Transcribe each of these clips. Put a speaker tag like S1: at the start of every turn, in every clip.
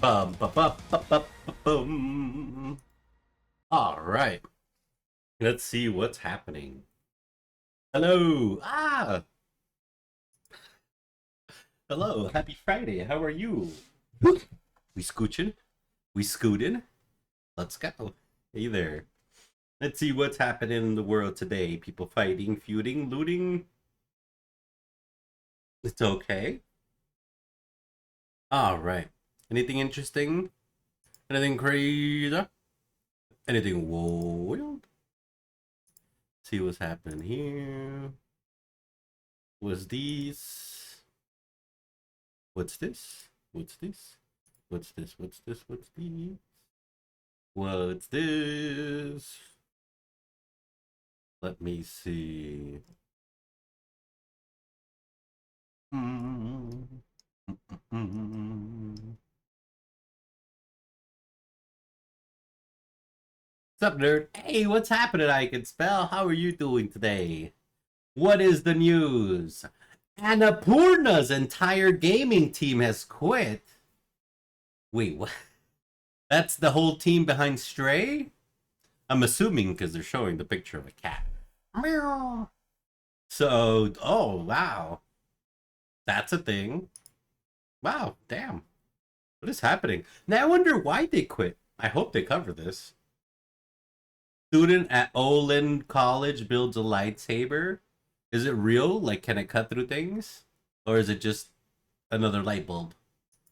S1: Bum, ba, ba, ba, ba, ba, bum. All right. Let's see what's happening. Hello. Hello. Happy Friday. How are you? We scooching? We scooting? Let's go. Hey there. Let's see what's happening in the world today. People fighting, feuding, looting. It's okay. All right. Anything interesting? Anything crazy? Anything wild? See what's happening here. What's these? What's this? What's this? What's this? What's this? What's these? What's this? Let me see. What's up, nerd? Hey, what's happening, I Can Spell? How are you doing today? What is the news? Annapurna's entire gaming team has quit. Wait, what? That's the whole team behind Stray? I'm assuming because they're showing the picture of a cat. Meow. So, oh, wow. That's a thing. Wow, damn. What is happening? Now I wonder why they quit. I hope they cover this. Student at Olin College builds a lightsaber. Is it real? Like, can it cut through things? Or is it just another light bulb?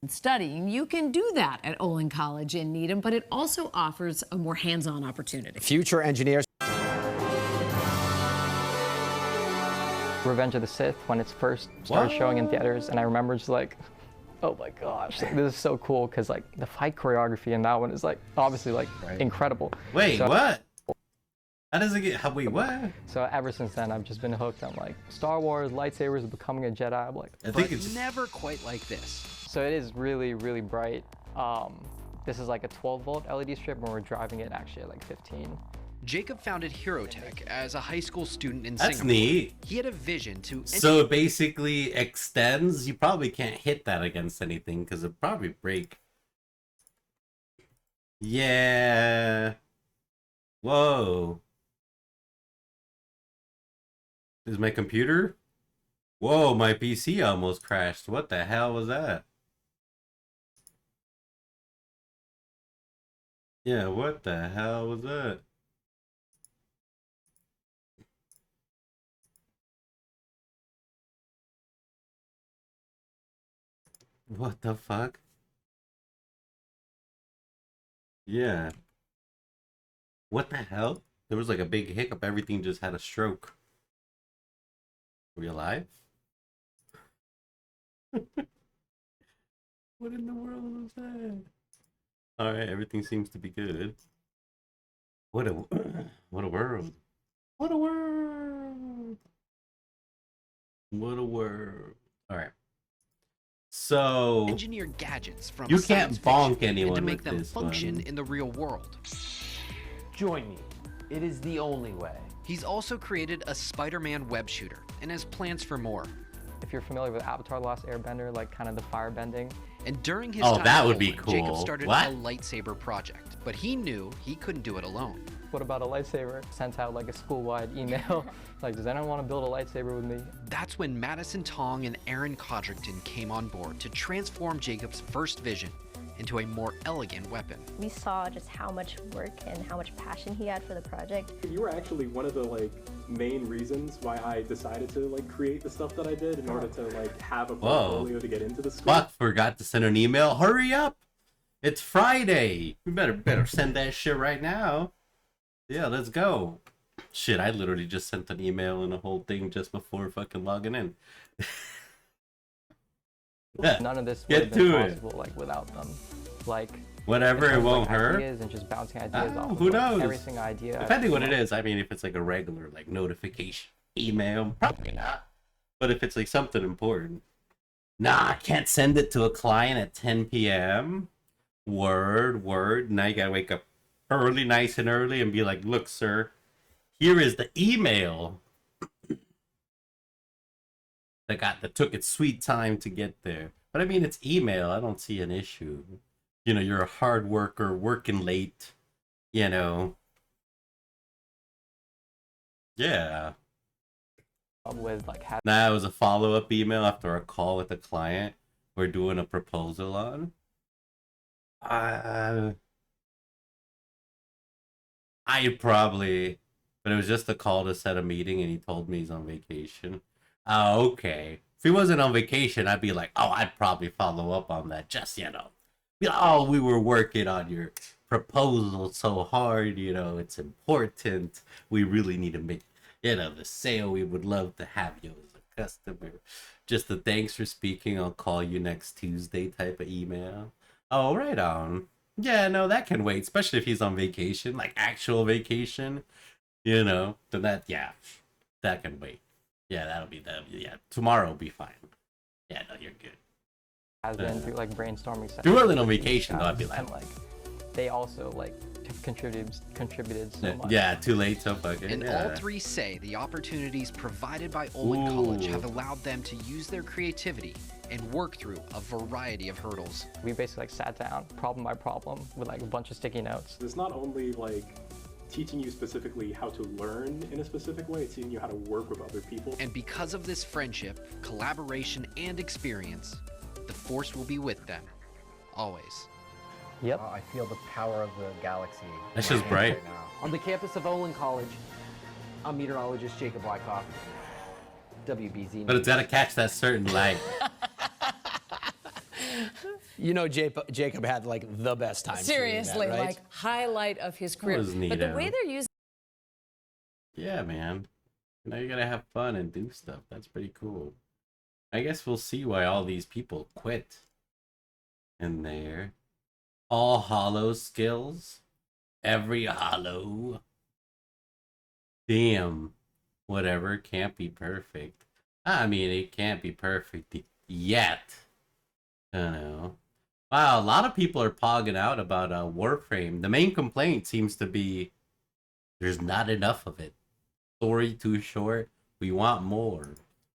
S2: Studying, you can do that at Olin College in Needham, but it also offers a more hands-on opportunity.
S3: Future engineers.
S4: Revenge of the Sith when it's first started showing in theaters, and I remember just like, oh my gosh, like, this is so cool because like the fight choreography in that one is like obviously like incredible.
S1: Wait, what? How does it get? Wait, what?
S4: So ever since then, I've just been hooked on like Star Wars, lightsabers, becoming a Jedi. I'm like,
S1: I think it's
S3: never quite like this.
S4: so it is really, really bright. This is like a 12-volt LED strip, and we're driving it actually at like 15.
S3: Jacob founded HeroTech as a high school student in
S1: That's
S3: Singapore.
S1: neat.
S3: He had a vision to...
S1: So it basically extends. You probably can't hit that against anything because it'll probably break. Yeah. Whoa. Is my computer? Whoa, my PC almost crashed. What the hell was that? Yeah, what the hell was that? What the fuck? Yeah. What the hell? There was like a big hiccup. Everything just had a stroke. Are we alive? What in the world was that? Alright, everything seems to be good. What a what a world. What a world. What a world. Alright. So
S3: engineer gadgets from
S1: you can't
S3: science
S1: bonk
S3: fiction
S1: anyone
S3: and to make
S1: with
S3: them
S1: this
S3: function
S1: one.
S3: in the real world.
S5: Join me. It is the only way.
S3: He's also created a Spider-Man web shooter and has plans for more.
S4: If you're familiar with Avatar: The Last Airbender, like kind of the fire bending.
S3: And during his
S1: Oh,
S3: time
S1: that
S3: at
S1: would be
S3: Olin,
S1: cool.
S3: Jacob started
S1: What?
S3: a lightsaber project, but he knew he couldn't do it alone.
S4: What about a lightsaber? Sent out like a school-wide email. Like, does anyone want to build a lightsaber with me?
S3: That's when Madison Tong and Aaron Codrington came on board to transform Jacob's first vision into a more elegant weapon.
S6: We saw just how much work and how much passion he had for the project.
S7: You were actually one of the main reasons why I decided to create the stuff that I did in order to have a portfolio to get into the school.
S1: Fuck, forgot to send an email. Hurry up. It's Friday. We better send that shit right now. Yeah, let's go. Shit, I literally just sent an email and a whole thing just before fucking logging in.
S4: None of this would
S1: Get
S4: have been
S1: to it.
S4: possible without them. Like
S1: Whatever, it won't hurt.
S4: Ideas and just bouncing ideas off
S1: Who
S4: of
S1: knows?
S4: every single idea.
S1: Depending what it is. I mean, if it's like a regular notification email, probably not. But if it's like something important, nah, I can't send it to a client at 10 p.m. Word. Now you gotta wake up early, nice and early, and be like, look, sir, here is the email that took its sweet time to get there. But I mean, it's email. I don't see an issue. You know, you're a hard worker, working late, you know. Yeah.
S4: with like having
S1: That was a follow-up email after a call with a client we're doing a proposal on. I probably, but it was just a call to set a meeting, and he told me he's on vacation. Oh, okay. If he wasn't on vacation, I'd be like, oh, I'd probably follow up on that. Just, you know, be like, oh, we were working on your proposal so hard, you know, it's important. We really need to make, you know, the sale. We would love to have you as a customer. Just a thanks for speaking. I'll call you next Tuesday type of email. Oh, right on. Yeah, no, that can wait, especially if he's on vacation, like actual vacation, you know. Then that, yeah, that can wait. Yeah, that'll be the, yeah, tomorrow will be fine. Yeah, no, you're good.
S4: has been through like brainstorming sessions.
S1: If you wasn't on vacation, though, I'd be like,
S4: and like they also like contributed so much.
S1: yeah, too late, so fucking.
S3: And
S1: Yeah.
S3: all three say the opportunities provided by Olin College have allowed them to use their creativity and work through a variety of hurdles.
S4: We basically like sat down problem by problem with like a bunch of sticky notes.
S7: It's not only like teaching you specifically how to learn in a specific way, it's teaching you how to work with other people.
S3: And because of this friendship, collaboration, and experience, the Force will be with them, always.
S4: Yep.
S8: I feel the power of the galaxy.
S1: That's just bright.
S8: Right now.
S5: On the campus of Olin College, I'm meteorologist Jacob Wyckoff. WBZ.
S1: But it's gotta catch that certain light.
S9: You know, Jacob had like the best time. shooting
S2: Seriously,
S9: that, right?
S2: like highlight of his career.
S1: was
S2: But the
S1: neato.
S2: way they're using
S1: Yeah, man. You know, you gotta have fun and do stuff. That's pretty cool. I guess we'll see why all these people quit in there. All hollow skills. Every hollow. Damn. Whatever, can't be perfect. I mean, it can't be perfect yet. I don't know. Wow, a lot of people are pogging out about Warframe. The main complaint seems to be there's not enough of it. Story too short. We want more.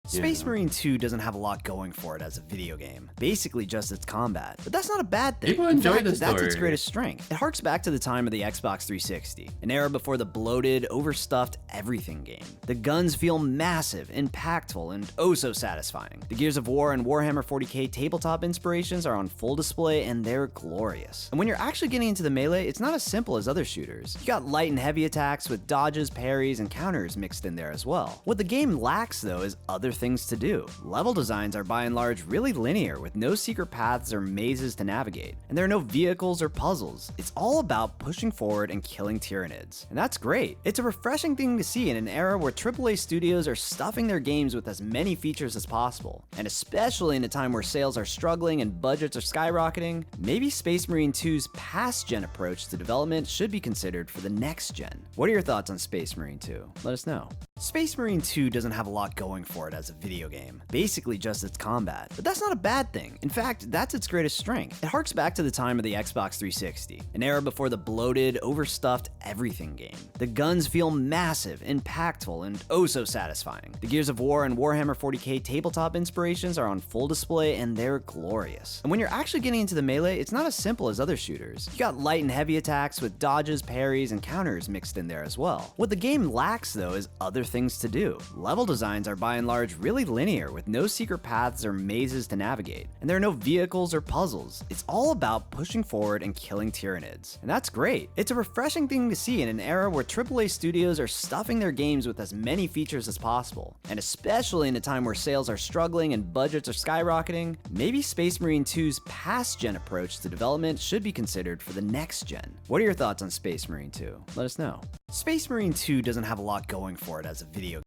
S10: Space Marine 2 doesn't have a lot going for it as a video game, basically just its combat. But that's not a bad thing.
S1: People
S10: In
S1: enjoy
S10: fact,
S1: the
S10: that's its
S1: story.
S10: greatest strength. It harks back to the time of the Xbox 360, an era before the bloated, overstuffed everything game. The guns feel massive, impactful, and oh so satisfying. The Gears of War and Warhammer 40k tabletop inspirations are on full display, and they're glorious. And when you're actually getting into the melee, it's not as simple as other shooters. You got light and heavy attacks with dodges, parries, and counters mixed in there as well. What the game lacks though is other things to do. Level designs are by and large really linear with no secret paths or mazes to navigate, and there are no vehicles or puzzles. It's all about pushing forward and killing Tyranids, and that's great. It's a refreshing thing to see in an era where AAA studios are stuffing their games with as many features as possible, and especially in a time where sales are struggling and budgets are skyrocketing, maybe Space Marine 2's past gen approach to development should be considered for the next gen. What are your thoughts on Space Marine 2? Let us know. Space Marine 2 doesn't have a lot going for it as a video game, basically just its combat. But that's not a bad thing. In fact, that's its greatest strength. It harks back to the time of the Xbox 360, an era before the bloated, overstuffed everything game. The guns feel massive, impactful, and oh so satisfying. The Gears of War and Warhammer 40k tabletop inspirations are on full display, and they're glorious. And when you're actually getting into the melee, it's not as simple as other shooters. You got light and heavy attacks with dodges, parries, and counters mixed in there as well. What the game lacks though is other things to do. Level designs are by and large really linear with no secret paths or mazes to navigate, and there are no vehicles or puzzles. It's all about pushing forward and killing Tyranids, and that's great. It's a refreshing thing to see in an era where AAA studios are stuffing their games with as many features as possible, and especially in a time where sales are struggling and budgets are skyrocketing, maybe Space Marine 2's past gen approach to development should be considered for the next gen. What are your thoughts on Space Marine 2? Let us know. Space Marine 2 doesn't have a lot going for it as a video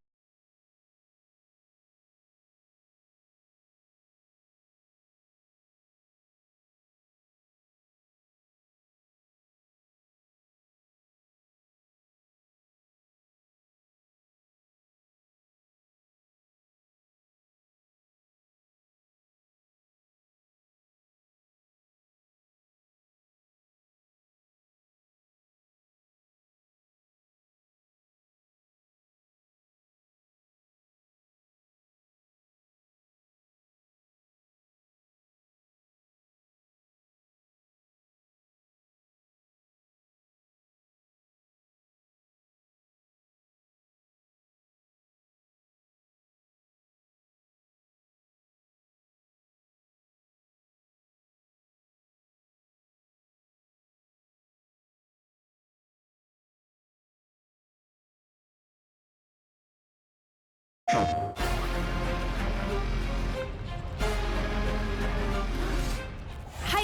S11: Hi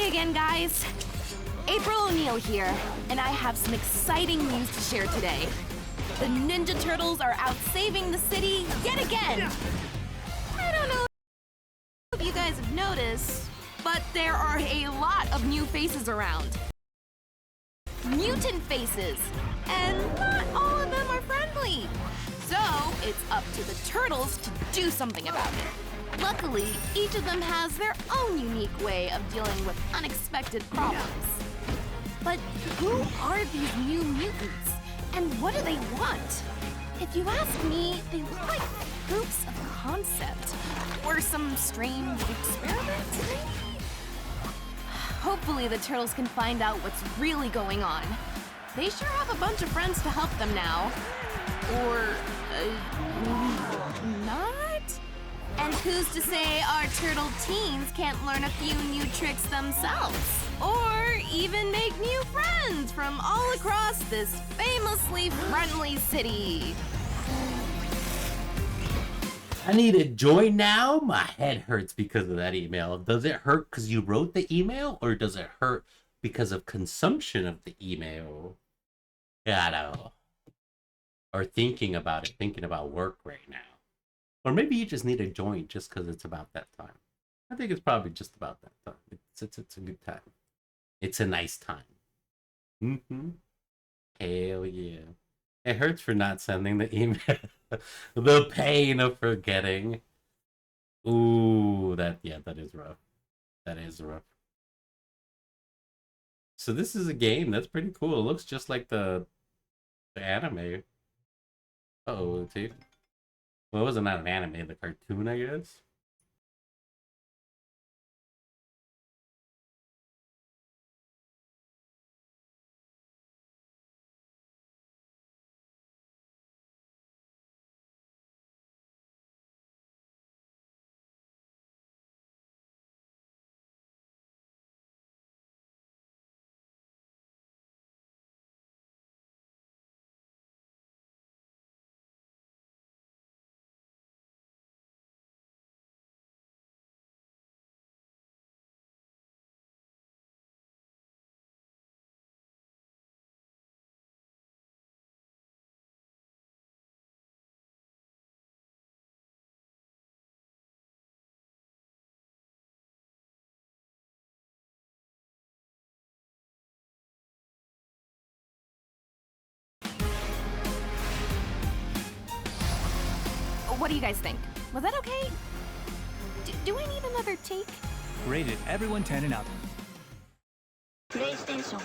S11: again, guys. April O'Neil here, and I have some exciting news to share today. The Ninja Turtles are out saving the city yet again. I don't know if you guys have noticed, but there are a lot of new faces around. Mutant faces, and not all of them are friendly. So it's up to the Turtles to do something about it. Luckily, each of them has their own unique way of dealing with unexpected problems. But who are these new mutants, and what do they want? If you ask me, they look like proofs of concept, or some strange experiment, maybe? Hopefully the Turtles can find out what's really going on. They sure have a bunch of friends to help them now. Or, not? And who's to say our turtle teens can't learn a few new tricks themselves? Or even make new friends from all across this famously friendly city.
S1: I need to join now. My head hurts because of that email. Does it hurt because you wrote the email, or does it hurt because of consumption of the email? Yeah, I know. Or thinking about it, thinking about work right now. Or maybe you just need to join just because it's about that time. I think it's probably just about that time. It's a good time. It's a nice time. Mm-hmm. Hell yeah. It hurts for not sending the email. The pain of forgetting. Ooh, that is rough. That is rough. So this is a game that's pretty cool. It looks just like the anime. Uh-oh, see? Well, it wasn't not an anime, the cartoon, I guess.
S11: What do you guys think? Was that okay? Do I need another take?
S12: Rated everyone 10 and up.
S13: PlayStation.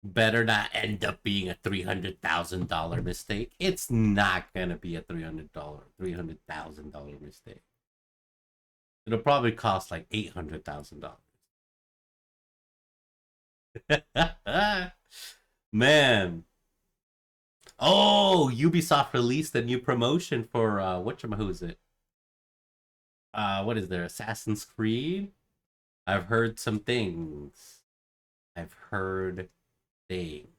S1: Better not end up being a $300,000 mistake. It's not gonna be a $300,000 mistake. It'll probably cost like $800,000. Man. Oh, Ubisoft released a new promotion for who is it? What is there? Assassin's Creed? I've heard some things. I've heard things.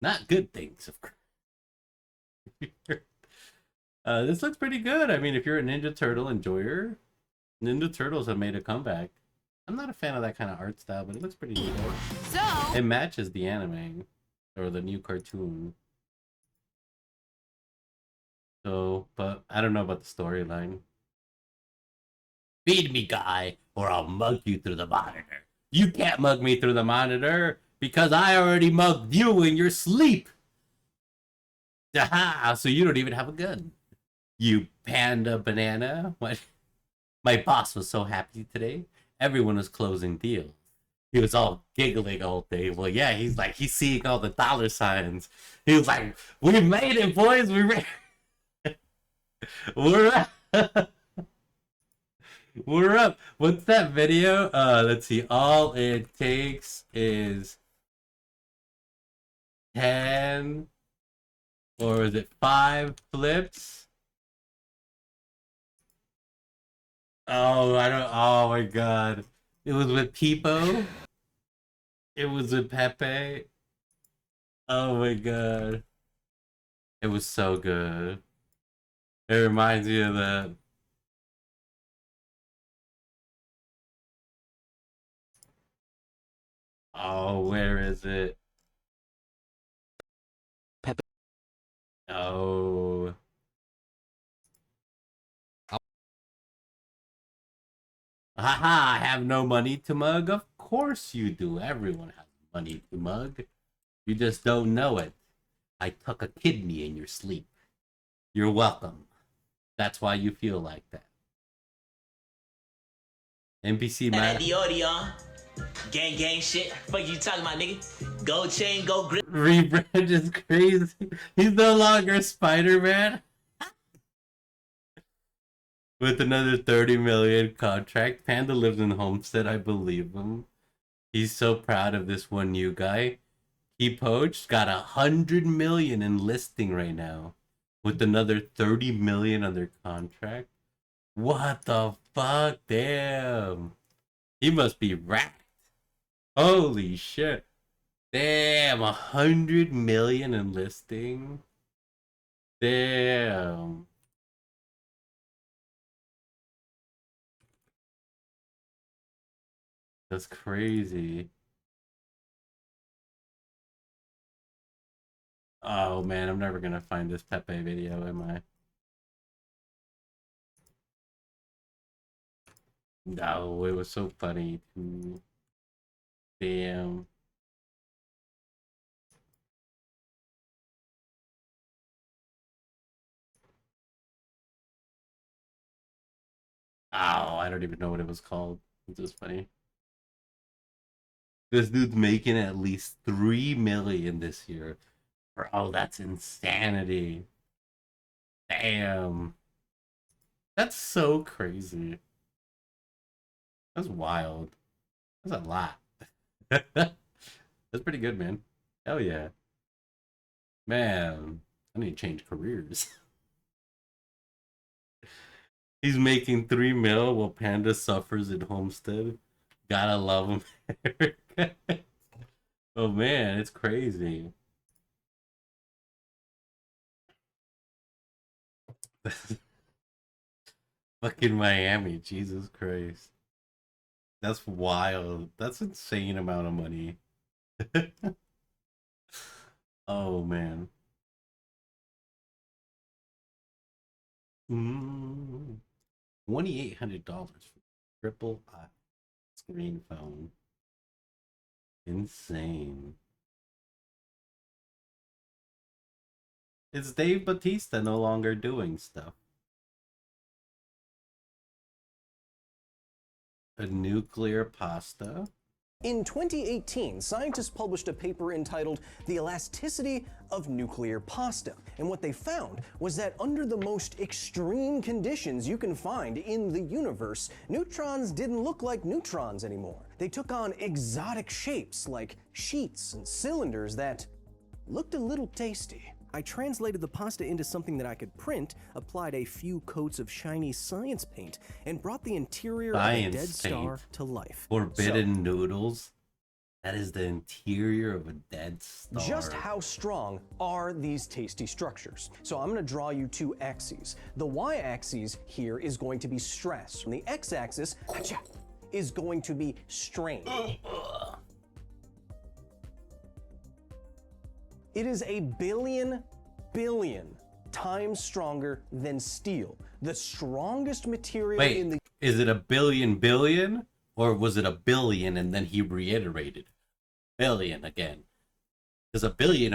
S1: Not good things, of course. This looks pretty good. I mean, if you're a Ninja Turtle enjoyer, Ninja Turtles have made a comeback. I'm not a fan of that kind of art style, but it looks pretty neat.
S11: So
S1: it matches the anime or the new cartoon. So, but I don't know about the storyline. Feed me, guy, or I'll mug you through the monitor. You can't mug me through the monitor because I already mugged you in your sleep. Aha! So you don't even have a gun. You panda banana. What? My boss was so happy today. Everyone was closing deals. He was all giggling all day. Well, yeah, he's seeing all the dollar signs. He was like, "We made it, boys. We're up." We're up. What's that video? Let's see. All it takes is 10 or was it 5 flips? Oh, I don't. Oh my god. It was with Pipo. It was with Pepe. Oh my god. It was so good. It reminds me of that. Oh, where is it?
S3: Pepe.
S1: Oh. Haha, I have no money to mug. Of course you do. Everyone has money to mug. You just don't know it. I took a kidney in your sleep. You're welcome. That's why you feel like that. NPC man.
S13: Gang shit. Fuck you talking about, nigga? Gold chain, gold grip.
S1: Rebrand is crazy. He's no longer Spider-Man. With another 30 million contract. Panda lives in Homestead, I believe him. He's so proud of this one new guy. He poached, got 100 million in listing right now. With another 30 million under contract. What the fuck? Damn. He must be racked. Holy shit. Damn, 100 million in listing. Damn. That's crazy. Oh man, I'm never gonna find this Pepe video, am I? No, it was so funny too. Damn. Oh, I don't even know what it was called. It's just funny. This dude's making at least 3 million this year. Bro, that's insanity. Damn. That's so crazy. That's wild. That's a lot. That's pretty good, man. Hell yeah. Man, I need to change careers. He's making 3 mil while Panda suffers in Homestead. Gotta love him. Oh man, it's crazy. Fucking Miami, Jesus Christ. That's wild. That's insane amount of money. Oh man. $2,800 for triple screen phone. Insane. Is Dave Bautista no longer doing stuff? A nuclear pasta?
S14: In 2018, scientists published a paper entitled The Elasticity of Nuclear Pasta, and what they found was that under the most extreme conditions you can find in the universe, neutrons didn't look like neutrons anymore. They took on exotic shapes like sheets and cylinders that looked a little tasty. I translated the pasta into something that I could print, applied a few coats of shiny science paint, and brought the interior of a dead star to life.
S1: Forbidden noodles? That is the interior of a dead star.
S14: Just how strong are these tasty structures? So I'm going to draw you two axes. The y-axis here is going to be stress, and the x-axis is going to be strain. It is a billion times stronger than steel. The strongest material in the...
S1: Is it a billion? Or was it a billion and then he reiterated? Billion again. Because a billion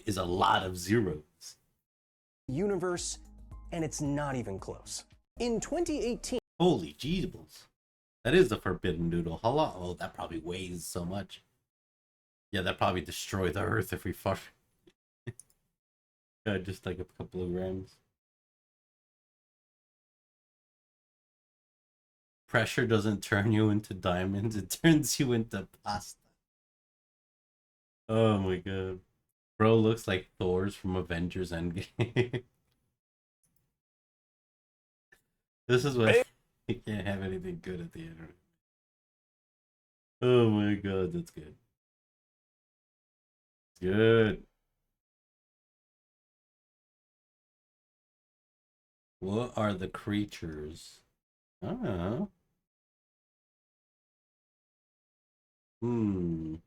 S1: is a lot of zeros.
S14: Universe, and it's not even close. In 2018...
S1: Holy jeebles. That is the forbidden noodle. How long? Oh, that probably weighs so much. Yeah, that probably destroy the earth if we fuck. Just like a couple of grams. Pressure doesn't turn you into diamonds, it turns you into pasta. Oh my god. Bro looks like Thor's from Avengers Endgame. This is what you can't have anything good at the end. Oh my god, that's good. Good. What are the creatures? I don't know.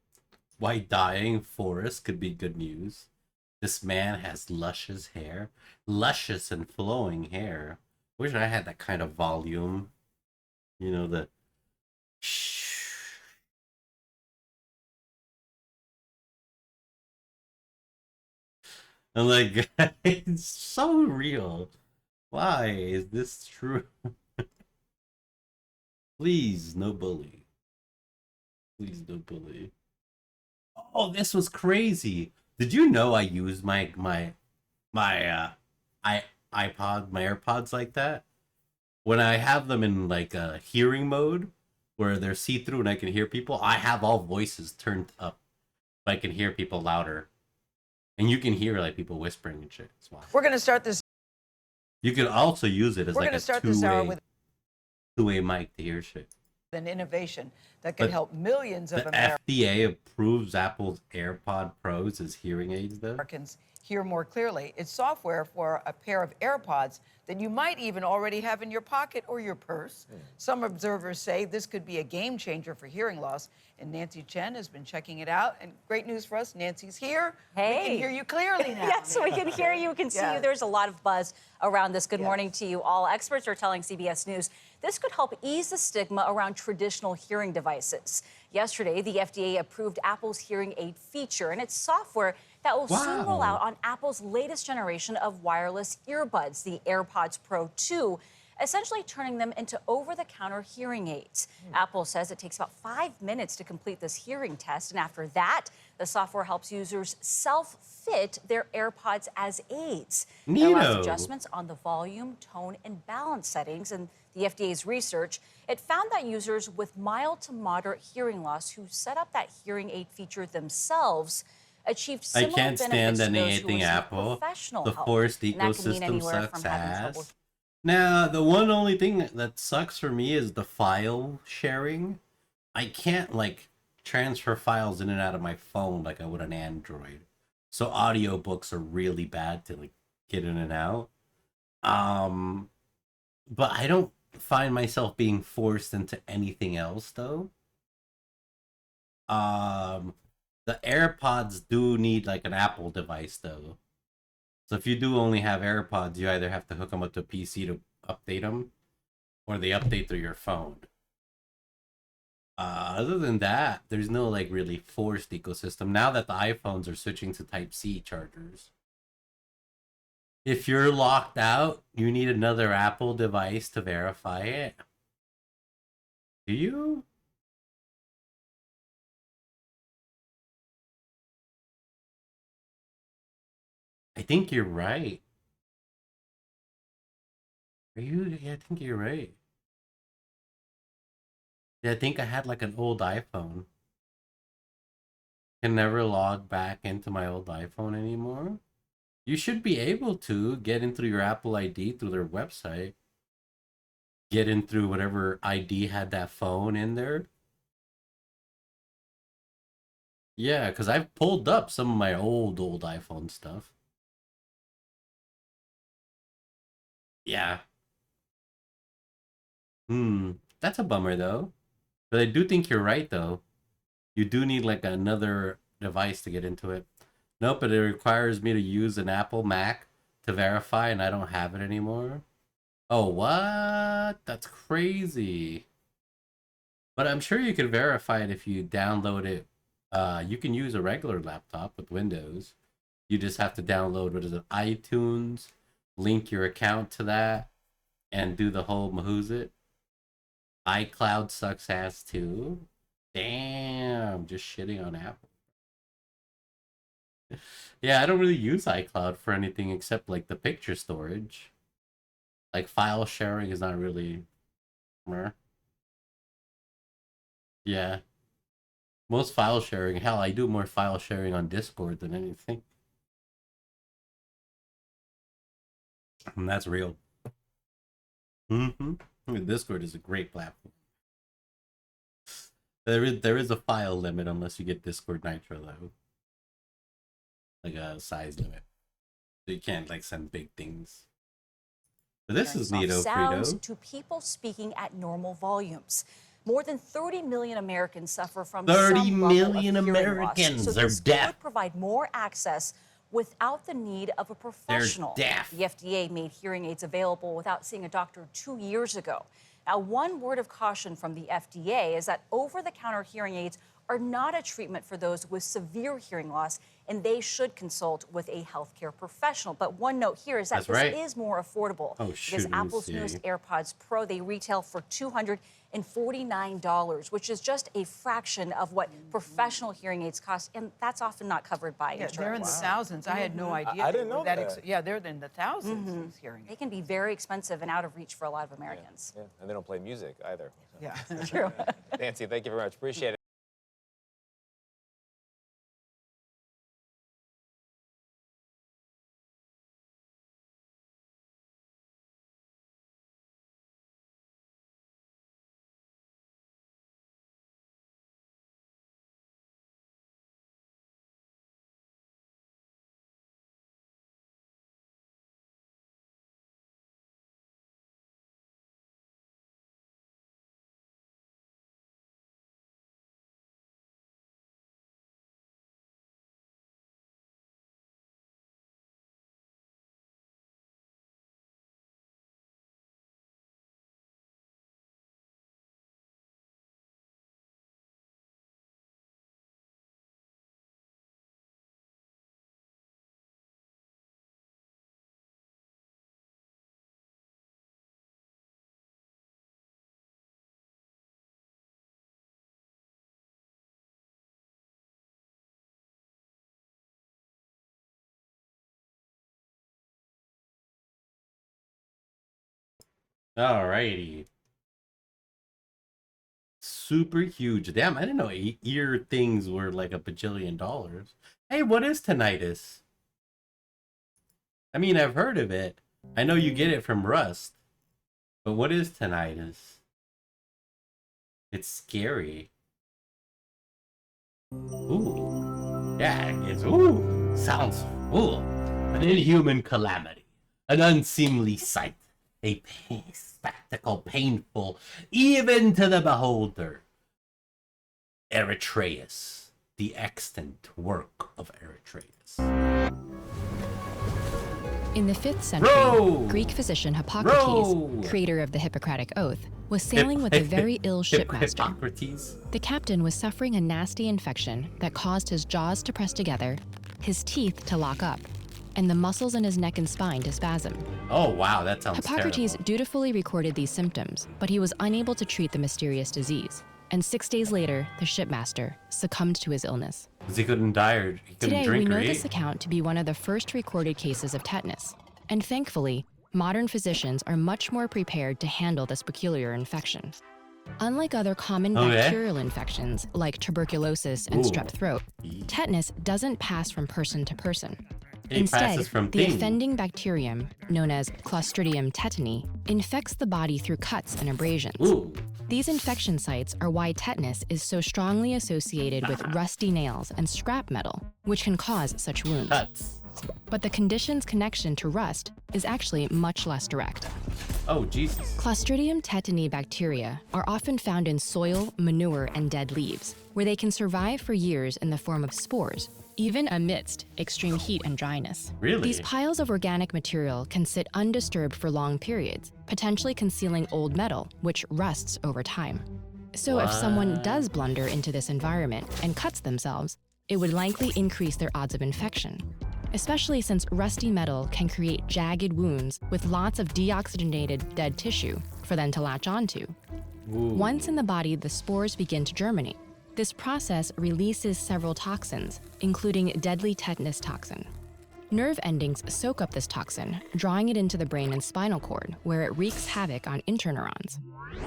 S1: Why dying forest could be good news. This man has luscious hair. Luscious and flowing hair. Wish I had that kind of volume. You know, the I'm like, it's so real. Why is this true? Please, no bully. Please, no bully. Oh, this was crazy. Did you know I use my iPod, my AirPods like that? When I have them in like a hearing mode where they're see-through and I can hear people, I have all voices turned up. I can hear people louder. And you can hear like people whispering and shit. It's wild.
S15: We're gonna start this.
S1: You can also use it as
S15: We're
S1: like
S15: gonna
S1: a
S15: start this hour with
S1: two-way mic to hear shit.
S15: an innovation that can
S1: But
S15: help millions of
S1: The
S15: Americans
S1: FDA approves Apple's AirPod Pros as hearing aids, though.
S15: hear more clearly. It's software for a pair of AirPods that you might even already have in your pocket or your purse. Some observers say this could be a game changer for hearing loss. And Nancy Chen has been checking it out. And great news for us, Nancy's here.
S16: Hey.
S15: We can hear you clearly now.
S16: Yes, we can hear you. We can see you. There's a lot of buzz around this. Good morning to you all. Experts are telling CBS News this could help ease the stigma around traditional hearing devices. Yesterday, the FDA approved Apple's hearing aid feature, and it's software that will soon roll out on Apple's latest generation of wireless earbuds, the AirPods Pro 2, essentially turning them into over-the-counter hearing aids. Apple says it takes about 5 minutes to complete this hearing test, and after that, the software helps users self-fit their AirPods as aids. There allows adjustments on the volume, tone, and balance settings, and the FDA's research, it found that users with mild to moderate hearing loss who set up that hearing aid feature themselves achieved similar
S1: I can't
S16: benefits
S1: stand
S16: to those who
S1: anything
S16: received
S1: Apple.
S16: professional
S1: The
S16: help.
S1: forced
S16: And that can mean
S1: ecosystem
S16: anywhere
S1: sucks
S16: from having trouble
S1: ass. Now, the one only thing that sucks for me is the file sharing. I can't like transfer files in and out of my phone like I would an Android. So audiobooks are really bad to like get in and out. But I don't find myself being forced into anything else though. The AirPods do need like an Apple device though. So if you do only have AirPods, you either have to hook them up to a PC to update them, or they update through your phone. Other than that, there's no like really forced ecosystem. Now that the iPhones are switching to Type-C chargers. If you're locked out, you need another Apple device to verify it. Do you? I think you're right. Are you? Yeah, I think you're right. Yeah, I think I had like an old iPhone. Can never log back into my old iPhone anymore. You should be able to get in through your Apple ID through their website. Get in through whatever ID had that phone in there. Yeah, because I've pulled up some of my old iPhone stuff. Yeah. That's a bummer though. But I do think you're right though. You do need like another device to get into it. Nope, but it requires me to use an Apple Mac to verify and I don't have it anymore. Oh, what? That's crazy. But I'm sure you can verify it if you download it. You can use a regular laptop with Windows. You just have to download, what is it, iTunes, link your account to that, and do the whole mahoozit. iCloud sucks ass too. Damn, just shitting on Apple. Yeah, I don't really use iCloud for anything except like the picture storage. Like file sharing is not really... Yeah. Most file sharing, hell, I do more file sharing on Discord than anything. And that's real. Mm-hmm. Discord is a great platform. There is a file limit unless you get Discord Nitro though. Like a size limit. So you can't like send big things. But this is neato,
S16: sounds
S1: Frito.
S16: to people speaking at normal volumes. More than 30 million Americans suffer from
S1: 30
S16: some level
S1: million
S16: of hearing
S1: Americans
S16: loss. So
S1: are
S16: this
S1: deaf.
S16: could provide more access without the need of a professional.
S1: deaf.
S16: The FDA made hearing aids available without seeing a doctor 2 years ago. Now, one word of caution from the FDA is that over-the-counter hearing aids are not a treatment for those with severe hearing loss, and they should consult with a healthcare professional. But one note here is that
S1: That's right.
S16: this is more affordable because
S1: let me
S16: Apple's
S1: see.
S16: newest AirPods Pro, they retail for $249, which is just a fraction of what professional hearing aids cost, and that's often not covered by
S15: Yeah,
S16: insurance.
S15: they're in the thousands. I had no idea.
S17: I didn't know that.
S15: Yeah, they're in the thousands. These hearing
S16: They can be very expensive and out of reach for a lot of Americans.
S17: Yeah, and they don't play music either.
S15: Yeah.
S16: True.
S17: Nancy, thank you very much. Appreciate it.
S1: Alrighty. Super huge. Damn, I didn't know ear things were like a bajillion dollars. Hey, what is tinnitus? I mean, I've heard of it. I know you get it from rust. But what is tinnitus? It's scary. Ooh. Yeah, it's ooh. Sounds ooh. An inhuman calamity. An unseemly sight. A spectacle painful even to the beholder. Eritreus. The extant work of Eritreus.
S18: In the 5th century, Greek physician Hippocrates, creator of the Hippocratic Oath, was sailing with a very ill shipmaster.
S1: Hippocrates.
S18: The captain was suffering a nasty infection that caused his jaws to press together, his teeth to lock up, and the muscles in his neck and spine to spasm.
S1: Oh wow, that sounds
S18: Hippocrates
S1: terrible.
S18: dutifully recorded these symptoms, but he was unable to treat the mysterious disease. And 6 days later, the shipmaster succumbed to his illness.
S1: Because he couldn't die or he couldn't
S18: Today,
S1: drink
S18: we
S1: or
S18: know
S1: eat.
S18: this account to be one of the first recorded cases of tetanus. And thankfully, modern physicians are much more prepared to handle this peculiar infection. Unlike other common bacterial infections like tuberculosis and strep throat, tetanus doesn't pass from person to person. Instead,
S1: passes from
S18: the
S1: thing.
S18: offending bacterium, known as Clostridium tetani, infects the body through cuts and abrasions. These infection sites are why tetanus is so strongly associated with rusty nails and scrap metal, which can cause such wounds. But the condition's connection to rust is actually much less direct.
S1: Oh, Jesus.
S18: Clostridium tetani bacteria are often found in soil, manure, and dead leaves, where they can survive for years in the form of spores, even amidst extreme heat and dryness.
S1: Really?
S18: These piles of organic material can sit undisturbed for long periods, potentially concealing old metal, which rusts over time. So if someone does blunder into this environment and cuts themselves, it would likely increase their odds of infection, especially since rusty metal can create jagged wounds with lots of deoxygenated dead tissue for them to latch onto. Once in the body, the spores begin to germinate. This process releases several toxins, including deadly tetanus toxin. Nerve endings soak up this toxin, drawing it into the brain and spinal cord, where it wreaks havoc on interneurons.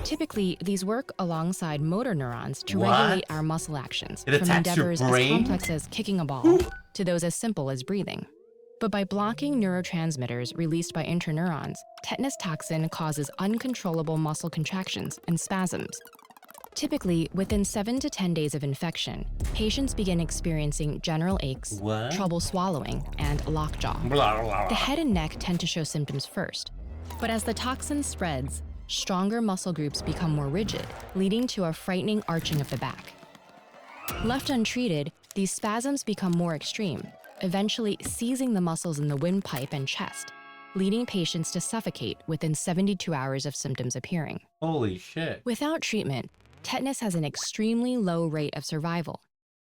S18: Typically, these work alongside motor neurons to regulate our muscle actions,
S1: It
S18: from
S1: attacks your
S18: endeavors as
S1: brain?
S18: complex as kicking a ball to those as simple as breathing. But by blocking neurotransmitters released by interneurons, tetanus toxin causes uncontrollable muscle contractions and spasms. Typically, within 7 to 10 days of infection, patients begin experiencing general aches, trouble swallowing, and lockjaw. The head and neck tend to show symptoms first. But as the toxin spreads, stronger muscle groups become more rigid, leading to a frightening arching of the back. Left untreated, these spasms become more extreme, eventually seizing the muscles in the windpipe and chest, leading patients to suffocate within 72 hours of symptoms appearing.
S1: Holy shit.
S18: Without treatment, tetanus has an extremely low rate of survival.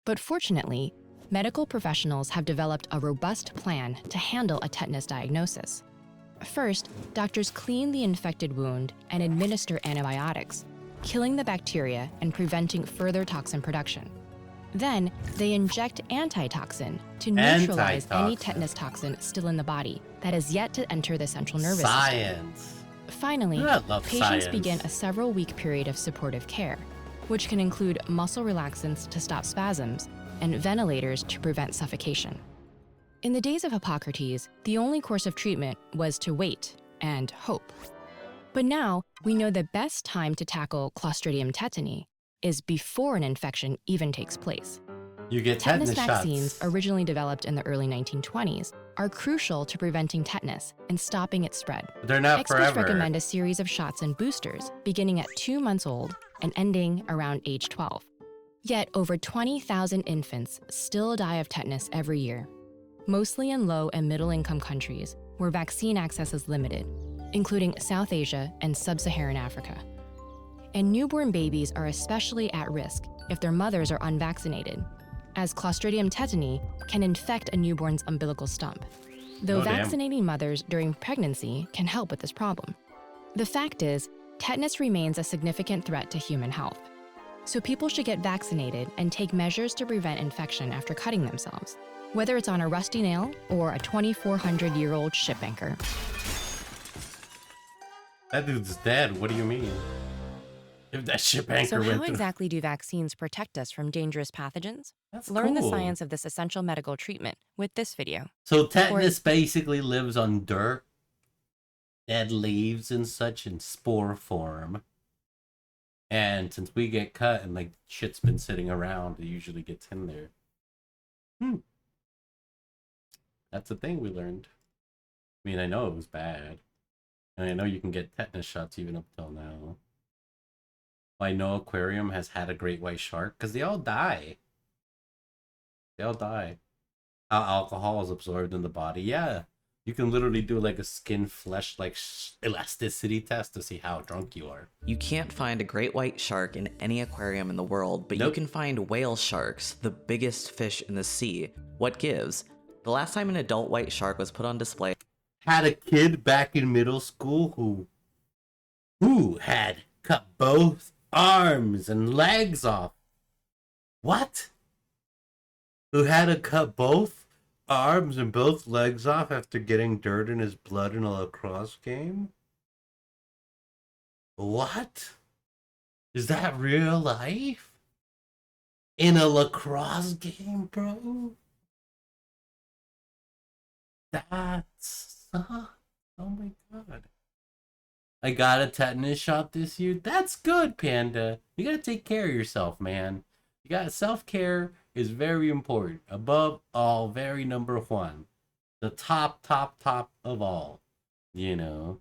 S18: But fortunately, medical professionals have developed a robust plan to handle a tetanus diagnosis. First, doctors clean the infected wound and administer antibiotics, killing the bacteria and preventing further toxin production. Then, they inject antitoxin to neutralize any tetanus toxin still in the body that has yet to enter the central nervous system.
S1: Science.
S18: Finally, patients begin a several-week period of supportive care, which can include muscle relaxants to stop spasms and ventilators to prevent suffocation. In the days of Hippocrates, the only course of treatment was to wait and hope. But now, we know the best time to tackle Clostridium tetani is before an infection even takes place.
S1: You get
S18: tetanus
S1: tetanus
S18: vaccines,
S1: shots.
S18: originally developed in the early 1920s, are crucial to preventing tetanus and stopping its spread.
S1: They're not
S18: Experts
S1: forever.
S18: recommend a series of shots and boosters beginning at 2 months old and ending around age 12. Yet over 20,000 infants still die of tetanus every year, mostly in low and middle-income countries where vaccine access is limited, including South Asia and Sub-Saharan Africa. And newborn babies are especially at risk if their mothers are unvaccinated, as Clostridium tetani can infect a newborn's umbilical stump, though vaccinating mothers during pregnancy can help with this problem. The fact is, tetanus remains a significant threat to human health, so people should get vaccinated and take measures to prevent infection after cutting themselves, whether it's on a rusty nail or a 2,400-year-old ship anchor.
S1: That dude's dead. What do you mean? If that ship anchor
S18: So
S1: went
S18: how
S1: through.
S18: exactly do vaccines protect us from dangerous pathogens?
S1: That's
S18: Learn the
S1: cool.
S18: science of this essential medical treatment with this video.
S1: So tetanus basically lives on dirt, dead leaves and such in spore form. And since we get cut and like shit's been sitting around, it usually gets in there. That's the thing we learned. I mean, I know it was bad. And I know you can get tetanus shots even up till now. I know aquarium has had a great white shark because they all die. They all die. How alcohol is absorbed in the body. Yeah. You can literally do like a skin flesh like elasticity test to see how drunk you are.
S19: You can't find a great white shark in any aquarium in the world, but you can find whale sharks, the biggest fish in the sea. What gives? The last time an adult white shark was put on display.
S1: Had a kid back in middle school who had cut both arms and legs off. What? Who had to cut both arms and both legs off after getting dirt in his blood in a lacrosse game? What? Is that real life? In a lacrosse game, bro? That's... Oh my god. I got a tetanus shot this year. That's good, Panda. You gotta take care of yourself, man. You got self-care is very important. Above all, very number one. The top of all. You know.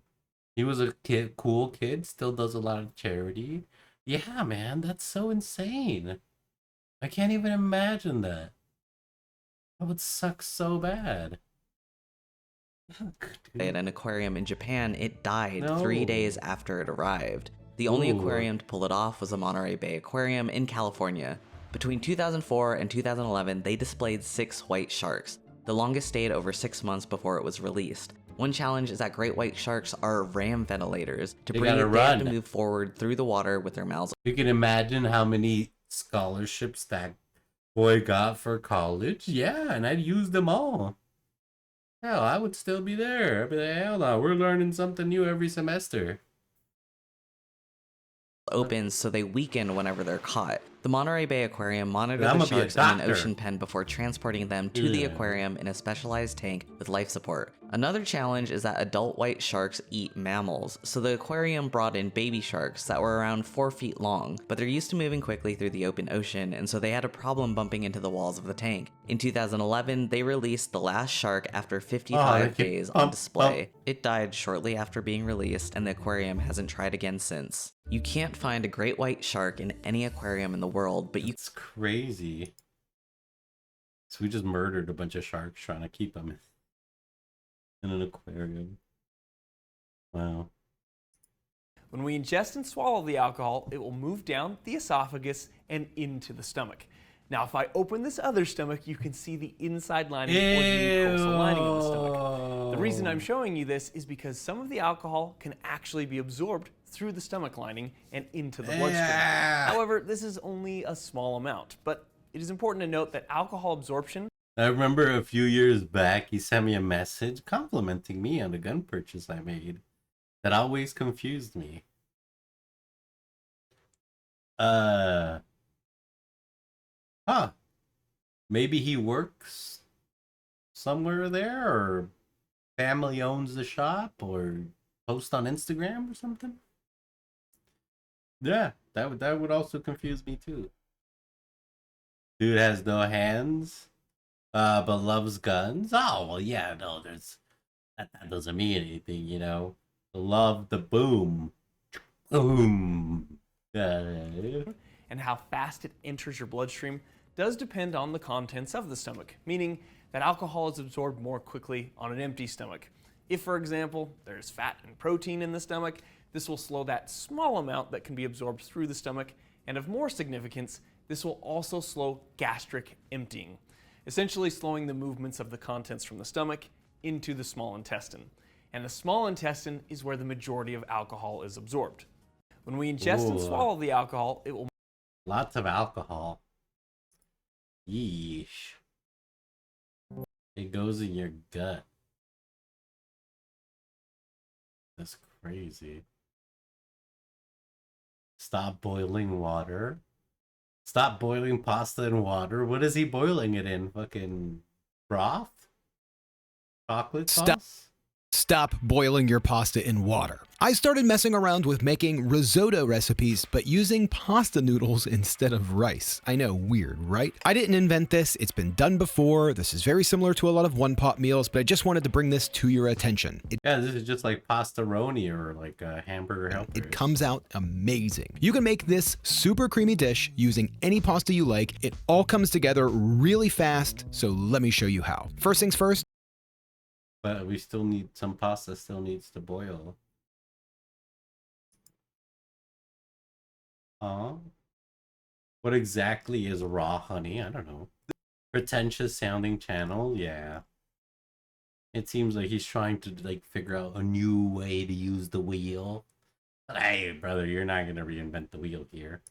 S1: He was a kid, cool kid, still does a lot of charity. Yeah, man, that's so insane. I can't even imagine that. That would suck so bad.
S19: At an aquarium in Japan, it died 3 days after it arrived. The only aquarium to pull it off was the Monterey Bay Aquarium in California. Between 2004 and 2011, they displayed 6 white sharks. The longest stayed over 6 months before it was released. One challenge is that great white sharks are ram ventilators. To breathe, they have to move forward through the water with their mouths.
S1: You can imagine how many scholarships that boy got for college. Yeah, and I'd use them all. Hell, I would still be there. I'd be like, hell no, we're learning something new every semester.
S19: open so they weaken whenever they're caught. The Monterey Bay Aquarium monitors
S1: I'm
S19: the
S1: gonna be a
S19: sharks in an
S1: doctor.
S19: ocean pen before transporting them to the
S1: Yeah.
S19: aquarium in a specialized tank with life support. Another challenge is that adult white sharks eat mammals, so the aquarium brought in baby sharks that were around 4 feet long, but they're used to moving quickly through the open ocean, and so they had a problem bumping into the walls of the tank. In 2011, they released the last shark after 55 days on display. It died shortly after being released, and the aquarium hasn't tried again since. You can't find a great white shark in any aquarium in the world, but
S1: It's crazy. So we just murdered a bunch of sharks trying to keep them in an aquarium. Wow.
S20: When we ingest and swallow the alcohol, it will move down the esophagus and into the stomach. Now, if I open this other stomach, you can see the inside lining or the mucosal lining of the stomach. The reason I'm showing you this is because some of the alcohol can actually be absorbed through the stomach lining and into the bloodstream. However, this is only a small amount, but it is important to note that alcohol absorption.
S1: I remember a few years back, he sent me a message complimenting me on the gun purchase I made. That always confused me. Maybe he works somewhere there, or family owns the shop, or post on Instagram or something. Yeah, that would also confuse me too. Dude has no hands, but loves guns. Oh well, yeah, no, that doesn't mean anything, you know. The love, the boom, boom.
S20: And how fast it enters your bloodstream does depend on the contents of the stomach, meaning that alcohol is absorbed more quickly on an empty stomach. If, for example, there's fat and protein in the stomach, this will slow that small amount that can be absorbed through the stomach, and of more significance, this will also slow gastric emptying, essentially slowing the movements of the contents from the stomach into the small intestine. And the small intestine is where the majority of alcohol is absorbed. When we ingest and swallow the alcohol, it will...
S1: Lots of alcohol. Yeesh. It goes in your gut. That's crazy. Stop boiling water. Stop boiling pasta in water. What is he boiling it in? Fucking broth? Chocolate sauce?
S21: Stop boiling your pasta in water. I started messing around with making risotto recipes, but using pasta noodles instead of rice. I know, weird, right? I didn't invent this, it's been done before. This is very similar to a lot of one-pot meals, but I just wanted to bring this to your attention.
S1: Yeah, this is just like pastaroni or like a hamburger helper.
S21: It comes out amazing. You can make this super creamy dish using any pasta you like. It all comes together really fast, so let me show you how. First things first.
S1: But we still need, some pasta still needs to boil. What exactly is raw honey? I don't know. Pretentious sounding channel, yeah. It seems like he's trying to like figure out a new way to use the wheel. But hey, brother, you're not gonna reinvent the wheel here.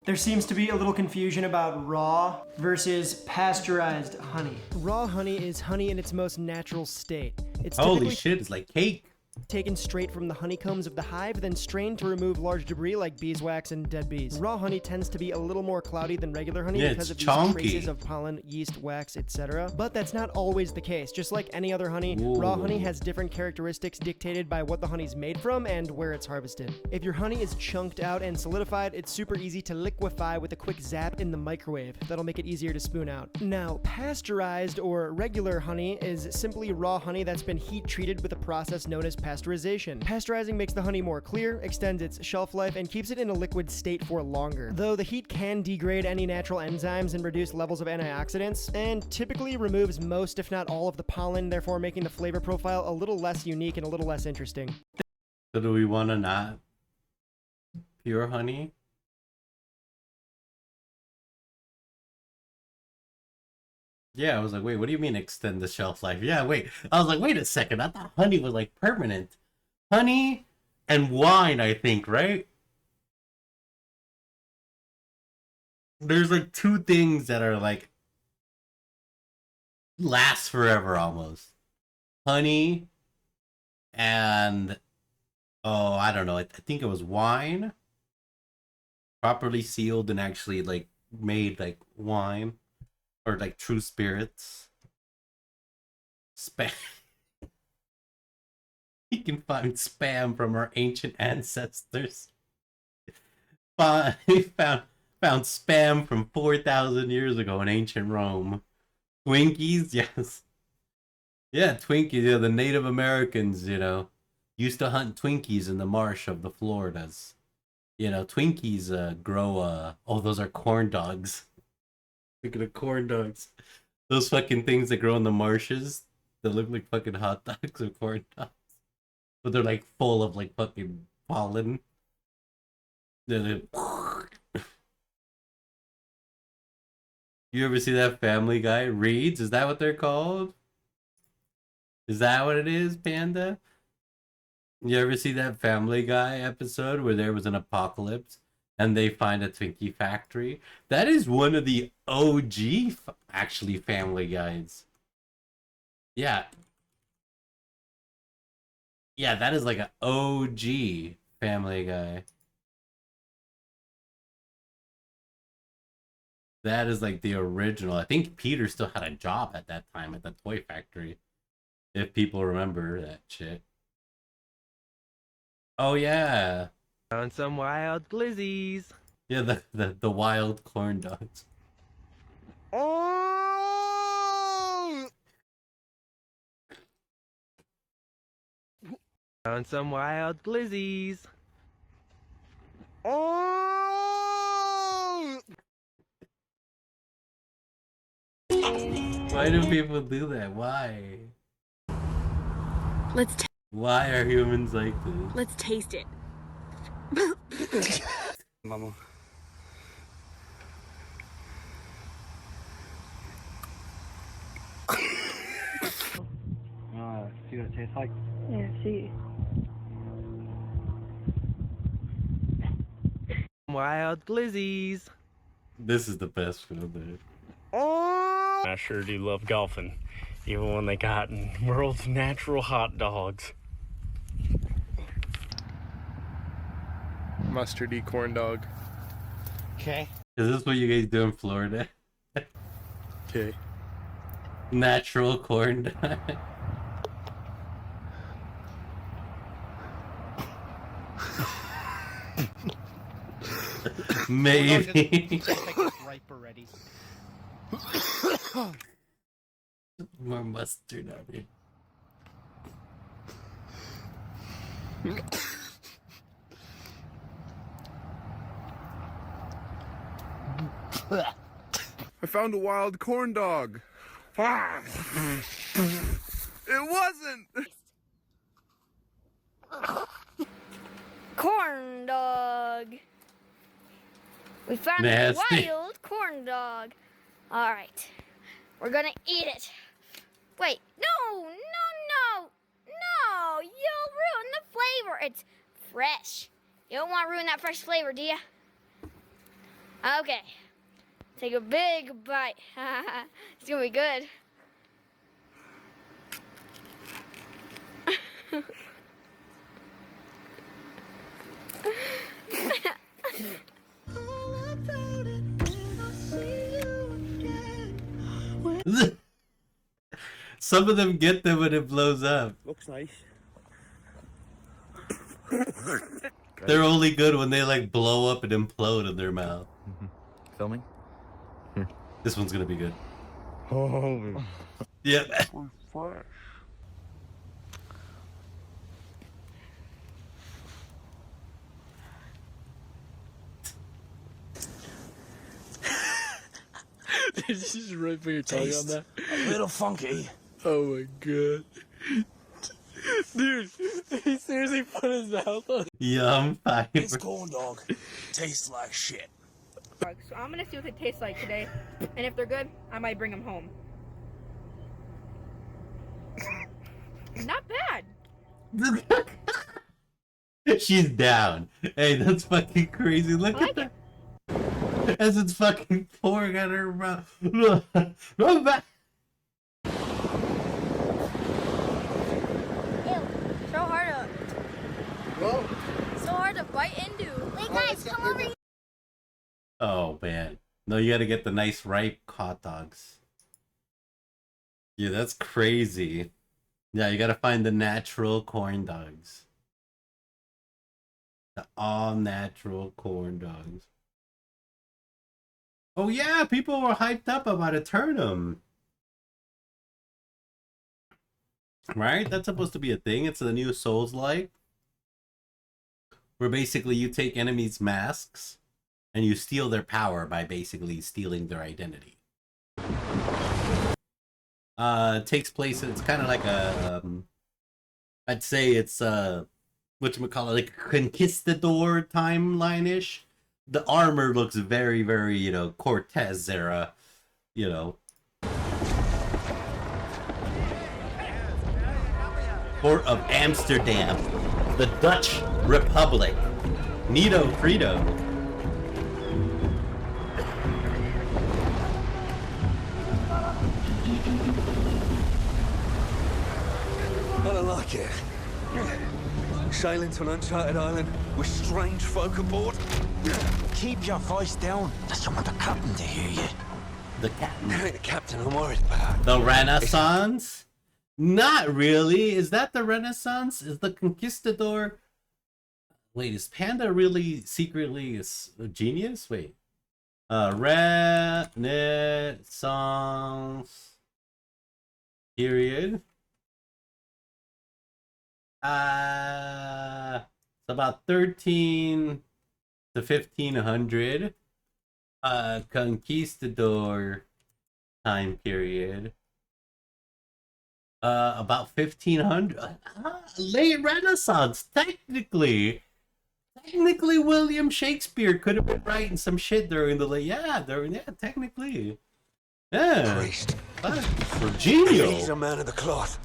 S22: There seems to be a little confusion about raw versus pasteurized honey. Raw honey is honey in its most natural state. It's
S1: Holy shit, it's like cake.
S22: Taken straight from the honeycombs of the hive, then strained to remove large debris like beeswax and dead bees. Raw honey tends to be a little more cloudy than regular honey because of these traces of pollen, yeast, wax, etc. But that's not always the case. Just like any other honey, raw honey has different characteristics dictated by what the honey's made from and where it's harvested. If your honey is chunked out and solidified, it's super easy to liquefy with a quick zap in the microwave. That'll make it easier to spoon out. Now, pasteurized or regular honey is simply raw honey that's been heat treated with a process known as pasteurization. Pasteurizing makes the honey more clear, extends its shelf life, and keeps it in a liquid state for longer. Though the heat can degrade any natural enzymes and reduce levels of antioxidants, and typically removes most if not all of the pollen, therefore making the flavor profile a little less unique and a little less interesting.
S1: So do we want to not pure honey? Yeah, I was like, wait, what do you mean extend the shelf life? Yeah, wait. I was like, wait a second. I thought honey was like permanent. Honey and wine, I think, right? There's like two things that are like last forever almost. Honey and, oh, I don't know. I think it was wine. properly sealed and actually like made like wine or like true spirits. Spam. You can find spam from our ancient ancestors. He found spam from 4,000 years ago in ancient Rome. Twinkies, yes. Yeah, Twinkies. Yeah, the Native Americans, you know, used to hunt Twinkies in the marsh of the Floridas. You know, Twinkies grow. Oh, those are corn dogs. Look at the corn dogs. Those fucking things that grow in the marshes that look like fucking hot dogs or corn dogs, but they're like full of like fucking pollen. Then you ever see that Family Guy reads? Is that what they're called? Is that what it is, Panda? You ever see that Family Guy episode where there was an apocalypse and they find a Twinkie factory? That is one of the OG, actually, Family Guys. Yeah. Yeah, that is like an OG Family Guy. That is like the original. I think Peter still had a job at that time at the toy factory. If people remember that shit. Oh yeah.
S6: Found some wild glizzies.
S1: Yeah, the wild corn dogs.
S6: Oh! Found some wild glizzies. Oh!
S1: Why do people do that? Why?
S7: Let's
S1: Why are humans like this?
S7: let's taste it.
S6: Mama.
S23: See what it tastes like?
S7: Yeah, see.
S6: Wild glizzies.
S1: This is the best food there.
S6: Oh!
S23: I sure do love golfing, even when they got world's natural hot dogs.
S6: Mustardy corn dog.
S23: Okay.
S1: Is this what you guys do in Florida?
S6: Okay.
S1: Natural corn dog. Maybe.
S23: Ripe already.
S1: More mustard on it.
S24: I found a wild corn dog. It wasn't.
S7: Corn dog. We found
S1: Nasty.
S7: a wild corn dog. All right, we're gonna eat it. Wait, no, you'll ruin the flavor. It's fresh. You don't want to ruin that fresh flavor, do you? Okay, take a big bite. It's gonna be good.
S1: Some of them get them when it blows up.
S23: Looks nice.
S1: They're only good when they like blow up and implode in their mouth.
S8: Filming?
S1: This one's gonna be good.
S23: Oh.
S1: Yep.
S23: Did you just right put your tongue on that?
S6: A little funky.
S23: Oh my god. Dude, he seriously put his mouth on.
S1: Yum.
S6: This corn dog tastes like shit.
S7: So I'm gonna see what they taste like today, and if they're good, I might bring them home. Not bad.
S1: She's down. Hey, that's fucking crazy. Look at that. As it's fucking pouring out her mouth. Run back.
S7: So hard to. Whoa. So hard to bite into. Wait, guys, come over here.
S1: Oh man. No, you gotta get the nice ripe hot dogs. Yeah, that's crazy. Yeah, you gotta find the natural corn dogs. The all natural corn dogs. Oh yeah, people were hyped up about Eternum. Right? That's supposed to be a thing. It's the new Souls-like. Where basically you take enemies' masks and you steal their power by basically stealing their identity. It takes place, it's kind of like a, I'd say it's, whatchamacallit, like a Conquistador timeline-ish. The armor looks very, very, you know, Cortez era, you know. Port of Amsterdam, the Dutch Republic, Nito Frito.
S2: I don't like it. Sailing to an uncharted island with strange folk aboard.
S6: Keep your voice down. I just want the captain to hear you.
S1: The captain?
S2: It ain't the captain I'm worried about.
S1: The Renaissance? Not really. Is that the Renaissance? Is the Conquistador... Wait, is Panda really secretly a genius? Wait. Renaissance... period. It's about 13 to 1500. Conquistador time period. About 1500. Late Renaissance, technically. Technically, William Shakespeare could have been writing some shit during the late. Yeah, technically. Yeah.
S2: Priest.
S1: For genial.
S2: He's a man of the cloth.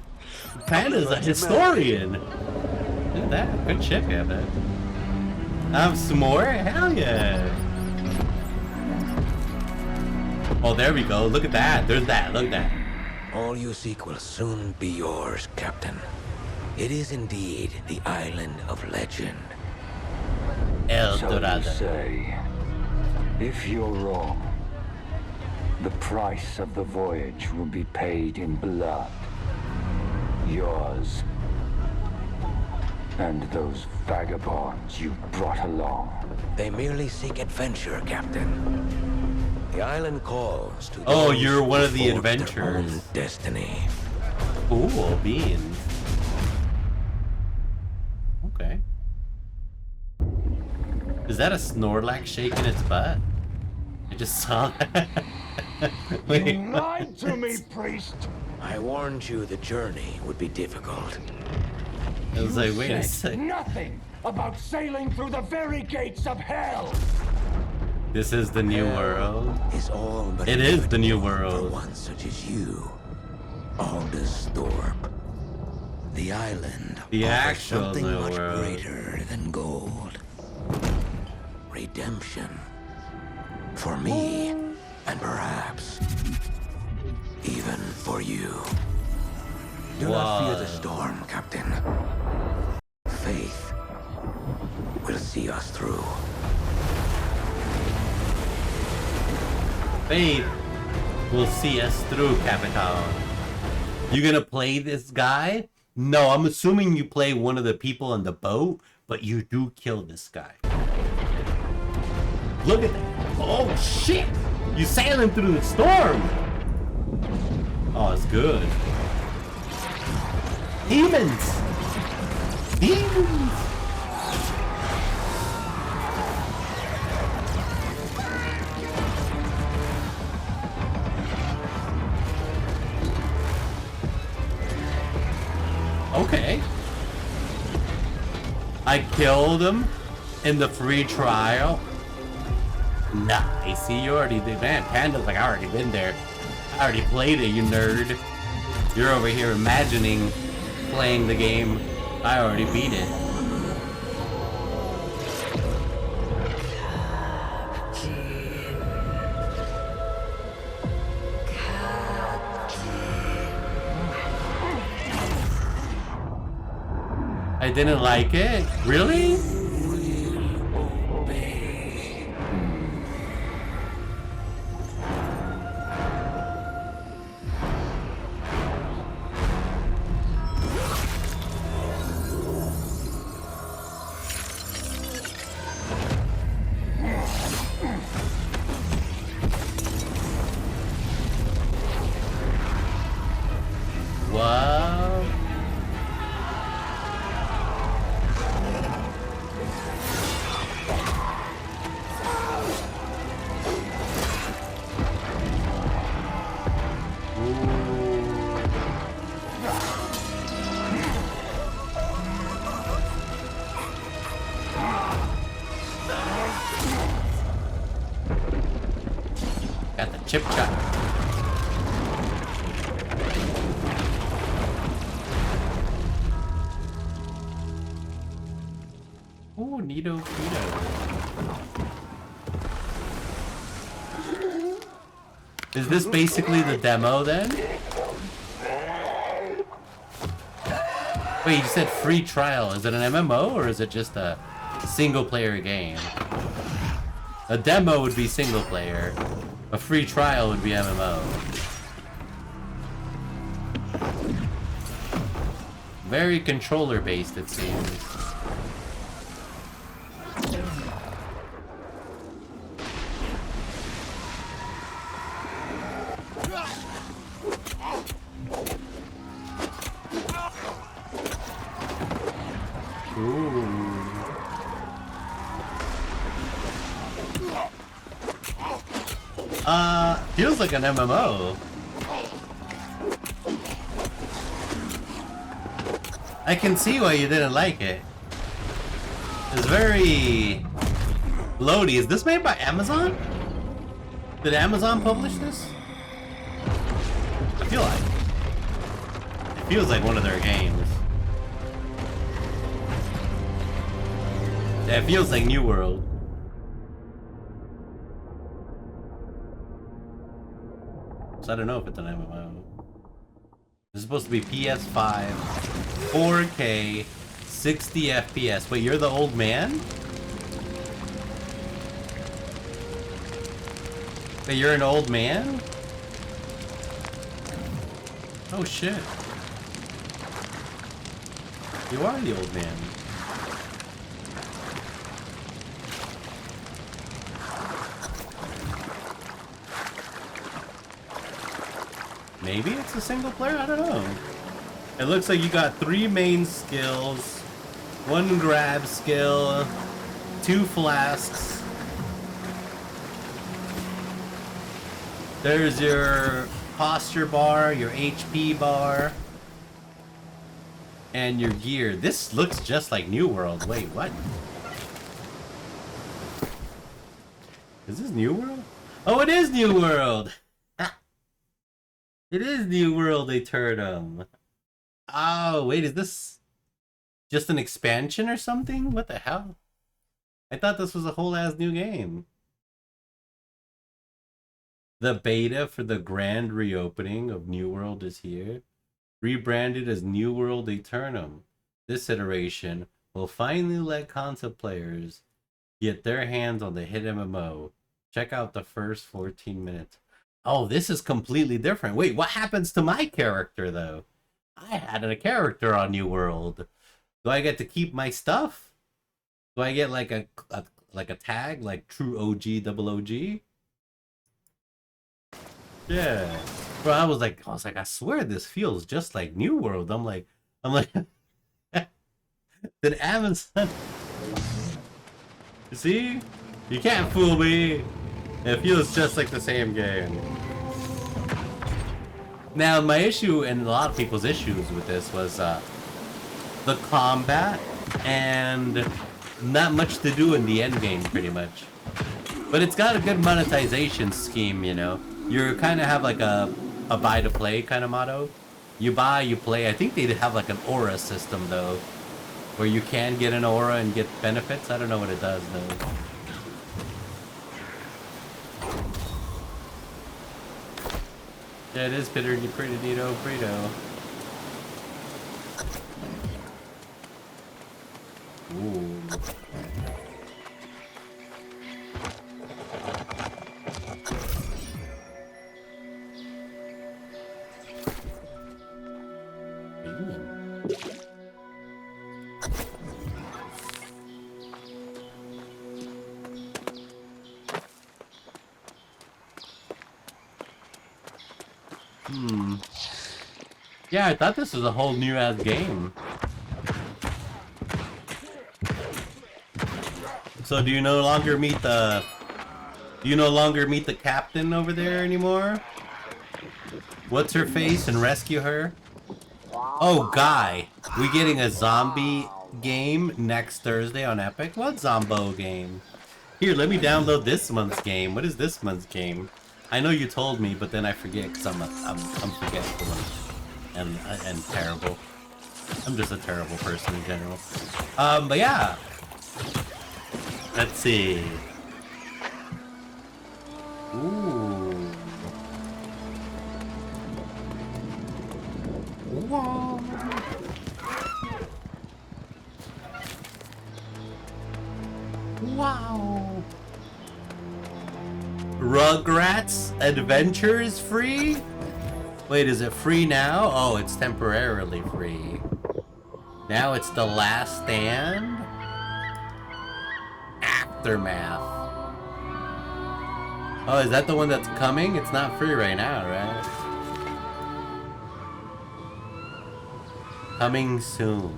S1: Panda's a historian. Look at that. Good shit, yeah, man. Have some more? Hell yeah. Oh, there we go. Look at that. There's that. Look at that.
S2: All you seek will soon be yours, Captain. It is indeed the island of legend.
S1: El
S4: So
S1: Dorado.
S4: you say, if you're wrong, the price of the voyage will be paid in blood. Yours. And those vagabonds you brought along.
S2: They merely seek adventure, Captain. The island calls to
S1: Oh,
S2: those
S1: you're one
S2: who
S1: of the
S2: forge their
S1: adventurers.
S2: own destiny.
S1: Cool beans. Okay. Is that a Snorlax shaking its butt? I just saw that. Wait,
S2: You lied to me, priest! I warned you the journey would be difficult.
S1: I was like, wait a second.
S4: Nothing about sailing through the very gates of hell.
S1: This is the new world.
S2: Is all but
S1: It is the new
S2: for
S1: world.
S2: one such as you, Aldous Thorpe. The island
S1: The
S2: offers
S1: actual
S2: something
S1: new
S2: much
S1: world.
S2: greater than gold. Redemption. For me, and perhaps even for you. Do not fear the storm, Captain. Faith will see us through.
S1: Faith will see us through, Capital. You gonna play this guy? No, I'm assuming you play one of the people on the boat, but you do kill this guy. Look at that. Oh, shit! You sailing through the storm! Oh, it's good. Demons! Demons! Okay. I killed him in the free trial. Nice. See, you already did. Man, Panda's like, I already been there. I already played it, you nerd. You're over here imagining playing the game. I already beat it. I didn't like it. Really? neato, neato. Is this basically the demo then? Wait, you said free trial. Is it an MMO or is it just a single player game? A demo would be single player. A free trial would be MMO. Very controller based, it seems. Feels like an MMO. I can see why you didn't like it. It's very loady. Is this made by Amazon? Did Amazon publish this? I feel like. It feels like one of their games. Yeah, it feels like New World. So I don't know if it's an MMO. It's supposed to be PS5, 4K, 60 FPS. Wait, you're the old man? Wait, you're an old man? Oh shit. You are the old man. Maybe it's a single player? I don't know. It looks like you got 3 main skills, 1 grab skill, 2 flasks. There's your posture bar, your HP bar, and your gear. This looks just like New World. Wait, what? Is this New World? Oh, it is New World! It is New World Aeternum. Oh, wait, is this just an expansion or something? What the hell? I thought this was a whole ass new game. The beta for the grand reopening of New World is here. Rebranded as New World Aeternum. This iteration will finally let console players get their hands on the hit MMO. Check out the first 14 minutes. Oh, this is completely different. Wait, what happens to my character, though? I had a character on New World. Do I get to keep my stuff? Do I get like a tag, like true OG, double OG? Yeah. Bro, I was like, I swear this feels just like New World. I'm like, did Amazon? See? You can't fool me. It feels just like the same game. Now, my issue, and a lot of people's issues with this, was the combat, and not much to do in the end game, pretty much. But it's got a good monetization scheme, you know? You kind of have like a buy-to-play kind of motto. You buy, you play. I think they have like an aura system, though, where you can get an aura and get benefits. I don't know what it does, though. Yeah, it is pretty neato, Frito. Ooh. Yeah, I thought this was a whole new ass game. So do you no longer meet the captain over there anymore? What's her face and rescue her? Oh, Guy. We getting a zombie game next Thursday on Epic? What Zombo game? Here, let me download this month's game. What is this month's game? I know you told me, but then I forget because I'm forgetful and terrible. I'm just a terrible person in general. But yeah. Let's see. Ooh. Whoa. Wow. Rugrats Adventure is free? Wait, is it free now? Oh, it's temporarily free. Now it's The Last Stand? Aftermath. Oh, is that the one that's coming? It's not free right now, right? Coming soon.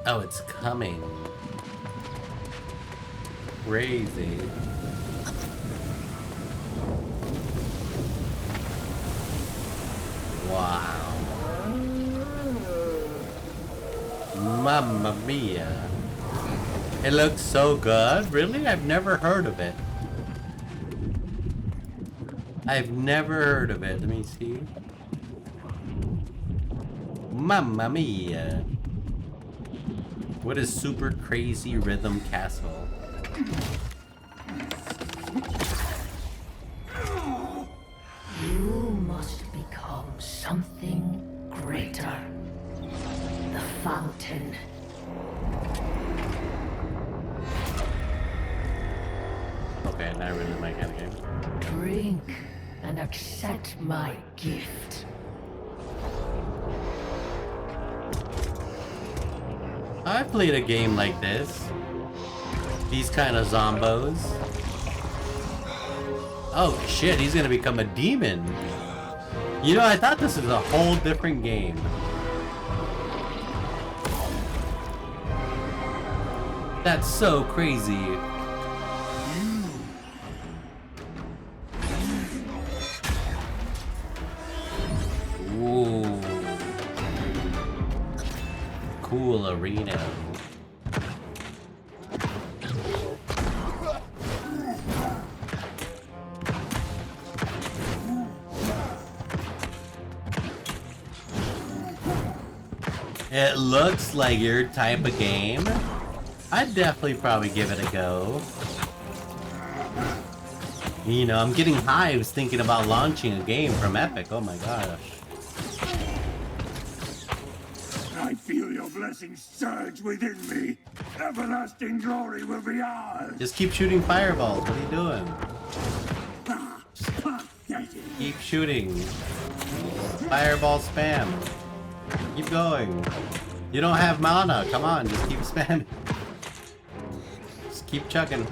S1: Oh, it's coming. Crazy. Wow. Mamma mia. It looks so good. Really? I've never heard of it. I've never heard of it. Let me see. Mamma mia. What is Super Crazy Rhythm Castle?
S5: You must become something greater. The fountain.
S1: Okay, not really my kind of game.
S5: Drink and accept my gift.
S1: I played a game like this. These kind of zombos. Oh shit, he's gonna become a demon. You know, I thought this was a whole different game. That's so crazy. Ooh. Cool arena. It looks like your type of game. I'd definitely probably give it a go. You know, I'm getting hives thinking about launching a game from Epic. Oh my gosh.
S9: I feel your blessings surge within me. Everlasting glory will be ours.
S1: Just keep shooting fireballs. What are you doing? Keep shooting. Fireball spam. Keep going. You don't have mana. Come on, just keep spamming. Just keep chucking.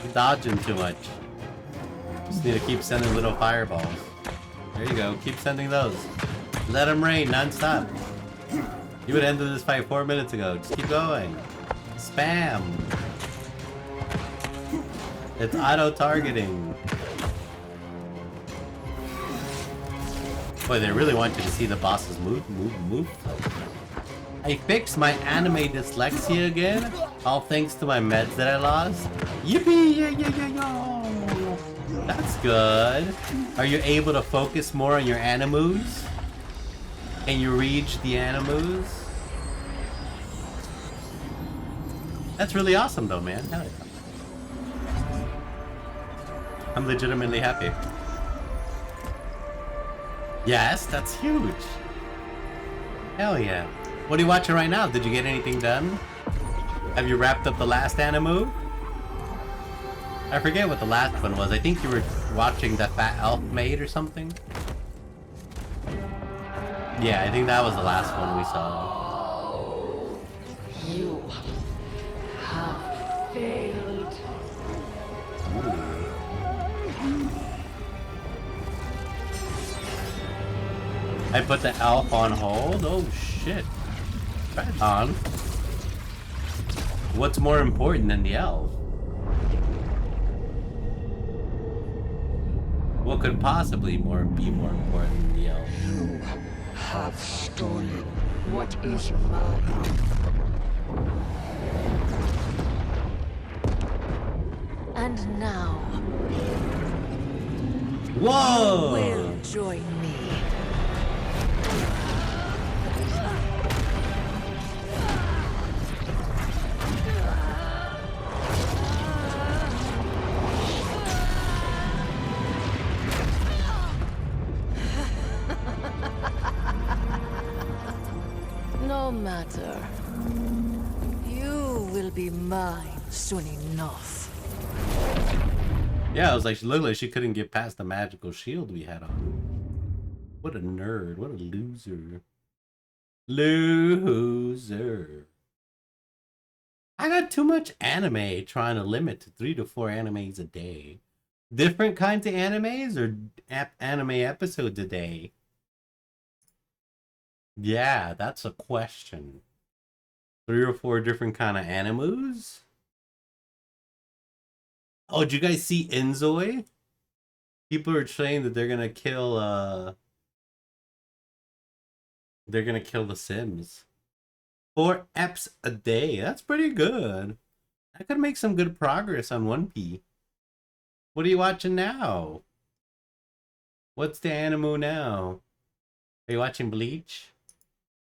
S1: You're dodging too much. Just need to keep sending little fireballs. There you go. Keep sending those. Let them rain non-stop. You would end this fight 4 minutes ago. Just keep going. Spam. It's auto-targeting. Boy, they really want you to see the bosses move. I fixed my anime dyslexia again, all thanks to my meds that I lost. Yippee! Yeah. That's good. Are you able to focus more on your animus? Can you reach the animus? That's really awesome though, man. Hell yeah. I'm legitimately happy. Yes, that's huge. Hell yeah. What are you watching right now? Did you get anything done? Have you wrapped up the last animu? I forget what the last one was. I think you were watching the Fat Elf Maid or something. Yeah, I think that was the last one we saw.
S5: You have failed.
S1: Ooh. I put the elf on hold? Oh shit. Right on. What's more important than the elf? What could possibly be more important than the elf?
S5: You have stolen what is mine. And now,
S1: Whoa!
S5: You will join me. No matter. You will be mine soon enough.
S1: Yeah, I was like, she looked like she couldn't get past the magical shield we had on. What a nerd. What a loser. Loser. I got too much anime trying to limit to 3 to 4 animes a day. Different kinds of animes or anime episodes a day? Yeah, that's a question. 3 or 4 different kind of animus? Oh, did you guys see Inzoi? People are saying that they're gonna kill the Sims. 4 eps a day. That's pretty good. I could make some good progress on One Piece. What are you watching now? What's the anime now? Are you watching Bleach?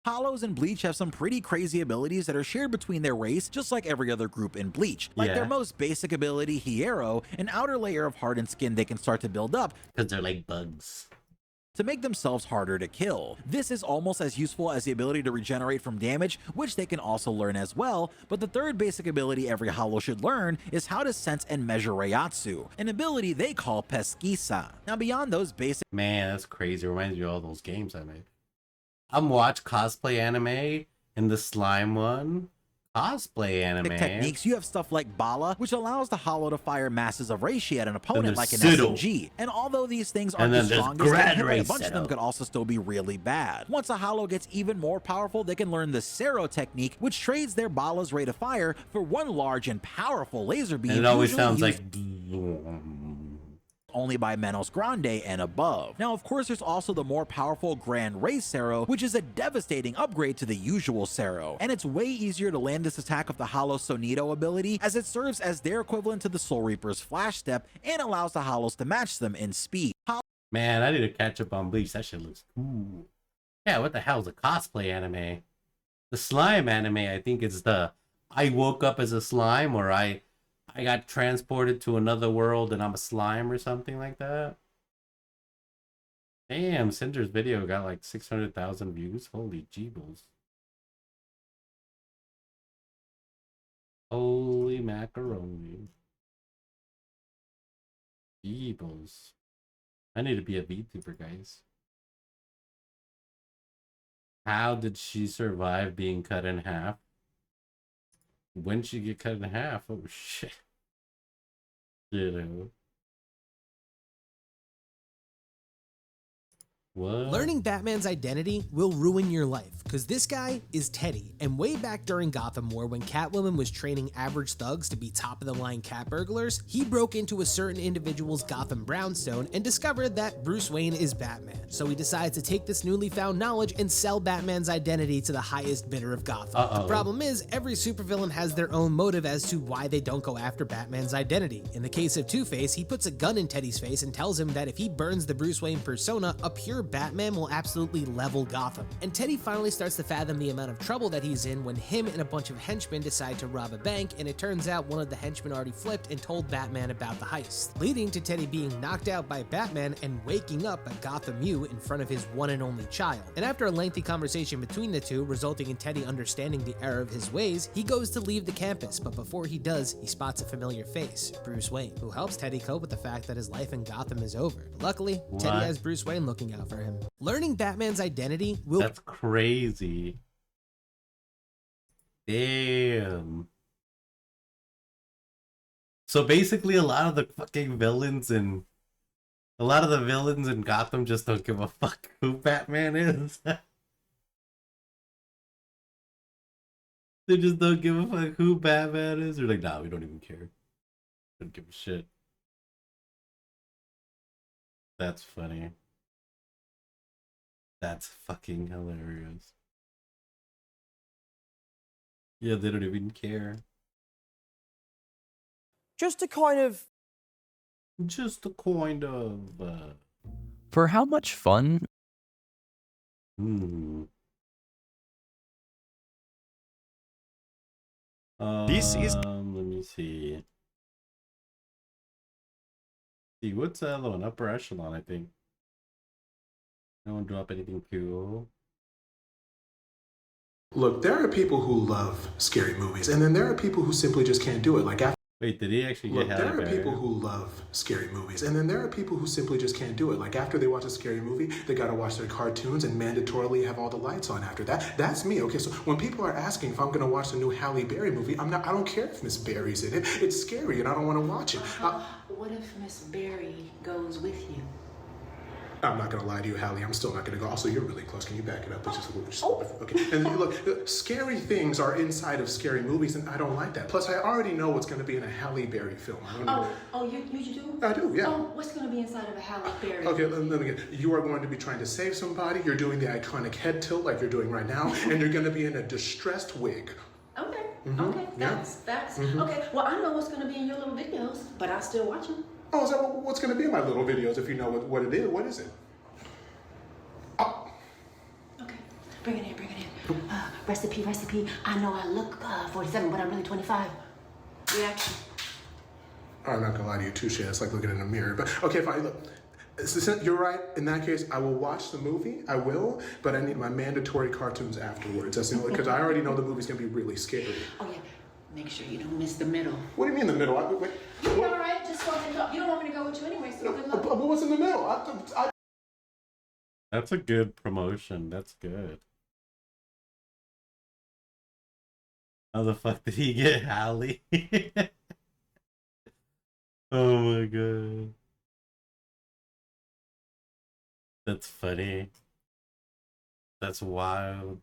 S3: Hollows in Bleach have some pretty crazy abilities that are shared between their race, just like every other group in Bleach. Like their most basic ability, Hiero, an outer layer of hardened skin they can start to build up.
S1: Because they're like bugs.
S3: To make themselves harder to kill. This is almost as useful as the ability to regenerate from damage, which they can also learn as well, but the third basic ability every Hollow should learn is how to sense and measure Reiatsu, an ability they call Pesquisa. Now beyond those basic—
S1: Man, that's crazy. It reminds me of all those games I made. I'm watch cosplay anime and the slime one. Cosplay anime.
S3: techniques, you have stuff like Bala, which allows the Hollow to fire masses of Reishi at an opponent like an
S1: Pseudo.
S3: SMG. And although these things aren't
S1: And
S3: the
S1: then there's
S3: strongest,
S1: Grad
S3: a
S1: Race
S3: bunch of them
S1: setup.
S3: could also still be really bad. Once a Hollow gets even more powerful, they can learn the Sero technique, which trades their Bala's rate of fire for one large and powerful laser beam.
S1: And it always
S3: usually
S1: sounds
S3: used
S1: like
S3: only by Menos Grande and above. Now, of course, there's also the more powerful Grand Ray Sero, which is a devastating upgrade to the usual Sero. And it's way easier to land this attack of the Hollow Sonido ability, as it serves as their equivalent to the Soul Reaper's Flash Step and allows the Hollows to match them in speed.
S1: Man, I need to catch up on Bleach. That shit looks cool. Yeah, what the hell is a cosplay anime? The slime anime, I think it's the I woke up as a slime, or I got transported to another world and I'm a slime or something like that. Damn, Cinder's video got like 600,000 views. Holy jeebles. Holy macaroni. Jeebles. I need to be a VTuber, guys. How did she survive being cut in half? When she get cut in half? Oh shit. You know. What?
S10: Learning Batman's identity will ruin your life, because this guy is Teddy, and way back during Gotham War when Catwoman was training average thugs to be top-of-the-line cat burglars, he broke into a certain individual's Gotham brownstone and discovered that Bruce Wayne is Batman. So he decides to take this newly found knowledge and sell Batman's identity to the highest bidder of Gotham. The problem is, every supervillain has their own motive as to why they don't go after Batman's identity. In the case of Two-Face, he puts a gun in Teddy's face and tells him that if he burns the Bruce Wayne persona, a pure Batman will absolutely level Gotham. And Teddy finally starts to fathom the amount of trouble that he's in when him and a bunch of henchmen decide to rob a bank, and it turns out one of the henchmen already flipped and told Batman about the heist, leading to Teddy being knocked out by Batman and waking up at Gotham U in front of his one and only child. And after a lengthy conversation between the two, resulting in Teddy understanding the error of his ways, he goes to leave the campus, but before he does, he spots a familiar face, Bruce Wayne, who helps Teddy cope with the fact that his life in Gotham is over. Luckily, Teddy has Bruce Wayne looking out for him. Learning Batman's identity will—
S1: That's crazy. Damn. So basically a lot of the fucking villains in Gotham just don't give a fuck who Batman is. They just don't give a fuck who Batman is. They're like, nah, we don't even care. Don't give a shit. That's funny. That's fucking hilarious. Yeah, they don't even care.
S22: Just to kind of
S1: Just a kind of.
S11: For how much fun?
S1: This is. Let me see. See, what's the other one? Upper echelon, I think. No one drop anything cool.
S12: Look, there are people who love scary movies, and then there are people who simply just can't do it. Like after.
S1: Wait, did he actually get
S12: Look, there are people who love scary movies, and then there are people who simply just can't do it. Like after they watch a scary movie, they gotta watch their cartoons and mandatorily have all the lights on after that. That's me, okay? So when people are asking if I'm gonna watch the new Halle Berry movie, I don't care if Miss Berry's in it. It's scary and I don't wanna watch it.
S13: What if Miss Berry goes with you?
S12: I'm not gonna lie to you, Hallie. I'm still not gonna go. Also, you're really close. Can you back it up? It's just a little. Okay. And look, scary things are inside of scary movies, and I don't like that. Plus, I already know what's gonna be in a Halle Berry film.
S13: You do?
S12: I do, yeah.
S13: Oh, what's gonna be inside of a Halle Berry?
S12: Okay, let me get. You are going to be trying to save somebody. You're doing the iconic head tilt like you're doing right now, and you're gonna be in a distressed wig.
S13: Okay.
S12: Mm-hmm.
S13: Okay. That's okay. Well, I know what's gonna be in your little videos, but I still watch them.
S12: Oh, is that what's going to be in my little videos if you know what it is? What is it? Oh.
S13: Okay, bring it in. Recipe. I know I look 47, but I'm really 25. Reaction.
S12: I'm not going to lie to you, touche. It's like looking in a mirror. But okay, fine. Look, you're right. In that case, I will watch the movie. I will, but I need my mandatory cartoons afterwards. That's the only because I already know the movie's going to be really scary.
S13: Oh, yeah. Make sure you don't miss the middle.
S12: What do you mean the middle? Wait.
S13: You'll be all right. Just go ahead and go. You don't want me to go with you anyway, so good luck.
S12: But what's in the middle?
S1: That's a good promotion. That's good. How the fuck did he get Halle? Oh my god. That's funny. That's wild.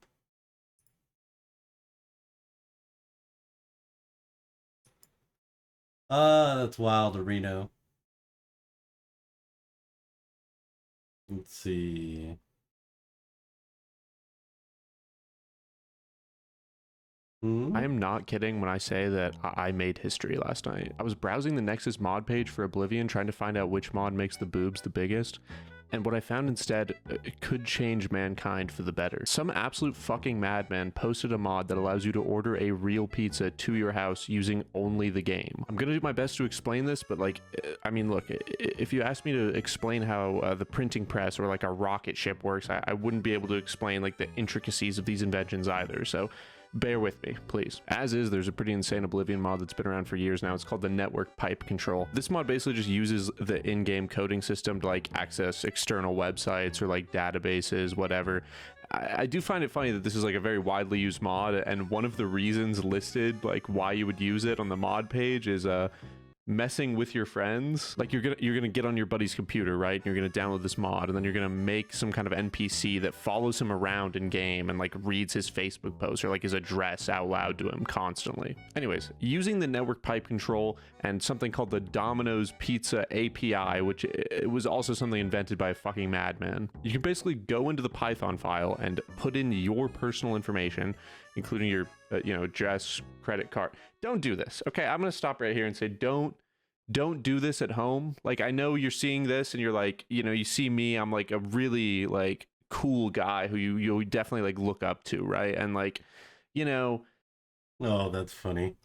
S1: That's wild, Reno. Let's see.
S14: I am not kidding when I say that I made history last night. I was browsing the Nexus mod page for Oblivion trying to find out which mod makes the boobs the biggest. And what I found instead could change mankind for the better. Some absolute fucking madman posted a mod that allows you to order a real pizza to your house using only the game. I'm gonna do my best to explain this, but like, I mean, look, if you ask me to explain how the printing press or like a rocket ship works, I wouldn't be able to explain like the intricacies of these inventions either. So bear with me, please. As is, there's a pretty insane Oblivion mod that's been around for years now. It's called the Network Pipe Control. This mod basically just uses the in-game coding system to like access external websites or like databases, whatever. I do find it funny that this is like a very widely used mod, and one of the reasons listed like why you would use it on the mod page is messing with your friends. Like you're gonna get on your buddy's computer, right? And you're gonna download this mod, and then you're gonna make some kind of NPC that follows him around in game and like reads his Facebook post or like his address out loud to him constantly. Anyways, using the network pipe control and something called the Domino's Pizza API, which it was also something invented by a fucking madman, you can basically go into the Python file and put in your personal information, including your address, credit card. Don't do this. Okay, I'm gonna stop right here and say don't do this at home. Like, I know you're seeing this and you're like, you see me, I'm like a really like cool guy who you definitely like look up to, right? And like,
S1: oh, that's funny.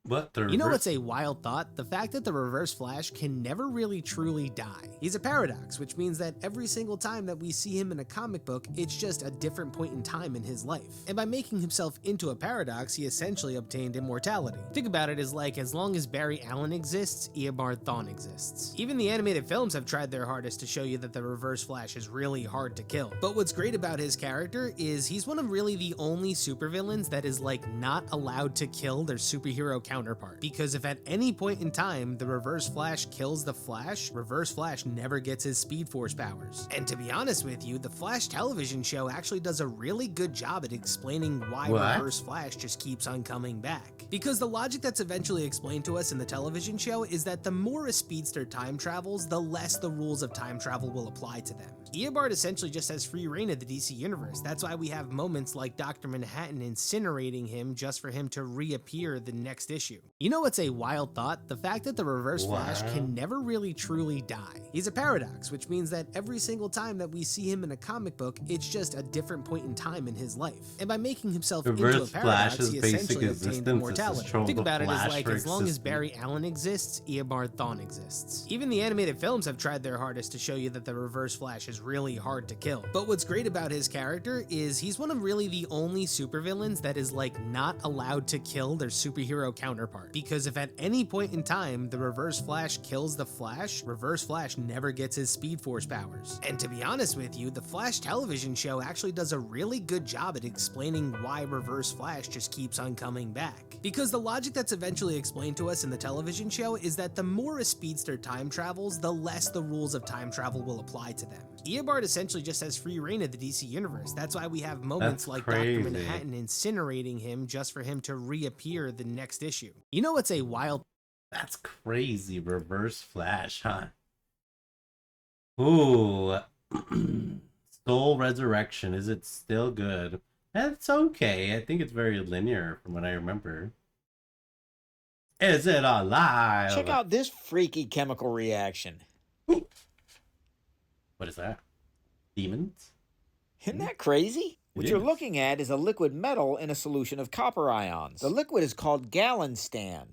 S1: What?
S10: You know what's a wild thought? The fact that the Reverse Flash can never really truly die. He's a paradox, which means that every single time that we see him in a comic book, it's just a different point in time in his life. And by making himself into a paradox, he essentially obtained immortality. Think about it as like, as long as Barry Allen exists, Eobard Thawne exists. Even the animated films have tried their hardest to show you that the Reverse Flash is really hard to kill. But what's great about his character is he's one of really the only supervillains that is like not allowed to kill their superhero counterpart, because if at any point in time the Reverse Flash kills the Flash, Reverse Flash never gets his Speed Force powers. And to be honest with you, the Flash television show actually does a really good job at explaining why Reverse Flash just keeps on coming back. Because the logic that's eventually explained to us in the television show is that the more a speedster time travels, the less the rules of time travel will apply to them. Eobard essentially just has free reign of the DC universe. That's why we have moments like Dr. Manhattan incinerating him just for him to reappear the next issue. issue. You know what's a wild thought? The fact that the Reverse Flash can never really truly die. He's a paradox, which means that every single time that we see him in a comic book, it's just a different point in time in his life. And by making himself into a paradox, he essentially obtained immortality. Think about it as like, as long as Barry Allen exists, Eobard Thawne exists. Even the animated films have tried their hardest to show you that the Reverse Flash is really hard to kill. But what's great about his character is he's one of really the only supervillains that is like not allowed to kill their superhero counterpart. Because if at any point in time the Reverse Flash kills the Flash, Reverse Flash never gets his Speed Force powers. And to be honest with you, the Flash television show actually does a really good job at explaining why Reverse Flash just keeps on coming back. Because the logic that's eventually explained to us in the television show is that the more a speedster time travels, the less the rules of time travel will apply to them. Eobard essentially just has free reign of the DC universe. That's why we have moments like Dr. Manhattan incinerating him just for him to reappear the next issue. You know what's a wild...
S1: That's crazy. Reverse Flash, huh? Ooh. Soul Resurrection. Is it still good? That's okay. I think it's very linear from what I remember. Is it alive?
S6: Check out this freaky chemical reaction.
S1: What is that? Demons?
S6: Isn't that crazy? What you're looking at is a liquid metal in a solution of copper ions. The liquid is called Gallinstan.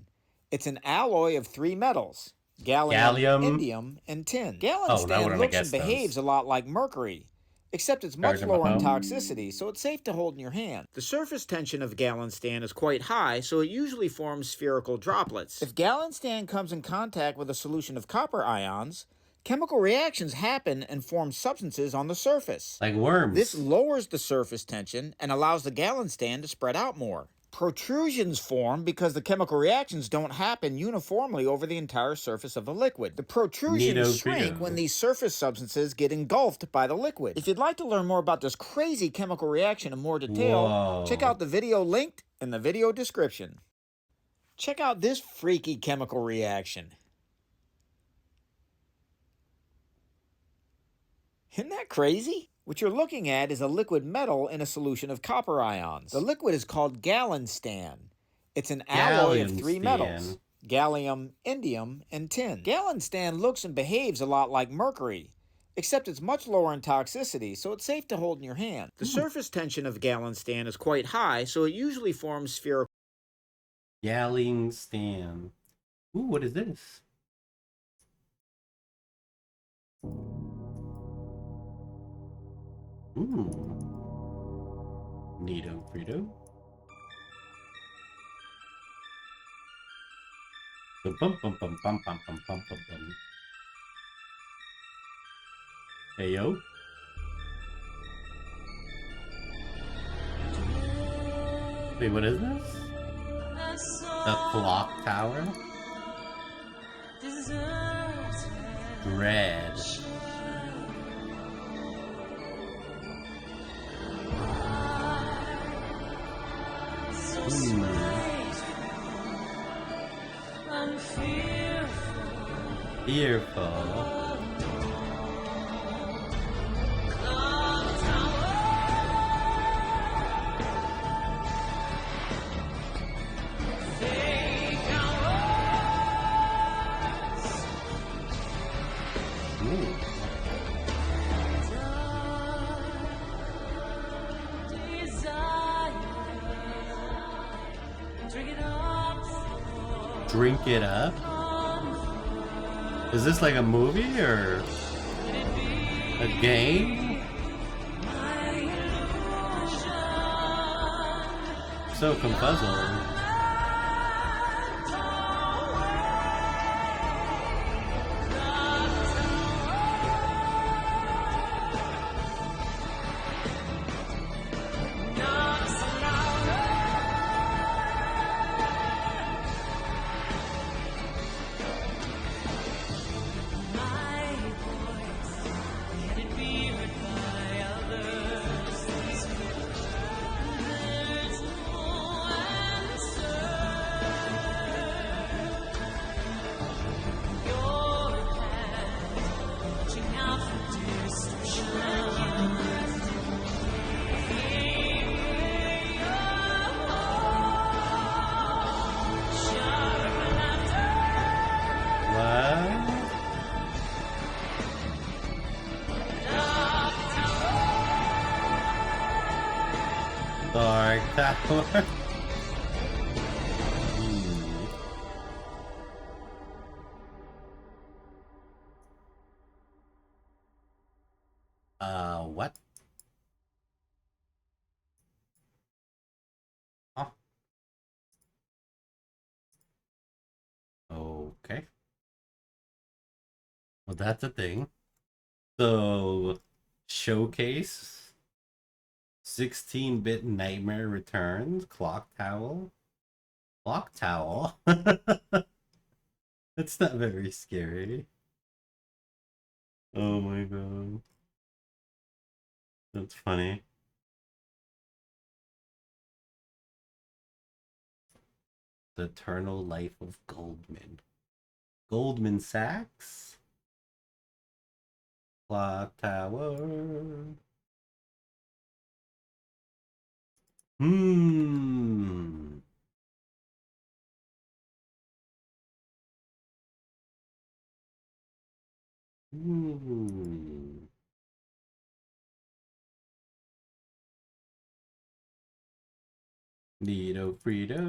S6: It's an alloy of 3 metals: gallium, indium, and tin. Gallinstan looks and behaves a lot like mercury, except it's much lower in toxicity, so it's safe to hold in your hand. The surface tension of Gallinstan is quite high, so it usually forms spherical droplets. If Gallinstan comes in contact with a solution of copper ions, chemical reactions happen and form substances on the surface.
S1: Like worms.
S6: This lowers the surface tension and allows the Gallinstan to spread out more. Protrusions form because the chemical reactions don't happen uniformly over the entire surface of the liquid. The protrusions shrink when these surface substances get engulfed by the liquid. If you'd like to learn more about this crazy chemical reaction in more detail, check out the video linked in the video description. Check out this freaky chemical reaction. Isn't that crazy? What you're looking at is a liquid metal in a solution of copper ions. The liquid is called Gallinstan. It's an alloy of 3 metals: gallium, indium, and tin. Gallinstan looks and behaves a lot like mercury, except it's much lower in toxicity, so it's safe to hold in your hand. The surface tension of Gallinstan is quite high, so it usually forms spherical...
S1: Gallinstan. Ooh, what is this? Ooh. Neato Frito. Bum bum bum bum bum bum bum bum bum. Hey yo. Wait, what is this? The clock tower? Dread. Fearful. Drink it up? Is this like a movie or a game? So confuzzled. Dark Tower. What? Huh? Okay. Well, that's a thing. So, showcase 16-bit Nightmare Returns, Clock Towel. Clock Towel? That's not very scary. Oh my god. That's funny. The Eternal Life of Goldman. Goldman Sachs? Clock Tower. Hmm. Hmm. Neato Frito.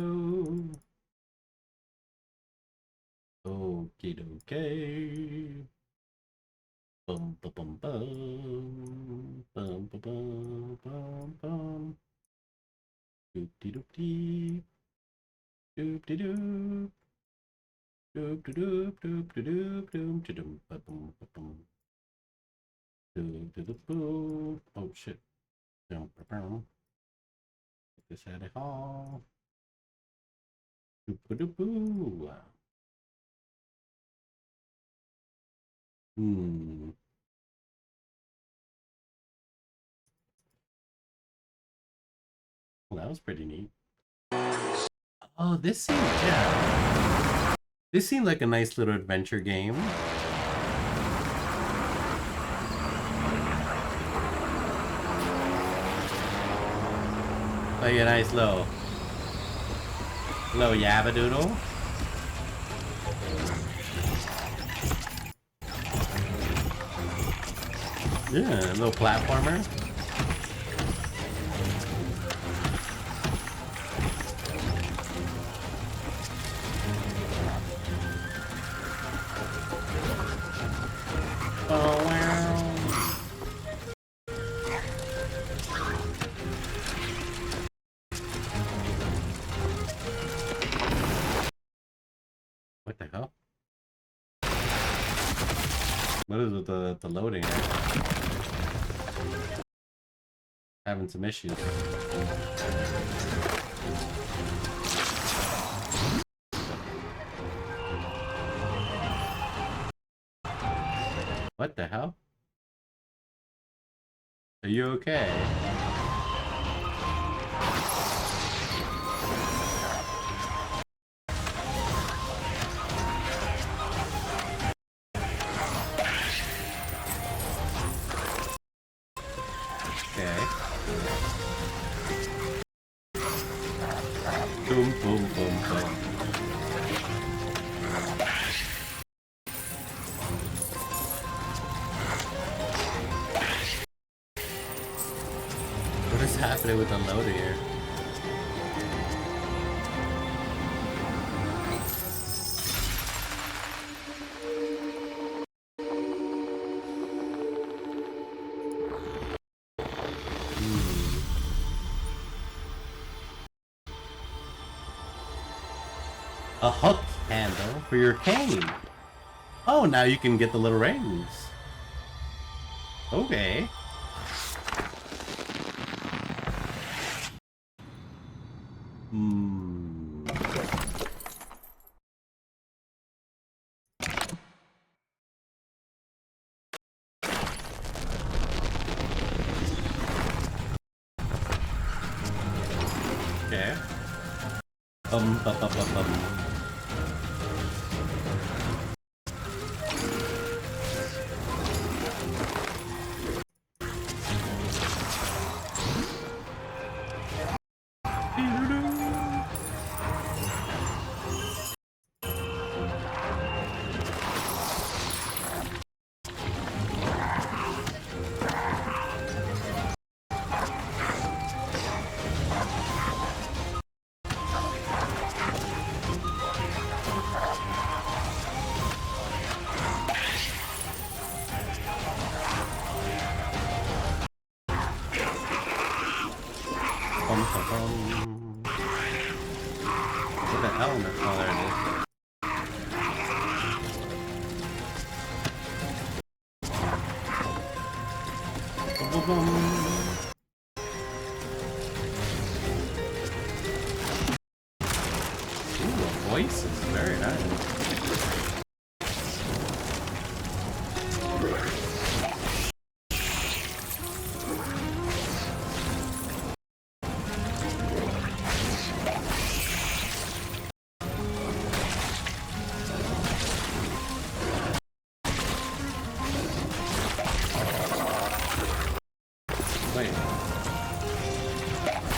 S1: Okie dokie. Bum bum bum bum. Bum bum bum bum bum. Doop de doop dee. Doop de doop. Doop de doop doop de doop doop de doop ba bum ba bum. Doop de doop boop. Oh shit. Doop ba bum. Get this out of hall. Doop ba doop boo. Hmm. Well, that was pretty neat. Oh, this seemed, yeah. This seemed like a nice little adventure game. Like a nice little yabadoodle. Yeah, a little platformer. Oh wow. What the hell? What is with the loading here? Having some issues. What the hell? Are you okay? Okay. Boom, boom, boom, boom. What is happening with the loader here? A hook handle for your cane. Oh, now you can get the little rings. Okay. Okay. Bum. What the hell? Oh, there it is. Ooh, the voice is very nice. Wait.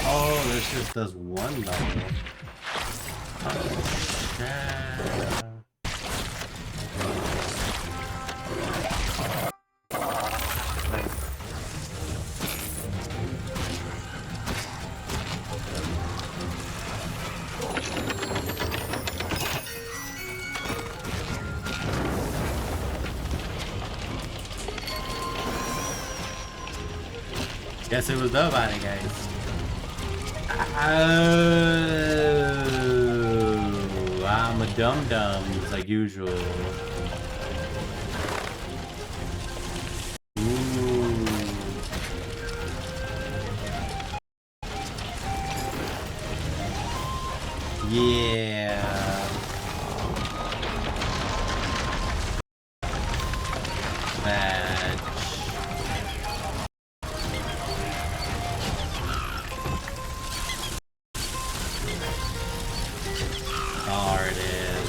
S1: Oh, this just does one level. Oh, yeah. Guess it was nobody, guys. Oh, I'm a dum-dum, like usual. Ooh. Yeah. Badge. There it is.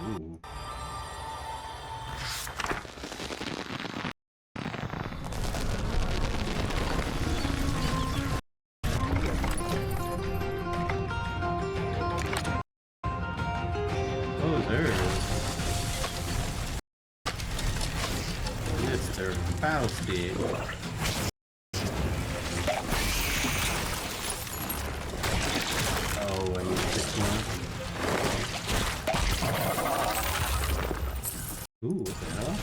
S1: Ooh. Oh, there it is. Mr. Fausty. Oh, I need 6 more. Ooh, what the hell?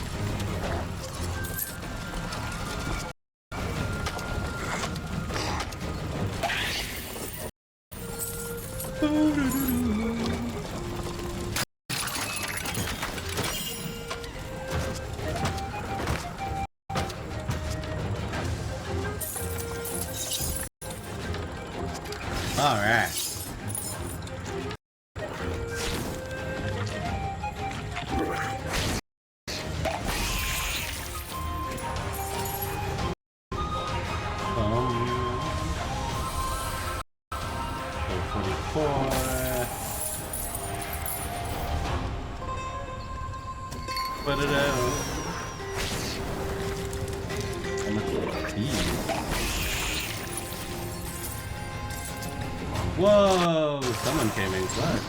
S1: All right. Put it out. How much will it be? Whoa! Someone came in clutch.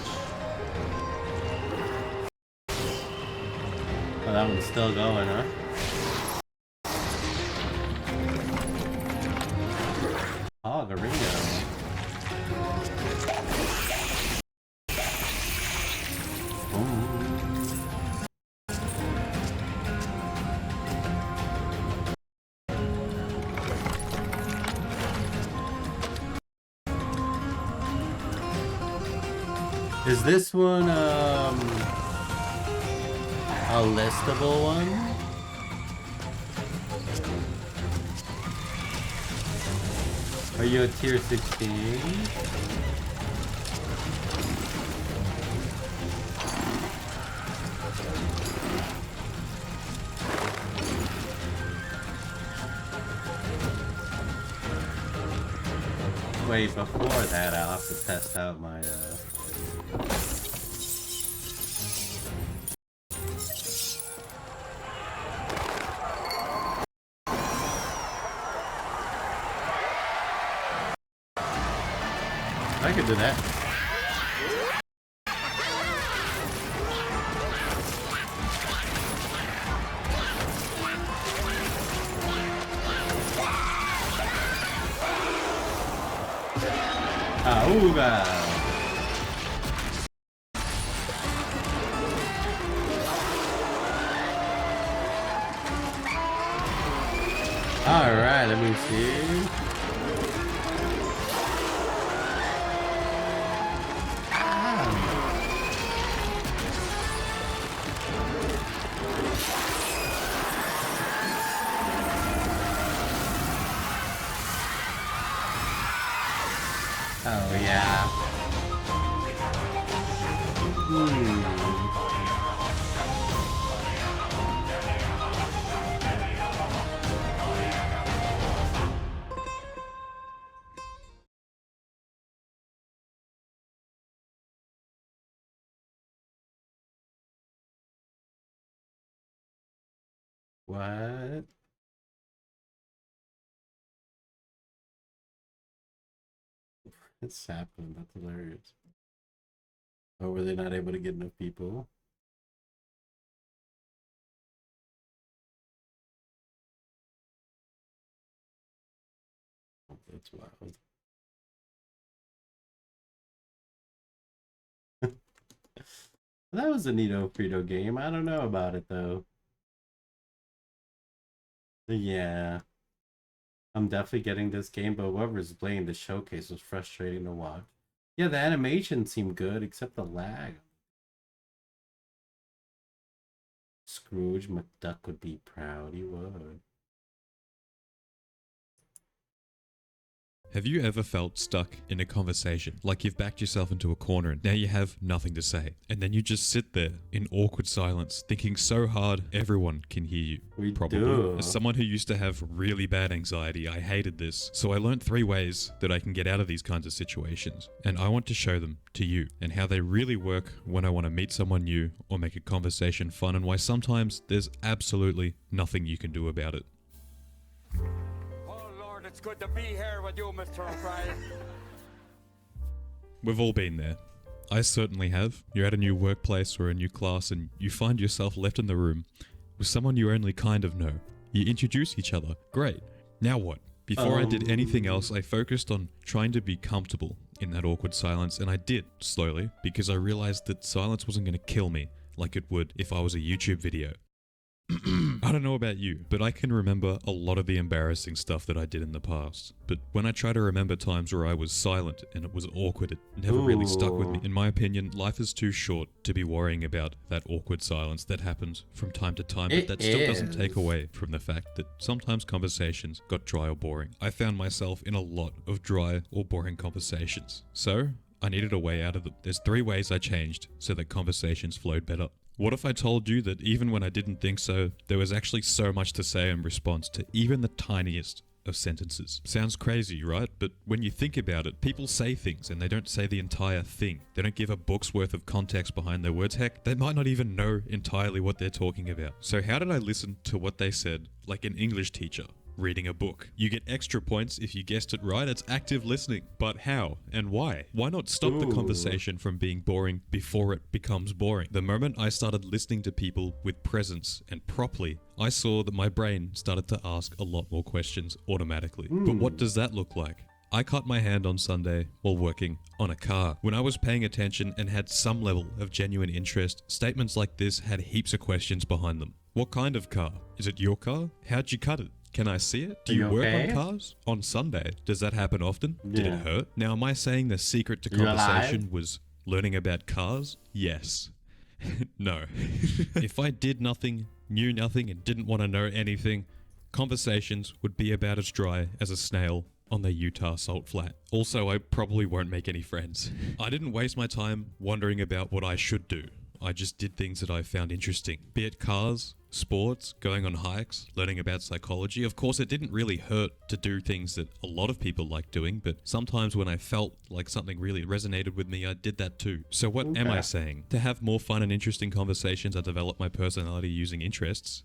S1: Oh, that one's still going, huh? Oh, Garino. Is this one, a listable one? Are you a tier 16? Wait, before that, I'll have to test out my, I could do that. Auga. Alright, let me see. Oh yeah. What? It's happening. That's hilarious. Oh, were they not able to get enough people? Oh, that's wild. That was a neato Frito game. I don't know about it though. Yeah. I'm definitely getting this game, but whoever's playing the showcase was frustrating to watch. Yeah, the animation seemed good, except the lag. Scrooge McDuck would be proud. He would.
S15: Have you ever felt stuck in a conversation, like you've backed yourself into a corner and now you have nothing to say, and then you just sit there in awkward silence, thinking so hard everyone can hear you?
S1: We
S15: Probably.
S1: do.
S15: As someone who used to have really bad anxiety, I hated this. So I learned 3 ways that I can get out of these kinds of situations, and I want to show them to you, and how they really work when I want to meet someone new or make a conversation fun, and why sometimes there's absolutely nothing you can do about it.
S16: It's good to be here with you, Mr. O'Brien.
S15: We've all been there. I certainly have. You're at a new workplace or a new class and you find yourself left in the room with someone you only kind of know. You introduce each other. Great. Now what? Before I did anything else, I focused on trying to be comfortable in that awkward silence, and I did, slowly, because I realized that silence wasn't going to kill me like it would if I was a YouTube video. I don't know about you, but I can remember a lot of the embarrassing stuff that I did in the past. But when I try to remember times where I was silent and it was awkward, it never really stuck with me. In my opinion, life is too short to be worrying about that awkward silence that happens from time to time, but that still doesn't take away from the fact that sometimes conversations got dry or boring. I found myself in a lot of dry or boring conversations. So, I needed a way out of them. There's 3 ways I changed so that conversations flowed better. What if I told you that even when I didn't think so, there was actually so much to say in response to even the tiniest of sentences? Sounds crazy, right? But when you think about it, people say things and they don't say the entire thing. They don't give a book's worth of context behind their words. Heck, they might not even know entirely what they're talking about. So how did I listen to what they said like an English teacher reading a book? You get extra points if you guessed it right. It's active listening. But how and why? Why not stop the conversation from being boring before it becomes boring? The moment I started listening to people with presence and properly, I saw that my brain started to ask a lot more questions automatically. But what does that look like? I cut my hand on Sunday while working on a car. When I was paying attention and had some level of genuine interest, statements like this had heaps of questions behind them. What kind of car? Is it your car? How'd you cut it? Can I see it? Do you work on cars? On Sunday? Does that happen often? Did it hurt? Now, am I saying the secret to conversation was learning about cars? Yes. No. If I did nothing, knew nothing, and didn't want to know anything, conversations would be about as dry as a snail on the Utah salt flat. Also, I probably won't make any friends. I didn't waste my time wondering about what I should do. I just did things that I found interesting, be it cars, sports, going on hikes, learning about psychology. Of course, it didn't really hurt to do things that a lot of people like doing, but sometimes when I felt like something really resonated with me, I did that too. So what am I saying? To have more fun and interesting conversations and develop my personality using interests?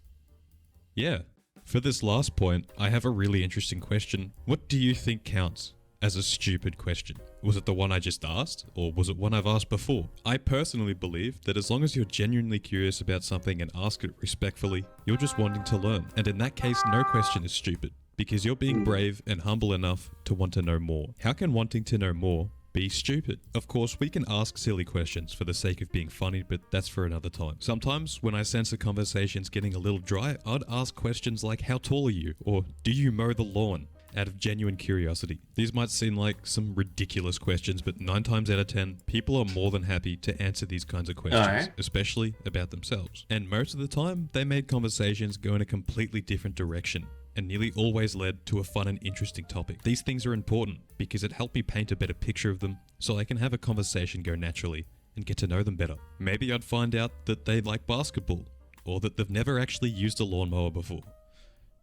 S15: Yeah. For this last point, I have a really interesting question. What do you think counts as a stupid question? Was it the one I just asked, or was it one I've asked before? I personally believe that as long as you're genuinely curious about something and ask it respectfully, you're just wanting to learn. And in that case, no question is stupid, because you're being brave and humble enough to want to know more. How can wanting to know more be stupid. Of course, we can ask silly questions for the sake of being funny, but that's for another time. Sometimes, when I sense a conversation's getting a little dry, I'd ask questions like, how tall are you? Or, do you mow the lawn? Out of genuine curiosity. These might seem like some ridiculous questions, but 9 times out of 10, people are more than happy to answer these kinds of questions, especially about themselves. And most of the time, they made conversations go in a completely different direction, and nearly always led to a fun and interesting topic. These things are important because it helped me paint a better picture of them so I can have a conversation go naturally and get to know them better. Maybe I'd find out that they like basketball, or that they've never actually used a lawnmower before.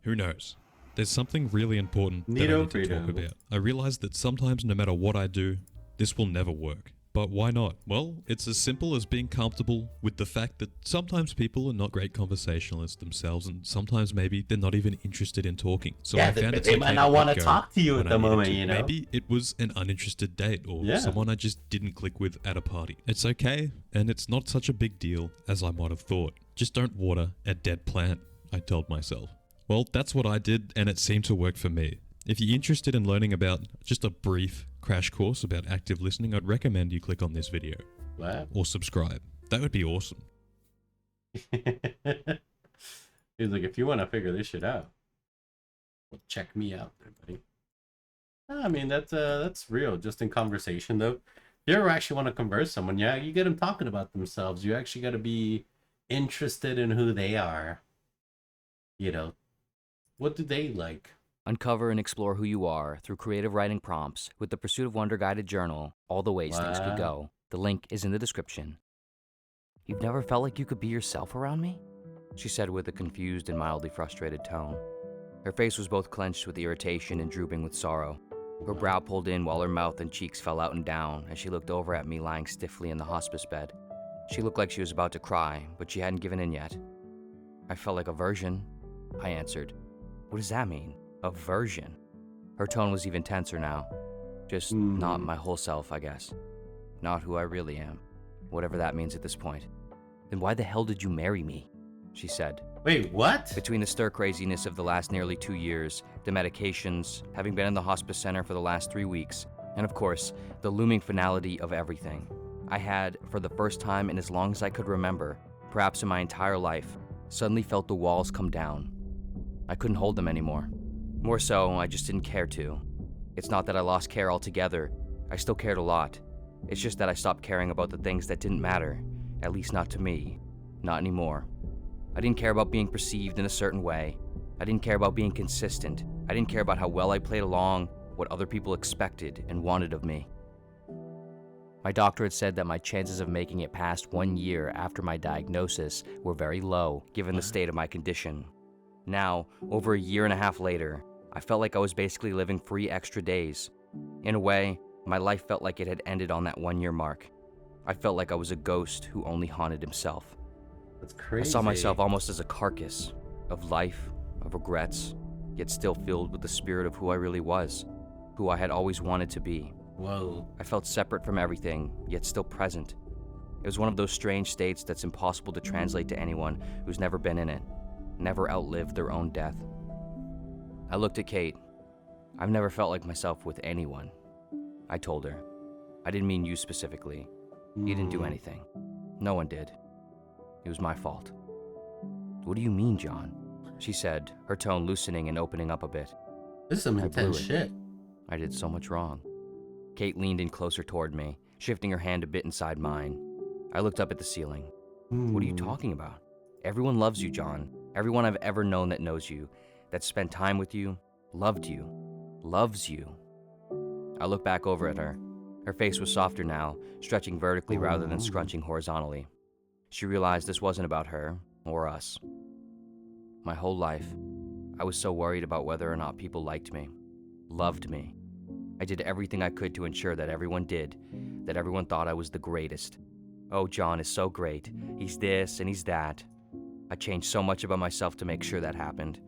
S15: Who knows? There's something really important that I need to talk about. I realize that sometimes no matter what I do, this will never work. But why not? Well, it's as simple as being comfortable with the fact that sometimes people are not great conversationalists themselves, and sometimes maybe they're not even interested in talking. So
S1: yeah,
S15: I found
S1: they might not want to talk to you at the moment, you know?
S15: Maybe it was an uninterested date, or someone I just didn't click with at a party. It's okay, and it's not such a big deal as I might have thought. Just don't water a dead plant, I told myself. Well, that's what I did, and it seemed to work for me. If you're interested in learning about just a brief crash course about active listening, I'd recommend you click on this video.
S1: Wow.
S15: Or subscribe. That would be awesome.
S1: He's like, if you want to figure this shit out, well, check me out there, buddy. I mean, that's real. Just in conversation, though. If you ever actually want to converse with someone, yeah, you get them talking about themselves. You actually got to be interested in who they are. You know, what do they like?
S17: Uncover and explore who you are through creative writing prompts with the Pursuit of Wonder guided journal, all the ways things could go. The link is in the description. You've never felt like you could be yourself around me? She said with a confused and mildly frustrated tone. Her face was both clenched with irritation and drooping with sorrow. Her brow pulled in while her mouth and cheeks fell out and down as she looked over at me lying stiffly in the hospice bed. She looked like she was about to cry, but she hadn't given in yet. I felt like a version, I answered. What does that mean? A version? Her tone was even tenser now. Just not my whole self, I guess. Not who I really am. Whatever that means at this point. Then why the hell did you marry me? She said.
S1: Wait, what?
S17: Between the stir craziness of the last nearly 2 years, the medications, having been in the hospice center for the last 3 weeks, and of course, the looming finality of everything, I had, for the first time in as long as I could remember, perhaps in my entire life, suddenly felt the walls come down. I couldn't hold them anymore. More so, I just didn't care to. It's not that I lost care altogether. I still cared a lot. It's just that I stopped caring about the things that didn't matter, at least not to me. Not anymore. I didn't care about being perceived in a certain way. I didn't care about being consistent. I didn't care about how well I played along, what other people expected and wanted of me. My doctor had said that my chances of making it past 1 year after my diagnosis were very low, given the state of my condition. Now, over 1.5 years later, I felt like I was basically living 3 extra days. In a way, my life felt like it had ended on that 1 year mark. I felt like I was a ghost who only haunted himself.
S1: That's crazy.
S17: I saw myself almost as a carcass of life, of regrets, yet still filled with the spirit of who I really was, who I had always wanted to be.
S1: Whoa.
S17: I felt separate from everything, yet still present. It was one of those strange states that's impossible to translate to anyone who's never been in it, never outlived their own death. I looked at Kate. I've never felt like myself with anyone. I told her. I didn't mean you specifically. You didn't do anything. No one did. It was my fault. What do you mean, John? She said, her tone loosening and opening up a bit.
S1: This is some intense shit.
S17: I did so much wrong. Kate leaned in closer toward me, shifting her hand a bit inside mine. I looked up at the ceiling. What are you talking about? Everyone loves you, John. Everyone I've ever known that knows you, that spent time with you, loved you, loves you. I looked back over at her. Her face was softer now, stretching vertically rather than scrunching horizontally. She realized this wasn't about her, or us. My whole life, I was so worried about whether or not people liked me, loved me. I did everything I could to ensure that everyone did, that everyone thought I was the greatest. Oh, John is so great. He's this and he's that. I changed so much about myself to make sure that happened.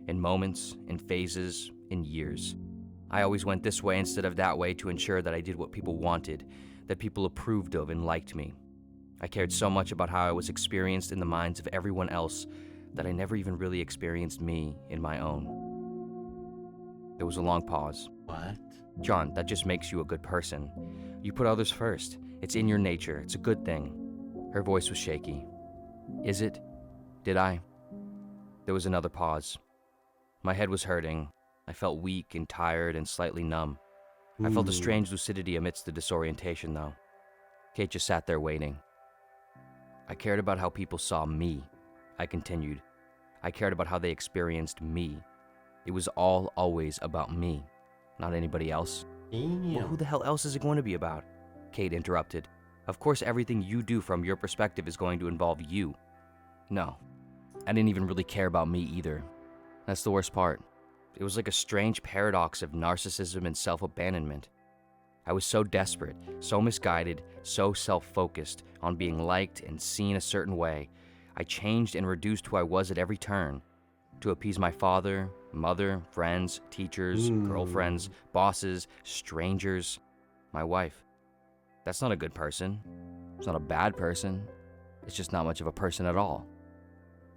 S17: In moments, in phases, in years. I always went this way instead of that way to ensure that I did what people wanted, that people approved of and liked me. I cared so much about how I was experienced in the minds of everyone else that I never even really experienced me in my own. There was a long pause.
S1: What?
S17: John, that just makes you a good person. You put others first. It's in your nature. It's a good thing. Her voice was shaky. Is it? Did I? There was another pause. My head was hurting. I felt weak and tired and slightly numb. I felt a strange lucidity amidst the disorientation, though. Kate just sat there waiting. I cared about how people saw me, I continued. I cared about how they experienced me. It was all always about me, not anybody else. Well, who the hell else is it going to be about? Kate interrupted. Of course, everything you do from your perspective is going to involve you. No, I didn't even really care about me either. That's the worst part. It was like a strange paradox of narcissism and self-abandonment. I was so desperate, so misguided, so self-focused on being liked and seen a certain way. I changed and reduced who I was at every turn to appease my father, mother, friends, teachers, girlfriends, bosses, strangers, my wife. That's not a good person. It's not a bad person. It's just not much of a person at all.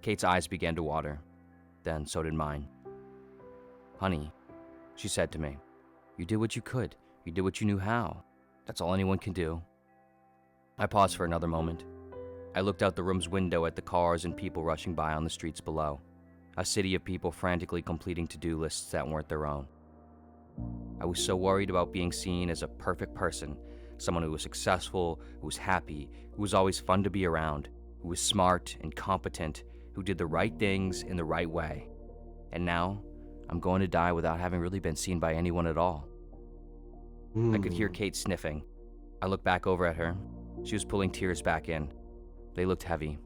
S17: Kate's eyes began to water. Then so did mine. Honey, she said to me, you did what you could. You did what you knew how. That's all anyone can do. I paused for another moment. I looked out the room's window at the cars and people rushing by on the streets below. A city of people frantically completing to-do lists that weren't their own. I was so worried about being seen as a perfect person, someone who was successful, who was happy, who was always fun to be around, who was smart and competent, who did the right things in the right way. And now, I'm going to die without having really been seen by anyone at all. I could hear Kate sniffing. I looked back over at her. She was pulling tears back in. They looked heavy.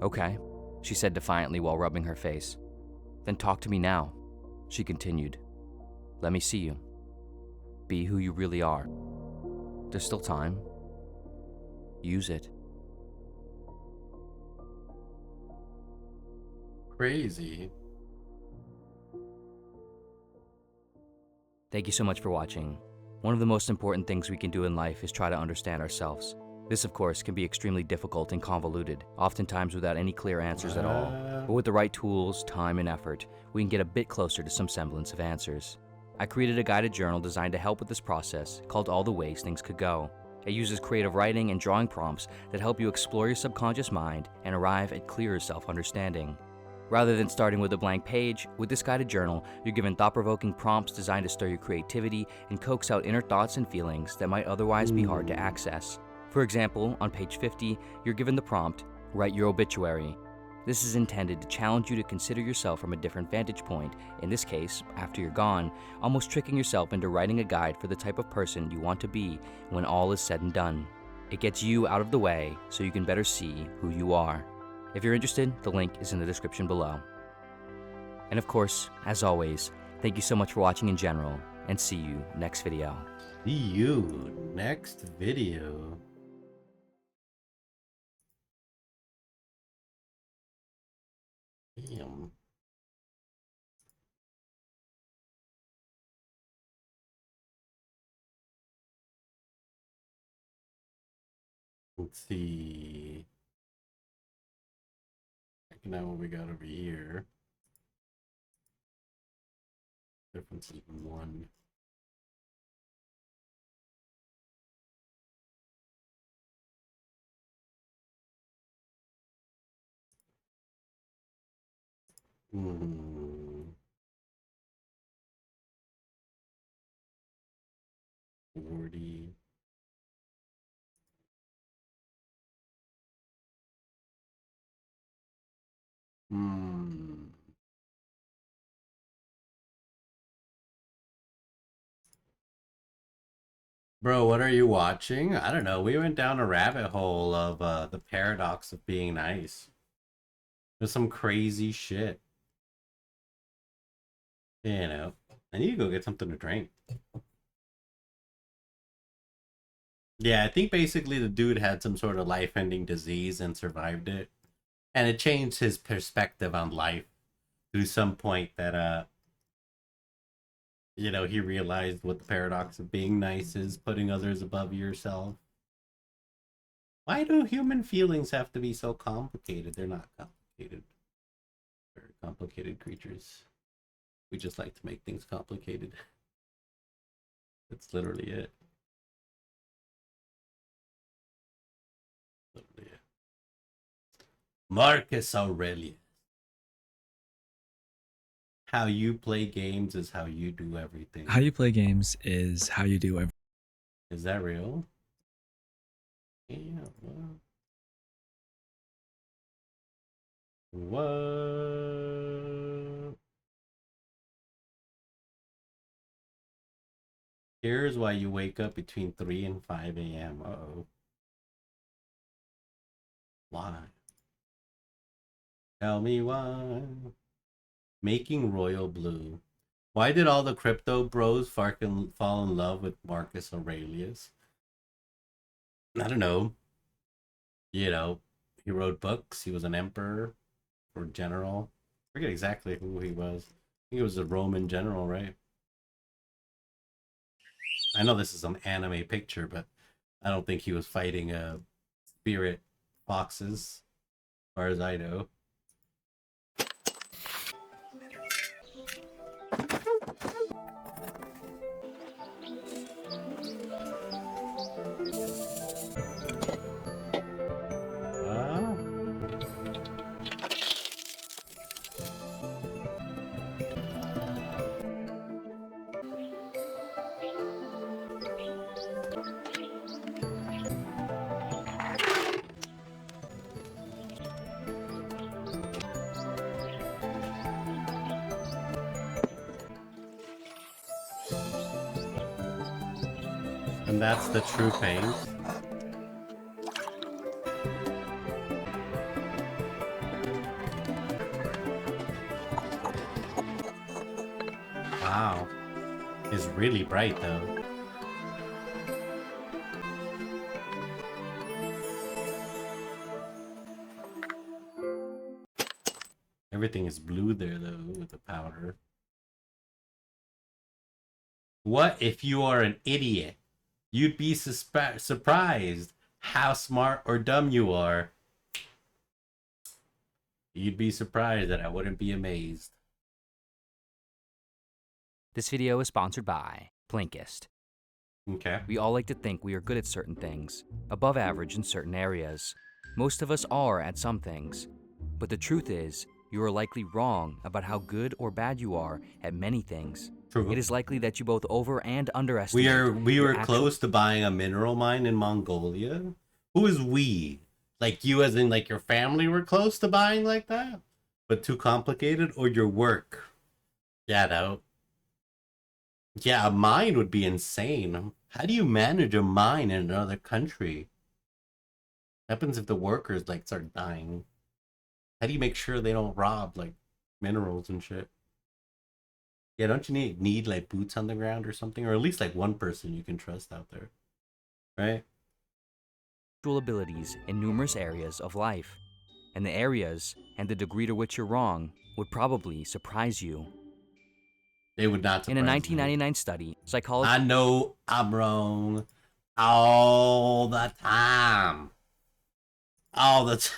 S17: Okay, she said defiantly while rubbing her face. Then talk to me now, she continued. Let me see you. Be who you really are. There's still time. Use it.
S1: Crazy.
S17: Thank you so much for watching. One of the most important things we can do in life is try to understand ourselves. This, of course, can be extremely difficult and convoluted, oftentimes without any clear answers at all. But with the right tools, time, and effort, we can get a bit closer to some semblance of answers. I created a guided journal designed to help with this process called All the Ways Things Could Go. It uses creative writing and drawing prompts that help you explore your subconscious mind and arrive at clearer self-understanding. Rather than starting with a blank page, with this guided journal, you're given thought-provoking prompts designed to stir your creativity and coax out inner thoughts and feelings that might otherwise be hard to access. For example, on page 50, you're given the prompt, write your obituary. This is intended to challenge you to consider yourself from a different vantage point, in this case, after you're gone, almost tricking yourself into writing a guide for the type of person you want to be when all is said and done. It gets you out of the way so you can better see who you are. If you're interested, the link is in the description below. And of course, as always, thank you so much for watching in general, and see you next video.
S1: See you next video. Damn. Let's see. Checking out what we got over here. Difference is 1. Hmm. 40. Bro, what are you watching? I don't know. We went down a rabbit hole of the paradox of being nice. There's some crazy shit. You know, I need to go get something to drink. Yeah, I think basically the dude had some sort of life-ending disease and survived it. And it changed his perspective on life to some point that, you know, he realized what the paradox of being nice is, putting others above yourself. Why do human feelings have to be so complicated? They're not complicated. Very complicated creatures. We just like to make things complicated. That's literally it. Literally it. Marcus Aurelius. How you play games is how you do everything.
S18: How you play games is how you do everything.
S1: Is that real? Yeah. What? Here's why you wake up between 3 and 5 a.m. Uh-oh. Why? Tell me why. Making Royal Blue. Why did all the crypto bros fucking fall in love with Marcus Aurelius? I don't know. You know, he wrote books. He was an emperor or general. I forget exactly who he was. I think he was a Roman general, right? I know this is an anime picture, but I don't think he was fighting spirit foxes, as far as I know. And that's the true paint. Wow. It's really bright though. Everything is blue there though with the powder. What if you are an idiot? You'd be surprised how smart or dumb you are. You'd be surprised that I wouldn't be amazed.
S17: This video is sponsored by Blinkist.
S1: Okay.
S17: We all like to think we are good at certain things, above average in certain areas. Most of us are at some things. But the truth is, you are likely wrong about how good or bad you are at many things.
S1: True.
S17: It is likely that you both over and underestimate.
S1: We were close to buying a mineral mine in Mongolia. Who is we? Like you as in like your family were close to buying like that? But too complicated? Or your work? Yeah, though. Yeah, a mine would be insane. How do you manage a mine in another country? What happens if the workers like start dying? How do you make sure they don't rob like minerals and shit? Yeah, don't you need like boots on the ground or something? Or at least like one person you can trust out there. Right?
S17: Abilities in numerous areas of life. And the areas and the degree to which you're wrong would probably surprise you.
S1: They would not surprise
S17: In a 1999 study, psychologists...
S1: I know I'm wrong all the time. All the time.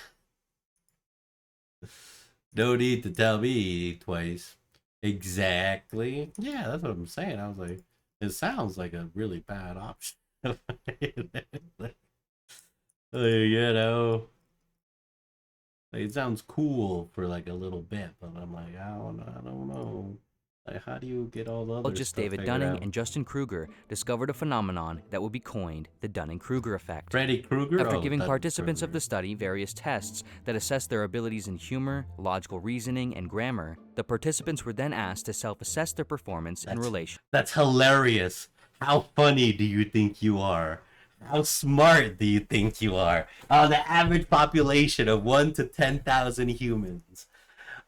S1: No need to tell me twice. Exactly. Yeah, that's what I'm saying. I was like, it sounds like a really bad option. You know, like, it sounds cool for like a little bit, but I'm like, I don't know. Like, how do you get all the other
S17: Just
S1: stuff
S17: David
S1: figured
S17: Dunning
S1: out?
S17: and Justin Kruger discovered a phenomenon that would be coined the Dunning-Kruger effect.
S1: Freddy Krueger?
S17: After
S1: Oh,
S17: giving
S1: Dunning
S17: participants
S1: Kruger.
S17: of the study various tests that assess their abilities in humor, logical reasoning, and grammar, the participants were then asked to self-assess their performance in relation.
S1: That's hilarious. How funny do you think you are? How smart do you think you are? The average population of 1 to 10,000 humans.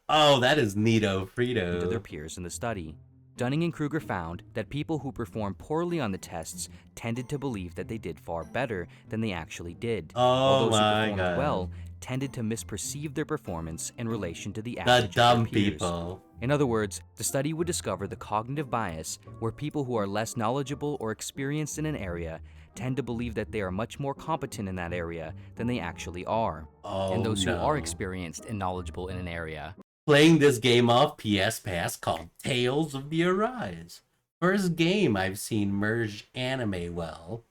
S1: Oh, that is neato Frito.
S17: To their peers in the study. Dunning and Kruger found that people who performed poorly on the tests tended to believe that they did far better than they actually did, while those who performed well tended to misperceive their performance in relation to the average
S1: The dumb
S17: of their peers.
S1: people.
S17: In other words, the study would discover the cognitive bias where people who are less knowledgeable or experienced in an area tend to believe that they are much more competent in that area than they actually are.
S1: And those who are
S17: experienced and knowledgeable in an area
S1: Playing this game off PS Pass called Tales of the Arise. First game I've seen merge anime well.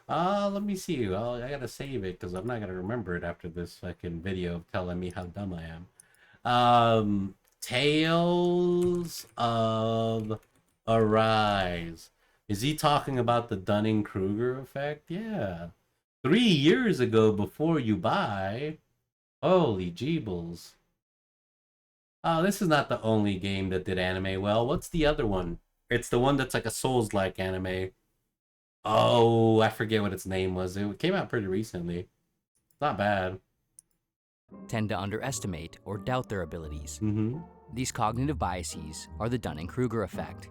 S1: Let me see. Oh, I gotta save it because I'm not gonna remember it after this fucking video of telling me how dumb I am. Tales of Arise. Is he talking about the Dunning-Kruger effect? Yeah. 3 years ago before you buy. Holy jeebles. Oh, this is not the only game that did anime well. What's the other one? It's the one that's like a Souls-like anime. Oh, I forget what its name was. It came out pretty recently. It's not bad.
S17: Tend to underestimate or doubt their abilities.
S1: Mm-hmm.
S17: These cognitive biases are the Dunning-Kruger effect.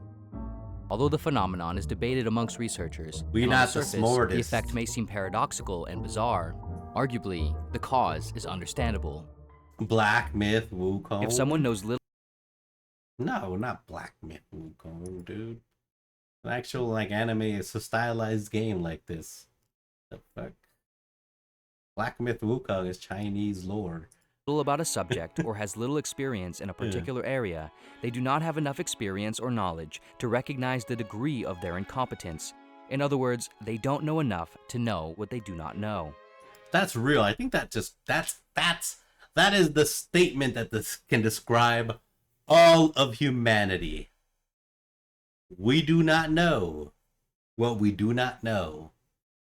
S17: Although the phenomenon is debated amongst researchers,
S1: We're
S17: and
S1: not
S17: on
S1: the
S17: the surface,
S1: smartest.
S17: the effect may seem paradoxical and bizarre. Arguably, the cause is understandable.
S1: Black Myth Wukong.
S17: If someone knows little...
S1: No, not Black Myth Wukong, dude. An actual, like, anime is a stylized game like this. The fuck? Black Myth Wukong is Chinese lore.
S17: About a subject or has little experience in a particular area, they do not have enough experience or knowledge to recognize the degree of their incompetence. In other words, they don't know enough to know what they do not know.
S1: That's real. I think that is the statement that this can describe all of humanity. We do not know what we do not know.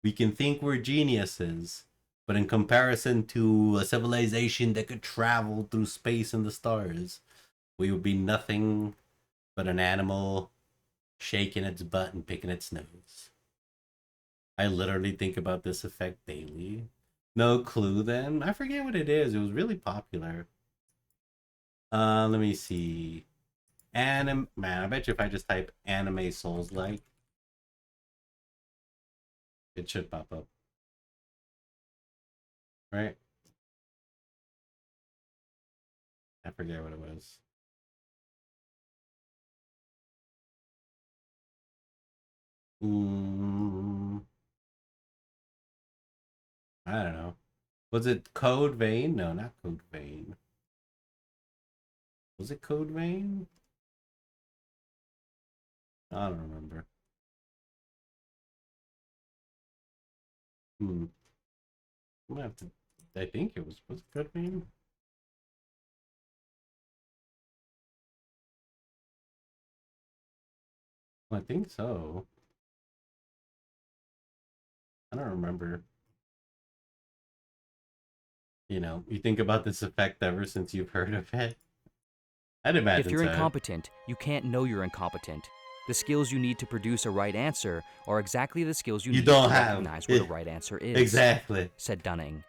S1: We can think we're geniuses, but in comparison to a civilization that could travel through space and the stars, we would be nothing but an animal shaking its butt and picking its nose. I literally think about this effect daily. No clue then. I forget what it is. It was really popular. Let me see. Man, I bet you if I just type anime Souls-like, it should pop up. Right? I forget what it was. I don't know. Was it Code Vein? No, not Code Vein. Was it Code Vein? I don't remember. I'm gonna have to. I think it was it Code Vein? I think so. I don't remember. You know, you think about this effect ever since you've heard of it? I'd imagine
S17: If you're
S1: so.
S17: incompetent, you can't know you're incompetent. The skills you need to produce a right answer are exactly the skills you need
S1: don't
S17: to
S1: have.
S17: recognize what a right answer is.
S1: Exactly.
S17: Said Dunning.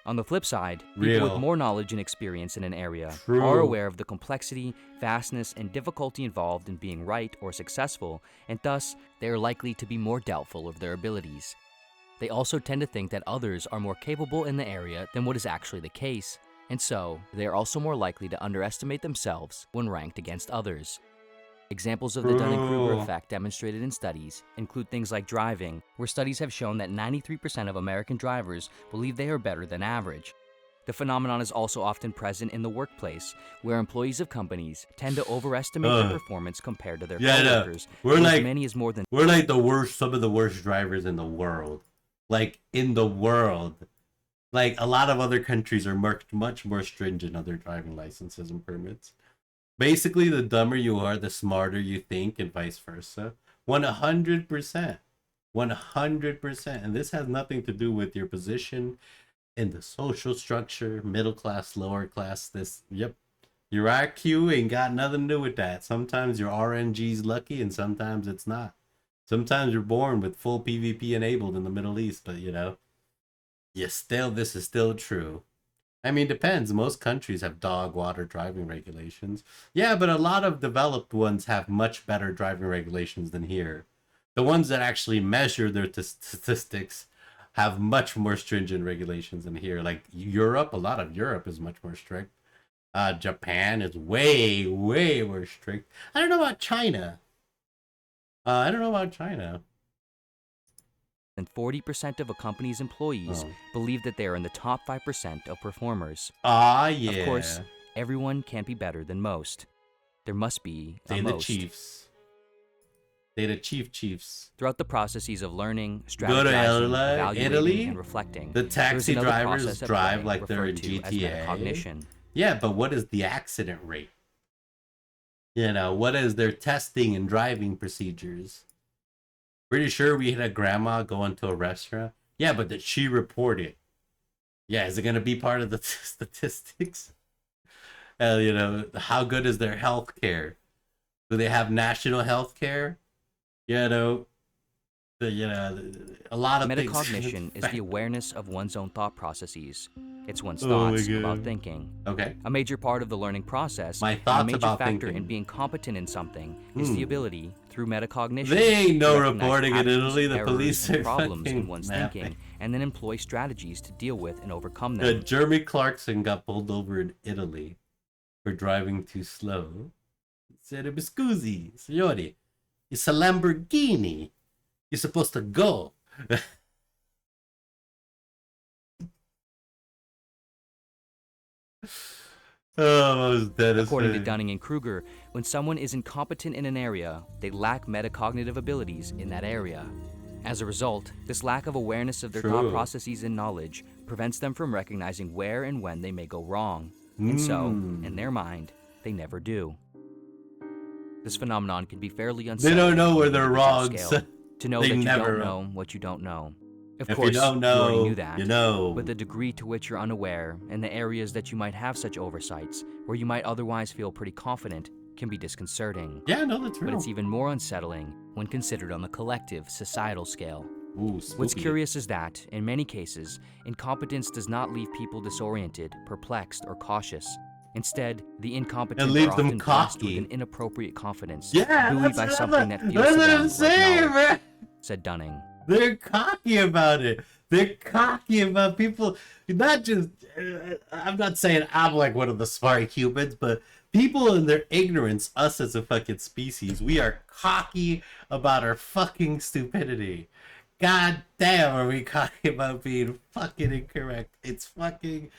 S17: On the flip side,
S1: Real.
S17: people with more knowledge and experience in an area
S1: True.
S17: are aware of the complexity, vastness, and difficulty involved in being right or successful, and thus, they are likely to be more doubtful of their abilities. They also tend to think that others are more capable in the area than what is actually the case, and so, they are also more likely to underestimate themselves when ranked against others. Examples of the Dunning-Kruger effect demonstrated in studies include things like driving, where studies have shown that 93% of American drivers believe they are better than average. The phenomenon is also often present in the workplace, where employees of companies tend to overestimate their performance compared to their coworkers.
S1: We're like
S17: many as more than
S1: we're like the worst, some of the worst drivers in the world. Like in the world. Like a lot of other countries are much more stringent on their driving licenses and permits. Basically, the dumber you are, the smarter you think, and vice versa. 100%. 100%. And this has nothing to do with your position in the social structure, middle class, lower class. Your IQ ain't got nothing to do with that. Sometimes your RNG's lucky, and sometimes it's not. Sometimes you're born with full PvP enabled in the Middle East, but this is still true. I mean, depends. Most countries have dog water driving regulations. Yeah, but a lot of developed ones have much better driving regulations than here. The ones that actually measure their statistics have much more stringent regulations than here. Like Europe, a lot of Europe is much more strict. Japan is way more strict. I don't know about China.
S17: Than 40% of a company's employees believe that they are in the top 5% of performers.
S1: Yeah.
S17: Of course, everyone can't be better than most. There must be a
S1: the
S17: most.
S1: Chiefs. They're the chiefs.
S17: Throughout the processes of learning,
S1: Go to
S17: strategizing,
S1: Italy,
S17: evaluating, and reflecting,
S1: the
S17: there's
S1: taxi
S17: another
S1: drivers
S17: process at
S1: drive
S17: play
S1: like they're in
S17: referred to as
S1: GTA.
S17: metacognition.
S1: Yeah, but what is the accident rate? You know, what is their testing and driving procedures? Pretty sure we had a grandma go into a restaurant. Yeah, but did she report it? Yeah, is it going to be part of the statistics? You know, how good is their health care? Do they have national health care? You know, a lot of
S17: metacognition is the awareness of one's own thought processes. It's one's
S1: Oh my
S17: thoughts
S1: God.
S17: about thinking.
S1: Okay.
S17: A major part of the learning process,
S1: My
S17: and
S1: thoughts
S17: a major
S1: about
S17: factor
S1: thinking.
S17: in being competent in something, is
S1: Hmm.
S17: the ability, through metacognition,
S1: They ain't no
S17: to recognize
S1: reporting in
S17: patterns,
S1: Italy. The
S17: errors,
S1: police
S17: and
S1: are
S17: problems in
S1: fucking
S17: one's
S1: napping.
S17: thinking, and then employ strategies to deal with and overcome them.
S1: Jeremy Clarkson got pulled over in Italy for driving too slow. He said, "Mi scusi, signori, it's a Lamborghini. You're supposed to go." Oh, I was dead.
S17: According to Dunning and Kruger, when someone is incompetent in an area, they lack metacognitive abilities in that area. As a result, this lack of awareness of their thought
S1: True.
S17: processes and knowledge prevents them from recognizing where and when they may go wrong. And so, in their mind, they never do. This phenomenon can be fairly unsettling.
S1: They don't know where
S17: on an
S1: they're
S17: individual
S1: wrong,
S17: scale,
S1: so
S17: to know
S1: they
S17: that you
S1: never
S17: don't know what you don't know. Of
S1: If you
S17: course,
S1: don't
S17: you already
S1: know,
S17: knew that.
S1: you know.
S17: But the degree to which you're unaware and the areas that you might have such oversights, where you might otherwise feel pretty confident, can be disconcerting.
S1: Yeah, no, that's real.
S17: But it's even more unsettling when considered on the collective, societal scale.
S1: Ooh,
S17: What's
S1: spooky.
S17: curious is that, in many cases, incompetence does not leave people disoriented, perplexed, or cautious. Instead, the incompetent
S1: leaves
S17: are
S1: them
S17: often blessed with
S1: cocky.
S17: an inappropriate confidence,
S1: Yeah,
S17: buoyed by
S1: that's
S17: something that feels
S1: what
S17: to them
S1: I'm
S17: like
S1: saying,
S17: knowledge,
S1: man.
S17: said Dunning.
S1: They're cocky about it. They're cocky about people. Not just. I'm not saying I'm like one of the smart humans, but people in their ignorance, us as a fucking species, we are cocky about our fucking stupidity. God damn, are we cocky about being fucking incorrect? It's fucking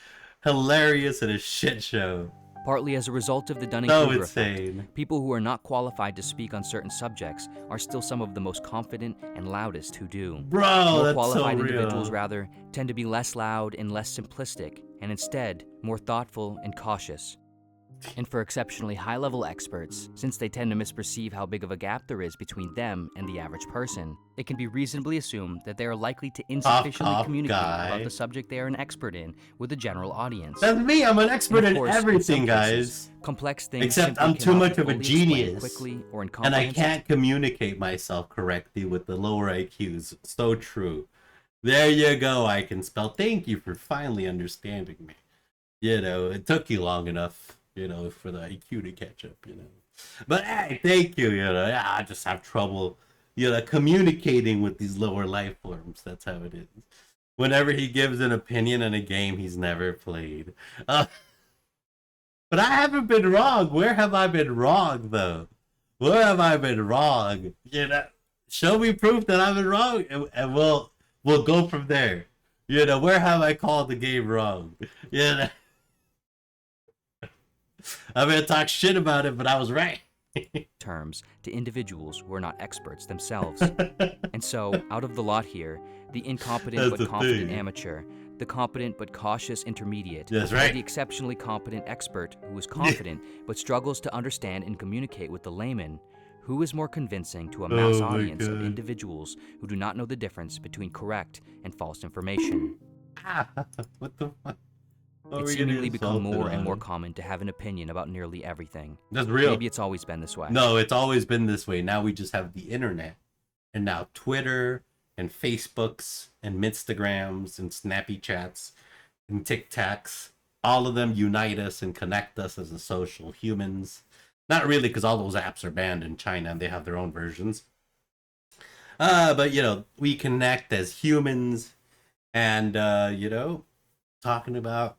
S1: hilarious and a shit show.
S17: Partly as a result of the
S1: So
S17: Dunning-Kruger effect,
S1: insane.
S17: people who are not qualified to speak on certain subjects are still some of the most confident and loudest who do.
S1: Bro,
S17: more
S1: that's
S17: qualified
S1: so real.
S17: individuals, rather, tend to be less loud and less simplistic, and instead, more thoughtful and cautious. And for exceptionally high-level experts, since they tend to misperceive how big of a gap there is between them and the average person, it can be reasonably assumed that they are likely to insufficiently
S1: cough,
S17: communicate
S1: guy.
S17: about the subject they are an expert in with the general audience.
S1: That's me. I'm an expert
S17: And of
S1: in
S17: course,
S1: everything,
S17: some cases,
S1: guys.
S17: complex things
S1: Except
S17: simply
S1: I'm too
S17: cannot
S1: much
S17: be
S1: of a
S17: fully explained
S1: genius.
S17: quickly or
S1: And I
S17: incomprehensibly.
S1: can't communicate myself correctly with the lower IQs. So true. There you go. I can spell. Thank you for finally understanding me. You know, it took you long enough, you know, for the IQ to catch up, you know. But hey, thank you, you know. Yeah, I just have trouble, you know, communicating with these lower life forms. That's how it is. Whenever he gives an opinion on a game he's never played. But I haven't been wrong. Where have I been wrong, though? Where have I been wrong? You know, show me proof that I've been wrong, and we'll go from there. You know, where have I called the game wrong? You know, I'm gonna talk shit about it, but I was right.
S17: terms to individuals who are not experts themselves. And so, out of the lot here, the incompetent
S1: That's
S17: but
S1: the
S17: confident
S1: thing.
S17: amateur, the competent but cautious intermediate,
S1: That's
S17: or
S1: right.
S17: the exceptionally competent expert who is confident but struggles to understand and communicate with the layman, who is more convincing to a mass
S1: Oh my
S17: audience of
S1: God.
S17: individuals who do not know the difference between correct and false information.
S1: What the fuck? What
S17: It's
S1: are we gonna
S17: seemingly become
S1: insult it
S17: more and more
S1: on?
S17: common to have an opinion about nearly everything.
S1: That's real.
S17: Maybe it's always been this way.
S1: No, it's always been this way. Now we just have the internet. And now Twitter and Facebooks and Instagrams and Snappy Chats and TikToks. All of them unite us and connect us as a social humans. Not really, because all those apps are banned in China and they have their own versions. But, you know, we connect as humans and, you know, talking about,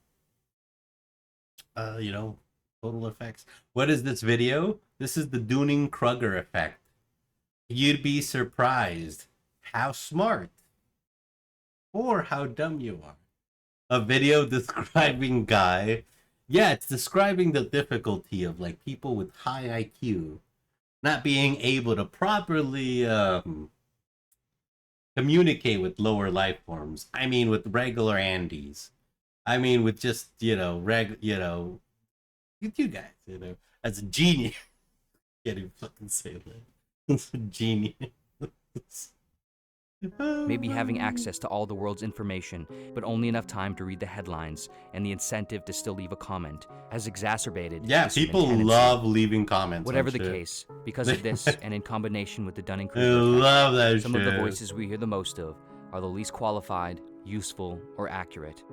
S1: you know, total effects. What is this video? This is the Dunning-Kruger effect. You'd be surprised how smart or how dumb you are. A video describing guy. Yeah, it's describing the difficulty of like people with high IQ not being able to properly communicate with lower life forms. I mean, with regular Andes. I mean, with just, you know, you guys, you know, as a genius. Can't even fucking say that. It's a genius.
S17: Maybe having access to all the world's information, but only enough time to read the headlines, and the incentive to still leave a comment, has exacerbated.
S1: Yeah, people love leaving comments.
S17: Whatever the case, because of this, and in combination with the
S1: I
S17: Dunning-Kruger
S1: love that
S17: effect, some of the
S1: shit.
S17: voices we hear the most of are the least qualified, useful, or accurate.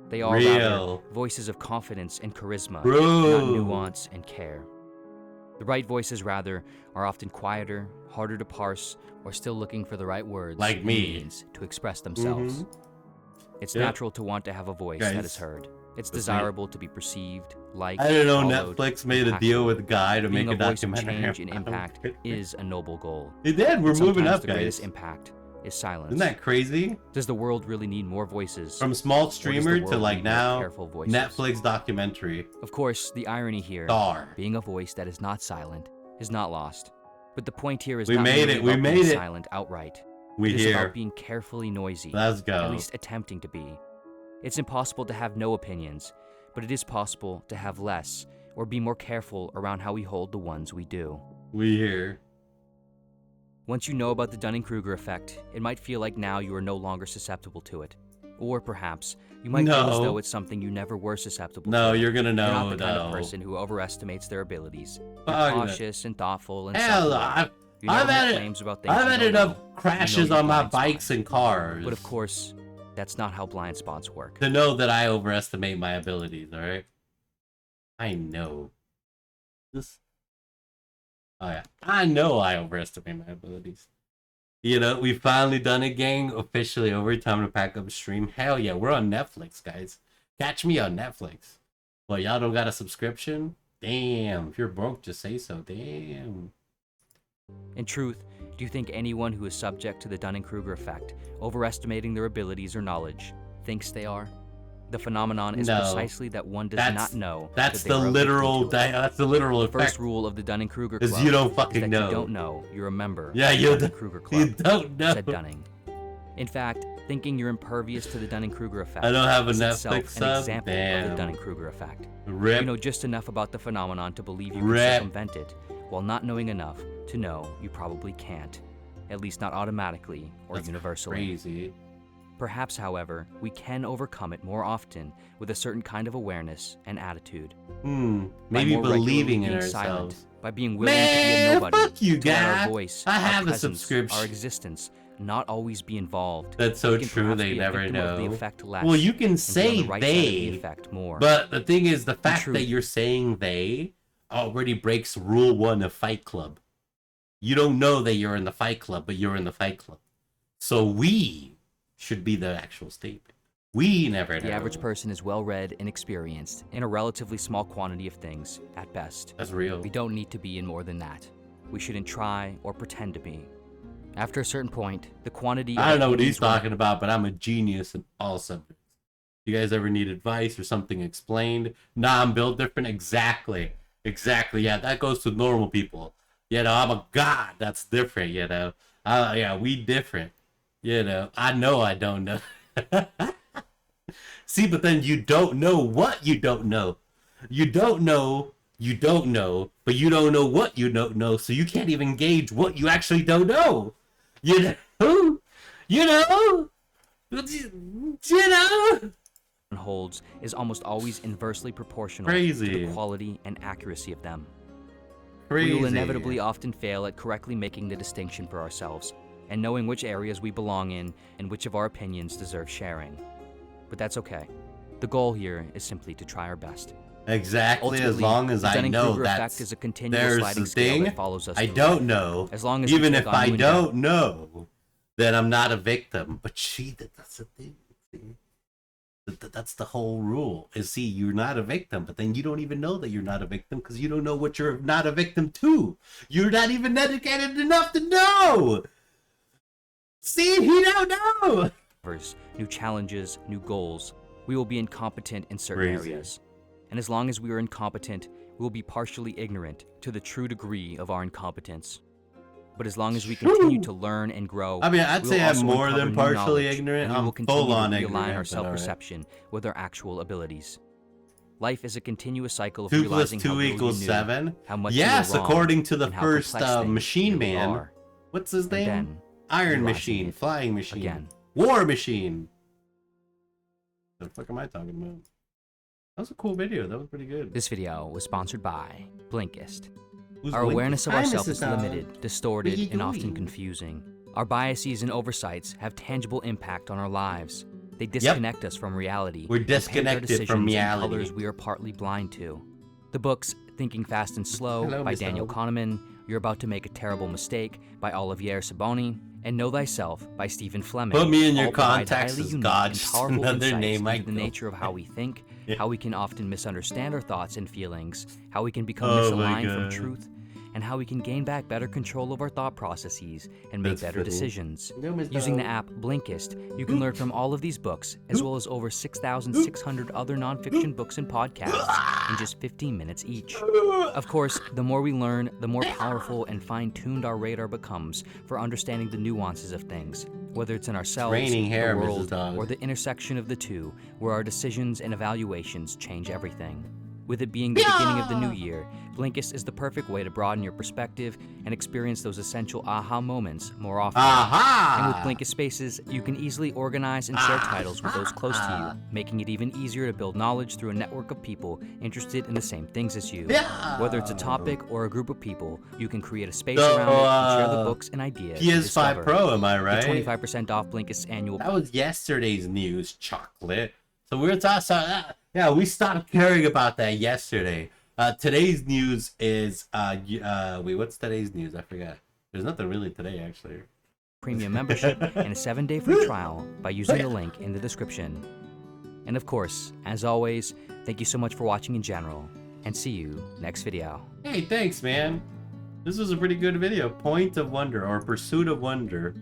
S17: They are
S1: Real.
S17: rather voices of confidence and charisma,
S1: Bro.
S17: not nuance and care. The right voices, rather, are often quieter, harder to parse, or still looking for the right words
S1: Like
S17: and
S1: me.
S17: means to express themselves. It's
S1: Yep.
S17: natural to want to have a voice that
S1: Guys,
S17: is heard. It's
S1: that's me.
S17: desirable to be perceived, liked,
S1: I didn't know
S17: followed,
S1: Netflix made a deal
S17: impactful.
S1: with Guy to
S17: Being
S1: make a
S17: voice of
S1: documentary
S17: change and
S1: about
S17: impact
S1: it.
S17: is a noble goal.
S1: It did. We're
S17: But
S1: moving
S17: sometimes
S1: up,
S17: the
S1: guys.
S17: greatest impact is silence.
S1: Isn't that crazy?
S17: Does the world really need more voices?
S1: From small
S17: Or does the
S1: streamer to
S17: world
S1: like
S17: need more
S1: now
S17: careful voices?
S1: Netflix documentary.
S17: Of course, the irony here,
S1: Star.
S17: being a voice that is not silent, is not lost. But the point here is
S1: We
S17: not
S1: made
S17: merely
S1: it, we
S17: about
S1: made
S17: being
S1: it.
S17: silent outright.
S1: We
S17: it is
S1: here.
S17: about being carefully noisy.
S1: Let's go.
S17: At least attempting to be. It's impossible to have no opinions, but it is possible to have less, or be more careful around how we hold the ones we do.
S1: We here.
S17: Once you know about the Dunning-Kruger effect, it might feel like now you are no longer susceptible to it. Or perhaps, you might feel as
S1: No.
S17: though it's something you never were susceptible
S1: No,
S17: to.
S1: you're gonna know,
S17: You're not the kind of
S1: though.
S17: person who overestimates their abilities. You're
S1: Fuck no.
S17: cautious and thoughtful and
S1: Hell,
S17: self-aware. You
S1: I've
S17: never make
S1: had
S17: claims about things
S1: I've
S17: you
S1: had
S17: don't
S1: enough
S17: know. You know
S1: crashes
S17: your
S1: on my
S17: blind spots.
S1: bikes and cars.
S17: But of course, that's not how blind spots work.
S1: To know that I overestimate my abilities, alright? I know. This. Oh yeah. I know I overestimate my abilities. You know, we finally done it, gang. Officially over. Time to pack up a stream. Hell yeah, we're on Netflix, guys. Catch me on Netflix. Well, y'all don't got a subscription? Damn. If you're broke, just say so. Damn.
S17: In truth, do you think anyone who is subject to the Dunning-Kruger effect, overestimating their abilities or knowledge, thinks they are? The phenomenon is
S1: No.
S17: precisely that one does
S1: That's-
S17: not know.
S1: that's
S17: that they
S1: the
S17: are a
S1: literal
S17: victim to it.
S1: that's the literal
S17: The
S1: effect.
S17: first rule of the Dunning-Kruger
S1: Is
S17: Club
S1: you don't
S17: is
S1: fucking
S17: that
S1: know.
S17: you don't know you're a member
S1: Yeah,
S17: of
S1: you
S17: the
S1: don't-
S17: Dunning-Kruger
S1: you
S17: Club,
S1: don't know.
S17: said Dunning. In fact, thinking you're impervious to the Dunning-Kruger effect
S1: I don't have a
S17: is
S1: Netflix
S17: itself an
S1: sub?
S17: example of
S1: Damn.
S17: the Dunning-Kruger effect.
S1: Rip.
S17: You know just enough about the phenomenon to believe you
S1: Rip.
S17: can circumvent it, while not knowing enough to know you probably can't. At least not automatically or
S1: That's
S17: universally.
S1: crazy.
S17: Perhaps, however, we can overcome it more often with a certain kind of awareness and attitude. By
S1: Maybe
S17: more regularly
S1: believing in
S17: being silent,
S1: ourselves.
S17: by being willing to be
S1: Man,
S17: a nobody,
S1: fuck you,
S17: to let
S1: guy.
S17: our voice,
S1: I
S17: our
S1: have a
S17: presence,
S1: subscription.
S17: our existence not always be involved.
S1: That's so
S17: We can
S1: true,
S17: perhaps
S1: they
S17: be a
S1: never
S17: victim of
S1: know.
S17: the effect less,
S1: Well, you can
S17: and be on
S1: say
S17: the right side of the
S1: they,
S17: effect more.
S1: but the thing is, the
S17: In
S1: fact
S17: truth,
S1: that you're saying they already breaks rule 1 of Fight Club. You don't know that you're in the Fight Club, but you're in the Fight Club. So we should be the actual statement. We never know.
S17: the average person is well-read and experienced in a relatively small quantity of things, at best.
S1: That's real.
S17: We don't need to be in more than that. We shouldn't try or pretend to be. After a certain point, the quantity
S1: I
S17: of
S1: don't know what he's
S17: opinions will-
S1: talking about, but I'm a genius in all subjects. You guys ever need advice or something explained? Nah, I'm built different. Exactly. Yeah, that goes to normal people. You know, I'm a god. That's different, you know. Yeah, we different. You know, I don't know. See, but then you don't know what you don't know. You don't know, but you don't know what you don't know, so you can't even gauge what you actually don't know. You know? You know?
S17: holds is almost always inversely proportional
S1: Crazy.
S17: to the quality and accuracy of them.
S1: Crazy.
S17: We will inevitably often fail at correctly making the distinction for ourselves and knowing which areas we belong in and which of our opinions deserve sharing. But that's okay. The goal here is simply to try our best.
S1: Exactly, as
S17: Ultimately,
S1: long as
S17: the
S1: I know
S17: Dunning-Kruger
S1: that's
S17: effect is a continual
S1: there's
S17: sliding
S1: the
S17: scale
S1: thing.
S17: that follows us
S1: I
S17: through
S1: don't
S17: life.
S1: know.
S17: As long as we
S1: even
S17: take
S1: if
S17: on
S1: I
S17: new
S1: don't
S17: endeavors.
S1: know, then I'm not a victim. But that's the thing. See? That's the whole rule. Is see, you're not a victim, but then you don't even know that you're not a victim because you don't know what you're not a victim to. You're not even educated enough to know. See, he don't know.
S17: New challenges, new goals, we will be incompetent in certain
S1: Crazy.
S17: areas. And as long as we are incompetent, we will be partially ignorant to the true degree of our incompetence. But as long as we continue to learn and grow,
S1: I mean, I'd
S17: we
S1: say
S17: will
S1: I'm
S17: also
S1: more
S17: uncover
S1: than
S17: new
S1: partially
S17: knowledge,
S1: ignorant.
S17: and we will
S1: I'm
S17: continue to
S1: full-on
S17: realign
S1: ignorant,
S17: our
S1: but all right.
S17: self-perception with our actual abilities. Life is a continuous cycle of
S1: 2 +
S17: realizing how
S1: 2
S17: little
S1: equals
S17: you knew,
S1: 7.
S17: how much
S1: Yes,
S17: you were wrong,
S1: according to the
S17: and how
S1: first
S17: complex things
S1: Machine
S17: really
S1: Man.
S17: are.
S1: What's his
S17: And
S1: name?
S17: then,
S1: Iron
S17: realizing
S1: Machine,
S17: it
S1: Flying Machine,
S17: again.
S1: War Machine. What the fuck am I talking about? That was a cool video. That was pretty good.
S17: This video was sponsored by Blinkist.
S1: Who's
S17: Our
S1: Blinkist?
S17: awareness of
S1: Hi,
S17: ourselves
S1: Mrs.
S17: is limited, distorted,
S1: What are you
S17: and often
S1: doing?
S17: confusing. Our biases and oversights have tangible impact on our lives. They disconnect us from reality.
S1: We're
S17: and paint our
S1: disconnected from
S17: decisions in
S1: reality.
S17: colors we are partly blind to. The books Thinking Fast and Slow
S1: Hello,
S17: by
S1: Miss
S17: Daniel
S1: Dog.
S17: Kahneman, You're About to Make a Terrible Mistake by Olivier Saboni, and Know Thyself by Stephen Fleming.
S1: Put me in your
S17: all provide
S1: contacts
S17: highly
S1: as
S17: unique
S1: God,
S17: and
S1: just
S17: powerful
S1: another
S17: insights
S1: name I
S17: into the
S1: know.
S17: nature of how we think,
S1: Yeah.
S17: how we can often misunderstand our thoughts and feelings, how we can become
S1: Oh my
S17: misaligned from
S1: God.
S17: truth, and how we can gain back better control of our thought processes and make
S1: That's
S17: better
S1: fitting.
S17: decisions.
S1: Go, Miss
S17: Using the
S1: Dog.
S17: app Blinkist, you can learn from all of these books, as well as over 6,600 other nonfiction books and podcasts in just 15 minutes each. Of course, the more we learn, the more powerful and fine-tuned our radar becomes for understanding the nuances of things, whether it's in ourselves,
S1: raining hair,
S17: the
S1: Mrs.
S17: world,
S1: Dog.
S17: or the intersection of the two, where our decisions and evaluations change everything. With it being the beginning of the new year, Blinkist is the perfect way to broaden your perspective and experience those essential aha moments more often.
S1: Aha!
S17: And with Blinkist Spaces, you can easily organize and share titles with those close to you, making it even easier to build knowledge through a network of people interested in the same things as you.
S1: Yeah!
S17: Whether it's a topic or a group of people, you can create a space
S1: So,
S17: around it and share the books and ideas you
S1: PS5
S17: discover.
S1: Pro, am I right?
S17: Get 25% off Blinkist's annual.
S1: That was yesterday's news, chocolate. So we were talking. Yeah, we stopped caring about that yesterday. Today's news is wait, what's today's news? I forgot. There's nothing really today, actually.
S17: Premium membership and a 7-day free trial by using the link in the description. And of course, as always, thank you so much for watching in general, and see you next video.
S1: Hey, thanks, man. This was a pretty good video. Point of Wonder or Pursuit of Wonder.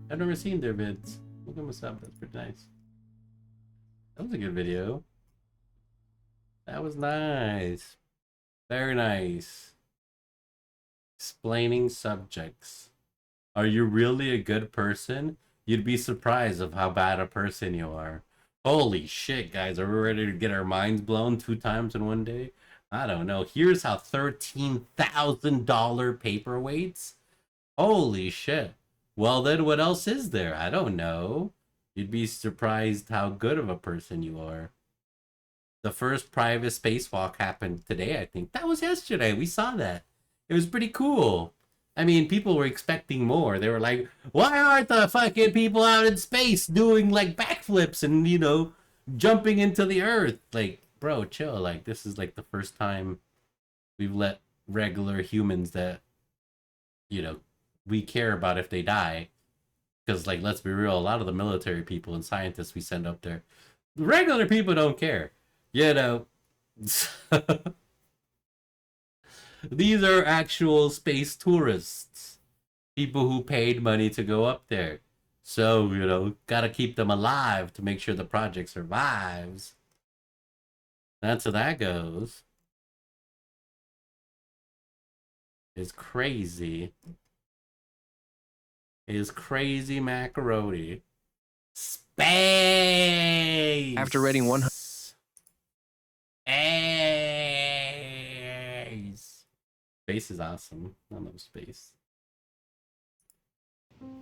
S1: I've never seen their vids. Look them up. That's pretty nice. That was a good video. That was nice. Very nice. Explaining subjects. Are you really a good person? You'd be surprised of how bad a person you are. Holy shit, guys. Are we ready to get our minds blown 2 times in one day? I don't know. Here's how $13,000 paperweights. Holy shit. Well, then what else is there? I don't know. You'd be surprised how good of a person you are. The first private spacewalk happened today, I think. That was yesterday. We saw that. It was pretty cool. I mean, people were expecting more. They were like, why aren't the fucking people out in space doing, like, backflips and, you know, jumping into the Earth? Like, bro, chill. Like, this is, like, the first time we've let regular humans that, you know, we care about if they die. Because, like, let's be real, a lot of the military people and scientists we send up there, regular people don't care. You know. These are actual space tourists. People who paid money to go up there. So, you know, gotta keep them alive to make sure the project survives. That's how that goes. It's crazy. Is crazy macaroni. Space!
S19: After rating 100.
S1: Space! Space is awesome. I love space.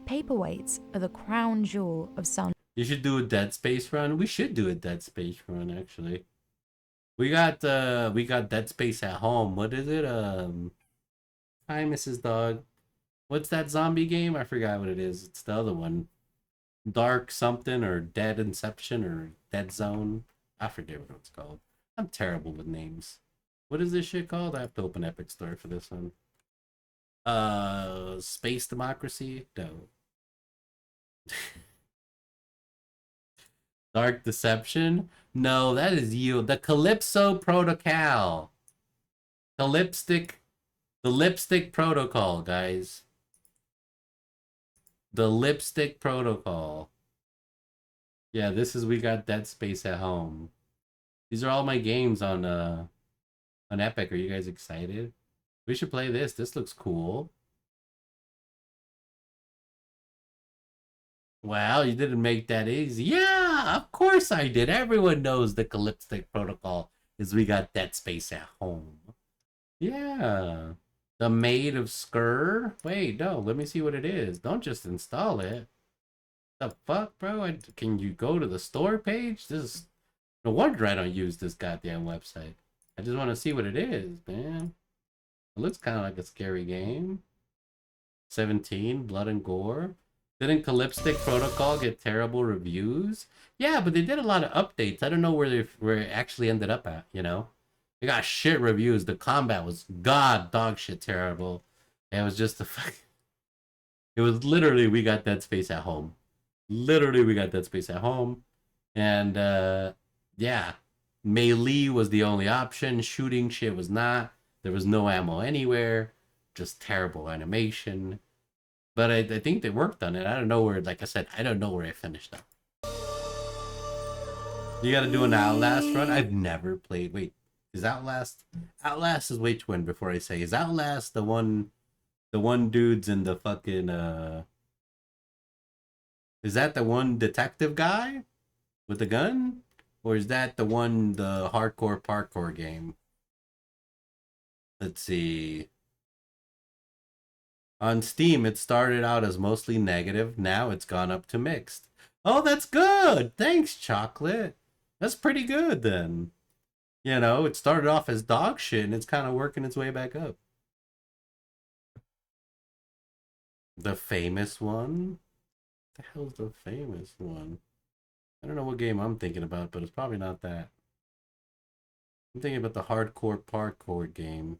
S20: Paperweights are the crown jewel of sound.
S1: You should do a Dead Space run. We should do a Dead Space run, actually. We got Dead Space at home. What is it? Hi, Mrs. Dog. What's that zombie game? I forgot what it is. It's the other one. Dark something or Dead Inception or Dead Zone. I forget what it's called. I'm terrible with names. What is this shit called? I have to open Epic Store for this one. Space Democracy? No. Dark Deception? No, that is you. The Calypso Protocol. The lipstick protocol, guys. The lipstick protocol. Yeah, this is we got Dead Space at home. These are all my games on on Epic. Are you guys excited? We should play this. This looks cool. Wow, you didn't make that easy. Yeah, of course I did. Everyone knows the Calyptic Protocol is we got Dead Space at home. Yeah. The Maid of Skur. Wait, no, let me see what it is. Don't just install it. The fuck, bro? Can you go to the store page? This is no wonder I don't use this goddamn website. I just want to see what it is, man. It looks kind of like a scary game. 17, Blood and Gore. Didn't Calyptic Protocol get terrible reviews? Yeah, but they did a lot of updates. I don't know where it actually ended up at, you know? They got shit reviews. The combat was god dog shit terrible. And it was just the fuck. It was literally we got Dead Space at home. Literally we got Dead Space at home. And yeah. Melee was the only option. Shooting shit was not. There was no ammo anywhere. Just terrible animation. But I think they worked on it. I don't know where, like I said, I don't know where I finished up. You gotta do an Outlast run? I've never played. Wait, is Outlast? Outlast is which one before I say? Is Outlast the one dude's in the fucking, is that the one detective guy with the gun? Or is that the hardcore parkour game? Let's see. On Steam, it started out as mostly negative. Now it's gone up to mixed. Oh, that's good. Thanks, Chocolate. That's pretty good then. You know, it started off as dog shit and it's kind of working its way back up. The famous one? What the hell's the famous one? I don't know what game I'm thinking about, but it's probably not that. I'm thinking about the hardcore parkour game.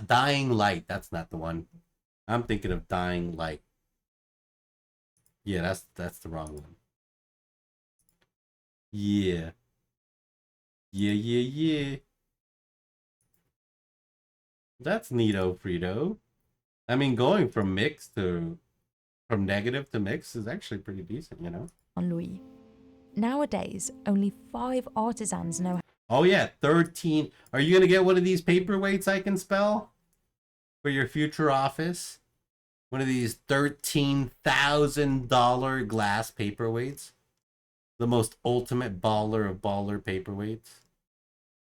S1: Dying Light, that's not the one. I'm thinking of Dying Light. Yeah, that's the wrong one. Yeah. Yeah. That's neato, Frito. I mean, going from negative to mixed is actually pretty decent, you know?
S20: Louis. Nowadays, only 5 artisans know.
S1: Oh yeah, 13. Are you gonna get one of these paperweights I can spell for your future office? One of these $13,000 glass paperweights? The most ultimate baller of baller paperweights?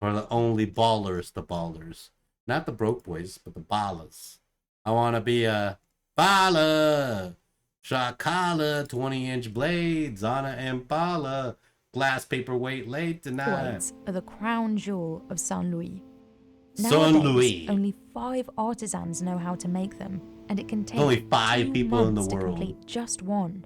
S1: Or the only ballers, the ballers. Not the broke boys, but the ballers. I wanna be a baller. Shakala, 20-inch blades on an Impala. Glass paperweight late tonight.
S20: Paperweights are the crown jewel of Saint Louis.
S1: Saint
S20: Nowadays,
S1: Louis.
S20: only 5 artisans know how to make them, and it can take
S1: only 5
S20: 2
S1: people in the
S20: months to
S1: world.
S20: complete just one.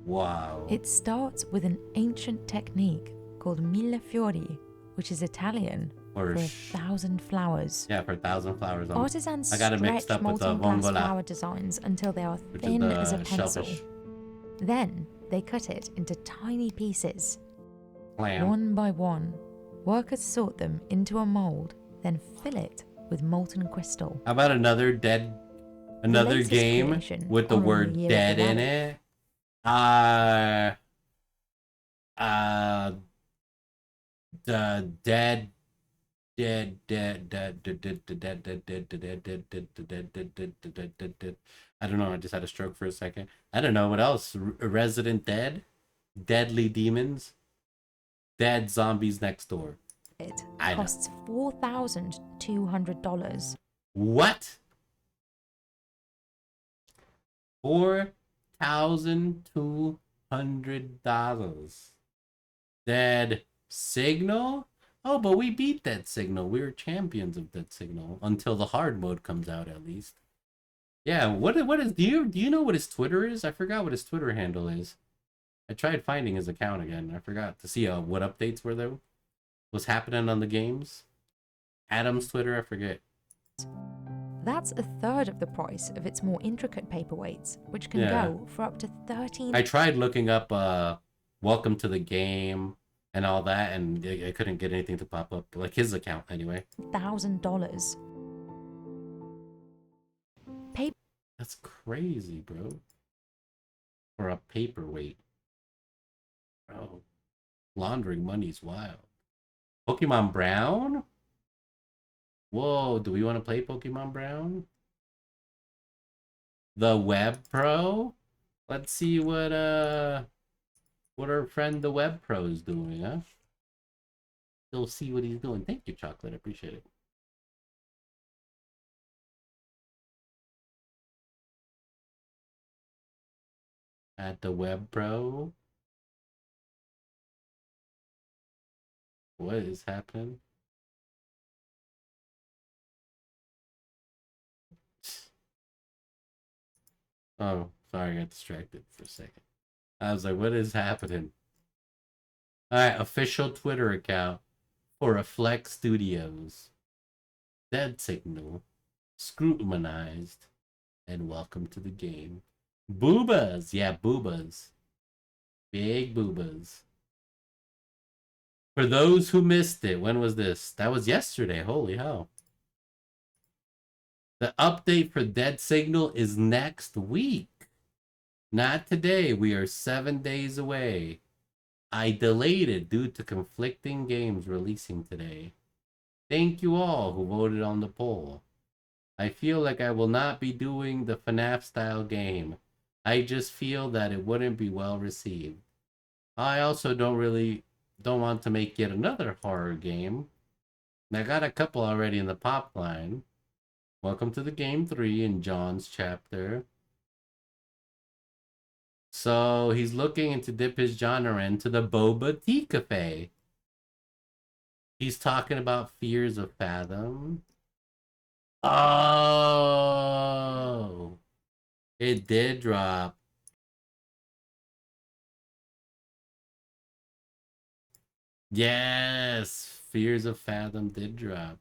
S1: Wow.
S20: It starts with an ancient technique called mille fiori, which is Italian
S1: Or
S20: for 1,000 flowers.
S1: Yeah, for 1,000 flowers.
S20: Artisans
S1: I got it mixed
S20: stretch
S1: up with the
S20: molten glass
S1: vongola.
S20: flower designs until they are
S1: Which is
S20: thin
S1: the
S20: as a pencil.
S1: shellfish.
S20: Then they cut it into tiny pieces.
S1: Clam.
S20: One by one, workers sort them into a mold, then fill it with molten crystal.
S1: How about another
S20: latest
S1: game
S20: creation
S1: with the
S20: on
S1: word
S20: the year of
S1: dead
S20: the
S1: in
S20: rabbit.
S1: it? The dead. I don't know. I just had a stroke for a second. I don't know what else. Resident Dead, Deadly Demons, Dead Zombies Next Door.
S20: It
S1: I know.
S20: costs $4,200.
S1: What? $4,200. Dead Signal? Oh, but we beat Dead Signal. We were champions of Dead Signal until the hard mode comes out, at least. Yeah. What is? Do you know what his Twitter is? I forgot what his Twitter handle is. I tried finding his account again. I forgot to see what updates were there. Was happening on the games. Adam's Twitter, I forget.
S20: That's a third of the price of its more intricate paperweights, which can
S1: Yeah.
S20: go for up to 13.
S1: I tried looking up welcome to the game and all that, and I couldn't get anything to pop up, like his account anyway.
S20: $1,000.
S1: That's crazy, bro. For a paperweight. Bro. Laundering money's wild. Pokemon Brown? Whoa, do we want to play Pokemon Brown? The Web Pro? Let's see what our friend the Web Pro is doing, huh? You'll see what he's doing. Thank you, Chocolate. I appreciate it. At the Web Pro. What is happening? Oh, sorry, I got distracted for a second. I was like, what is happening? Alright, official Twitter account for Reflect Studios. Dead Signal. Scrutinized. And welcome to the game. Boobas! Yeah, boobas. Big boobas. For those who missed it, when was this? That was yesterday. Holy hell. The update for Dead Signal is next week. Not today. We are 7 days away. I delayed it due to conflicting games releasing today. Thank you all who voted on the poll. I feel like I will not be doing the FNAF style game. I just feel that it wouldn't be well received. I also don't want to make yet another horror game. I got a couple already in the pop line. Welcome to the game 3 in John's chapter. So he's looking to dip his genre into the Boba Tea Cafe. He's talking about Fears of Fathom. Oh, it did drop. Yes, Fears of Fathom did drop.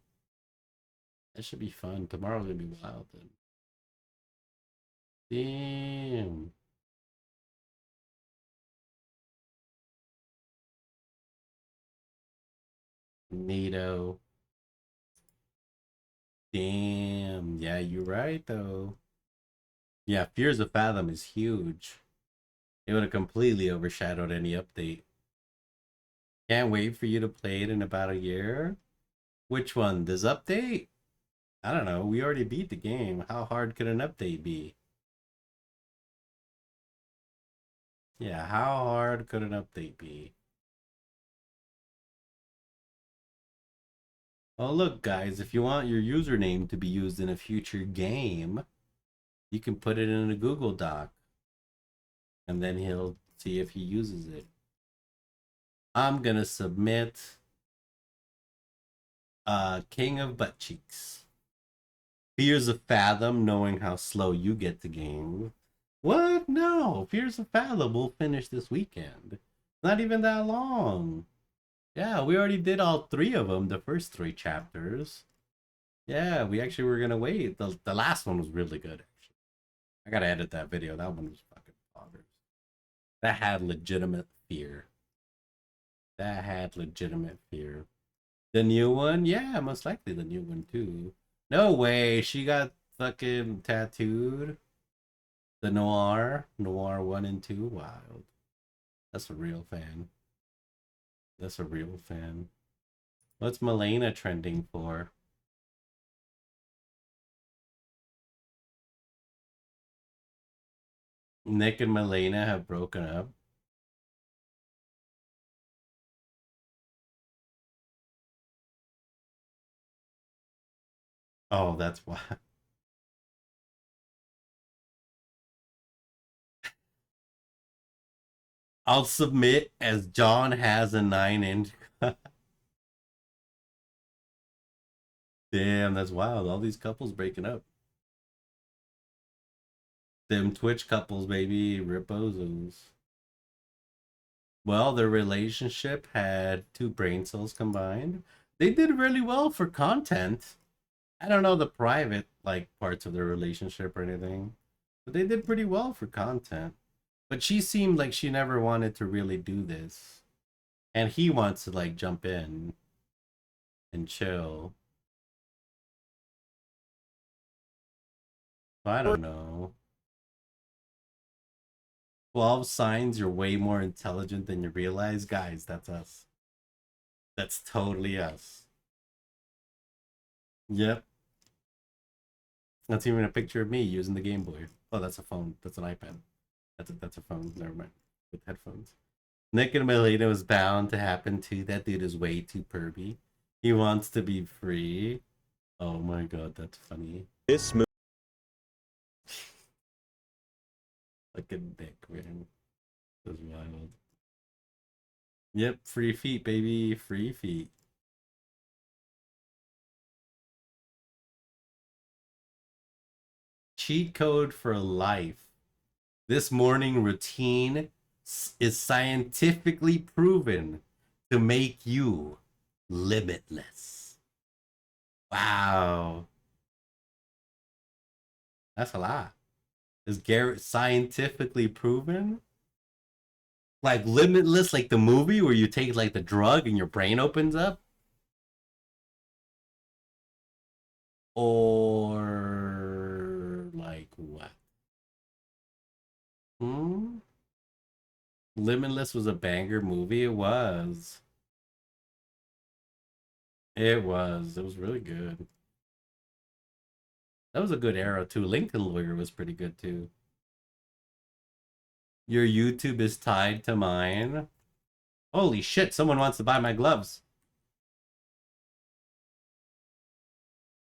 S1: That should be fun. Tomorrow's gonna be wild then. Damn. Neato. Damn. Yeah, you're right though. Yeah, Fears of Fathom is huge. It would have completely overshadowed any update. Can't wait for you to play it in about a year. Which one? This update? I don't know. We already beat the game. How hard could an update be? Yeah, how hard could an update be? Oh, look, guys, if you want your username to be used in a future game, you can put it in a Google Doc. And then he'll see if he uses it. I'm gonna submit King of Butt Cheeks. Fears of Fathom, knowing how slow you get the game. What? No, Fears of Fathom will finish this weekend. Not even that long. Yeah, we already did all 3 of them, the first 3 chapters. Yeah, we actually were gonna wait. The last one was really good, actually. I gotta edit that video. That one was fucking bonkers. That had legitimate fear. That had legitimate fear. The new one? Yeah, most likely the new one too. No way, she got fucking tattooed. The Noir 1 and 2, wild. That's a real fan. That's a real fan. What's Milena trending for? Nick and Milena have broken up. Oh, that's why. I'll submit as John has a 9-inch. Damn, that's wild. All these couples breaking up. Them Twitch couples, baby. Ripozos. Well, their relationship had 2 brain cells combined. They did really well for content. I don't know the private, like, parts of their relationship or anything. But they did pretty well for content. But she seemed like she never wanted to really do this. And he wants to, like, jump in and chill. I don't know. 12 signs you're way more intelligent than you realize. Guys, that's us. That's totally us. Yep. That's even a picture of me using the Game Boy. Oh, that's a phone. That's an iPad. That's a phone. Never mind. With headphones. Nick and Melina was bound to happen too. That dude is way too pervy. He wants to be free. Oh my god, that's funny.
S8: This movie.
S1: Like a dick, man. That's wild. Yep, free feet, baby. Free feet. Cheat code for life. This morning routine is scientifically proven to make you limitless. Wow. That's a lot. Is Garrett scientifically proven? Like limitless, like the movie where you take like the drug and your brain opens up? Or like what? Limitless was a banger movie. It was. It was. It was really good. That was a good era too. Lincoln Lawyer was pretty good too. Your YouTube is tied to mine. Holy shit, someone wants to buy my gloves.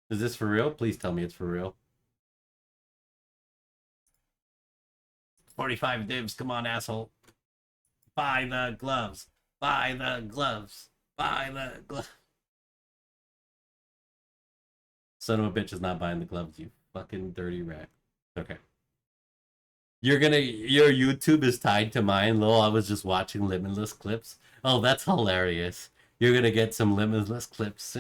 S1: Is this for real? Please tell me it's for real. 45 divs, come on, asshole. Buy the gloves. Buy the gloves. Buy the gloves. Son of a bitch is not buying the gloves, you fucking dirty rat. Okay. Your YouTube is tied to mine. Lol, I was just watching Limitless clips. Oh, that's hilarious. You're gonna get some Limitless clips.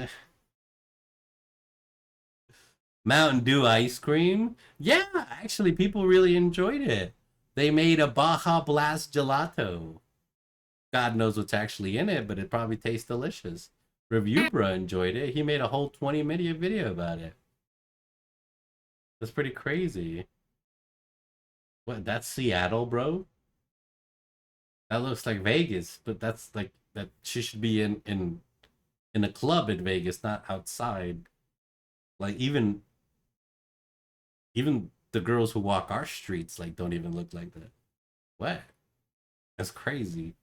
S1: Mountain Dew ice cream? Yeah, actually, people really enjoyed it. They made a Baja Blast gelato. God knows what's actually in it, but it probably tastes delicious. Reviewbra enjoyed it. He made a whole 20-minute video about it. That's pretty crazy. What, that's Seattle, bro? That looks like Vegas, but that's like that she should be in a club in Vegas, not outside. Like even the girls who walk our streets like don't even look like that. What? That's crazy.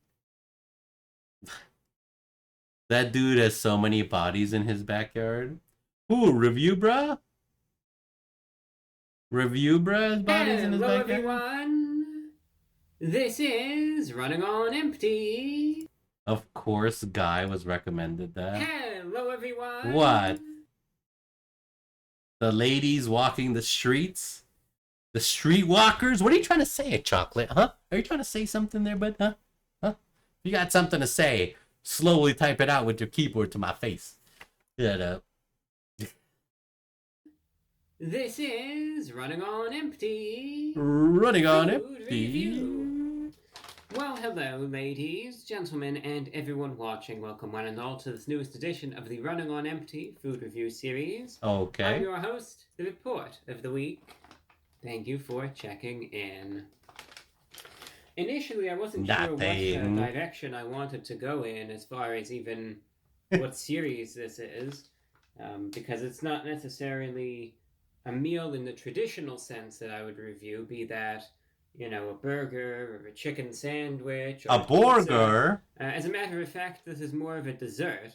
S1: That dude has so many bodies in his backyard. Ooh, Reviewbra? Reviewbra has bodies in his
S19: Hello,
S1: backyard?
S19: everyone. This is Running on Empty.
S1: Of course, Guy was recommended that.
S19: Hello, everyone.
S1: What? The ladies walking the streets? The streetwalkers? What are you trying to say, Chocolate? Huh? Are you trying to say something there, bud? Huh? Huh? If you got something to say, slowly type it out with your keyboard to my face. Shut up.
S19: This is Running on Empty.
S1: Running on
S19: Food
S1: Empty.
S19: Review. Well, hello, ladies, gentlemen, and everyone watching. Welcome one and all to this newest edition of the Running on Empty Food Review series.
S1: Okay.
S19: I'm your host, the Report of the Week. Thank you for checking in. Initially, I wasn't sure what direction I wanted to go in as far as even what series this is, because it's not necessarily a meal in the traditional sense that I would review, be that, you know, a burger or a chicken sandwich. Or
S1: A burger?
S19: As a matter of fact, this is more of a dessert,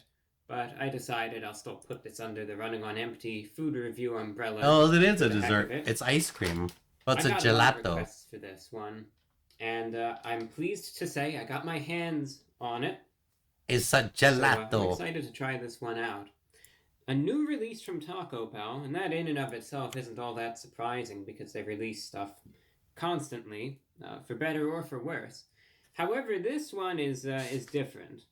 S19: but I decided I'll still put this under the Running on Empty food review umbrella.
S1: Oh, it is a
S19: for the heck
S1: dessert.
S19: of it.
S1: It's ice cream. But it's
S19: I
S1: a
S19: got a lot of
S1: gelato.
S19: requests for this one, and I'm pleased to say I got my hands on it.
S1: It's a
S19: So,
S1: gelato.
S19: I'm excited to try this one out. A new release from Taco Bell, and that in and of itself isn't all that surprising because they release stuff constantly, for better or for worse. However, this one is different.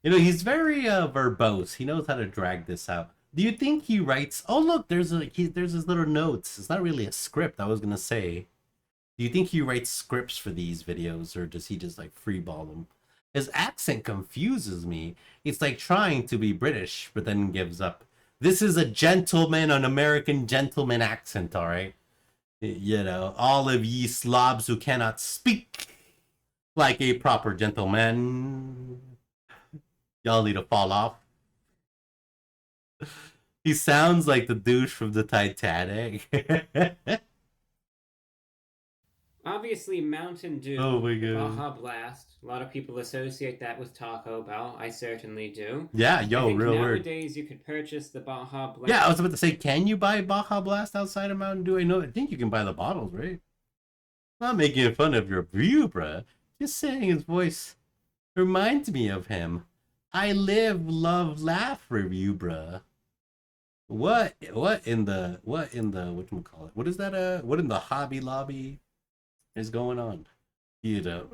S1: You know, he's very verbose. He knows how to drag this out. Do you think he writes? Oh, look, there's his little notes. It's not really a script. I was gonna say. Do you think he writes scripts for these videos, or does he just like freeball them? His accent confuses me. It's like trying to be British, but then gives up. This is a gentleman, an American gentleman accent, all right? You know, all of ye slobs who cannot speak like a proper gentleman. Y'all need to fall off. He sounds like the douche from the Titanic.
S19: Obviously, Mountain Dew,
S1: Oh my God.
S19: Baja Blast. A lot of people associate that with Taco Bell. I certainly do.
S1: Yeah, yo,
S19: I think
S1: real word.
S19: nowadays you could purchase the Baja Blast.
S1: Yeah, I was about to say, can you buy Baja Blast outside of Mountain Dew? I think you can buy the bottles, right? I'm not making fun of your review, bruh. Just saying his voice reminds me of him. I live, love, laugh review, bruh. What in the whatchamacallit? What is that? What in the Hobby Lobby is going on? You know,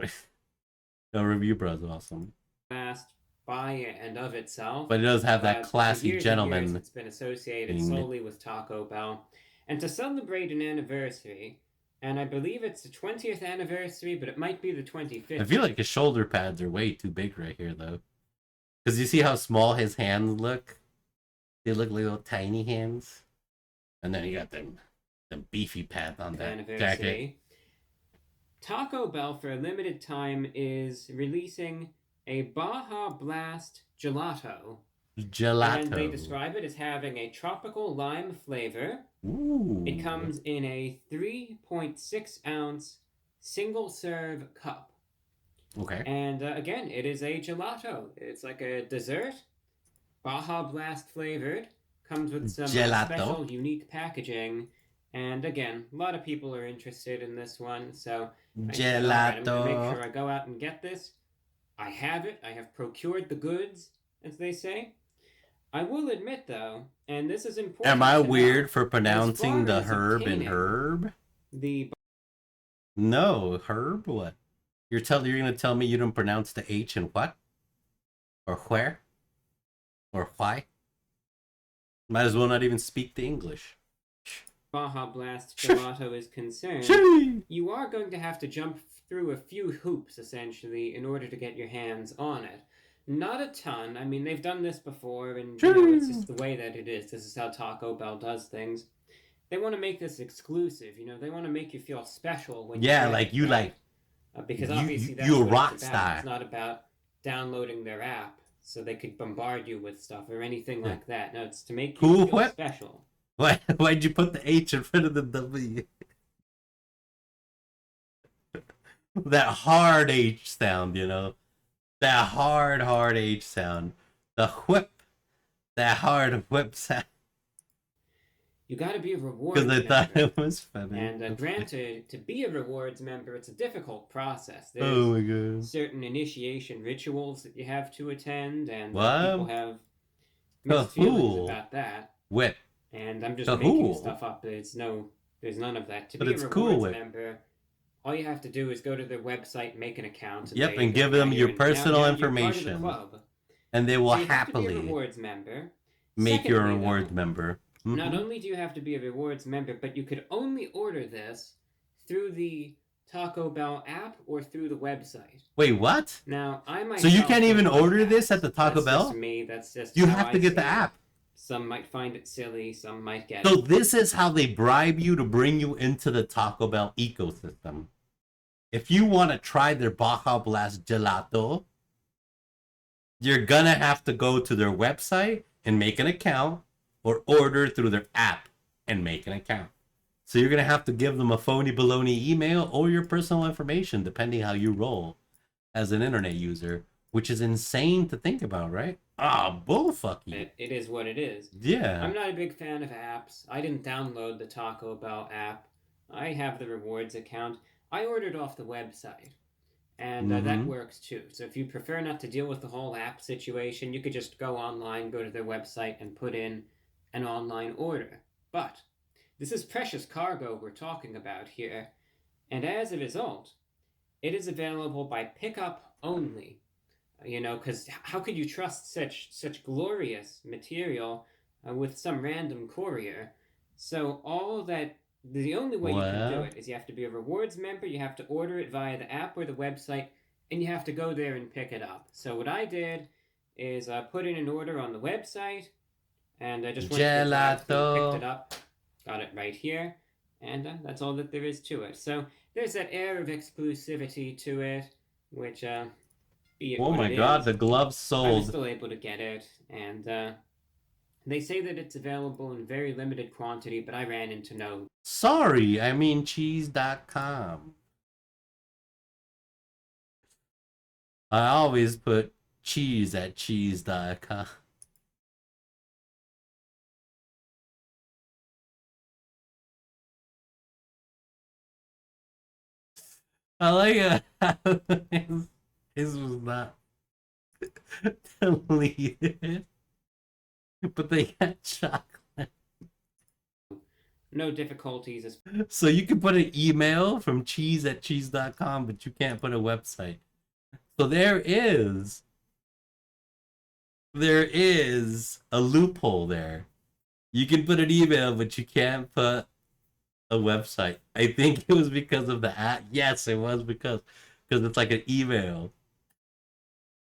S1: the review bruh is awesome.
S19: Blast by and of itself.
S1: But it does have that
S19: For
S1: classy
S19: years and
S1: gentleman
S19: years, it's been associated
S1: thing.
S19: solely with Taco Bell. And to celebrate an anniversary, and I believe it's the 20th anniversary, but it might be the 25th.
S1: I feel like his shoulder pads are way too big right here, though. Because you see how small his hands look? They look like little tiny hands. And then you got them beefy pads on that jacket.
S19: Taco Bell, for a limited time, is releasing a Baja Blast Gelato.
S1: Gelato.
S19: And they describe it as having a tropical lime flavor.
S1: Ooh.
S19: It comes in a 3.6 ounce single serve cup.
S1: Okay.
S19: And again, it is a gelato. It's like a dessert, Baja Blast flavored. Comes with some special, unique packaging. And again, a lot of people are interested in this one. So
S1: Gelato.
S19: I'm going to make sure I go out and get this. I have it. I have procured the goods, as they say. I will admit, though, and this is important.
S1: Am I weird for pronouncing the herb and herb? No, herb. What? You're gonna tell me you don't pronounce the H in what? Or where? Or why? Might as well not even speak the English.
S19: Baja Blast Gelato is concerned, you are going to have to jump through a few hoops, essentially, in order to get your hands on it. Not a ton. I mean, they've done this before, and you know, it's just the way that it is. This is how Taco Bell does things. They want to make this exclusive, you know. They want to make you feel special when you
S1: like you
S19: right? Because obviously that's
S1: you a
S19: what
S1: rock
S19: it's about.
S1: star.
S19: It's not about downloading their app so they could bombard you with stuff or anything like that. No, it's to make you feel special.
S1: Why'd you put the H in front of the W? That hard H sound, you know. That hard H sound. The whip. That hard whip sound.
S19: You got to be a rewards member.
S1: Because I thought it was funny.
S19: And granted, to be a rewards member, it's a difficult process. There's
S1: oh my God.
S19: certain initiation rituals that you have to attend, and
S1: what?
S19: People have mixed feelings about that.
S1: Whip.
S19: And I'm just making stuff up. There's none of that. To be a rewards member, all you have to do is go to their website, make an account.
S1: Yep, and give them your personal information. And they will happily
S19: be a rewards member.
S1: Make you a rewards member.
S19: Mm-hmm. Not only do you have to be a rewards member, but you could only order this through the Taco Bell app or through the website.
S1: Wait, what?
S19: Now,
S1: so you can't even order this at the Taco Bell?
S19: That's just me. That's just
S1: you have to get the app.
S19: Some might find it silly. Some might get it.
S1: So this is how they bribe you to bring you into the Taco Bell ecosystem. If you want to try their Baja Blast Gelato, you're gonna have to go to their website and make an account, or order through their app and make an account. So you're gonna have to give them a phony baloney email or your personal information, depending how you roll as an internet user, which is insane to think about, right? Bullfucky.
S19: It is what it is.
S1: Yeah.
S19: I'm not a big fan of apps. I didn't download the Taco Bell app. I have the rewards account. I ordered off the website. And that works too. So if you prefer not to deal with the whole app situation, you could just go online, go to their website, and put in an online order. But this is precious cargo we're talking about here. And as a result, it is available by pickup only. You know, because how could you trust such glorious material with some random courier? So the only way you can do it is you have to be a rewards member, you have to order it via the app or the website, and you have to go there and pick it up. So what I did is I put in an order on the website, and I just went to the drive-thru, picked it up, got it right here, and that's all that there is to it. So there's that air of exclusivity to it, which be it
S1: Oh
S19: what
S1: my
S19: it
S1: god,
S19: is,
S1: the gloves
S19: I was
S1: sold.
S19: still able to get it, and they say that it's available in very limited quantity, but I ran into no.
S1: Sorry, I mean cheese.com. I always put cheese at cheese.com. I like it. His was not deleted, but they got chocolate.
S19: No difficulties as
S1: So you can put an email from cheese at cheese.com, but you can't put a website. So there is a loophole there. You can put an email, but you can't put a website. I think it was because of the app. Yes, it was because it's like an email.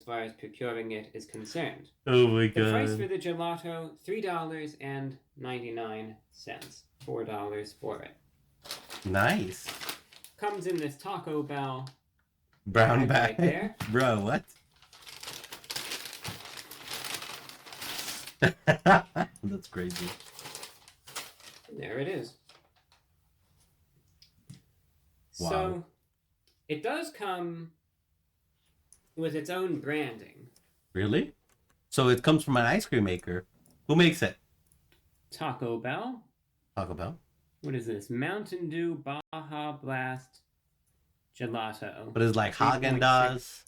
S19: far as procuring it is concerned.
S1: Oh my
S19: The price
S1: god.
S19: for the gelato, $3.99. $4 for it.
S1: Nice.
S19: Comes in this Taco Bell
S1: Brown
S19: bag
S1: bag.
S19: right there.
S1: Bro, what? That's crazy.
S19: There it is.
S1: Wow.
S19: So, it does come with its own branding.
S1: Really? So it comes from an ice cream maker. Who makes it?
S19: Taco Bell.
S1: Taco Bell.
S19: What is this? Mountain Dew Baja Blast Gelato.
S1: But it's like
S19: 3.6
S1: Haagen-Dazs,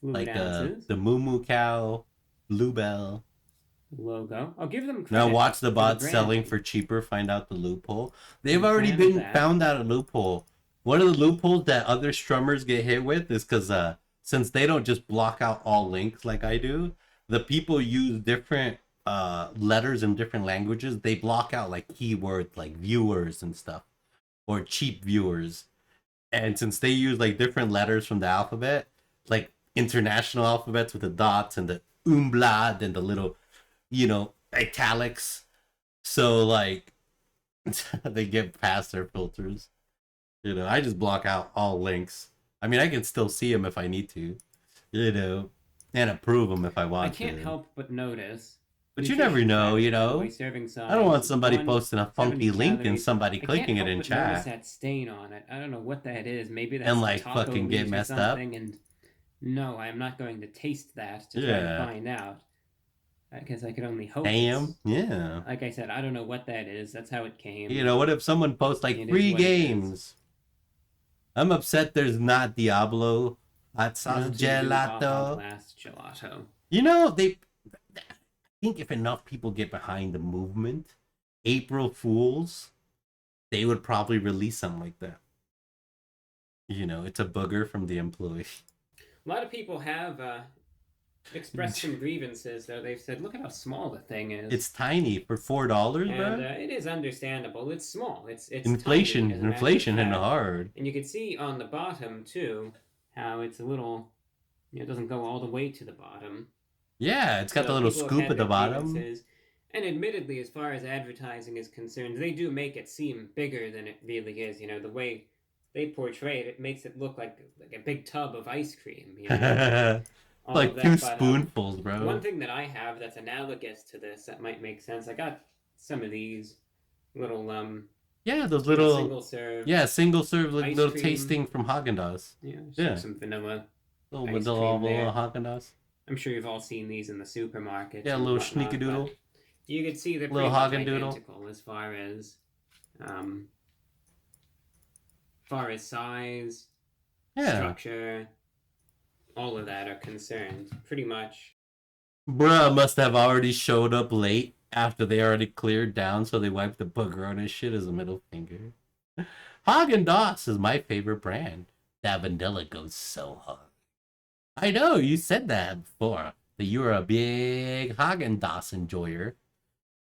S19: fluid
S1: like
S19: ounces.
S1: the Moo Moo Cow, Bluebell.
S19: Logo. I'll give them credit.
S1: Now watch the
S19: for
S1: bots
S19: branding.
S1: selling for cheaper. Find out the loophole. They've
S19: Big
S1: already
S19: fan of
S1: been
S19: that.
S1: found out a loophole. One of the loopholes that other strummers get hit with is because since they don't just block out all links like I do, the people use different letters in different languages. They block out like keywords like viewers and stuff, or cheap viewers. And since they use like different letters from the alphabet, like international alphabets with the dots and the umlaut and the little, italics, so like they get past their filters. I just block out all links. I mean, I can still see them if I need to, and approve them if I want
S19: I can't
S1: to.
S19: help but notice.
S1: But you never know,
S19: Serving size,
S1: I don't want somebody
S19: 1,
S1: posting a funky
S19: 70
S1: link and
S19: calories.
S1: somebody
S19: I
S1: clicking
S19: can't
S1: it
S19: help
S1: in
S19: but notice
S1: chat.
S19: that stain on it. I don't know what that is. Maybe that's
S1: And,
S19: the
S1: like,
S19: taco
S1: fucking get
S19: grease or
S1: messed up.
S19: something, and no, I'm not going to taste that to try to
S1: Yeah.
S19: find out. Because I could only hope.
S1: Damn, yeah.
S19: Like I said, I don't know what that is. That's how it came.
S1: What if someone posts like
S19: It is
S1: free
S19: what it is.
S1: games? I'm upset there's not Diablo hot sauce
S19: Mountain Dew Baja
S1: gelato.
S19: Blast Gelato.
S1: I think if enough people get behind the movement, April Fools, they would probably release something like that. It's a booger from the employee.
S19: A lot of people have expressed some grievances, though. They've said, look at how small the thing is.
S1: It's tiny for $4,
S19: And
S1: bro.
S19: it is understandable. It's small. It's
S1: Inflation,
S19: tiny, as a matter of
S1: inflation hitting
S19: fact.
S1: hard.
S19: And you can see on the bottom too how it's a little. It doesn't go all the way to the bottom.
S1: Yeah, it's got
S19: So
S1: the little
S19: people have
S1: scoop
S19: had
S1: at the
S19: their
S1: bottom.
S19: grievances. And admittedly, as far as advertising is concerned, they do make it seem bigger than it really is. The way they portray it, it makes it look like a big tub of ice cream. All
S1: Like
S19: of that,
S1: 2
S19: but,
S1: spoonfuls, bro.
S19: One thing that I have that's analogous to this that might make sense. I got some of these little
S1: Yeah, those little
S19: single serve.
S1: single serve like
S19: ice
S1: little
S19: cream.
S1: tasting from Haagen-Dazs.
S19: Yeah, some vanilla.
S1: Little
S19: ice
S1: vanilla
S19: cream there.
S1: Haagen-Dazs.
S19: I'm sure you've all seen these in the supermarket.
S1: Yeah, a
S19: and
S1: little
S19: whatnot,
S1: sneakadoodle.
S19: but You could see they're
S1: Little
S19: pretty much
S1: Haagen-Doodle.
S19: identical as far as size,
S1: Yeah.
S19: structure, all of that are concerned. Pretty much.
S1: Bruh must have already showed up late after they already cleared down, so they wiped the booger on his shit as a middle finger. Haagen-Dazs is my favorite brand. That vanilla goes so hard. I know, you said that before, that you were a big Haagen-Dazs enjoyer.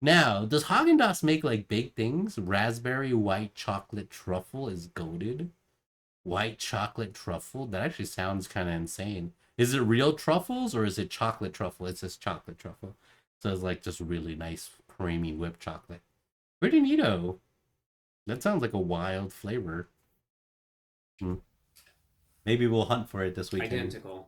S1: Now, does Haagen-Dazs make like big things? Raspberry white chocolate truffle is goated. White chocolate truffle? That actually sounds kind of insane. Is it real truffles or is it chocolate truffle? It's just chocolate truffle. So it's like just really nice creamy whipped chocolate. Pretty neato. That sounds like a wild flavor. Maybe we'll hunt for it this weekend.
S19: Identical.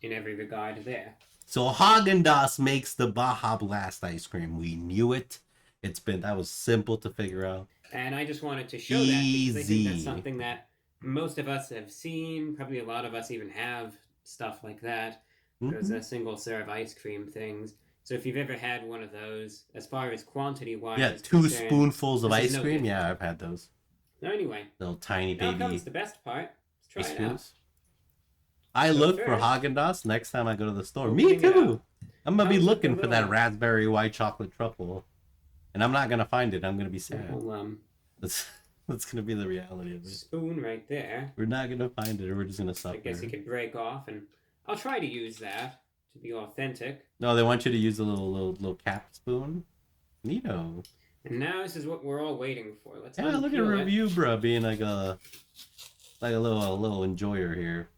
S19: in every regard there.
S1: So Haagen-Dazs makes the Baja Blast ice cream. We knew it. That was simple to figure out.
S19: And I just wanted to show that because I think that's something that most of us have seen. Probably a lot of us even have stuff like that. Those single serve ice cream things. So if you've ever had one of those, as far as quantity-wise,
S1: Yeah, 2 spoonfuls of ice cream. Yeah, I've had those.
S19: So anyway,
S1: little tiny
S19: now
S1: baby.
S19: comes the best part. Let's try it out.
S1: I look for Haagen-Dazs next time I go to the store. Me too. I'm gonna be looking for that raspberry white chocolate truffle, and I'm not gonna find it. I'm gonna be sad. That's gonna be the reality of it.
S19: Spoon right there.
S1: We're not gonna find it, or we're just gonna suffer.
S19: I guess you could break off, and I'll try to use that to be authentic.
S1: No, they want you to use a little cap spoon. Neato.
S19: And now this is what we're all waiting for. Let's
S1: look at review, bro, being like a little enjoyer here.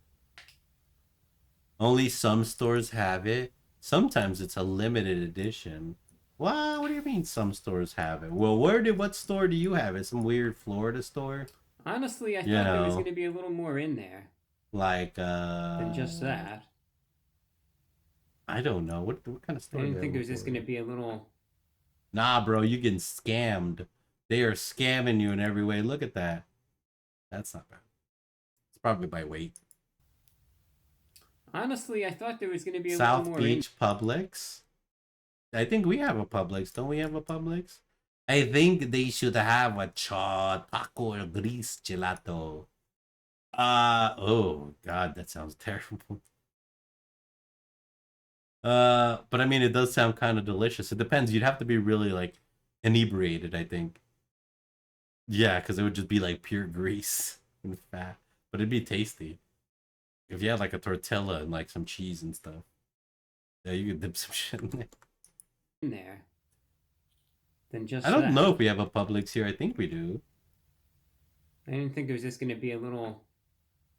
S1: Only some stores have it. Sometimes it's a limited edition. Wow, what do you mean some stores have it? Well, what store do you have it? Some weird Florida store?
S19: Honestly, I thought there was going to be a little more in there.
S1: Like,
S19: than just that.
S1: I don't know. What kind of store?
S19: I didn't think it was just going to be a little...
S1: Nah, bro, you getting scammed. They are scamming you in every way. Look at that. That's not bad. It's probably by weight.
S19: Honestly, I thought there was going to be a
S1: South
S19: little more.
S1: Beach Publix. I think we have a Publix. Don't we have a Publix? I think they should have a taco gris gelato. Oh god, that sounds terrible. But I mean, it does sound kind of delicious. It depends. You'd have to be really like inebriated, I think. Yeah, because it would just be like pure grease and fat, but it'd be tasty. If you had like a tortilla and like some cheese and stuff, yeah, you could dip some shit in
S19: there. Than just
S1: I don't know if we have a Publix here. I think we do.
S19: I didn't think it was just going to be a little...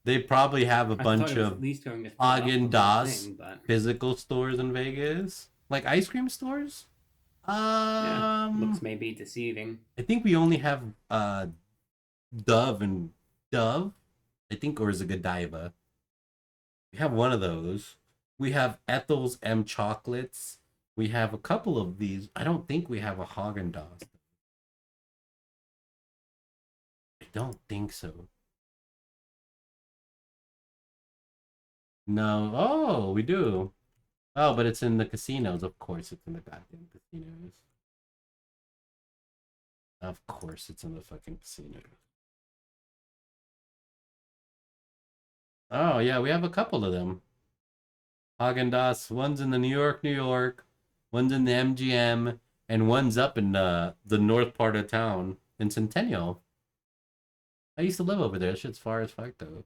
S1: They probably have a bunch of
S19: Haagen-Dazs
S1: physical stores in Vegas. Like ice cream stores?
S19: Looks may be deceiving.
S1: I think we only have Dove and Dove. I think, or is it Godiva? We have one of those. We have Ethel's M chocolates. We have a couple of these. I don't think we have a Haagen-Dazs. I don't think so. No. Oh, we do. Oh, but it's in the casinos. Of course it's in the goddamn casinos. Of course it's in the fucking casinos. Oh, yeah, we have a couple of them. Haagen-Dazs. One's in the New York. One's in the MGM. And one's up in the north part of town in Centennial. I used to live over there. That shit's far as fuck, though.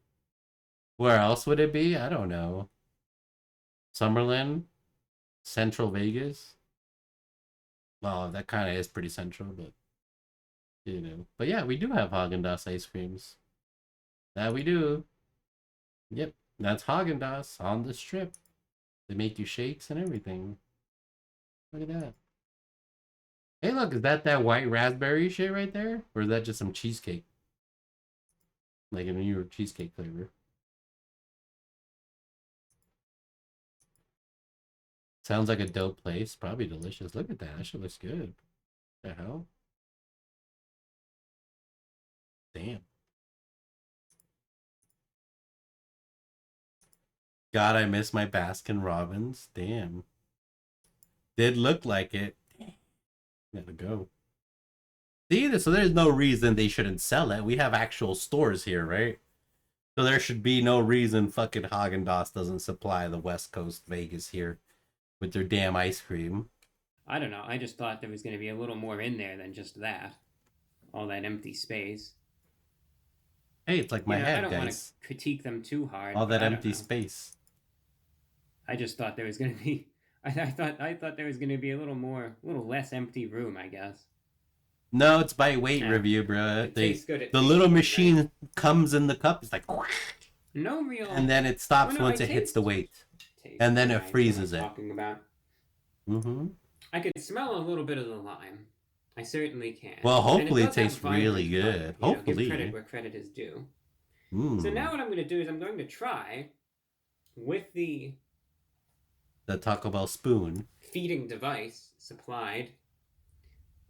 S1: Where else would it be? I don't know. Summerlin? Central Vegas? Well, that kind of is pretty central, but... You know. But yeah, we do have Haagen-Dazs ice creams. That we do. Yep, that's Haagen-Dazs on the strip. They make you shakes and everything. Look at that. Hey, look, is that white raspberry shit right there? Or is that just some cheesecake? Like a New York cheesecake flavor. Sounds like a dope place. Probably delicious. Look at that. That shit looks good. What the hell? Damn. God, I miss my Baskin Robbins. Damn. Did look like it. Gotta go. See, so there's no reason they shouldn't sell it. We have actual stores here, right? So there should be no reason fucking Haagen-Dazs doesn't supply the West Coast Vegas here with their damn ice cream.
S19: I don't know. I just thought there was going to be a little more in there than just that. All that empty space.
S1: Hey, it's like my head,
S19: I don't want
S1: guys.
S19: to critique them too hard.
S1: All that empty space.
S19: I just thought there was going to be... I thought there was going to be a little less empty room, I guess.
S1: No, it's by weight review, bro.
S19: It tastes good.
S1: The little machine comes in the cup. It's like...
S19: No real...
S1: And then it stops once it hits the weight. And then it freezes it.
S19: Talking about.
S1: Mm-hmm.
S19: I could smell a little bit of the lime. I certainly can.
S1: Well, hopefully
S19: it
S1: it tastes really good. Hopefully.
S19: Give credit where credit is due.
S1: Mm.
S19: So now what I'm going to do is I'm going to try with the
S1: The Taco Bell spoon.
S19: Feeding device supplied.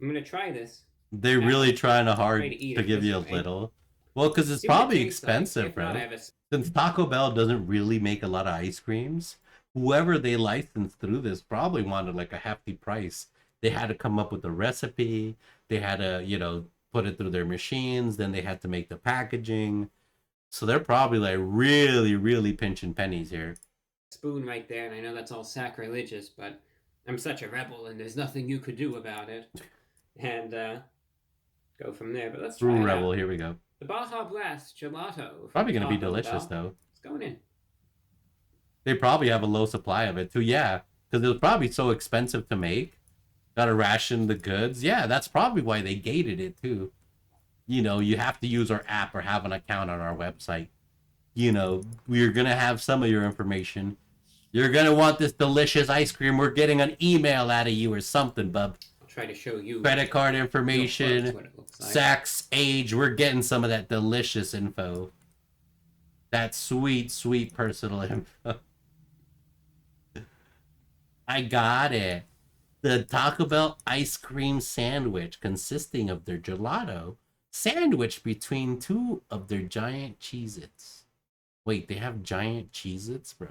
S19: I'm gonna try this.
S1: They're really trying hard
S19: Try to eat
S1: to
S19: it
S1: give
S19: this
S1: you a
S19: way.
S1: little. Well, because it's
S19: See what it
S1: probably
S19: tastes like.
S1: expensive,
S19: If not,
S1: bro.
S19: I have a
S1: Since Taco Bell doesn't really make a lot of ice creams, whoever they licensed through this probably wanted like a hefty price. They had to come up with a recipe. They had to, you know, put it through their machines. Then they had to make the packaging. So they're probably like really, really pinching pennies here.
S19: spoon right there, and I know that's all sacrilegious, but I'm such a rebel, and there's nothing you could do about it. And go from there. But let's try
S1: Spoon
S19: it
S1: Rebel,
S19: out.
S1: here we go.
S19: The Baja Blast Gelato.
S1: Probably gonna be
S19: Taco
S1: delicious
S19: Bell.
S1: though.
S19: It's going in.
S1: They probably have a low supply of it too. Yeah, because it was probably so expensive to make. Gotta ration the goods. Yeah, that's probably why they gated it too. You know, you have to use our app or have an account on our website. You know, we're gonna have some of your information. You're gonna want this delicious ice cream. We're getting an email out of you or something, bub.
S19: I'll try to show you.
S1: Credit card
S19: real
S1: information,
S19: close what it looks like.
S1: sex, age. We're getting some of that delicious info. That sweet, sweet personal info. I got it. The Taco Bell ice cream sandwich consisting of their gelato sandwiched between two of their giant Cheez-Its. Wait, they have giant Cheez-Its, bro?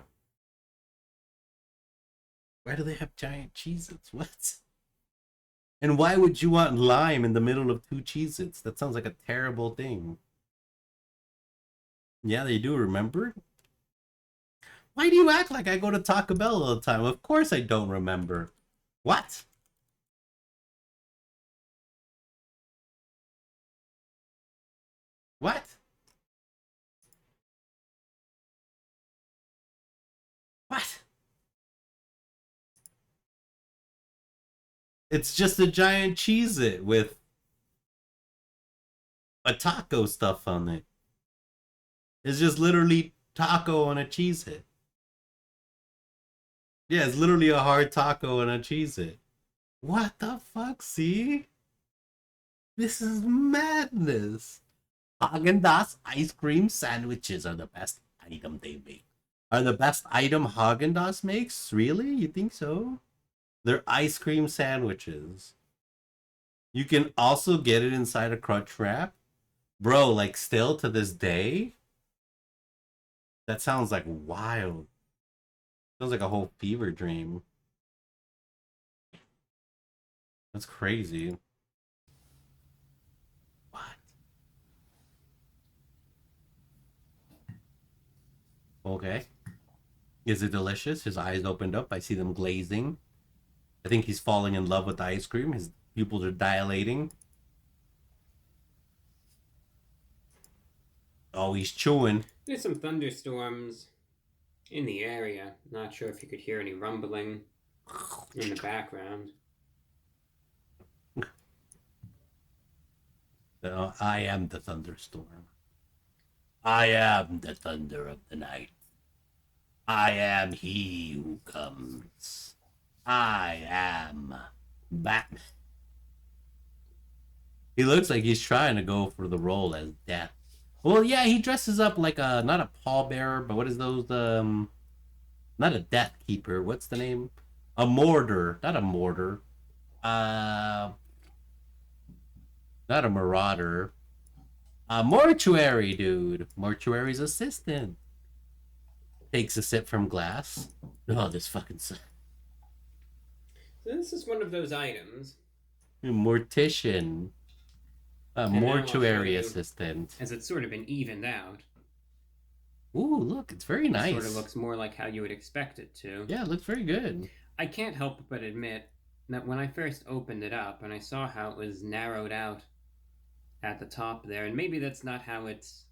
S1: Why do they have giant Cheez-Its? What? And why would you want lime in the middle of two Cheez-Its? That sounds like a terrible thing. Yeah, they do, remember? Why do you act like I go to Taco Bell all the time? Of course I don't remember. What? What? What? It's just a giant Cheez-It with a taco stuff on it. It's just literally taco on a Cheez-It. Yeah, it's literally a hard taco and a Cheez-It. What the fuck? See? This is madness. Haagen-Dazs ice cream sandwiches are the best item they make. Are the best item Haagen-Dazs makes? Really? You think so? They're ice cream sandwiches. You can also get it inside a Crunch Wrap. Bro, like still to this day? That sounds like wild. Sounds like a whole fever dream. That's crazy. What? Okay. Is it delicious? His eyes opened up. I see them glazing. I think he's falling in love with the ice cream. His pupils are dilating. Oh, he's chewing.
S19: There's some thunderstorms in the area. Not sure if you could hear any rumbling in the background.
S1: I am the thunderstorm. I am the thunder of the night. I am he who comes. I am Batman. He looks like he's trying to go for the role as Death. Well, yeah, he dresses up like a, not a pallbearer, but what is those, not a Death Keeper. What's the name? A Mortar. Not a Mortar. Not a Marauder. A Mortuary, dude. Mortuary's assistant. Takes a sip from glass. Oh, this fucking...
S19: So this is one of those items.
S1: Mortician. A
S19: And now I'll
S1: mortuary
S19: show you,
S1: assistant.
S19: As it's sort of been evened out.
S1: Ooh, look, it's very nice.
S19: It sort of looks more like how you would expect it to.
S1: Yeah, it looks very good.
S19: I can't help but admit that when I first opened it up and I saw how it was narrowed out at the top there, and maybe that's not how it's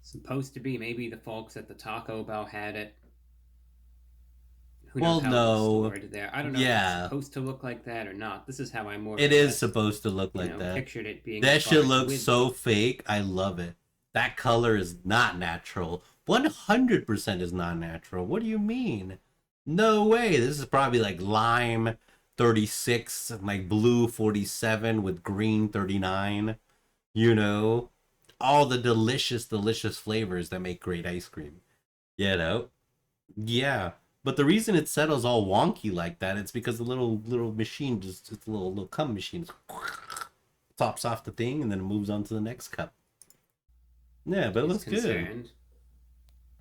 S19: supposed to be. Maybe the folks at the Taco Bell had it. Who knows how it was stored there. I don't know if it's supposed to look like that or not. This is how I more
S1: It is supposed to look like that.
S19: pictured it being.
S1: That
S19: as far
S1: shit
S19: as
S1: looks
S19: with-
S1: so fake. I love it. That color is not natural. 100% is not natural. What do you mean? No way. This is probably like lime 36, like blue 47 with green 39. You know, all the delicious, delicious flavors that make great ice cream. You know, Yeah, but the reason it settles all wonky like that, it's because the little machine it's a little cum machine tops off the thing and then it moves on to the next cup. Yeah, but it looks good.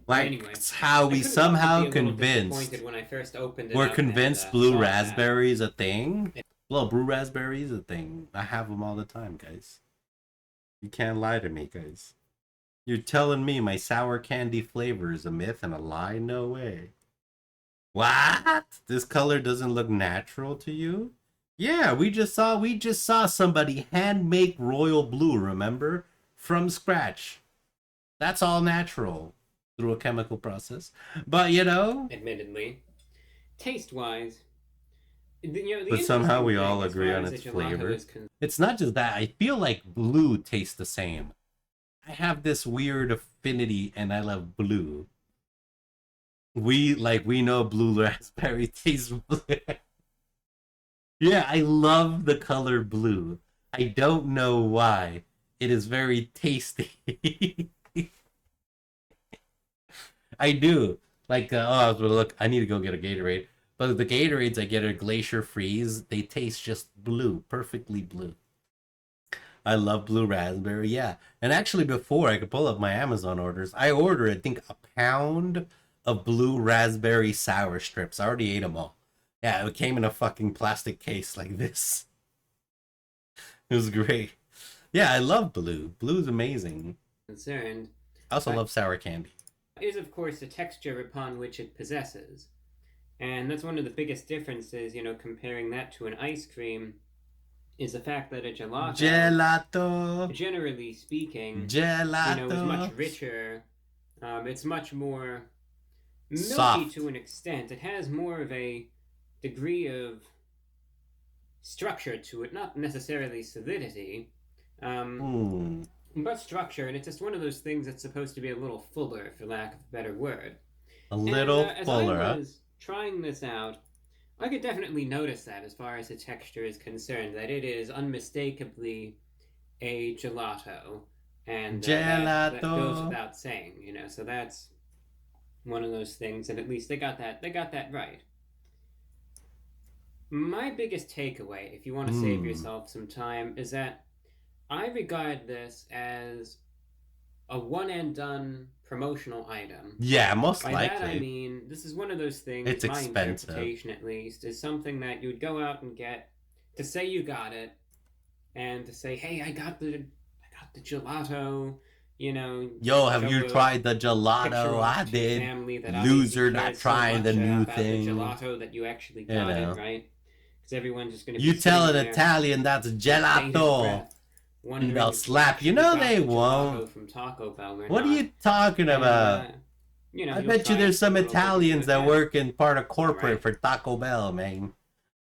S1: Like
S19: anyway,
S1: it's how we somehow convinced.
S19: When I first opened it
S1: We're
S19: up
S1: convinced
S19: and,
S1: blue
S19: saw
S1: raspberry is a thing. Well, blue raspberry is a thing. I have them all the time, guys. You can't lie to me, guys. You're telling me my sour candy flavor is a myth and a lie? No way. What? This color doesn't look natural to you? Yeah, we just saw somebody hand make royal blue, remember? From scratch. That's all natural through a chemical process. But you know,
S19: admittedly, taste-wise,
S1: but somehow we all agree on its flavor. It's not just that. I feel like blue tastes the same. I have this weird affinity and I love blue. We know blue raspberry tastes blue. Yeah, I love the color blue. I don't know why. It is very tasty. I do. Like, look, I need to go get a Gatorade. But the Gatorades I get are Glacier Freeze. They taste just blue, perfectly blue. I love blue raspberry, yeah. And actually, before I could pull up my Amazon orders, I ordered, I think, a pound of blue raspberry sour strips. I already ate them all. Yeah, it came in a fucking plastic case like this. It was great. Yeah, I love blue. Blue's amazing.
S19: Concerned.
S1: I also love sour candy.
S19: Is, of course, the texture upon which it possesses. And that's one of the biggest differences, comparing that to an ice cream, is the fact that a gelato, generally speaking, is much richer. It's much more milky
S1: soft
S19: to an extent. It has more of a degree of structure to it, not necessarily solidity, but structure. And it's just one of those things that's supposed to be a little fuller, for lack of a better word.
S1: A little fuller.
S19: As I was trying this out, I could definitely notice that as far as the texture is concerned, that it is unmistakably a gelato. And that goes without saying, so that's one of those things, and at least they got that right. My biggest takeaway, if you want to save yourself some time, is that I regard this as a one-and-done promotional item.
S1: Yeah, most
S19: By
S1: likely.
S19: that I mean, this is one of those things,
S1: it's
S19: my
S1: expensive.
S19: interpretation at least, is something that you would go out and get, to say you got it, and to say, hey, I got the gelato,
S1: Yo, have you tried the gelato? I did. Loser not trying the new thing.
S19: The gelato that you actually got it, right? Because everyone's just going to be
S1: You tell an
S19: there,
S1: Italian that's gelato, and they'll slap you. No, they won't.
S19: From Taco Bell
S1: what are you talking about? I bet you there's some Italians that work in part of corporate for Taco Bell, man.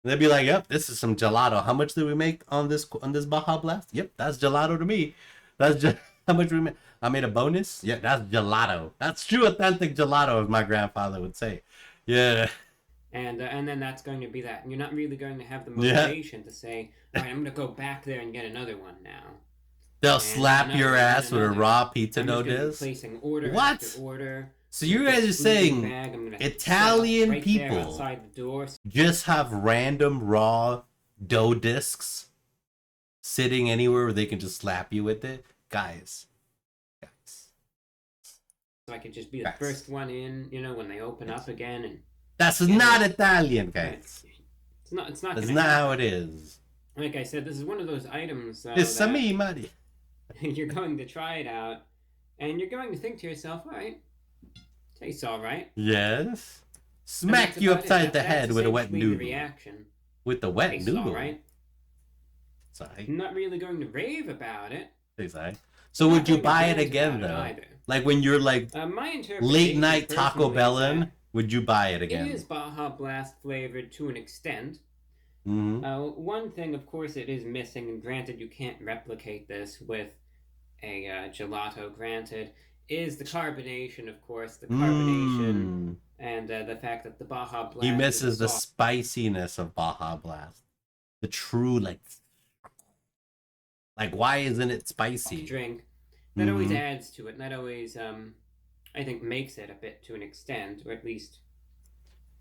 S1: They'd be like, "Yep, this is some gelato. How much do we make on this Baja Blast? Yep, that's gelato to me. That's just how much we made. I made a bonus. Yeah, that's gelato. That's true, authentic gelato, as my grandfather would say. Yeah."
S19: And then that's going to be that. And you're not really going to have the motivation to say, all right, I'm going to go back there and get another one now.
S1: They'll slap your ass with a raw pizza dough disc.
S19: Placing order
S1: what?
S19: After order.
S1: So you guys are saying Italian people just have random raw dough discs sitting anywhere where they can just slap you with it? Guys.
S19: So I could just be the first one in, when they open up again. And
S1: that's not Italian, guys.
S19: It's not.
S1: That's not how it is.
S19: Like I said, this is one of those items.
S1: It's me, buddy.
S19: You're going to try it out, and you're going to think to yourself, all right, tastes all right.
S1: Yes. Smack you upside the head with a wet noodle.
S19: Reaction.
S1: With the wet
S19: tastes
S1: noodle.
S19: All right.
S1: Sorry.
S19: I'm not really going to rave about it.
S1: Exactly. So would you buy it again though? Like when you're like late night Taco Bellin', would you buy it again?
S19: It is Baja Blast flavored to an extent.
S1: Mm-hmm.
S19: One thing, of course, it is missing, and granted, you can't replicate this with a gelato. Granted, is the carbonation, of course, the carbonation, and the fact that the Baja Blast.
S1: He misses the spiciness of Baja Blast. The true like why isn't it spicy?
S19: Drink that always adds to it, and that always I think makes it a bit to an extent, or at least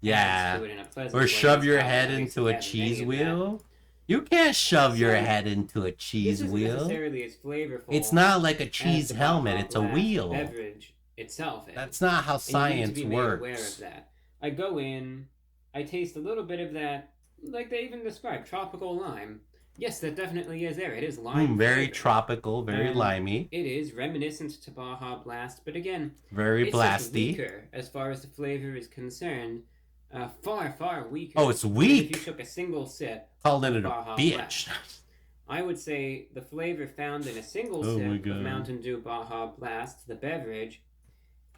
S1: Yeah.
S19: adds to it in a pleasant
S1: Or
S19: way.
S1: shove your
S19: It's
S1: head
S19: not
S1: into a
S19: basically having
S1: cheese
S19: any of that.
S1: wheel. You can't shove your
S19: So,
S1: head into a cheese
S19: This isn't
S1: wheel.
S19: necessarily as flavorful.
S1: It's not like a
S19: as
S1: cheese
S19: the
S1: helmet,
S19: Baja
S1: it's a
S19: Blast
S1: wheel.
S19: beverage itself is.
S1: That's not how
S19: And you need to
S1: science
S19: be made aware
S1: works.
S19: of that. I go in, I taste a little bit of that, like they even described, tropical lime. Yes, that definitely is there. It is lime.
S1: Very
S19: flavored.
S1: tropical, very
S19: And
S1: limey.
S19: It is reminiscent to Baja Blast, but again,
S1: Very
S19: it's just
S1: blasty.
S19: weaker as far as the flavor is concerned. Far, far weaker.
S1: Oh, it's
S19: than
S1: weak?
S19: If you took a single sip
S1: Calling
S19: of
S1: it a
S19: Baja
S1: bitch.
S19: Blast. I would say the flavor found in a single
S1: Oh my
S19: sip of
S1: God.
S19: Mountain Dew Baja Blast, the beverage,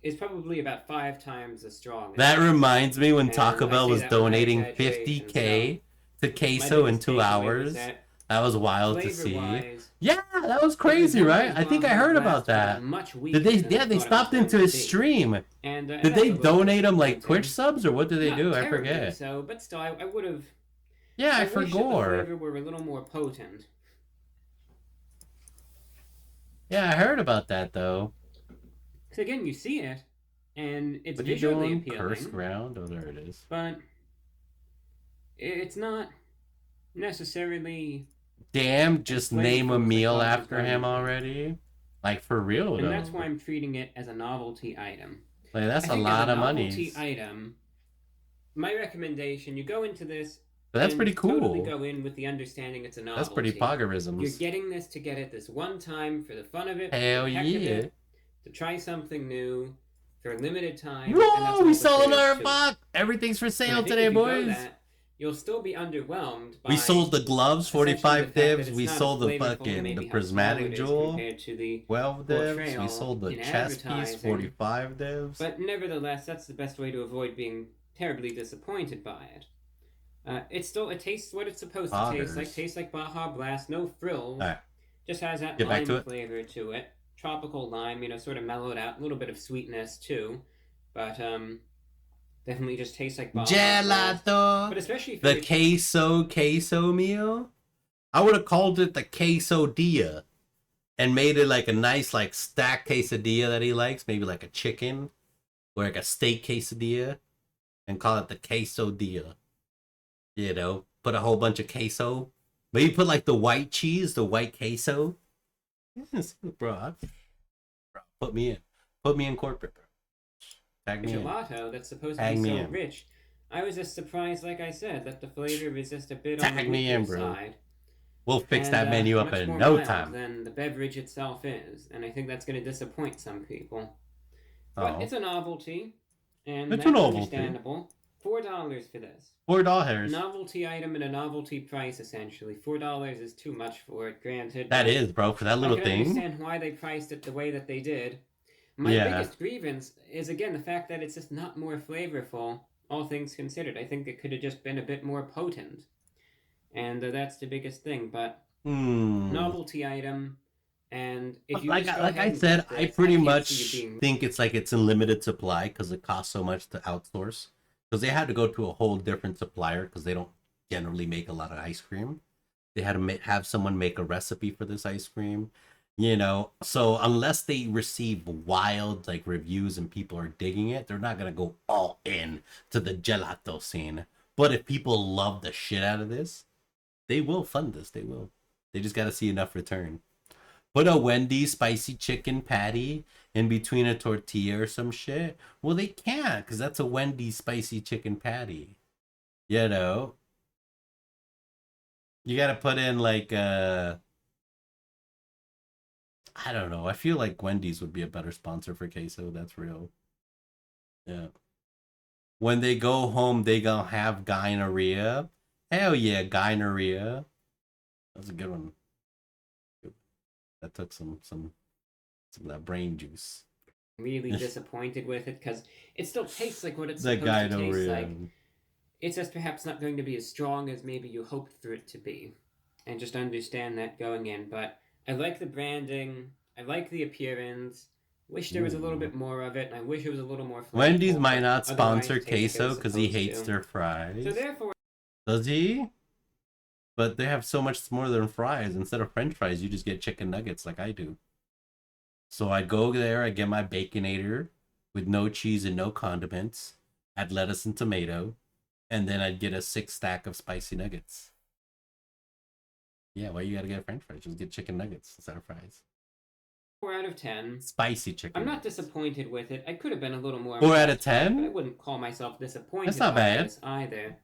S19: is probably about 5 times as strong. as
S1: That reminds me when
S19: And
S1: Taco
S19: I
S1: Bell
S19: say
S1: was
S19: that with
S1: donating
S19: exaggeration,
S1: 50K to
S19: My
S1: queso in
S19: biggest
S1: 2
S19: takeaway was
S1: hours. That was wild to see.
S19: flavor-wise,
S1: Yeah, that was crazy, right? I think I heard about that. Did they? Yeah, they stopped into his stream.
S19: And,
S1: Did
S19: that's
S1: they
S19: a little
S1: donate him like
S19: disappointing.
S1: Twitch subs or what did they
S19: Not
S1: do? I
S19: terribly
S1: forget.
S19: So, but still, I would have.
S1: Yeah, I
S19: wish that the
S1: forgot.
S19: flavor were a little more potent.
S1: Yeah, I heard about that though.
S19: Because again, you see it, and it's
S1: What are you
S19: visually
S1: doing?
S19: appealing.
S1: Curse ground? Oh, there it is.
S19: But it's not necessarily.
S1: Damn, just name a
S19: flavorful as
S1: meal
S19: I thought it was
S1: after
S19: going
S1: him
S19: to be.
S1: already. Like for real
S19: And
S1: though.
S19: that's why I'm treating it as a novelty item.
S1: Like that's
S19: I
S1: a
S19: think
S1: lot
S19: as a
S1: of money.
S19: novelty item. My recommendation: you go into this.
S1: But that's
S19: and
S1: pretty
S19: Totally
S1: cool.
S19: go in with the understanding it's a novelty.
S1: That's pretty pogorisms.
S19: You're getting this to get it this one time for the fun of it.
S1: Hell
S19: for the heck of
S1: yeah.
S19: it, to try something new for a limited time. and
S1: Whoa,
S19: that's
S1: we
S19: all there
S1: sold
S19: is
S1: another
S19: to it.
S1: buck. Everything's for
S19: And I
S1: sale
S19: think
S1: today,
S19: if you go
S1: boys.
S19: that, you'll still be underwhelmed by
S1: We sold the gloves,
S19: essentially
S1: 45
S19: the fact that
S1: divs.
S19: it's
S1: We
S19: not as
S1: sold the
S19: flavorful and
S1: fucking
S19: maybe
S1: the
S19: how
S1: prismatic
S19: small it is
S1: jewel,
S19: compared to the
S1: 12 divs. We
S19: portrayal
S1: sold the
S19: in
S1: chess piece,
S19: advertising.
S1: 45 divs.
S19: But nevertheless, that's the best way to avoid being terribly disappointed by it. It tastes what it's supposed to taste like.
S1: Poggers.
S19: Tastes like Baja Blast, no frills.
S1: Alright.
S19: Just has that
S1: Get back
S19: lime
S1: to it.
S19: flavor to it. Tropical lime, sort of mellowed out. A little bit of sweetness too, but definitely just tastes like Baja Blast.
S1: Gelato.
S19: But especially for
S1: The queso meal. I would have called it the quesadilla and made it like a nice like stacked quesadilla that he likes, maybe like a chicken or like a steak quesadilla, and call it the quesadilla. Put a whole bunch of queso. Maybe put like the white cheese, the white queso. Yes, bro. Put me in corporate, bro. Tag me in.
S19: gelato that's supposed to
S1: Tag
S19: be
S1: me
S19: so
S1: in.
S19: rich. I was just surprised, like I said, that the flavor is just a bit on
S1: Tag
S19: the
S1: me in,
S19: weaker
S1: bro.
S19: side.
S1: We'll fix
S19: And,
S1: that menu up
S19: much
S1: in
S19: more
S1: no
S19: mild
S1: time.
S19: than the beverage itself is, and I think that's going to disappoint some people. But
S1: Oh.
S19: it's a novelty, and
S1: It's
S19: that's
S1: a novelty.
S19: understandable. $4 for this.
S1: $4.
S19: Novelty item at a novelty price, essentially. $4 is too much for it, granted.
S1: That
S19: but
S1: is, bro, for that little
S19: I can
S1: thing.
S19: understand why they priced it the way that they did. My
S1: Yeah.
S19: biggest grievance is, again, the fact that it's just not more flavorful, all things considered. I think it could have just been a bit more potent. And that's the biggest thing, but novelty item, and if you
S1: like
S19: just go
S1: I
S19: ahead and
S1: said,
S19: get
S1: I
S19: this,
S1: pretty
S19: can't
S1: much
S19: see you being
S1: think it's like it's in limited supply because it costs so much to outsource. Because they had to go to a whole different supplier because they don't generally make a lot of ice cream. They had to have someone make a recipe for this ice cream, So unless they receive wild like reviews and people are digging it, they're not gonna go all in to the gelato scene. But if people love the shit out of this, they will fund this. They will. They just got to see enough return. Put a Wendy's spicy chicken patty in between a tortilla or some shit. Well, they can't because that's a Wendy's spicy chicken patty. You got to put in like I don't know. I feel like Wendy's would be a better sponsor for queso. That's real. Yeah. When they go home, they gonna have gonorrhea. Hell yeah, gonorrhea. That's a good one. That took some of that brain juice.
S19: really disappointed with it, because it still tastes like what it's
S1: That
S19: supposed to taste
S1: gonorrhea.
S19: like. It's just perhaps not going to be as strong as maybe you hoped for it to be. And just understand that going in. But I like the branding. I like the appearance. Wish there was a little bit more of it. And I wish it was a little more flavorful.
S1: Wendy's might not
S19: Otherwise,
S1: sponsor
S19: it tastes like
S1: queso
S19: it's
S1: because he
S19: supposed
S1: hates
S19: to.
S1: their fries.
S19: So therefore,
S1: Does he? But they have so much more than fries. Instead of French fries, you just get chicken nuggets like I do. So I go there, I get my Baconator, with no cheese and no condiments. Add lettuce and tomato, and then I'd get a 6-stack of spicy nuggets. Yeah, why you gotta get French fries? Just get chicken nuggets instead of fries.
S19: 4 out of 10.
S1: Spicy chicken.
S19: I'm not disappointed with it. I could have been a little more.
S1: 4 out of 10?
S19: But I wouldn't call myself disappointed.
S1: That's not bad.
S19: This either.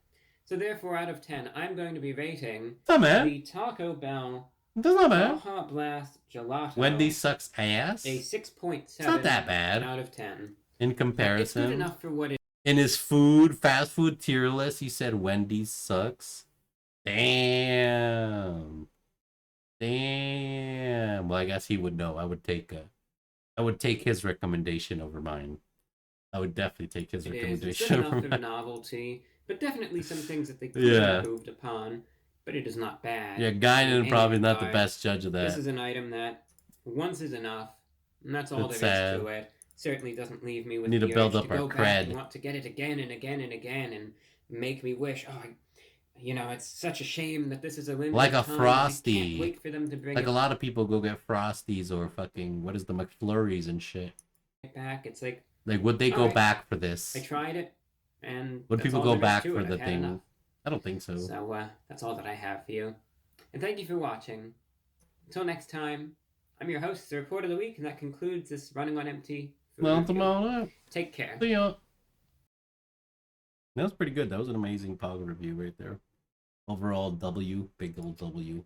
S19: So therefore, out of 10, I'm going to be rating
S1: not bad.
S19: the Taco Bell
S1: That's not bad.
S19: Baja Blast Gelato.
S1: Wendy's sucks ass.
S19: A 6.7.
S1: It's not that bad.
S19: Out of 10.
S1: In comparison.
S19: It's good enough for what it.
S1: In his fast food tier list, he said Wendy's sucks. Damn. Well, I guess he would know. I would take his recommendation over mine. I would definitely take his recommendation
S19: It's good
S1: over
S19: enough of
S1: mine.
S19: novelty, but definitely some things that they could
S1: Yeah.
S19: have improved upon. But it is not bad.
S1: Yeah, Gaignuns
S19: in
S1: probably
S19: any
S1: not the
S19: regard.
S1: best judge of that.
S19: This is an item that once is enough, and that's all
S1: It's
S19: there
S1: sad.
S19: is to it. Certainly doesn't leave me with
S1: Need to
S19: the
S1: build
S19: urge
S1: up
S19: to
S1: our
S19: go back
S1: cred.
S19: and want to get it again and again and again and make me wish, it's such a shame that this is a limited
S1: Like a
S19: time. I
S1: Frosty.
S19: can't wait for them to bring
S1: Like
S19: it
S1: a lot of people go get Frosties or fucking, what is the McFlurries and shit.
S19: back. It's like
S1: Like, would they go
S19: alright,
S1: back for this?
S19: I tried it, and
S1: Would
S19: that's
S1: people
S19: all
S1: go
S19: there is
S1: back
S19: to
S1: for
S19: it.
S1: the
S19: I've had
S1: thing?
S19: enough.
S1: I don't think so.
S19: So that's all that I have for you. And thank you for watching. Until next time, I'm your host, the Report of the Week, and that concludes this Running on Empty food
S1: Well,
S19: review.
S1: tomorrow.
S19: Take care.
S1: See ya. That was pretty good. That was an amazing Pog review right there. Overall W, big old W.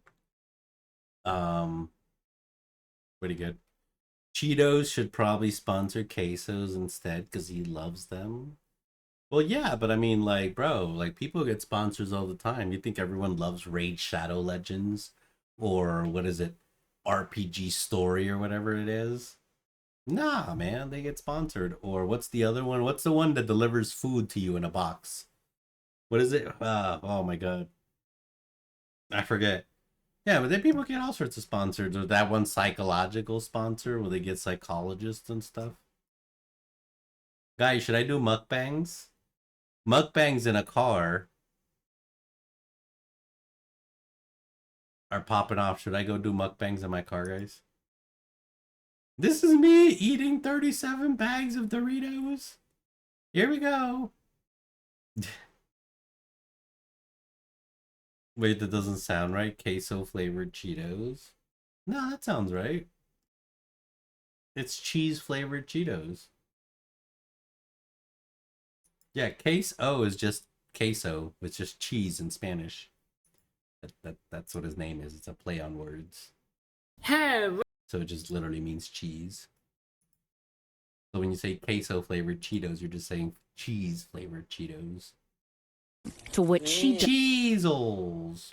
S1: Pretty good. Cheetos should probably sponsor quesos instead because he loves them. Well, yeah, but I mean, like, bro, like, people get sponsors all the time. You think everyone loves Raid Shadow Legends or what is it, RPG Story or whatever it is? Nah, man, they get sponsored. Or what's the other one? What's the one that delivers food to you in a box? What is it? Oh my god, I forget. Yeah, but then people get all sorts of sponsors. There's that one psychological sponsor where they get psychologists and stuff. Guys, should I do mukbangs? Mukbangs in a car are popping off. Should I go do mukbangs in my car, guys? This is me eating 37 bags of Doritos. Here we go. Wait, that doesn't sound right. Queso flavored Cheetos. No, that sounds right. It's cheese flavored Cheetos. Yeah, queso is just queso. It's just cheese in Spanish. That's what his name is. It's a play on words. So it just literally means cheese. So when you say queso flavored Cheetos, you're just saying cheese flavored Cheetos.
S8: To what she does.
S1: Cheezels.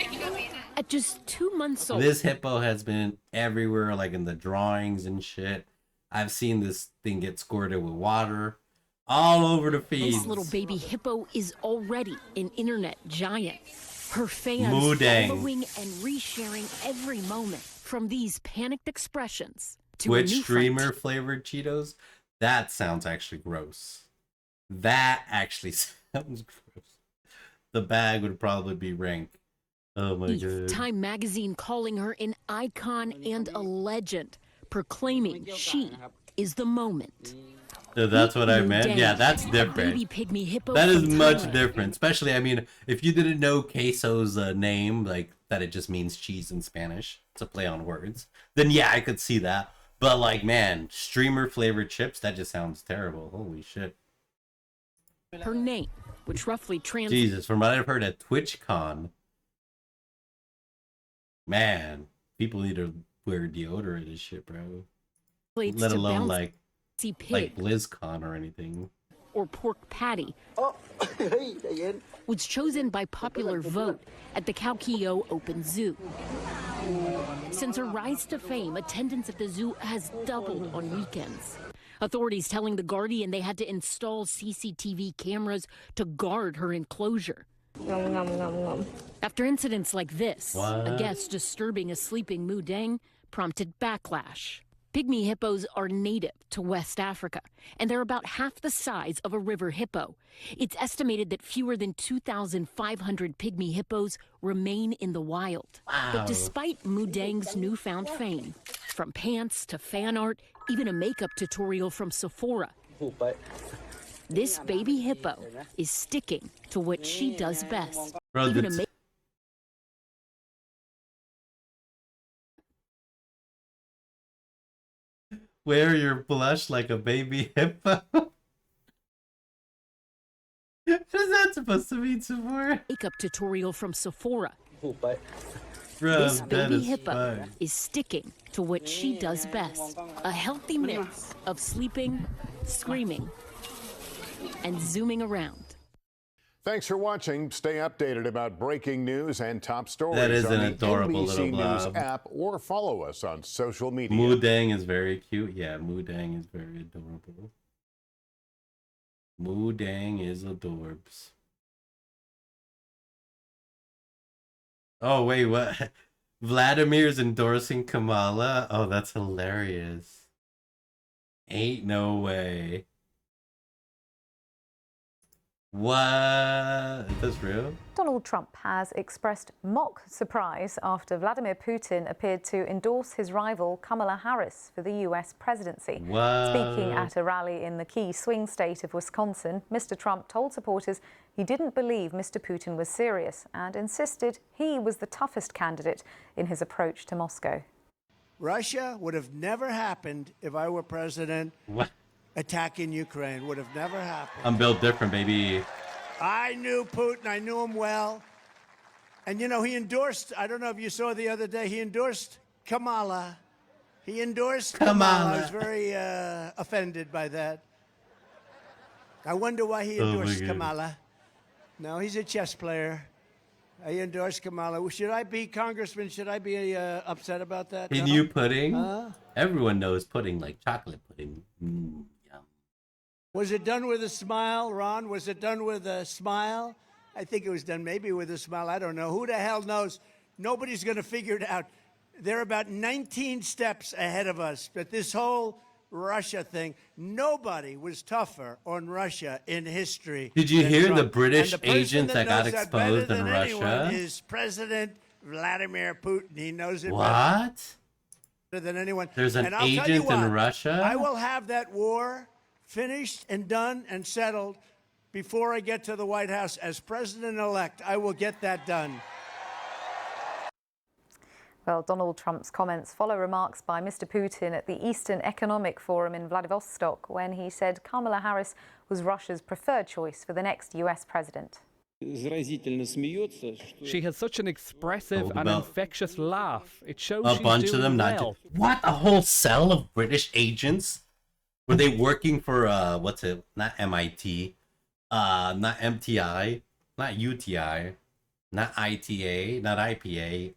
S8: At just 2 months old.
S1: This hippo has been everywhere, like in the drawings and shit. I've seen this thing get squirted with water all over the feeds.
S8: This little baby hippo is already an internet giant. Her fans
S1: Moodang.
S8: following and resharing every moment, from these panicked expressions to
S1: Twitch
S8: a new
S1: streamer
S8: fright.
S1: flavored Cheetos? That sounds actually gross. That actually sounds gross. The bag would probably be rank. Oh my god.
S8: Time magazine calling her an icon and a legend, proclaiming she is the moment.
S1: So that's what I meant?
S8: Moodang,
S1: Yeah, that's
S8: a
S1: different.
S8: baby pygmy hippo
S1: That is
S8: from
S1: much
S8: Thailand.
S1: different. Especially, I mean, if you didn't know queso's name, like that it just means cheese in Spanish, it's a play on words, then yeah, I could see that. But like, man, streamer flavored chips, that just sounds terrible. Holy shit.
S8: Her name, which roughly translates
S1: Jesus, from what I've heard at TwitchCon, man, people need to wear deodorant and shit, bro. Let
S8: to
S1: alone
S8: bouncy
S1: like
S8: pig
S1: BlizzCon or anything.
S8: or pork patty, was chosen by popular vote at the Kaukio Open Zoo. Since her rise to fame, attendance at the zoo has doubled on weekends. Authorities telling The Guardian they had to install CCTV cameras to guard her enclosure. After incidents like this, a
S1: What?
S8: guest disturbing a sleeping Moodang prompted backlash. Pygmy hippos are native to West Africa, and they're about half the size of a river hippo. It's estimated that fewer than 2,500 pygmy hippos remain in the wild.
S1: Wow.
S8: But despite Moodang's newfound fame, from pants to fan art, even a makeup tutorial from Sephora, This baby hippo is sticking to what she does best.
S1: Bro,
S8: Even
S1: wear your blush like a baby hippo. What is that supposed to mean, Sephora?
S8: makeup tutorial from Sephora.
S1: Bro,
S8: This
S1: that
S8: baby
S1: is
S8: hippo
S1: fun.
S8: is sticking to what she does best. A healthy mix of sleeping, screaming, and zooming around.
S7: Thanks for watching. Stay updated about breaking news and top stories
S1: That is
S7: on
S1: an
S7: the
S1: adorable
S7: NBC
S1: little
S7: News
S1: blob.
S7: app or follow us on social media.
S1: Moodang is very cute. Yeah, Moodang is very adorable. Moodang is adorbs. Oh, wait, what? Vladimir's endorsing Kamala? Oh, that's hilarious. Ain't no way. What? Is this real?
S21: Donald Trump has expressed mock surprise after Vladimir Putin appeared to endorse his rival Kamala Harris for the US presidency.
S1: What?
S21: Speaking at a rally in the key swing state of Wisconsin, Mr. Trump told supporters he didn't believe Mr. Putin was serious and insisted he was the toughest candidate in his approach to Moscow.
S23: Russia would have never happened if I were president.
S1: What?
S23: Attacking Ukraine would have never happened.
S1: I'm built different, baby.
S23: I knew Putin. I knew him well. And, you know, he endorsed, I don't know if you saw the other day, he endorsed Kamala. He endorsed Kamala. I was very offended by that. I wonder why he endorsed Kamala. No, he's a chess player. I endorsed Kamala. Should I be, Congressman, should I be upset about that?
S1: He
S23: No?
S1: knew pudding? Everyone knows pudding, like chocolate pudding. Yum.
S23: Was it done with a smile, Ron? Was it done with a smile? I think it was done maybe with a smile. I don't know. Who the hell knows? Nobody's going to figure it out. They're about 19 steps ahead of us. But this whole Russia thing, nobody was tougher on Russia in history.
S1: Did you
S23: than
S1: hear
S23: Trump.
S1: the British
S23: And the person
S1: agent that got
S23: knows better
S1: exposed in
S23: than anyone
S1: Russia?
S23: is President Vladimir Putin. He knows it
S1: What?
S23: better than anyone.
S1: There's an
S23: And I'll tell you
S1: agent in
S23: what,
S1: Russia?
S23: I will have that war finished and done and settled before I get to the White House as president-elect. I will get that done.
S21: Well, Donald Trump's comments follow remarks by Mr. Putin at the Eastern Economic Forum in Vladivostok when he said Kamala Harris was Russia's preferred choice for the next US president.
S24: She has such an expressive and infectious laugh. It shows
S1: A
S24: she's
S1: bunch
S24: doing
S1: of them
S24: well.
S1: not. What? A whole cell of British agents? Were they working for what's it? Not MIT, not MTI, not UTI, not ITA, not IPA.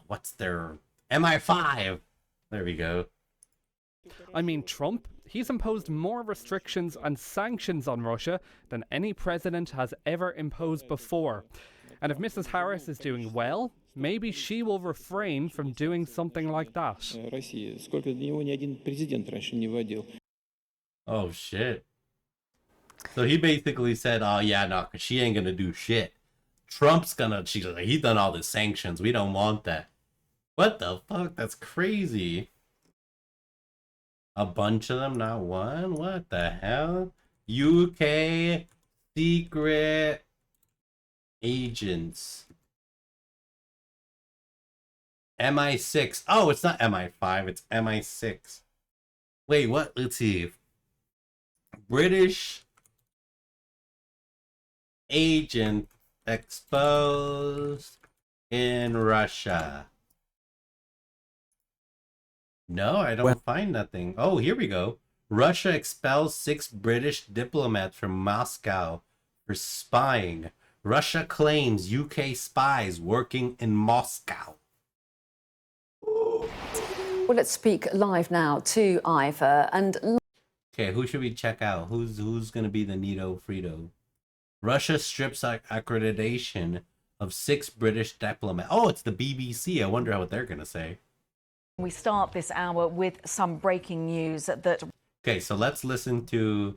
S1: What's their MI5? There we go.
S24: I mean, Trump, he's imposed more restrictions and sanctions on Russia than any president has ever imposed before. And if Mrs. Harris is doing well, maybe she will refrain from doing something like that.
S1: Oh shit. So he basically said, "Oh yeah, no, cause she ain't gonna do shit. Trump's gonna." She's like, "He done all the sanctions. We don't want that." What the fuck? That's crazy. A bunch of them, not one. What the hell? UK secret agents. MI6. Oh, it's not MI5. It's MI6. Wait, what? Let's see. British agent exposed in Russia. No, I don't find nothing. Oh, here we go. Russia expels 6 British diplomats from Moscow for spying. Russia claims UK spies working in Moscow.
S25: Well, let's speak live now to Ivor and.
S1: Okay, who should we check out? Who's gonna be the Nito Frito? Russia strips accreditation of 6 British diplomats. Oh, it's the BBC. I wonder what they're gonna say.
S25: We start this hour with some breaking news that.
S1: Okay, so let's listen to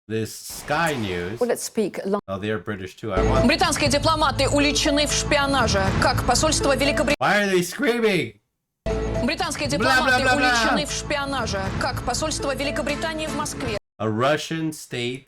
S1: this Sky News.
S25: Well, let's speak live.
S1: Oh, they're British too. I want.
S26: Британские дипломаты уличены в шпионаже. Как посольство Великобритании...
S1: Why are they screaming?
S2: Британские дипломаты уличены в шпионаже, как посольство Великобритании в Москве.
S1: A Russian state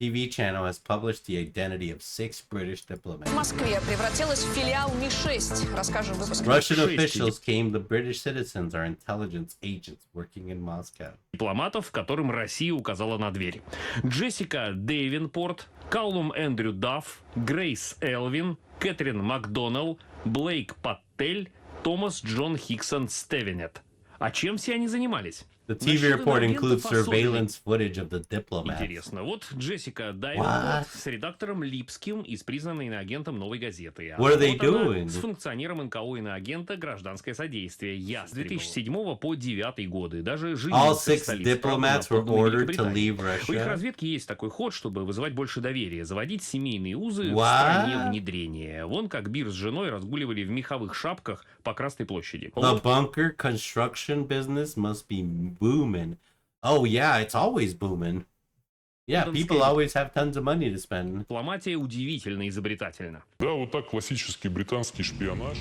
S1: TV channel has published the identity of 6 British diplomats.
S2: В Москве превратилась в филиал Ми-6. Расскажем в выпуске.
S1: Russian officials claim the British citizens are intelligence agents working in Moscow.
S3: Дипломатов, которым Россия указала на дверь. Джессика Дейвенпорт, Каллум Эндрю Дафф, Грейс Элвин, Кэтрин Макдоналл, Блейк Паттель, Томас Джон Хиксон Стевенет. А чем все они занимались?
S1: The TV report includes surveillance footage of the diplomats.
S3: Интересно, вот Джессика Дайвенпорт с редактором Липским из признанной иноагентом «Новой газеты».
S1: What are they
S3: вот она
S1: doing?
S3: с функционером НКО иноагента «Гражданское содействие» с 2007 по 2009 годы. Даже
S1: All
S3: женился в
S1: 6
S3: столице
S1: diplomats were ordered to leave
S3: У их
S1: Russia.
S3: разведки есть такой ход, чтобы вызывать больше доверия, заводить семейные узы в
S1: What?
S3: стране внедрения. Вон как Бир с женой разгуливали в меховых шапках по Красной площади.
S1: The bunker construction business must be booming. Oh yeah, it's always booming. Yeah, people always have tons of money to spend.
S3: Дипломатия удивительно изобретательна.
S4: Да, вот так классический британский шпионаж.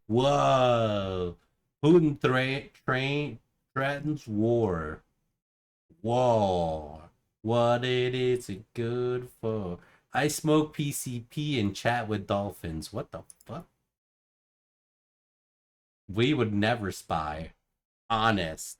S1: Whoa. Putin threatens war. Whoa. What it is it good for? I smoke PCP and chat with dolphins. What the fuck? We would never spy. Honest.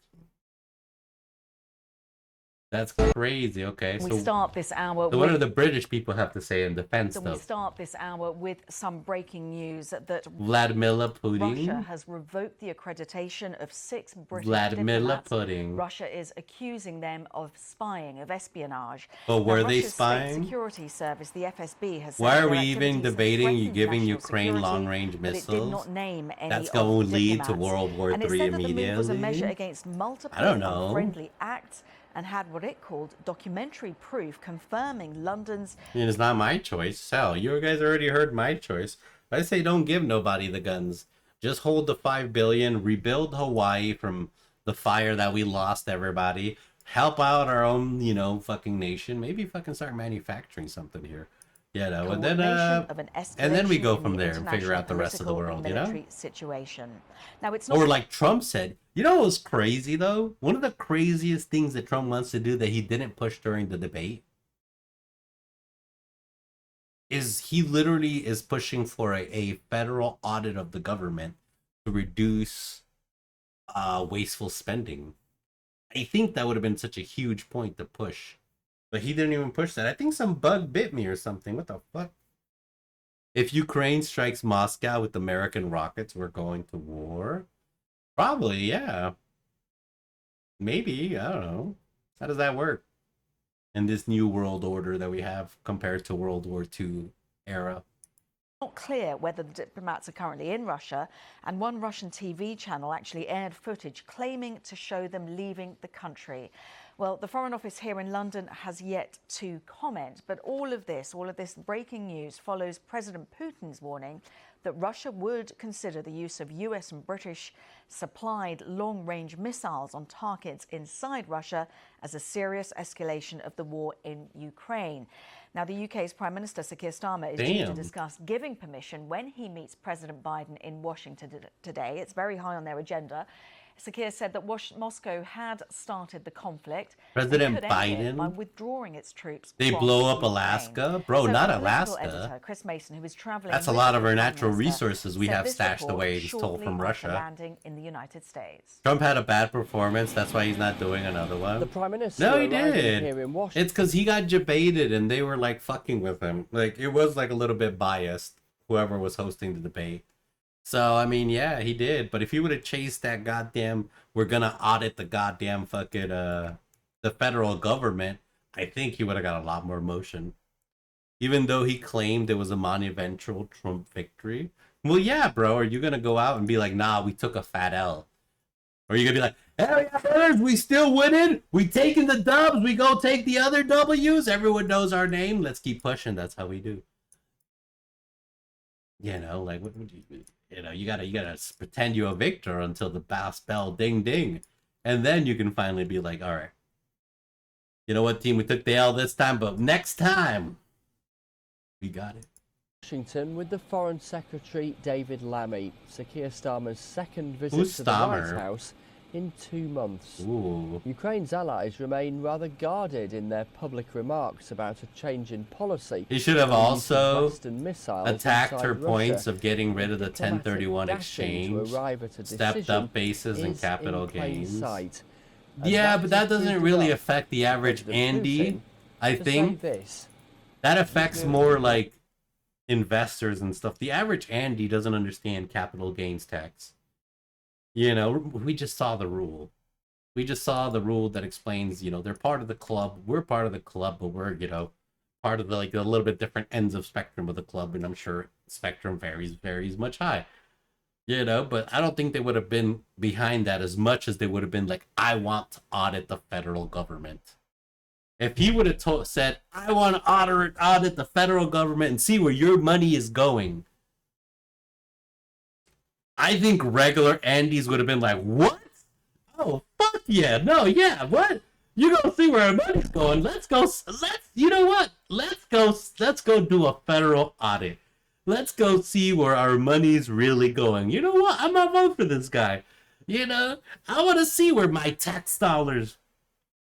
S1: That's crazy. Okay,
S25: We
S1: so
S25: start this hour
S1: so what
S25: with-
S1: do the British people have to say in defense,
S25: So we
S1: though?
S25: start this hour with some breaking news that
S1: Vladimir Putin.
S25: Russia has revoked the accreditation of 6 British
S1: Vladimir
S25: diplomats.
S1: Putin.
S25: Russia is accusing them of spying, of espionage.
S1: But were they
S25: Russia's state
S1: spying?
S25: security service, the FSB, has said
S1: Why are
S25: their
S1: we even
S25: activities have
S1: debating you
S25: threatened
S1: giving
S25: national
S1: Ukraine
S25: security,
S1: long-range
S25: but it did
S1: missiles?
S25: not name any
S1: That's
S25: of
S1: going to
S25: the
S1: lead to
S25: diplomats.
S1: World War
S25: And it
S1: III
S25: said that the move was a measure
S1: immediately?
S25: against multiple
S1: I don't know.
S25: unfriendly acts and had what it called documentary proof confirming London's
S1: I mean, it's not my choice. Hell, you guys already heard my choice. I say don't give nobody the guns. Just hold the $5 billion, rebuild Hawaii from the fire that we lost everybody. Help out our own, you know, fucking nation. Maybe fucking start manufacturing something here. You know, and then
S25: coordination of an
S1: and then we
S25: escalation
S1: go
S25: in
S1: from
S25: the
S1: there and figure out the
S25: international
S1: rest of the
S25: political
S1: world,
S25: and
S1: you know?
S25: military situation. Now it's not
S1: Or like Trump said, you know what was crazy though? One of the craziest things that Trump wants to do that he didn't push during the debate is he literally is pushing for a federal audit of the government to reduce wasteful spending. I think that would have been such a huge point to push. But he didn't even push that. I think some bug bit me or something. What the fuck? If Ukraine strikes Moscow with American rockets, we're going to war? Probably, yeah. Maybe, I don't know. How does that work? In this new world order that we have compared to World War II era.
S25: not clear whether the diplomats are currently in Russia, and one Russian TV channel actually aired footage claiming to show them leaving the country. Well, the Foreign Office here in London has yet to comment, but all of this breaking news follows President Putin's warning that Russia would consider the use of US and British supplied long-range missiles on targets inside Russia as a serious escalation of the war in Ukraine. Now, the UK's Prime Minister, Sir Keir Starmer, is due to discuss giving permission when he meets President Biden in Washington today. It's very high on their agenda. Sir Keir said that Moscow had started the conflict.
S1: President
S25: and could end it
S1: Biden?
S25: by withdrawing its troops.
S1: They
S25: from
S1: blow up
S25: Ukraine.
S1: Alaska? Bro,
S25: So
S1: not
S25: political
S1: Alaska.
S25: Editor Chris Mason, who was traveling
S1: That's a
S25: with
S1: lot of
S25: the
S1: our
S25: Prime
S1: natural
S25: Minister,
S1: resources we
S25: said
S1: have
S25: this
S1: stashed
S25: report
S1: away and stole
S25: shortly
S1: from
S25: after
S1: Russia.
S25: landing in the United States.
S1: Trump had a bad performance. That's why he's not doing another one.
S5: The Prime Minister
S1: No, he
S5: arriving
S1: did.
S5: here in Washington.
S1: It's because he got debated and they were like fucking with him. Like it was like a little bit biased. Whoever was hosting the debate. So I mean, yeah, he did. But if he would have chased that goddamn, we're gonna audit the goddamn fucking the federal government, I think he would have got a lot more motion. Even though he claimed it was a monumental Trump victory. Well, yeah, bro. Are you gonna go out and be like, nah, we took a fat L? Or are you gonna be like, hell yeah, brothers, we still winning? We taking the dubs. We go take the other W's. Everyone knows our name. Let's keep pushing. That's how we do. You know, like what would you know, you gotta pretend you're a victor until the bass bell ding ding. And then you can finally be like, all right. You know what, team? We took the L this time, but next time we got it.
S5: Washington with the Foreign Secretary David Lammy, Sir Keir Starmer's second visit
S1: Who's
S5: to the White
S1: Starmer?
S5: House in 2 months.
S1: Ooh.
S5: Ukraine's allies remain rather guarded in their public remarks about a change in policy.
S1: He should have
S5: and the use of
S1: also
S5: Western missiles
S1: attacked
S5: inside
S1: her
S5: Russia.
S1: points of getting rid of the
S5: Diplomatic
S1: 1031
S5: dashing
S1: exchange,
S5: to arrive at a
S1: stepped
S5: decision
S1: up bases and
S5: is
S1: capital
S5: in plain
S1: gains.
S5: sight. And
S1: Yeah,
S5: that
S1: but that
S5: has
S1: doesn't
S5: proved
S1: really
S5: enough
S1: affect the
S5: for
S1: average
S5: President
S1: Andy.
S5: Putin
S1: I
S5: to say
S1: think
S5: this.
S1: that affects more like investors and stuff. The average Andy doesn't understand capital gains tax. You know, we just saw the rule. We just saw the rule that explains, you know, they're part of the club. We're part of the club, but we're, you know, part of the, like, a little bit different ends of spectrum of the club. And I'm sure spectrum varies much high. You know, but I don't think they would have been behind that as much as they would have been like, I want to audit the federal government. If he would have said, I want to audit the federal government and see where your money is going, I think regular Andys would have been like, what? Oh, fuck yeah. No, yeah, what? You gonna see where our money's going. You know what? Let's go do a federal audit. Let's go see where our money's really going. You know what? I'm not voting for this guy. You know, I want to see where my tax dollars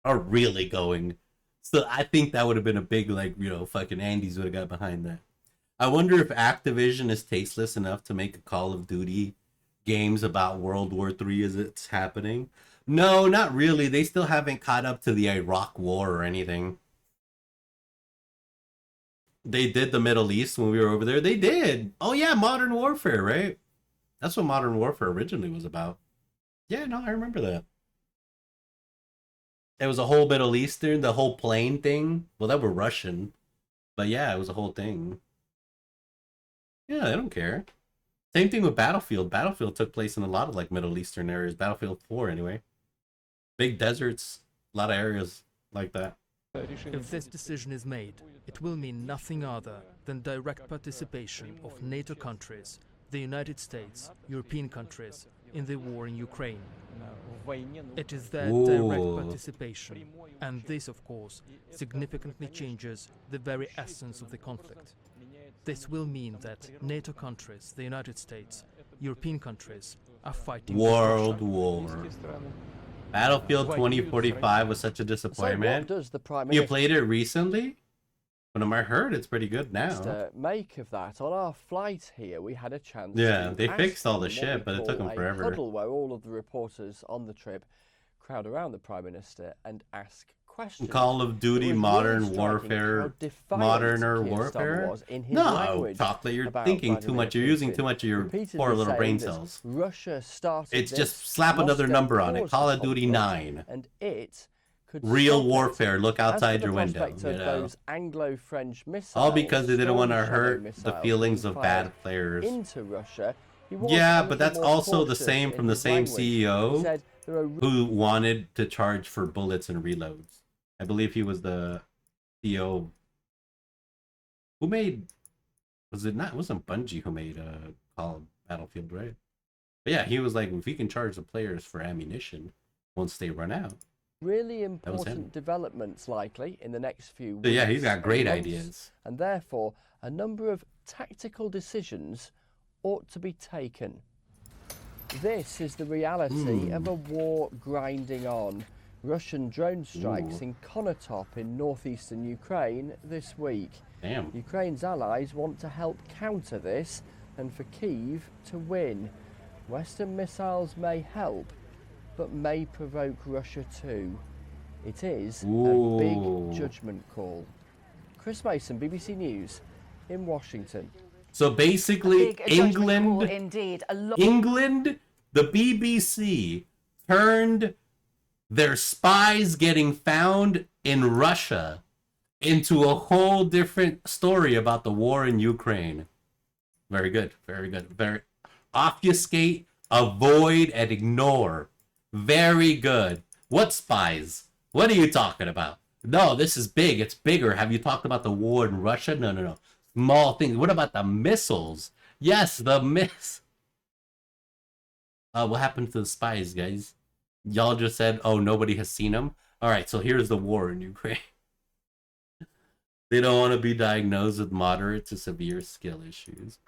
S1: are really going. So I think that would have been a big, like, you know, fucking Andes would have got behind that. I wonder if Activision is tasteless enough to make a Call of Duty games about World War III as it's happening. No, not really. They still haven't caught up to the Iraq War or anything. They did the Middle East when we were over there. They did. Oh yeah, Modern Warfare, right? That's what Modern Warfare originally was about. Yeah, no, I remember that. It was a whole Middle Eastern, the whole plane thing. Well, that were Russian. But yeah, it was a whole thing. Yeah, they don't care. Same thing with Battlefield. Battlefield took place in a lot of like Middle Eastern areas. Battlefield 4 anyway. Big deserts, a lot of areas like that.
S9: If this decision is made, it will mean nothing other than direct participation of NATO countries, the United States, European countries, in the war in Ukraine. It is their direct participation, and this, of course, significantly changes the very essence of the conflict. This will mean that NATO countries, the United States, European countries, are fighting
S1: World War. Battlefield 2045 was such a disappointment.
S5: So what does the Prime
S1: You
S5: Minister
S1: played it recently? But I heard it's pretty good now.
S5: make of that? On our flight here, we had a chance.
S1: Yeah,
S5: to
S1: they
S5: ask
S1: fixed all the
S5: him
S1: shit,
S5: what
S1: but
S5: we
S1: it took
S5: call
S1: them
S5: a
S1: forever.
S5: huddle where all of the reporters on the trip crowd around the Prime Minister and ask questions.
S1: Call of Duty Modern Warfare, Moderner Warfare? No, Chocolate, you're thinking too much. You're using too much of your poor little brain cells.
S5: Russia started
S1: It's
S5: this,
S1: just slap another
S5: Moscow
S1: number on it.
S5: caused
S1: Call
S5: the
S1: of Duty
S5: conflict,
S1: 9.
S5: And it could
S1: Real
S5: stop it.
S1: warfare. Look
S5: As for
S1: outside
S5: the
S1: your window.
S5: prospect
S1: You
S5: of
S1: know.
S5: those Anglo-French missiles,
S1: All because they didn't want to
S5: Storm Shadow
S1: hurt the
S5: missiles
S1: feelings
S5: being
S1: of
S5: fired
S1: bad players.
S5: into Russia, he was
S1: Yeah,
S5: a
S1: but
S5: little
S1: that's
S5: more
S1: also the
S5: cautious
S1: same
S5: in
S1: from the
S5: his
S1: same
S5: language. He
S1: CEO
S5: said, "There are
S1: who wanted to charge for bullets and reloads. I believe he was the CEO who made. Was it not? It wasn't Bungie who made Call of Battlefield, right? But yeah, he was like, if we can charge the players for ammunition once they run out.
S5: really
S1: was him.
S5: important developments likely in the next few
S1: So
S5: weeks.
S1: yeah, he's got
S5: and
S1: great
S5: months,
S1: ideas.
S5: And therefore, a number of tactical decisions ought to be taken. This is the reality of a war grinding on. Russian drone strikes in Konotop in northeastern Ukraine this week.
S1: Damn.
S5: Ukraine's allies want to help counter this and for Kyiv to win. Western missiles may help, but may provoke Russia too. It is a big judgment call. Chris Mason, BBC News, in Washington.
S1: So basically,
S25: A judgment call
S1: England,
S25: indeed.
S1: England, the BBC turned their spies getting found in Russia into a whole different story about the war in Ukraine. Very good, very good. Very obfuscate, avoid, and ignore. Very good. What spies? What are you talking about? No, this is big. It's bigger. Have you talked about the war in Russia? No, no, no. Small things. What about the missiles? Yes, the what happened to the spies, guys? Y'all just said, oh, nobody has seen them? All right, so here's the war in Ukraine. They don't want to be diagnosed with moderate to severe skill issues.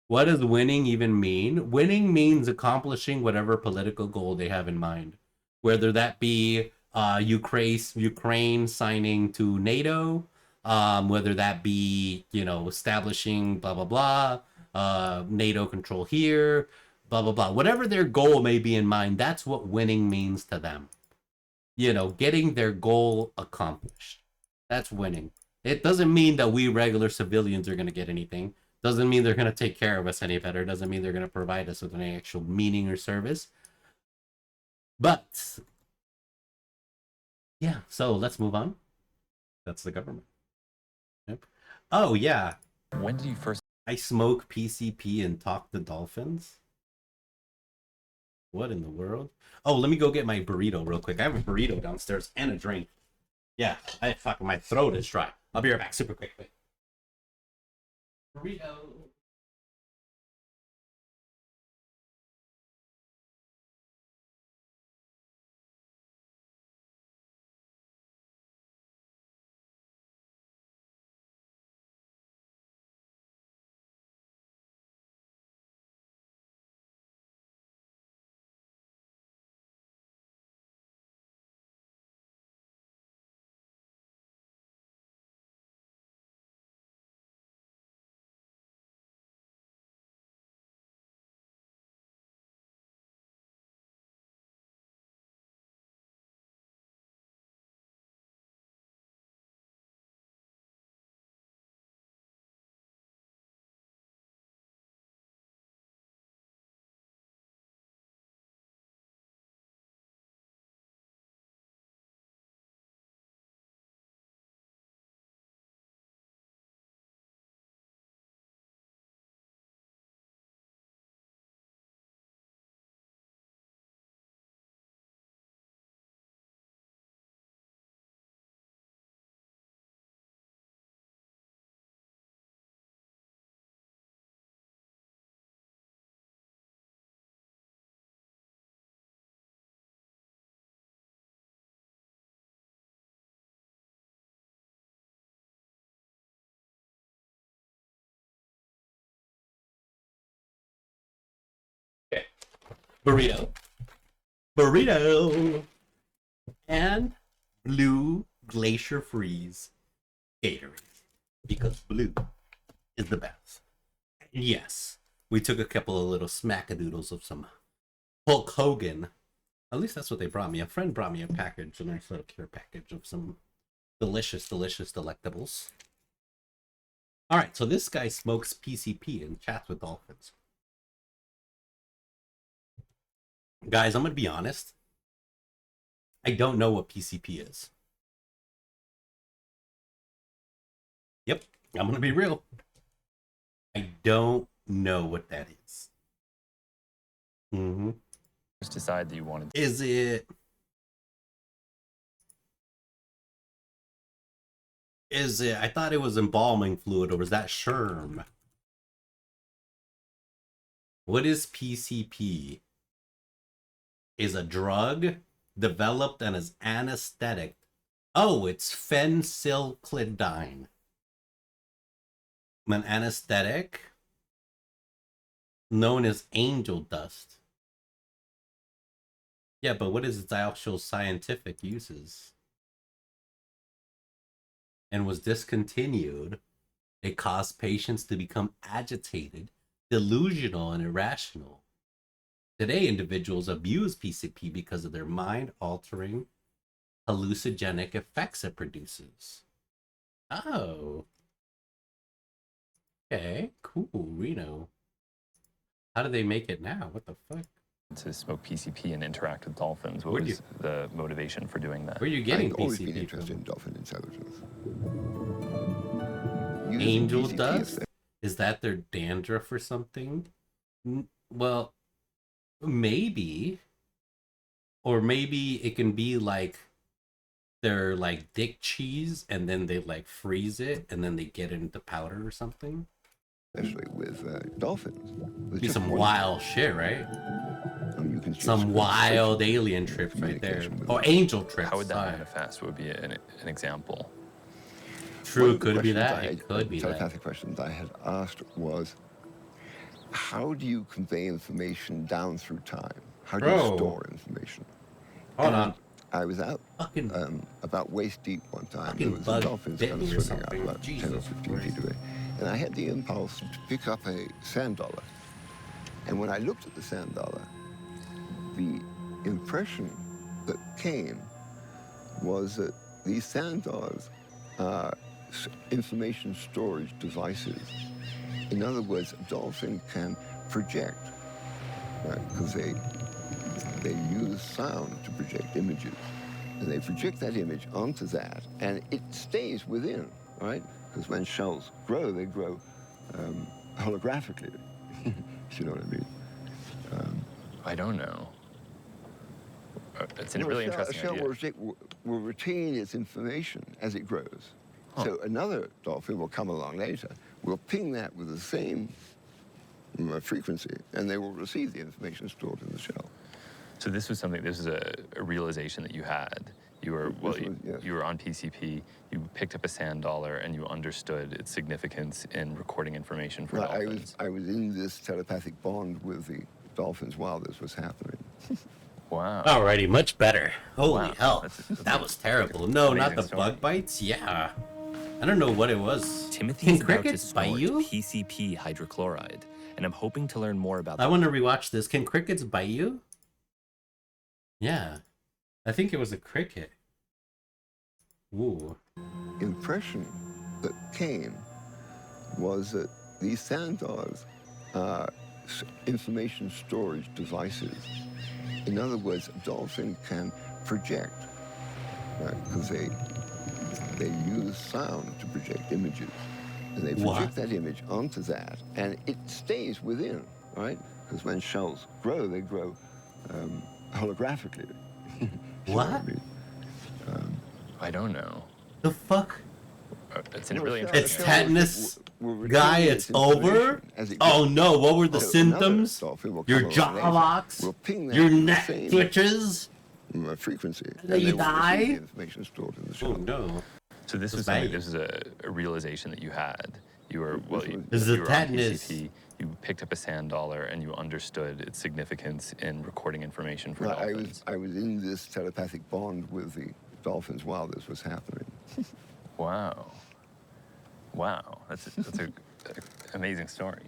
S1: What does winning even mean? Winning means accomplishing whatever political goal they have in mind, whether that be Ukraine signing to NATO, whether that be, establishing blah blah blah, NATO control here, blah blah blah. Whatever their goal may be in mind, that's what winning means to them. Getting their goal accomplished. That's winning. It doesn't mean that we regular civilians are going to get anything. Doesn't mean they're going to take care of us any better. Doesn't mean they're going to provide us with any actual meaning or service. But, yeah, so let's move on. That's the government. Yep. Oh, yeah.
S11: When did you first...
S1: I smoke PCP and talk to dolphins? What in the world? Oh, let me go get my burrito real quick. I have a burrito downstairs and a drink. Yeah, my throat is dry. I'll be right back super quick. Burrito. Burrito and blue glacier freeze Gatorade, because blue is the best. And yes, we took a couple of little smackadoodles of some Hulk Hogan. At least that's what they brought me. A friend brought me a package, a nice little care package of some delicious delectables. All right, so this guy smokes PCP and chats with dolphins. Guys, I'm going to be honest. I don't know what PCP is. Yep, I'm going to be real. I don't know what that is.
S11: Just decide that you wanted to...
S1: Is it... I thought it was embalming fluid, or was that Sherm? What is PCP? Is a drug developed and as anesthetic. Oh, it's phencyclidine. An anesthetic known as angel dust. Yeah, but what is its actual scientific uses? And was discontinued. It caused patients to become agitated, delusional, and irrational. Today, individuals abuse PCP because of their mind-altering, hallucinogenic effects it produces. Oh. Okay, cool, Reno. How do they make it now? What the fuck?
S11: To smoke PCP and interact with dolphins. What was the motivation for doing that?
S1: Where are you getting
S12: I've always
S1: PCP
S12: been interested
S1: from?
S12: in dolphin intelligence.
S1: Angel
S12: PCP
S1: dust? Is that their dandruff or something? Well, maybe. Or maybe it can be like their like dick cheese and then they like freeze it and then they get it into powder or something.
S12: Especially with dolphins. With
S1: Be
S12: just
S1: some
S12: one-
S1: wild shit, right?
S12: You can
S1: Some wild alien trips right there. Or angel trips.
S11: How would that
S1: sorry.
S11: manifest? What would be an example?
S1: True, could be that. It could be that.
S12: Telepathic questions I had asked was, how do you convey information down through time? How do you store information?
S1: Hold on.
S12: I was out about waist deep one time. There was a dolphin kind of swimming out about 10 or 15 feet away. And I had the impulse to pick up a sand dollar. And when I looked at the sand dollar, the impression that came was that these sand dollars are information storage devices. In other words, a dolphin can project, right? Because they use sound to project images. And they project that image onto that, and it stays within, right? Because when shells grow, they grow holographically, if you know what I mean.
S11: I don't know. It's a really interesting
S12: idea. A shell will retain its information as it grows. So another dolphin will come along later, will ping that with the same frequency, and they will receive the information stored in the shell.
S11: So this was something, this is a realization that you had. You were, you were on PCP, you picked up a sand dollar, and you understood its significance in recording information for dolphins.
S12: I was in this telepathic bond with the dolphins while this was happening.
S11: Wow.
S1: Alrighty, much better. Holy hell. That was terrible. No, not the bug bites? Yeah. I don't know what it was.
S11: Timothy's
S1: Can crickets bite you?
S11: PCP hydrochloride, and I'm hoping to learn more about that.
S1: I want to rewatch this. Can crickets bite you? Yeah. I think it was a cricket. Ooh.
S12: Impression that came was that these sand dollars are information storage devices. In other words, a dolphin can project, right? Because they use sound to project images. And they project that image onto that, and it stays within, right? Because when shells grow, they grow holographically.
S1: What?
S11: I don't know.
S1: The fuck?
S11: It's really interesting.
S1: It's tetanus, guy. It's over. Oh no! What were the symptoms? Your jaw locks. Your neck twitches.
S12: Frequency.
S1: And then you die.
S12: Information stored in the shell.
S1: Oh no!
S11: So this was something. This is a realization that you had. You were you were on PCP. You picked up a sand dollar and you understood its significance in recording information for dolphins.
S12: I was in this telepathic bond with the dolphins while this was happening.
S11: Wow. Wow. That's an amazing story.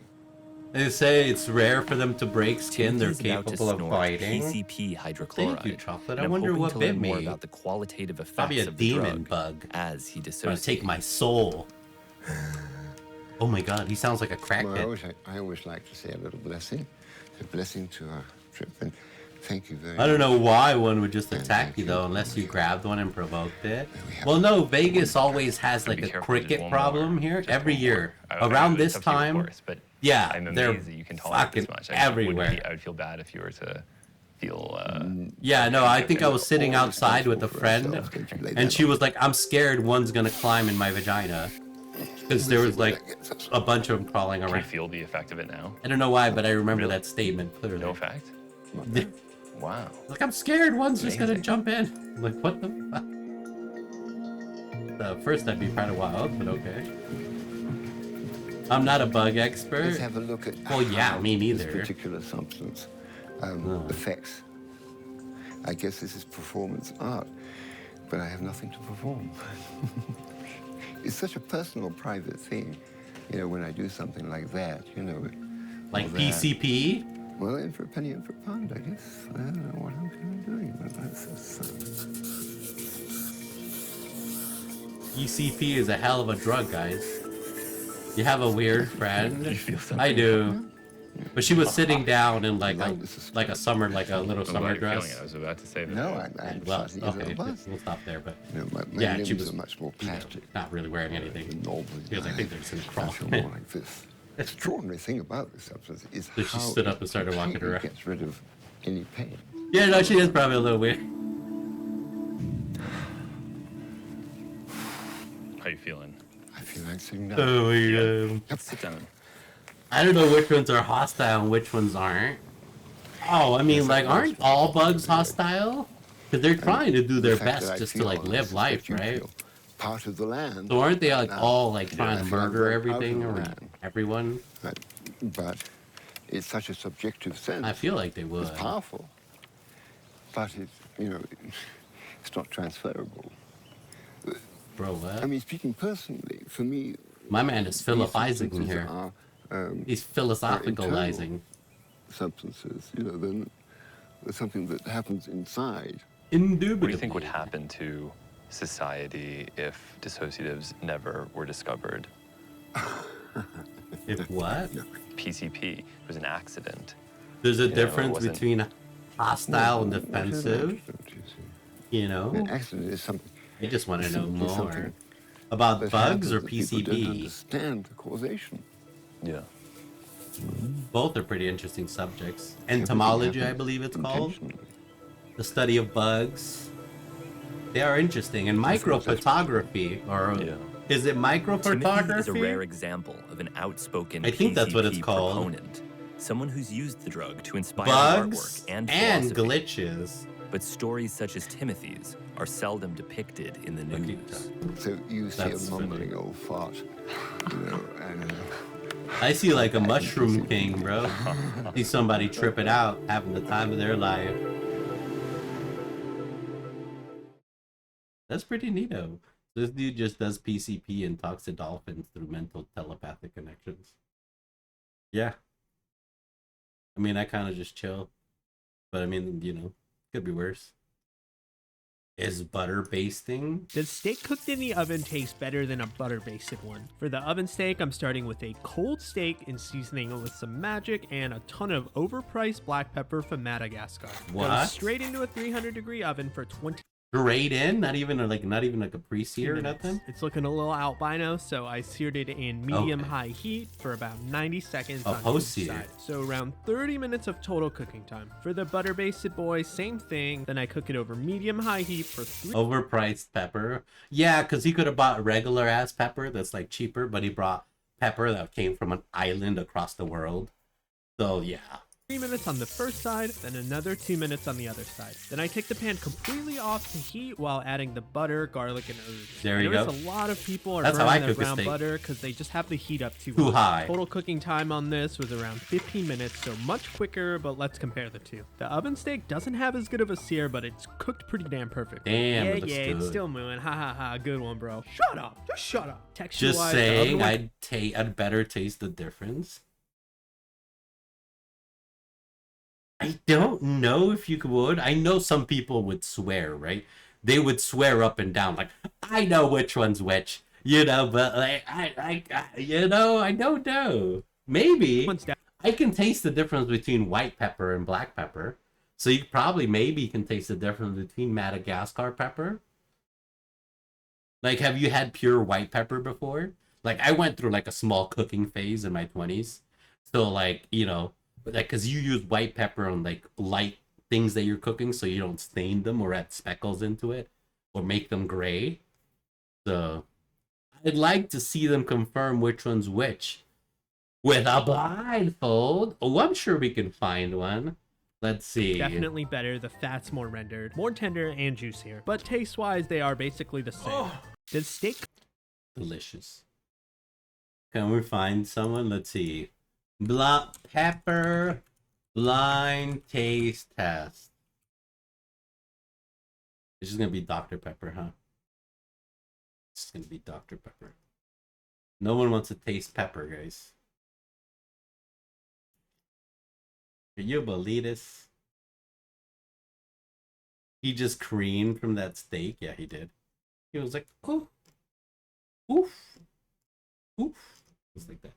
S1: They say it's rare for them to break skin. They're capable of biting.
S11: PCP hydrochloride.
S1: Thank you, Chocolate. I wonder what bit me.
S11: More about the qualitative effects
S1: Probably a
S11: of the
S1: demon
S11: drug
S1: bug.
S11: As he dissociates.
S1: Trying to take my soul. Oh my God, he sounds like a crackhead.
S12: Well, I always like to say a little blessing. A blessing to our trip, and thank you very much.
S1: I don't know why one would just attack you though, unless you grabbed one and provoked it. Well, no, Vegas always has like a cricket problem here every year. Around this time, yeah, they're fucking everywhere.
S11: I would feel bad if you were to feel...
S1: Yeah, no, I think I was sitting outside with a friend, and she was like, I'm scared one's gonna climb in my vagina. Because there was like a bunch of them crawling around.
S11: Can you feel the effect of it now?
S1: I don't know why, but I remember that statement clearly.
S11: No effect? Wow.
S1: Like, I'm scared one's just gonna jump in. I'm like, what the fuck? First, that'd be kind of wild, but okay. I'm not a bug expert.
S12: Let's have a look at
S1: well, yeah, me neither.
S12: This particular substance affects. I guess this is performance art, but I have nothing to perform. It's such a personal, private thing, you know, when I do something like that, you know.
S1: Like PCP?
S12: Well, in for a penny, in for a pound, I guess. I don't know what I'm kind of doing, but that's...
S1: PCP is a hell of a drug, guys. You have a weird friend. I do. But she was sitting down in like a summer, like a little summer dress.
S11: I was about to say that.
S12: No,
S1: well, okay, we'll stop there. But
S12: my
S1: yeah, she was
S12: much more plastic.
S1: Not really wearing anything. Because I think they're just in a crawl.
S12: Like this. The extraordinary thing about this substance is
S1: so she stood up and started walking around.
S12: Gets rid of any pain.
S1: Yeah, no, she is probably a little weird.
S11: How are you feeling?
S12: I feel like sitting down.
S1: Oh my God.
S11: Sit down.
S1: I don't know which ones are hostile and which ones aren't. Oh, I mean, like, aren't all bugs hostile? Because they're trying to do their best just to, like, live life, right?
S12: part of the land.
S1: So aren't they like
S12: now.
S1: all like trying to
S12: I feel
S1: murder
S12: very
S1: everything
S12: proud of
S1: or
S12: the land.
S1: everyone?
S12: But it's such a subjective sense.
S1: I feel like they would.
S12: It's powerful, but it's, you know, it's not transferable.
S1: Bro, what?
S12: I mean, speaking personally, for me,
S1: my man is philosophizing
S12: these
S1: here.
S12: Are,
S1: he's philosophicalizing.
S12: Substances, you know, then there's something that happens inside.
S1: Indubitably.
S11: What do you think would happen to society if dissociatives never were discovered?
S1: If what?
S11: PCP. It was an accident.
S1: There's a
S11: You know,
S1: difference between hostile and defensive. You know?
S12: An accident is something.
S1: I just want to know more
S12: something
S1: about
S12: that
S1: bugs or
S12: happens that people don't
S1: PCP.
S12: understand the causation.
S11: Yeah.
S1: Both are pretty interesting subjects. Entomology, I believe it's called. The study of bugs. They are interesting. And microphotography, or is it microphotography?
S6: Timothy is a rare example of an outspoken
S1: I think that's what it's
S6: PCP
S1: called.
S6: proponent. Someone who's used the drug to inspire
S1: Bugs
S6: artwork and
S1: and
S6: philosophy.
S1: glitches.
S6: But stories such as Timothy's are seldom depicted in the news.
S12: So you see a mumbling old fart, you know, and
S1: I see like a mushroom king, bro. See somebody tripping out, having the time of their life. That's pretty neato. This dude just does PCP and talks to dolphins through mental telepathic connections. Yeah. I mean, I kind of just chill. But I mean, you know, could be worse. Is butter basting?
S10: Does steak cooked in the oven taste better than a butter basted one? For the oven steak, I'm starting with a cold steak and seasoning it with some magic and a ton of overpriced black pepper from Madagascar.
S1: What?
S10: Goes straight into a 300-degree oven for 20
S1: Straight in? Not even like a pre-sear or
S10: minutes.
S1: nothing?
S10: It's looking a little albino, so I seared it in medium-high heat for about 90 seconds
S1: Oh,
S10: on each
S1: post-sear.
S10: side. So around 30 minutes of total cooking time. For the butter-basted boy, same thing. Then I cook it over medium-high heat for 3
S1: Overpriced pepper. Yeah, because he could have bought regular ass pepper that's like cheaper, but he brought pepper that came from an island across the world. So yeah.
S10: 3 minutes on the first side, then another 2 minutes on the other side. Then I take the pan completely off to heat while adding the butter, garlic, and herbs.
S1: There you
S10: I
S1: go.
S10: notice a lot of people are
S1: That's how I
S10: burning their
S1: cook a
S10: brown
S1: steak.
S10: butter because they just have the heat up too
S1: high.
S10: Total cooking time on this was around 15 minutes, so much quicker, but let's compare the two. The oven steak doesn't have as good of a sear, but it's cooked pretty damn perfect.
S1: Damn,
S10: yeah,
S1: it looks
S10: it's
S1: good.
S10: still moving. Ha ha ha, good one, bro. Shut up, just shut up. Texture-wise,
S1: Just
S10: the
S1: saying,
S10: oven
S1: I'd better taste the difference. I don't know if you would. I know some people would swear, right? They would swear up and down, like, I know which one's which, you know, but like, I don't know. Maybe. I can taste the difference between white pepper and black pepper. So you probably maybe can taste the difference between Madagascar pepper. Like, have you had pure white pepper before? Like, I went through like a small cooking phase in my 20s. So like, you know, like, because you use white pepper on like light things that you're cooking so you don't stain them or add speckles into it or make them gray. So I'd like to see them confirm which one's which with a blindfold. Oh, I'm sure we can find one. Let's see.
S10: definitely better. The fat's more rendered, more tender and juicier. But taste-wise, they are basically the same. Does steak
S1: Delicious. Can we find someone? Let's see. Black pepper blind taste test. It's just gonna be Dr. Pepper, huh? It's just gonna be Dr. Pepper. No one wants to taste pepper, guys. Can you believe this? He just creamed from that steak. Yeah, he did. He was like, oh, oof, oof. Just like that.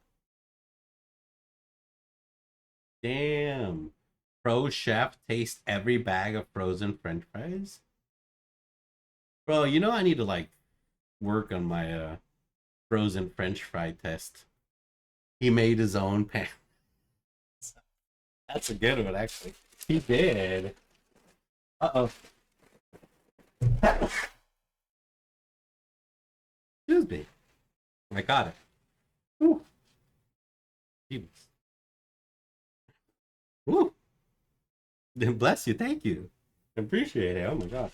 S1: Damn. Pro chef taste every bag of frozen French fries. Bro, you know I need to like work on my frozen French fry test. He made his own pan. That's a good one, actually. He did. Uh-oh. Excuse me. I got it. Ooh. Jesus. Ooh. Bless you. Thank you. I appreciate it. Oh my gosh.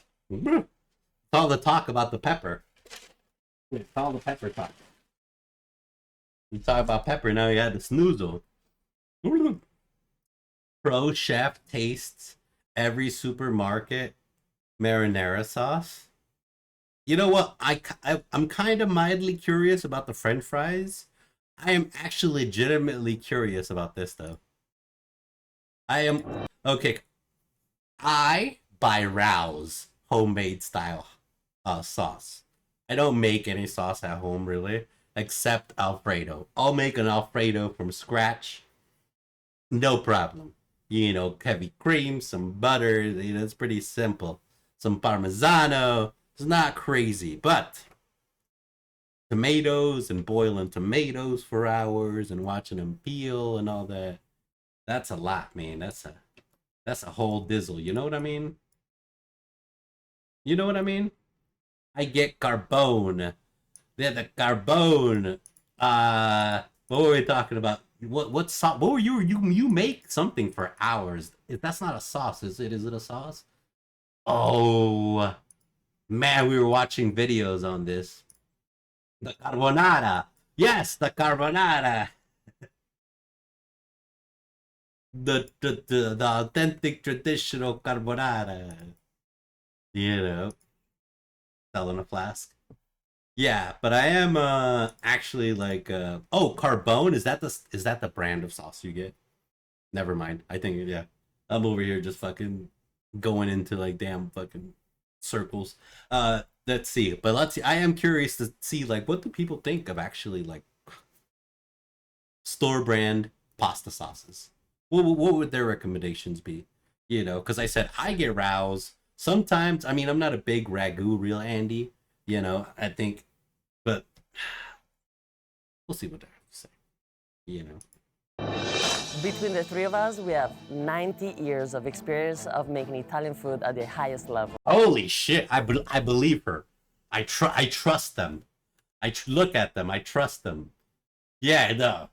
S1: All the talk about the pepper. It's called the pepper talk. You talk about pepper, now you had the snoozle. Pro Chef tastes every supermarket marinara sauce. You know what? I'm kind of mildly curious about the French fries. I am actually legitimately curious about this though. Okay. I buy Rao's homemade style sauce. I don't make any sauce at home really, except Alfredo. I'll make an Alfredo from scratch. No problem. You know, heavy cream, some butter, you know, it's pretty simple. Some Parmesano. It's not crazy, but tomatoes and boiling tomatoes for hours and watching them peel and all that. That's a lot, man. That's a whole dizzle. You know what I mean? You know what I mean? I get carbone. They're the carbone. What were we talking about? What sauce? What were you make something for hours? That's not a sauce, is it? Is it a sauce? Oh man, we were watching videos on this. The carbonara. Yes, the carbonara. The authentic traditional carbonara. You know, selling a flask. Yeah, but I am actually like oh, Carbone, is that the brand of sauce you get? Never mind. I think yeah. I'm over here just fucking going into like damn fucking circles. Let's see. But let's see. I am curious to see like what do people think of actually like store brand pasta sauces. What would their recommendations be? You know, because I said I get Rao's. Sometimes, I mean, I'm not a big ragu real Andy, you know, I think, but we'll see what they have to say, you know.
S13: Between the three of us, we have 90 years of experience of making Italian food at the highest level.
S1: Holy shit, I believe her. I trust them. Look at them, I trust them. Yeah, no.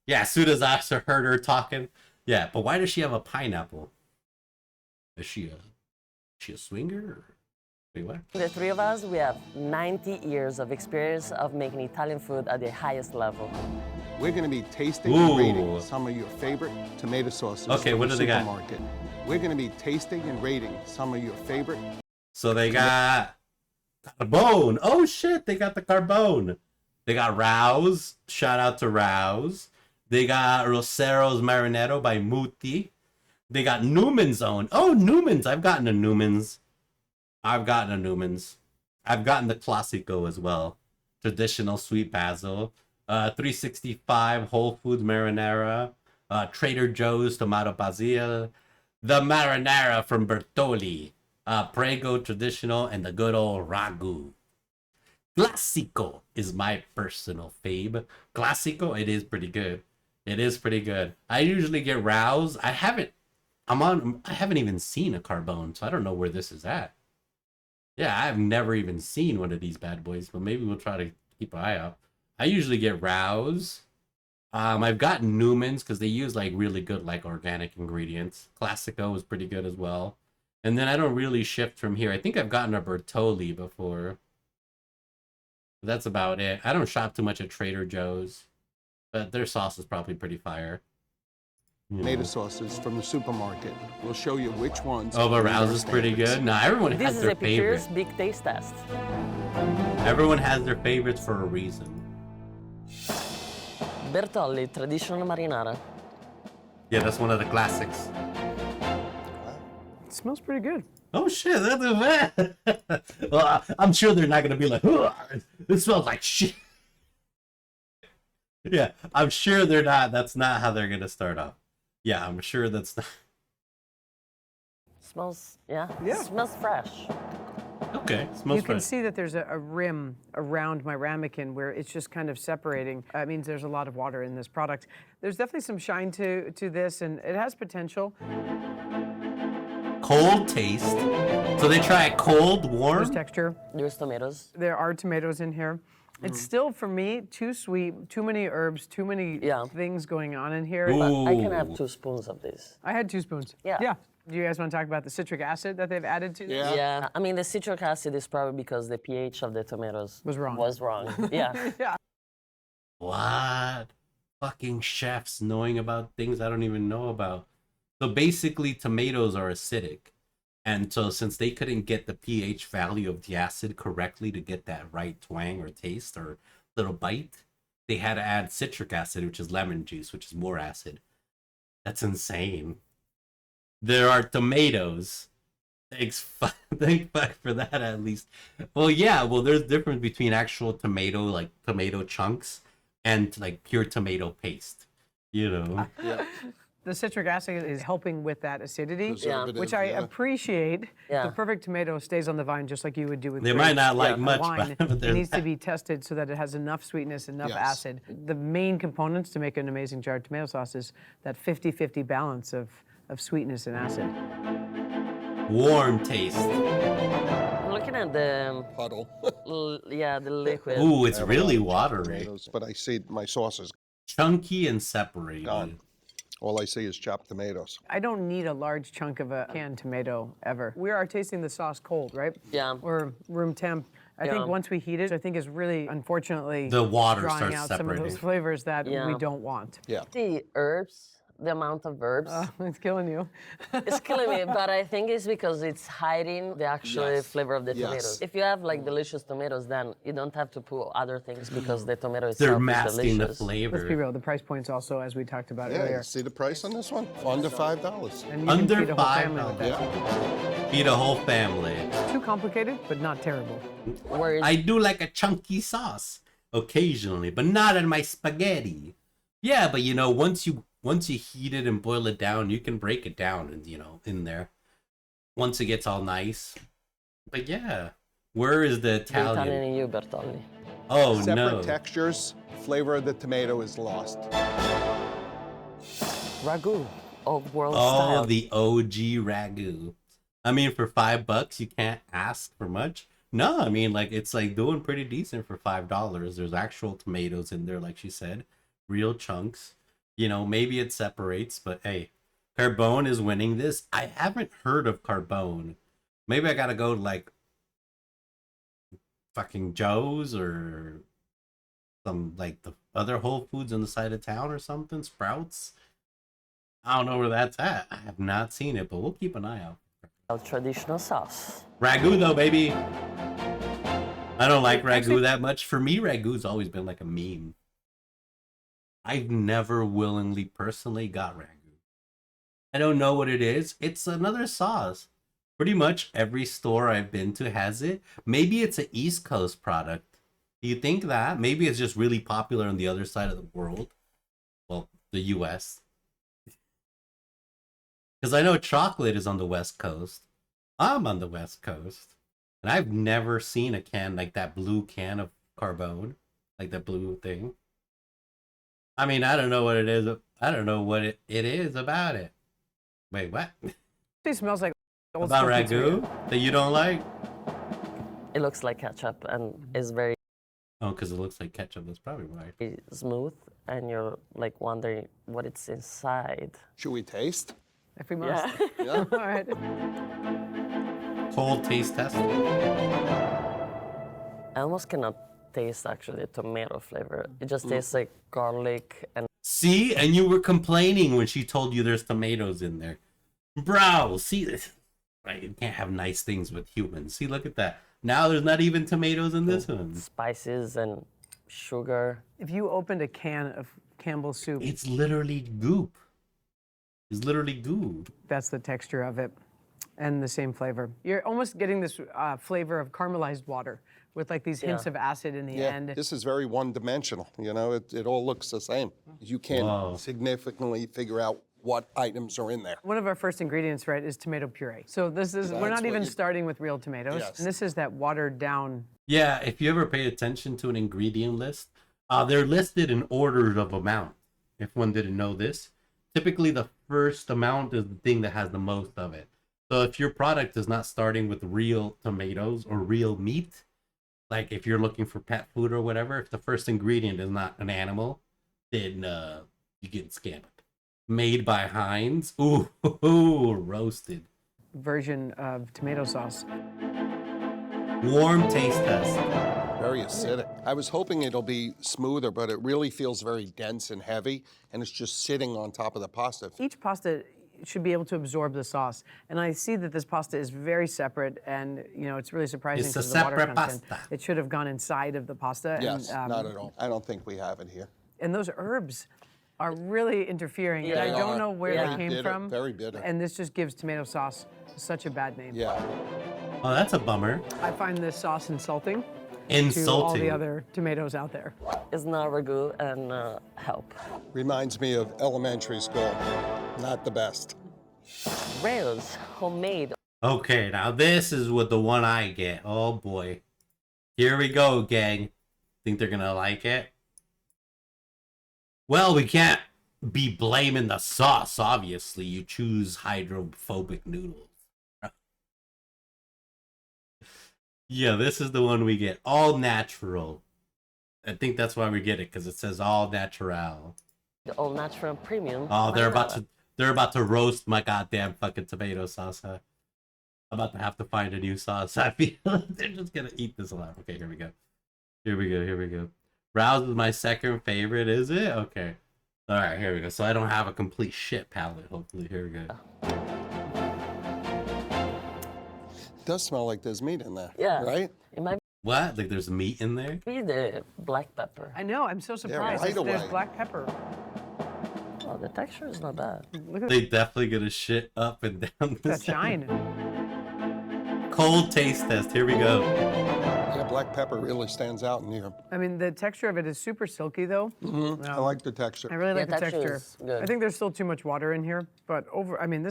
S1: Yeah, as soon as I heard her talking, yeah, but why does she have a pineapple? Is she a swinger? Or... Wait, what?
S13: The three of us, we have 90 years of experience of making Italian food at the highest level.
S14: We're going to be tasting and rating some of your favorite tomato sauces.
S1: Okay, what do they got?
S14: We're going to be tasting and rating some of your favorite.
S1: So they got Carbone. Oh shit, they got the Carbone. They got Rao's. Shout out to Rao's. They got Rosero's Marinetto by Muti. They got Newman's own. Oh, Newman's. I've gotten a Newman's. I've gotten the Classico as well. Traditional sweet basil. 365 Whole Foods marinara. Trader Joe's tomato basil. The marinara from Bertoli. Prego traditional and the good old ragu. Classico is my personal fave. Classico, it is pretty good. It is pretty good. I usually get Rao's. I haven't even seen a Carbone, so I don't know where this is at. Yeah, I've never even seen one of these bad boys, but maybe we'll try to keep an eye out. I usually get Rao's. I've gotten Newman's because they use like really good like organic ingredients. Classico is pretty good as well. And then I don't really shift from here. I think I've gotten a Bertoli before. But that's about it. I don't shop too much at Trader Joe's, but their sauce is probably pretty fire.
S14: Tomato sauces from the supermarket. We'll show you which ones.
S1: Oh, but Rao's is pretty good. No, everyone has their favorite.
S13: This is a Big Taste Test.
S1: Everyone has their favorites for a reason.
S13: Bertolli, traditional marinara.
S1: Yeah, that's one of the classics.
S15: It smells pretty good.
S1: Oh shit, that's bad. Well, I'm sure they're not gonna be like, it smells like shit. Yeah, I'm sure they're not. That's not how they're gonna start off. Yeah, I'm sure that's not.
S13: Smells, yeah. Smells fresh.
S1: Okay, smells
S15: You can
S1: fresh.
S15: see that there's a rim around my ramekin where it's just kind of separating. It means there's a lot of water in this product. There's definitely some shine to this, and it has potential.
S1: Cold taste. So they try it cold, warm?
S15: There's texture.
S13: There's tomatoes.
S15: There are tomatoes in here. It's still, for me, too sweet, too many herbs, too many things going on in here.
S13: But I can have 2 spoons of this.
S15: I had 2 spoons.
S13: Yeah.
S15: Yeah. Do you guys want to talk about the citric acid that they've added to this?
S13: Yeah. I mean, the citric acid is probably because the pH of the tomatoes
S15: was wrong.
S13: Yeah.
S15: Yeah.
S1: What? Fucking chefs knowing about things I don't even know about. So basically, tomatoes are acidic. And so since they couldn't get the pH value of the acid correctly to get that right twang or taste or little bite, they had to add citric acid, which is lemon juice, which is more acid. That's insane. There are tomatoes. Thank fuck for that at least. Well, yeah, well, there's difference between actual tomato, like tomato chunks, and like pure tomato paste, you know?
S15: Yeah. The citric acid is helping with that acidity,
S1: Preservative,
S15: which I
S1: yeah.
S15: appreciate.
S13: Yeah.
S15: The perfect tomato stays on the vine just like you would do with
S1: They
S15: grapes
S1: might not like
S15: or
S1: much,
S15: wine.
S1: but
S15: It
S1: there's
S15: needs to
S1: that.
S15: be tested so that it has enough sweetness, enough
S1: Yes.
S15: acid. The main components to make an amazing jarred tomato sauce is that 50-50 balance of sweetness and acid.
S1: Warm taste.
S13: I'm looking at the
S14: puddle.
S13: Yeah, the liquid.
S1: Ooh, it's really watery.
S14: But I see my sauce is
S1: Chunky and separated.
S14: gone. All I see is chopped tomatoes.
S15: I don't need a large chunk of a canned tomato ever. We are tasting the sauce cold, right?
S13: Yeah.
S15: Or room temp. I
S13: Yeah.
S15: think once we heat it, I think is really, unfortunately,
S1: The water
S15: drawing
S1: starts
S15: out some of
S1: separating.
S15: those flavors that
S13: Yeah.
S15: we don't want.
S14: Yeah.
S13: The herbs, the amount of herbs.
S15: It's killing you.
S13: It's killing me, but I think it's because it's hiding the actual
S14: Yes.
S13: flavor of the
S14: Yes.
S13: tomatoes. If you have like delicious tomatoes, then you don't have to put other things because the tomato itself
S1: They're
S13: is
S1: masking the
S13: delicious.
S1: flavor.
S15: Let's be real, the price points also, as we talked about
S14: Yeah,
S15: earlier.
S14: you see the price on this one? Under $5.
S15: And you can
S1: Under
S15: feed a whole family with that.
S14: Yeah.
S1: Feed a whole family.
S15: Too complicated, but not terrible.
S1: I do like a chunky sauce occasionally, but not in my spaghetti. Yeah, but you know, once you heat it and boil it down, you can break it down and in there. Once it gets all nice. But yeah, where is the
S13: The
S1: Italian?
S13: Italian in you, Bertolli.
S1: Oh
S14: Separate
S1: no.
S14: textures, flavor of the tomato is lost.
S13: Ragu, old world
S1: Oh,
S13: style.
S1: the OG ragu. I mean, for $5, you can't ask for much. No, I mean, like it's like doing pretty decent for $5. There's actual tomatoes in there, like she said, real chunks. You know, maybe it separates, but hey, Carbone is winning this. I haven't heard of Carbone. Maybe I gotta go to like fucking Joe's or some like the other Whole Foods on the side of town or something. Sprouts. I don't know where that's at. I have not seen it, but we'll keep an eye out.
S13: Traditional sauce.
S1: Ragu though, baby. I don't like ragu that much. For me, ragu's always been like a meme. I've never willingly, personally got ragu. I don't know what it is. It's another sauce. Pretty much every store I've been to has it. Maybe it's an East Coast product. Do you think that? Maybe it's just really popular on the other side of the world. Well, the US. Because I know chocolate is on the West Coast. I'm on the West Coast. And I've never seen a can like that blue can of Carbone. Like the blue thing. I mean, I don't know what it is. I don't know what it is about it. Wait, what?
S15: It smells like old
S1: About
S15: school
S1: ragu
S15: pizzeria.
S1: that you don't like?
S13: It looks like ketchup and is very
S1: Oh, because it looks like ketchup. That's probably why.
S13: smooth, and you're like wondering what it's inside.
S14: Should we taste?
S15: If we must.
S14: Yeah.
S15: All right.
S1: Cold taste test.
S13: I almost cannot taste actually the tomato flavor. It just tastes like garlic and
S1: See? And you were complaining when she told you there's tomatoes in there. Bro, see this? Right, you can't have nice things with humans. See, look at that. Now there's not even tomatoes in this one.
S13: spices and sugar.
S15: If you opened a can of Campbell's soup,
S1: It's literally goop. It's literally goo.
S15: that's the texture of it and the same flavor. You're almost getting this flavor of caramelized water with like these hints of acid in the end.
S14: This is very one-dimensional. You know, it all looks the same. You can't
S1: Wow.
S14: significantly figure out what items are in there.
S15: One of our first ingredients, right, is tomato puree. So this is, we're
S14: That's
S15: not
S14: what
S15: even
S14: you-
S15: starting with real tomatoes.
S14: Yes.
S15: And this is that watered down.
S1: Yeah, if you ever pay attention to an ingredient list, they're listed in orders of amount. If one didn't know this, typically the first amount is the thing that has the most of it. So if your product is not starting with real tomatoes or real meat, like if you're looking for pet food or whatever, if the first ingredient is not an animal, then you get scammed. Made by Heinz. Ooh, roasted.
S15: Version of tomato sauce.
S1: Warm taste test.
S14: Very acidic. I was hoping it'll be smoother, but it really feels very dense and heavy, and it's just sitting on top of the pasta.
S15: Each pasta should be able to absorb the sauce, and I see that this pasta is very separate, and you know it's really surprising
S1: It's a
S15: because the water
S1: separate
S15: content.
S1: pasta.
S15: It should have gone inside of the pasta.
S14: Yes,
S15: and,
S14: not at all. I don't think we have it here.
S15: And those herbs are really interfering, and
S14: Yeah,
S15: I
S14: they
S15: don't
S14: are.
S15: know where
S14: Very
S15: they came
S14: bitter,
S15: from.
S14: very bitter.
S15: And this just gives tomato sauce such a bad name.
S14: Yeah.
S1: Oh, that's a bummer.
S15: I find this sauce insulting. To all
S1: Insulting.
S15: the other tomatoes out there.
S13: It's not ragu and help.
S14: Reminds me of elementary school. Not the best.
S13: Rails, homemade.
S1: Okay, now this is what the one I get. Oh boy. Here we go, gang. Think they're gonna like it? Well, we can't be blaming the sauce, obviously. You choose hydrophobic noodles. Yeah, this is the one we get. All natural. I think that's why we get it, because it says all natural.
S13: All natural premium.
S1: Oh, they're about to roast my goddamn fucking tomato sauce, huh? I'm about to have to find a new sauce. I feel they're just gonna eat this alive. Okay, here we go. Here we go. Rouse is my second favorite, is it? Okay. Alright, here we go. So I don't have a complete shit palette, hopefully. Here we go.
S14: It does smell like there's meat in there.
S13: Yeah.
S14: Right?
S13: It might
S1: What? Like there's meat in there?
S13: be the black pepper.
S15: I know, I'm so surprised
S14: right
S15: that there's
S14: away.
S15: black pepper.
S13: Oh, the texture is not bad.
S15: Look at
S1: They definitely gonna shit up and down
S15: that
S1: this.
S15: shine.
S1: Cold taste test. Here we go.
S14: Yeah, black pepper really stands out in here.
S15: I mean, the texture of it is super silky, though.
S14: I like the texture.
S15: I really like the texture.
S13: is good.
S15: I think there's still too much water in here, but I mean,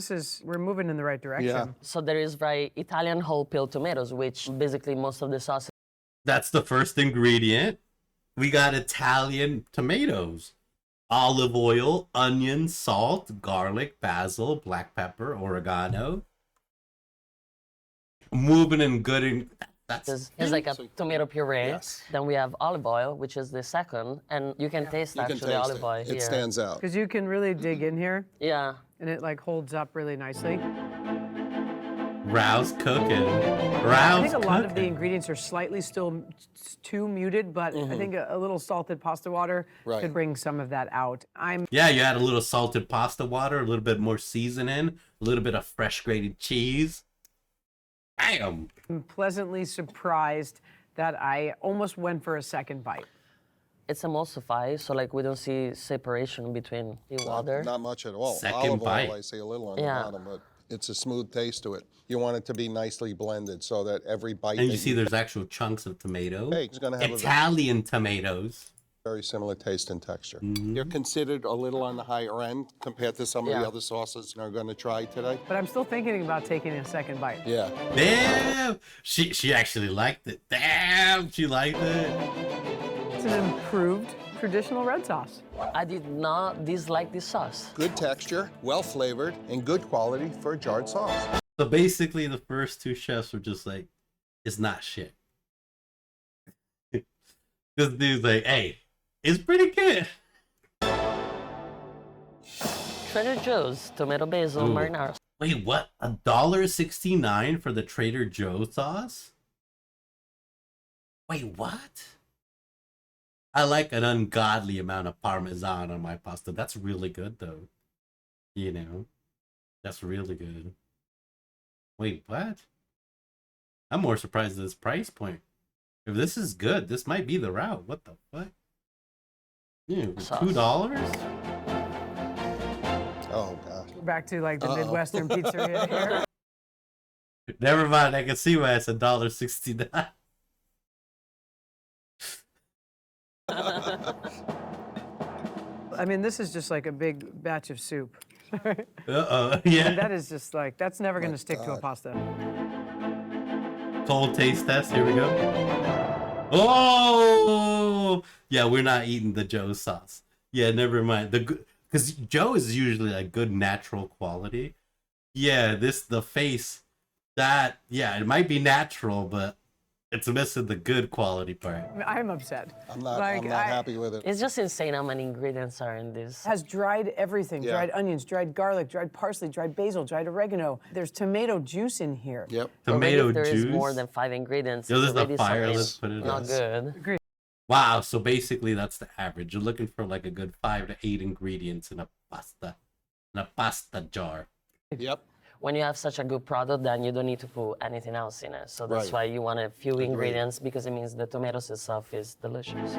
S15: we're moving in the right direction.
S14: Yeah.
S13: So there is Italian whole peel tomatoes, which basically most of the sauce.
S1: That's the first ingredient. We got Italian tomatoes. Olive oil, onion, salt, garlic, basil, black pepper, oregano. Moving in good. That's
S13: It's like a tomato puree.
S14: Yes.
S13: Then we have olive oil, which is the second, and you can taste
S14: You can
S13: actually
S14: taste
S13: olive
S14: it.
S13: oil
S14: It
S13: here.
S14: stands out.
S15: Because you can really dig in here,
S13: Yeah.
S15: and it like holds up really nicely.
S1: Rouse cooking.
S15: I
S1: Rouse
S15: think a lot of the
S1: cooking.
S15: ingredients are slightly still too muted, but I think a little salted pasta water
S14: Right.
S15: could bring some of that out.
S1: Yeah, you add a little salted pasta water, a little bit more seasoning, a little bit of fresh grated cheese. Bam!
S15: I'm pleasantly surprised that I almost went for a second bite.
S13: It's emulsified, so like we don't see separation between the water.
S14: Not much at all.
S1: Second
S14: Olive
S1: bite.
S14: oil, I see a little on
S13: Yeah.
S14: the bottom, but it's a smooth taste to it. You want it to be nicely blended so that every bite
S1: And
S14: that
S1: you see there's actual chunks of tomato.
S14: Hey, it's gonna have a-
S1: Italian tomatoes.
S14: very similar taste and texture.
S1: Mm-hmm.
S14: You're considered a little on the higher end compared to some of
S13: Yeah.
S14: the other sauces we're going to try today.
S15: But I'm still thinking about taking a second bite.
S14: Yeah.
S1: Damn! She actually liked it. Damn! She liked it.
S15: It's an improved traditional red sauce.
S13: I did not dislike this sauce.
S14: Good texture, well flavored, and good quality for a jarred sauce.
S1: So basically, the first two chefs were just like, it's not shit. This dude's like, hey, it's pretty good.
S13: Trader Joe's tomato basil
S1: Ooh.
S13: marinara.
S1: Wait, what? $1.69 for the Trader Joe's sauce? Wait, what? I like an ungodly amount of Parmesan on my pasta. That's really good, though. You know? That's really good. Wait, what? I'm more surprised at this price point. If this is good, this might be the route. What the fuck? Yeah, $2?
S14: Oh, gosh.
S15: We're back to like the Midwestern pizzeria here.
S1: Never mind, I can see why it's $1.69.
S15: I mean, this is just like a big batch of soup.
S1: Uh-oh, yeah.
S15: And that is just like, that's never going to stick to a pasta.
S1: Cold taste test. Here we go. Oh, yeah. We're not eating the Joe sauce. Yeah, never mind. Because Joe is usually a good natural quality. Yeah, the face. That it might be natural, but It's missing the good quality part.
S15: I'm upset.
S14: I'm not happy with it.
S13: It's just insane how many ingredients are in this.
S15: Has dried everything,
S14: Yeah.
S15: dried onions, dried garlic, dried parsley, dried basil, dried oregano. There's tomato juice in here.
S14: Yep.
S1: Tomato
S13: if there
S1: juice.
S13: is more than 5 ingredients,
S1: Yo, this
S13: it's
S1: is the
S13: already
S1: fire.
S13: something
S1: Let's put it
S13: not
S1: on.
S13: good.
S15: Agreed.
S1: Wow, so basically that's the average. You're looking for like a good 5 to 8 ingredients in a pasta jar.
S14: Yep.
S13: When you have such a good product, then you don't need to put anything else in it. So that's
S14: Right.
S13: why you want a few
S14: Agreed.
S13: ingredients, because it means the tomatoes itself is delicious.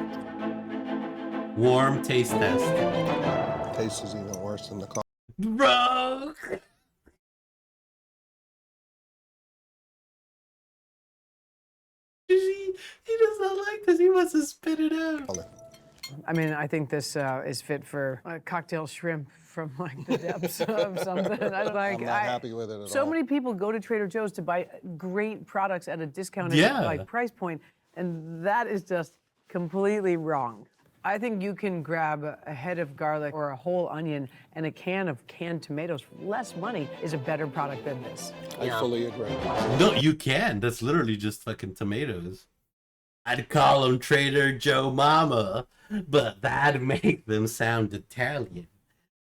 S1: Warm taste test.
S14: Taste is even worse than the coffee.
S1: Bro! He does not like this. He wants to spit it out.
S15: I mean, I think this is fit for a cocktail shrimp from like the depths of something. I'm
S14: I'm not happy with it at
S15: So
S14: all.
S15: many people go to Trader Joe's to buy great products at a discounted like price point, and that is just completely wrong. I think you can grab a head of garlic or a whole onion and a can of canned tomatoes for less money is a better product than this.
S14: I fully agree.
S1: No, you can. That's literally just fucking tomatoes. I'd call them Trader Joe Mama, but that'd make them sound Italian.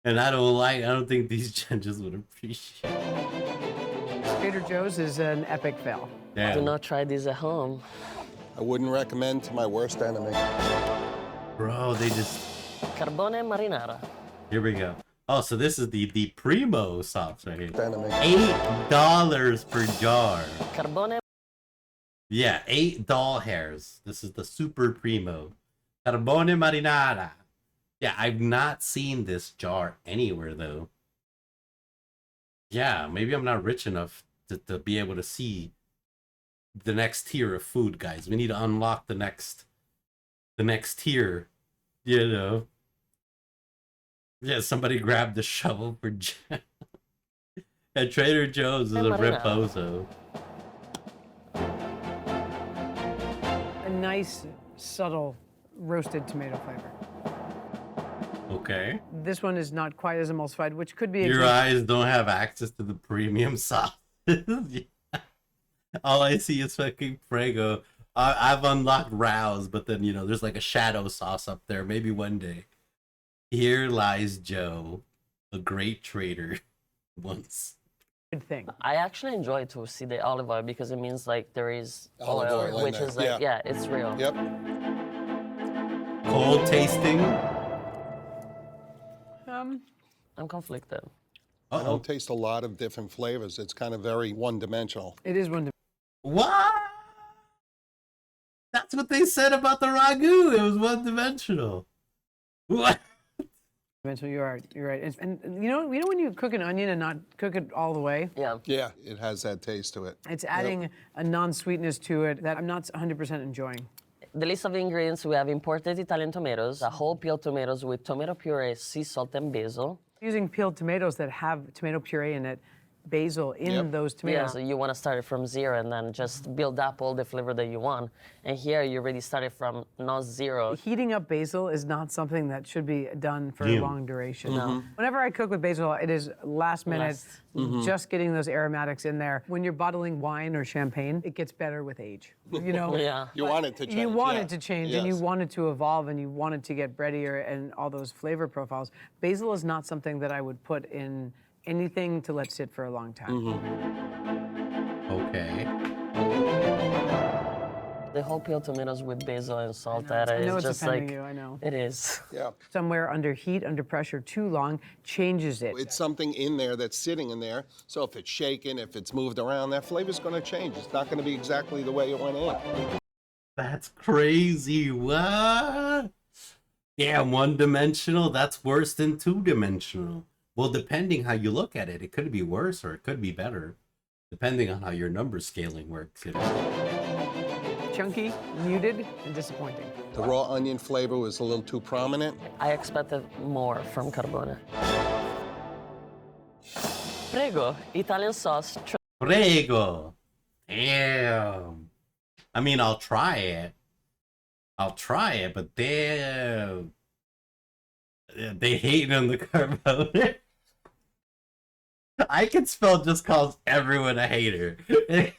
S1: And I don't think these judges would appreciate it.
S15: Trader Joe's is an epic fail.
S1: Damn.
S13: Do not try this at home.
S14: I wouldn't recommend to my worst enemy.
S1: Bro, they just...
S13: Carbone marinara.
S1: Here we go. Oh, so this is the Primo sauce right here.
S14: Enemy.
S1: $8 per jar.
S13: Carbone.
S1: Yeah, 8 doll hairs. This is the Super Primo. Carbone marinara. Yeah, I've not seen this jar anywhere, though. Yeah, maybe I'm not rich enough to be able to see the next tier of food, guys. We need to unlock the next tier, you know. Yeah, somebody grabbed the shovel for at Trader Joe's is a riposo.
S15: A nice, subtle, roasted tomato flavor.
S1: Okay.
S15: This one is not quite as emulsified, which could be a
S1: Your
S15: good-
S1: eyes don't have access to the premium sauce. Yeah. All I see is fucking Prego. I've unlocked Rouse, but then, you know, there's like a shadow sauce up there. Maybe one day. Here lies Joe, a great trader. Once.
S15: Good thing.
S13: I actually enjoy to see the olive oil because it means like there is
S14: Olive oil in
S13: which
S14: there.
S13: is like, yeah, it's real.
S14: Yep.
S1: Cold tasting.
S13: I'm conflicted.
S14: I don't taste a lot of different flavors. It's kind of very one-dimensional.
S15: It is one.
S1: What? That's what they said about the ragu. It was one-dimensional. What?
S15: You're right. And you know when you cook an onion and not cook it all the way?
S13: Yeah.
S14: Yeah, it has that taste to it.
S15: It's adding a non-sweetness to it that I'm not 100% enjoying.
S13: The list of ingredients, we have imported Italian tomatoes, a whole peeled tomatoes with tomato puree, sea salt, and basil.
S15: Using peeled tomatoes that have tomato puree in it, basil in those
S13: Yeah,
S15: tomatoes.
S13: so you want to start it from 0 and then just build up all the flavor that you want. And here you already started from not 0.
S15: Heating up basil is not something that should be done for a long duration.
S13: No.
S15: Whenever I cook with basil, it is last minute, just getting those aromatics in there. When you're bottling wine or champagne, it gets better with age. You know?
S13: Yeah.
S14: You want it to change.
S15: You want
S14: yeah.
S15: it to change, and you
S14: Yes.
S15: want it to evolve, and you want it to get breadier and all those flavor profiles. Basil is not something that I would put in anything to let sit for a long time.
S1: Okay.
S13: The whole peeled tomatoes with basil and salt added
S15: I know
S13: is
S15: it's
S13: just
S15: offending
S13: like,
S15: you, I know.
S13: it is.
S14: Yeah.
S15: Somewhere under heat, under pressure too long, changes it.
S14: It's something in there that's sitting in there. So if it's shaken, if it's moved around, that flavor's going to change. It's not going to be exactly the way it went in.
S1: That's crazy. What? Yeah, one-dimensional. That's worse than two-dimensional. Well, depending how you look at it, it could be worse or it could be better, depending on how your number scaling works. You know?
S15: Chunky, muted, and disappointing.
S14: The raw onion flavor was a little too prominent.
S13: I expected more from carbone. Prego, Italian sauce.
S1: Prego. Damn. I mean, I'll try it. But they hate on the carbone. I Can Spell just calls everyone a hater.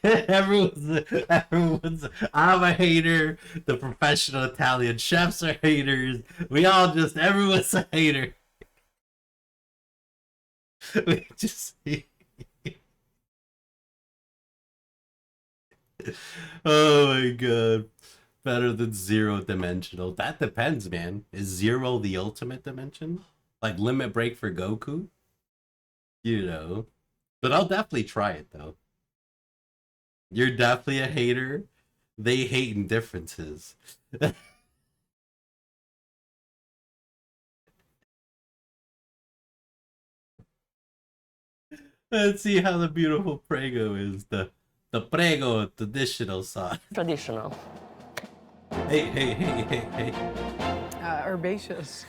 S1: everyone's I'm a hater. The professional Italian chefs are haters. Everyone's a hater. We just oh my god. Better than zero dimensional. That depends, man. Is zero the ultimate dimension? Like Limit Break for Goku? You know. But I'll definitely try it, though. You're definitely a hater. They hate in differences. Let's see how the beautiful Prego is. The Prego traditional sauce.
S13: Traditional.
S1: Hey.
S15: Herbaceous.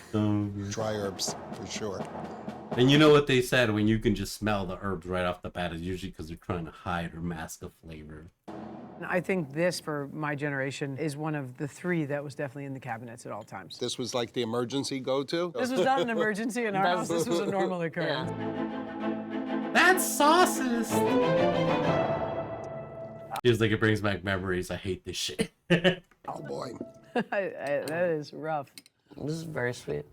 S14: Dry herbs, for sure.
S1: And you know what they said, when you can just smell the herbs right off the bat, it's usually because they're trying to hide or mask a flavor.
S15: I think this, for my generation, is one of the three that was definitely in the cabinets at all times.
S14: This was like the emergency go-to?
S15: This was not an emergency in our house. This was a normal occurrence.
S1: That's sauces! Feels like it brings back memories. I hate this shit.
S14: Oh boy.
S15: That is rough.
S13: This is very sweet.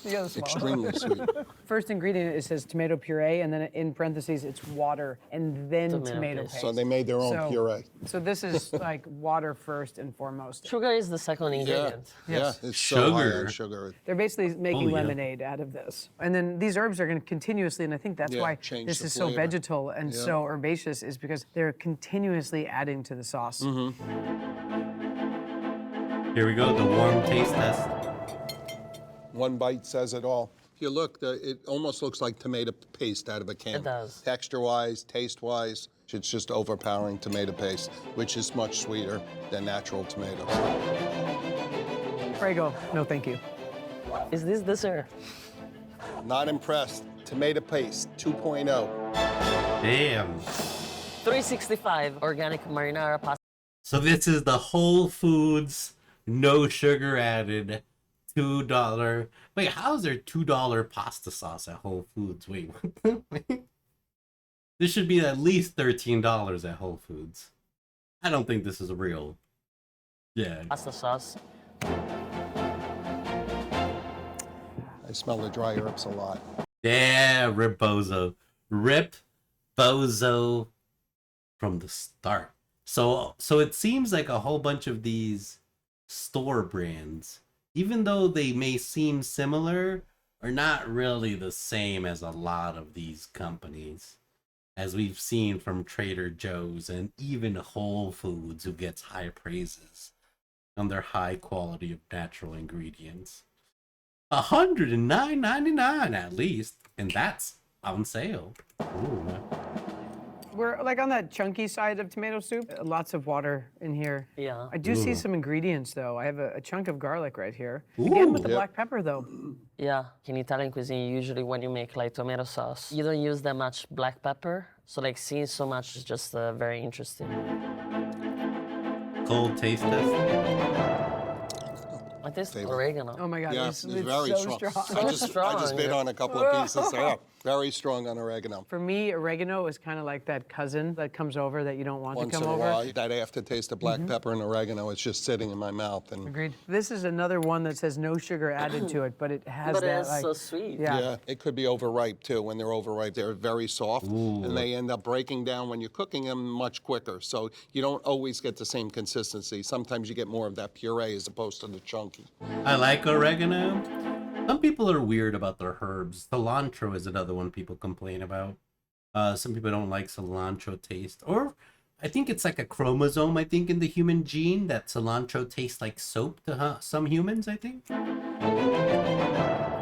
S15: You gotta swallow.
S14: Extremely sweet.
S15: First ingredient, it says tomato puree, and then in parentheses, it's water, and then tomato paste.
S14: So they made their own puree.
S15: So this is like water first and foremost.
S13: Sugar is the second ingredient.
S14: Yeah, it's so high on sugar.
S15: They're basically making lemonade out of this. And then these herbs are going to continuously, and I think that's why this is so vegetal and so herbaceous, is because they're continuously adding to the sauce.
S1: Here we go, the warm taste test.
S14: One bite says it all. If you look, it almost looks like tomato paste out of a can.
S13: It does.
S14: Texture-wise, taste-wise, it's just overpowering tomato paste, which is much sweeter than natural tomatoes.
S15: Prego, no thank you.
S13: Is this dessert?
S14: Not impressed. Tomato paste 2.0.
S1: Damn.
S13: 365 organic marinara pasta.
S1: So this is the Whole Foods, no sugar added, $2. Wait, how is there $2 pasta sauce at Whole Foods? Wait, this should be at least $13 at Whole Foods. I don't think this is real. Yeah.
S13: Pasta sauce.
S14: I smell the dry herbs a lot.
S1: Yeah, Rip Bozo. Rip Bozo from the start. So it seems like a whole bunch of these store brands, even though they may seem similar, are not really the same as a lot of these companies, as we've seen from Trader Joe's and even Whole Foods, who gets high praises on their high quality of natural ingredients. $109.99 at least, and that's on sale. Ooh.
S15: We're like on that chunky side of tomato soup. Lots of water in here.
S13: Yeah.
S15: I do see some ingredients though. I have a chunk of garlic right here. Again with the black pepper though.
S13: Yeah, in Italian cuisine, usually when you make like tomato sauce, you don't use that much black pepper. So like seeing so much is just very interesting.
S1: Cold taste test.
S13: I taste oregano.
S15: Oh my God,
S14: Yeah,
S15: it's
S14: very
S15: so
S14: strong.
S15: strong.
S14: I just bit on a couple of pieces. Yeah, very strong on oregano.
S15: For me, oregano is kind of like that cousin that comes over that you don't want
S14: Once
S15: to come
S14: in a
S15: over.
S14: while, that aftertaste of black pepper and oregano, it's just sitting in my mouth. And
S15: Agreed. This is another one that says no sugar added to it, but it has that
S13: it's
S15: like
S13: so sweet.
S14: yeah, it could be overripe too. When they're overripe, they're very soft, and they end up breaking down when you're cooking them much quicker. So you don't always get the same consistency. Sometimes you get more of that puree as opposed to the chunky.
S1: I like oregano. Some people are weird about their herbs. Cilantro is another one people complain about. Some people don't like cilantro taste. Or I think it's like a chromosome, I think, in the human gene that cilantro tastes like soap to some humans, I think.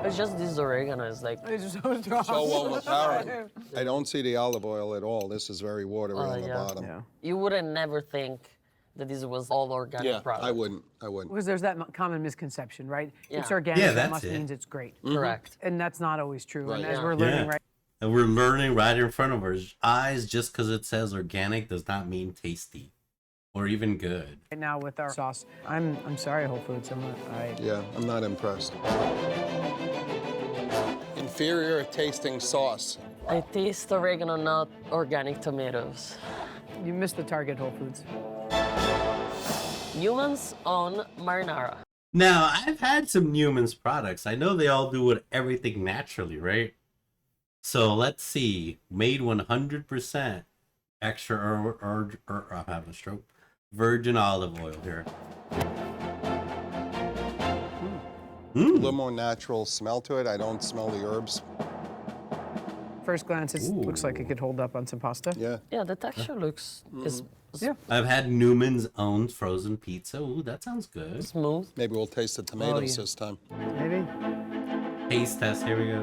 S13: It's just this oregano is like...
S15: It's so strong.
S14: So overpowering. I don't see the olive oil at all. This is very watery on the bottom.
S15: Yeah.
S13: You wouldn't never think that this was all organic product.
S14: I wouldn't.
S15: Because there's that common misconception, right?
S13: Yeah.
S15: It's organic,
S1: Yeah,
S15: that
S1: that's
S15: must
S1: it.
S15: means it's great.
S13: Correct.
S15: And that's not always true.
S14: Right.
S15: And as we're learning right
S1: And we're learning right in front of our eyes, just because it says organic does not mean tasty or even good.
S15: now with our sauce, I'm sorry, Whole Foods.
S14: Yeah, I'm not impressed. Inferior tasting sauce.
S13: I taste oregano, not organic tomatoes.
S15: You missed the Target Whole Foods.
S13: Newman's own marinara.
S1: Now, I've had some Newman's products. I know they all do everything naturally, right? So let's see. Made 100% extra or I'm having a stroke. Virgin olive oil here.
S14: A little more natural smell to it. I don't smell the herbs.
S15: First glance, it looks like it could hold up on some pasta.
S14: Yeah.
S13: Yeah, the texture looks
S15: yeah.
S1: I've had Newman's own frozen pizza. Ooh, that sounds good.
S13: Smooth.
S14: Maybe we'll taste the tomatoes this time.
S15: Maybe.
S1: Taste test. Here we go.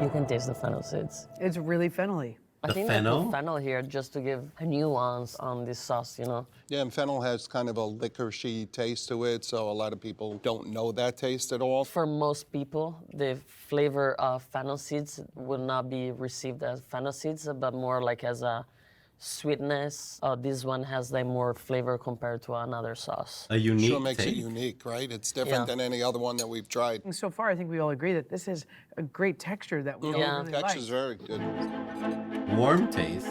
S13: You can taste the fennel seeds.
S15: It's really fennel-y.
S13: I think they put fennel here just to give a nuance on this sauce, you know?
S14: Yeah, and fennel has kind of a licoricey taste to it, so a lot of people don't know that taste at all.
S13: For most people, the flavor of fennel seeds would not be received as fennel seeds, but more like as a sweetness. This one has like more flavor compared to another sauce.
S1: A unique
S14: Sure makes
S1: taste.
S14: it unique, right? It's different than any other one that we've tried.
S15: And so far, I think we all agree that this is a great texture that we all really like.
S14: Texture's very good.
S1: Warm taste.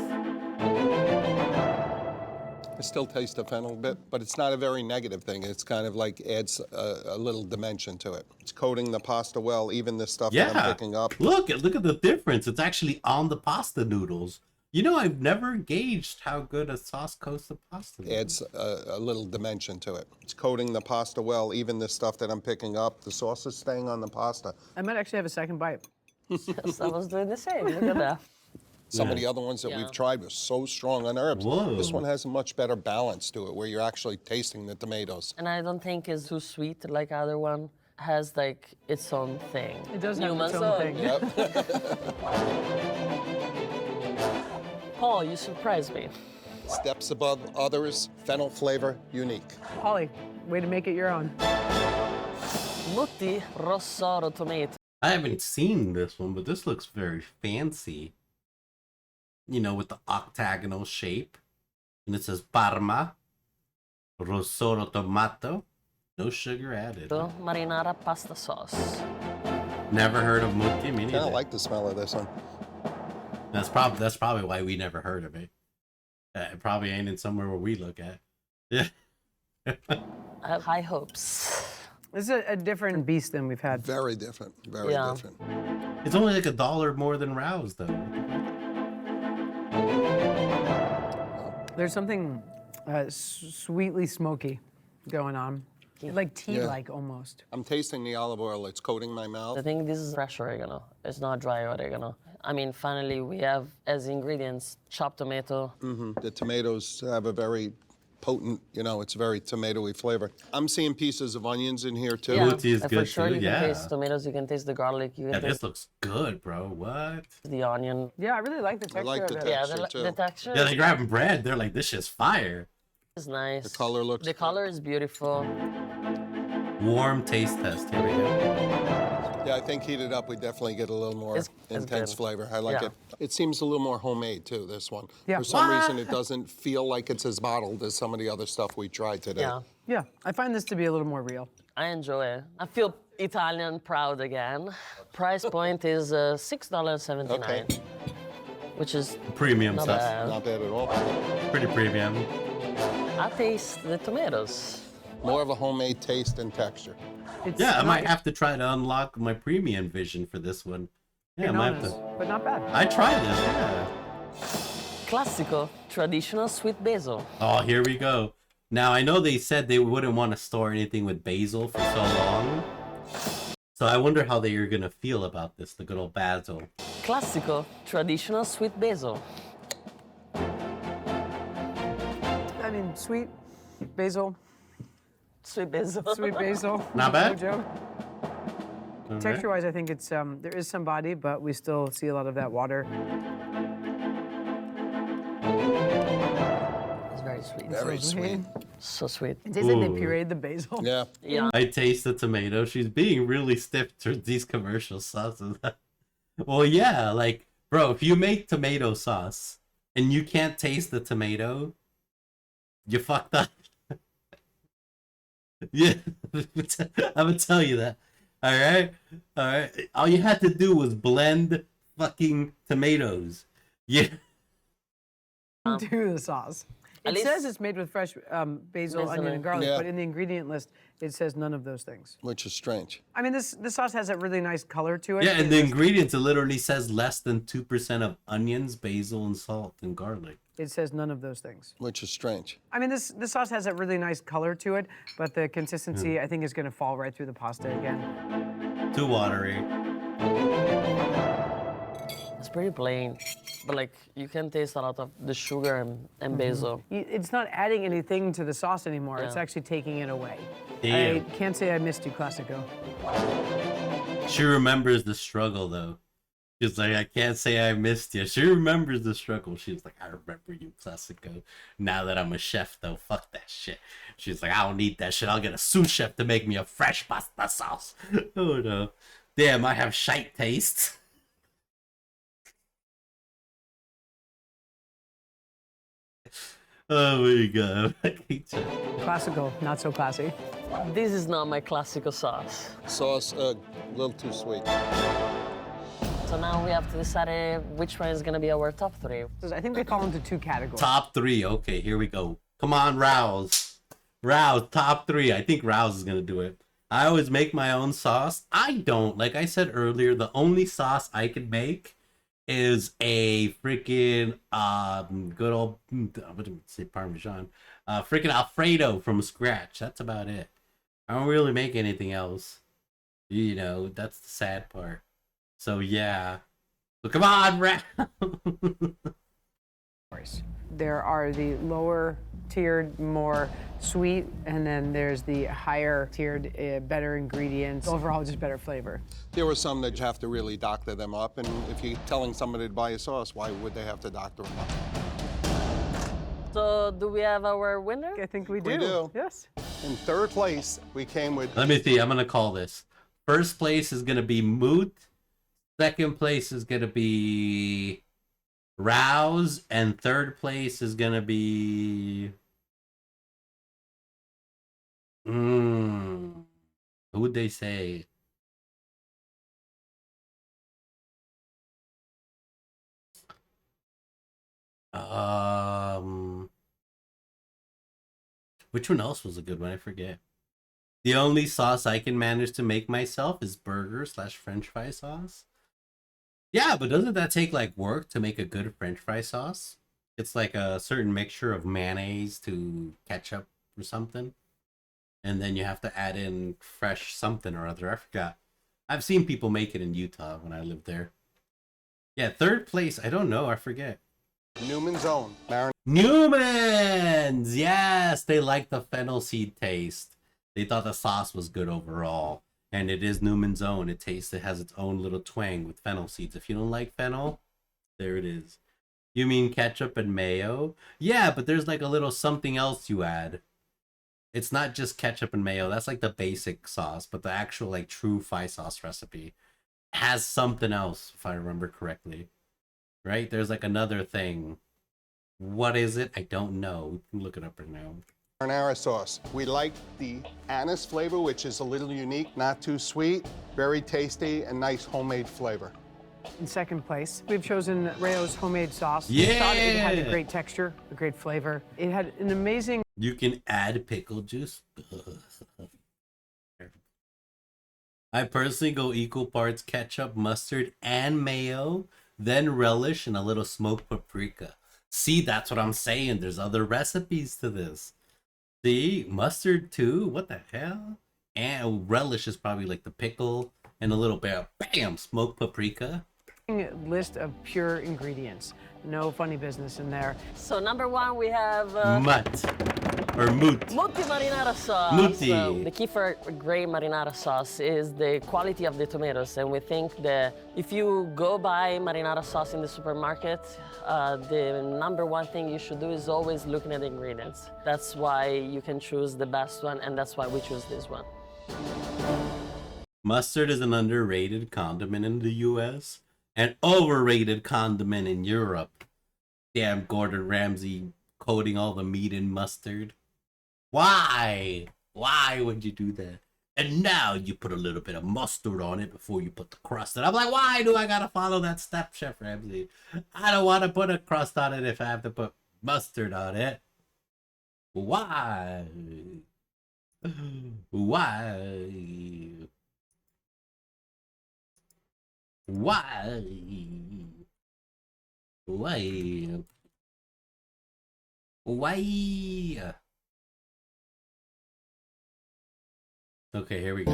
S14: I still taste the fennel a bit, but it's not a very negative thing. It's kind of like adds a little dimension to it. It's coating the pasta well, even the stuff that I'm picking up.
S1: Look at the difference. It's actually on the pasta noodles. You know, I've never gauged how good a sauce coats the pasta noodles.
S14: Adds a little dimension to it. It's coating the pasta well, even the stuff that I'm picking up. The sauce is staying on the pasta.
S15: I might actually have a second bite.
S13: Yes, I was doing the same. Look at that.
S14: Some of the other ones that we've tried were so strong on herbs.
S1: Whoa.
S14: This one has a much better balance to it, where you're actually tasting the tomatoes.
S13: And I don't think it's too sweet like other one. Has like its own thing.
S15: It does have
S13: Newman's
S15: its own thing.
S13: Paul, you surprised me.
S14: Steps above others, fennel flavor, unique.
S15: Holly, way to make it your own.
S13: Mutti Rossoro tomato.
S1: I haven't seen this one, but this looks very fancy. You know, with the octagonal shape. And it says Parma, Rossoro tomato, no sugar added.
S13: Marinara pasta sauce.
S1: Never heard of Mutti. Me
S14: I kind
S1: neither.
S14: of like the smell of this one.
S1: That's probably why we never heard of it. It probably ain't in somewhere where we look at. Yeah.
S13: I have high hopes.
S15: This is a different beast than we've had.
S14: Very different. Very different.
S1: It's only like $1 more than Rouse, though.
S15: There's something sweetly smoky going on. Like tea-like almost.
S14: I'm tasting the olive oil. It's coating my mouth.
S13: I think this is fresh oregano. It's not dry oregano. I mean, finally, we have as ingredients chopped tomato.
S14: The tomatoes have a very potent, you know, it's very tomatoey flavor. I'm seeing pieces of onions in here, too.
S1: Yeah, is
S13: for
S1: good
S13: sure,
S1: too.
S13: you can taste tomatoes, you can taste the garlic. You can
S1: Yeah,
S13: taste
S1: this looks good, bro. What?
S13: the onion.
S15: Yeah, I really like the texture
S14: like the
S15: of it.
S14: texture.
S13: The texture
S1: Yeah, they grabbing bread. They're like, this shit's fire.
S13: is nice.
S14: The color looks
S13: The color is beautiful.
S1: Warm taste test. Here we go.
S14: Yeah, I think heated up, we definitely get a little more
S13: It's
S14: intense
S13: good.
S14: flavor. I like
S13: Yeah.
S14: it. It seems a little more homemade, too, this one.
S15: Yeah.
S14: For some reason, it doesn't feel like it's as bottled as some of the other stuff we tried today.
S13: Yeah,
S15: Yeah, I find this to be a little more real.
S13: I enjoy it. I feel Italian proud again. Price point is $6.79,
S14: Okay.
S13: which is
S1: Premium
S13: not
S1: sauce.
S13: bad.
S14: Not bad at all.
S1: Pretty premium.
S13: I taste the tomatoes.
S14: More of a homemade taste and texture.
S15: It's
S1: Yeah, I
S15: not
S1: might have to try to unlock my premium vision for this one. Yeah, I might have
S15: bananas,
S1: to.
S15: but not bad.
S1: I tried this, yeah.
S13: Classico, traditional sweet basil.
S1: Oh, here we go. Now, I know they said they wouldn't want to store anything with basil for so long. So I wonder how they are going to feel about this, the good old basil.
S13: Classico, traditional sweet basil.
S15: I mean, sweet basil,
S13: Sweet basil.
S15: sweet basil.
S1: Not bad.
S15: No joke.
S1: All right.
S15: Texture-wise, I think it's there is some body, but we still see a lot of that water.
S13: It's very sweet.
S14: Very sweet.
S13: So sweet.
S15: It tastes like they
S1: Ooh.
S15: pureed the basil.
S14: Yeah.
S13: Yeah.
S1: I taste the tomato. She's being really stiff towards these commercial sauces. Well, yeah, like, bro, if you make tomato sauce and you can't taste the tomato, you fucked up. Yeah, I'm gonna tell you that. All right. All you had to do was blend fucking tomatoes. Yeah.
S15: To the sauce. It says it's made with fresh basil, onion, and garlic, but in the ingredient list, it says none of those things.
S14: Which is strange.
S15: I mean, this sauce has a really nice color to it.
S1: Yeah, and the ingredients, it literally says less than 2% of onions, basil, and salt, and garlic.
S15: It says none of those things.
S14: Which is strange.
S15: I mean, this sauce has a really nice color to it, but the consistency, I think, is going to fall right through the pasta again.
S1: Too watery.
S13: It's pretty plain, but like you can taste a lot of the sugar and basil.
S15: It's not adding anything to the sauce anymore. It's actually taking it away.
S1: Damn.
S15: I can't say I missed you, Classico.
S1: She remembers the struggle, though. She's like, I can't say I missed you. She remembers the struggle. She's like, I remember you, Classico. Now that I'm a chef, though, fuck that shit. She's like, I don't need that shit. I'll get a sous chef to make me a fresh pasta sauce. Oh, no. Damn, I have shite taste. Oh my god.
S15: Classical, not so classy.
S13: This is not my classical sauce.
S14: Sauce, a little too sweet.
S13: So now we have to decide which one is going to be our top three.
S15: I think they fall into two categories.
S1: Top three. Okay, here we go. Come on, Rouse. Rouse, top three. I think Rouse is going to do it. I always make my own sauce. I don't. Like I said earlier, the only sauce I can make is a freaking good old, I wouldn't say Parmesan, freaking Alfredo from scratch. That's about it. I don't really make anything else. You know, that's the sad part. So yeah. So come on,
S15: There are the lower tiered, more sweet, and then there's the higher tiered, better ingredients. Overall, just better flavor.
S14: There were some that you have to really doctor them up, and if you're telling somebody to buy a sauce, why would they have to doctor them up?
S13: So do we have our winner?
S15: I think we do.
S14: We do.
S15: Yes.
S14: In third place, we came with...
S1: Let me see. I'm going to call this. First place is going to be Moot. Second place is going to be Rouse. And third place is going to be... Who would they say? Which one else was a good one? I forget. The only sauce I can manage to make myself is burger/French fry sauce. Yeah, but doesn't that take like work to make a good French fry sauce? It's like a certain mixture of mayonnaise to ketchup or something. And then you have to add in fresh something or other. I forgot. I've seen people make it in Utah when I lived there. Yeah, third place. I don't know. I forget.
S14: Newman's Own.
S1: Newman's! Yes! They like the fennel seed taste. They thought the sauce was good overall. And it is Newman's Own. It has its own little twang with fennel seeds. If you don't like fennel, there it is. You mean ketchup and mayo? Yeah, but there's like a little something else you add. It's not just ketchup and mayo. That's like the basic sauce. But the actual like true pie sauce recipe has something else, if I remember correctly. Right? There's like another thing. What is it? I don't know. We can look it up right now.
S14: Marinara sauce. We like the anise flavor, which is a little unique, not too sweet, very tasty, and nice homemade flavor.
S15: In second place, we've chosen Rayo's homemade sauce.
S1: Yeah!
S15: We thought it had a great texture, a great flavor. It had an amazing...
S1: You can add pickle juice. I personally go equal parts ketchup, mustard, and mayo, then relish and a little smoked paprika. See, that's what I'm saying. There's other recipes to this. See, mustard too. What the hell? And relish is probably like the pickle and a little bit of bam, smoked paprika.
S15: List of pure ingredients. No funny business in there.
S13: So number one, we have
S1: Moot.
S13: Mutti marinara sauce.
S1: Mutti.
S13: The key for a great marinara sauce is the quality of the tomatoes, and we think that if you go buy marinara sauce in the supermarket, the number one thing you should do is always looking at the ingredients. That's why you can choose the best one, and that's why we choose this one.
S1: Mustard is an underrated condiment in the U.S. an overrated condiment in Europe. Damn, Gordon Ramsay coating all the meat in mustard. Why? Why would you do that? And now you put a little bit of mustard on it before you put the crust. And I'm like, why do I gotta follow that step, Chef Ramsay? I don't want to put a crust on it if I have to put mustard on it. Why? Why? Why? Why? Why? Okay, here we go.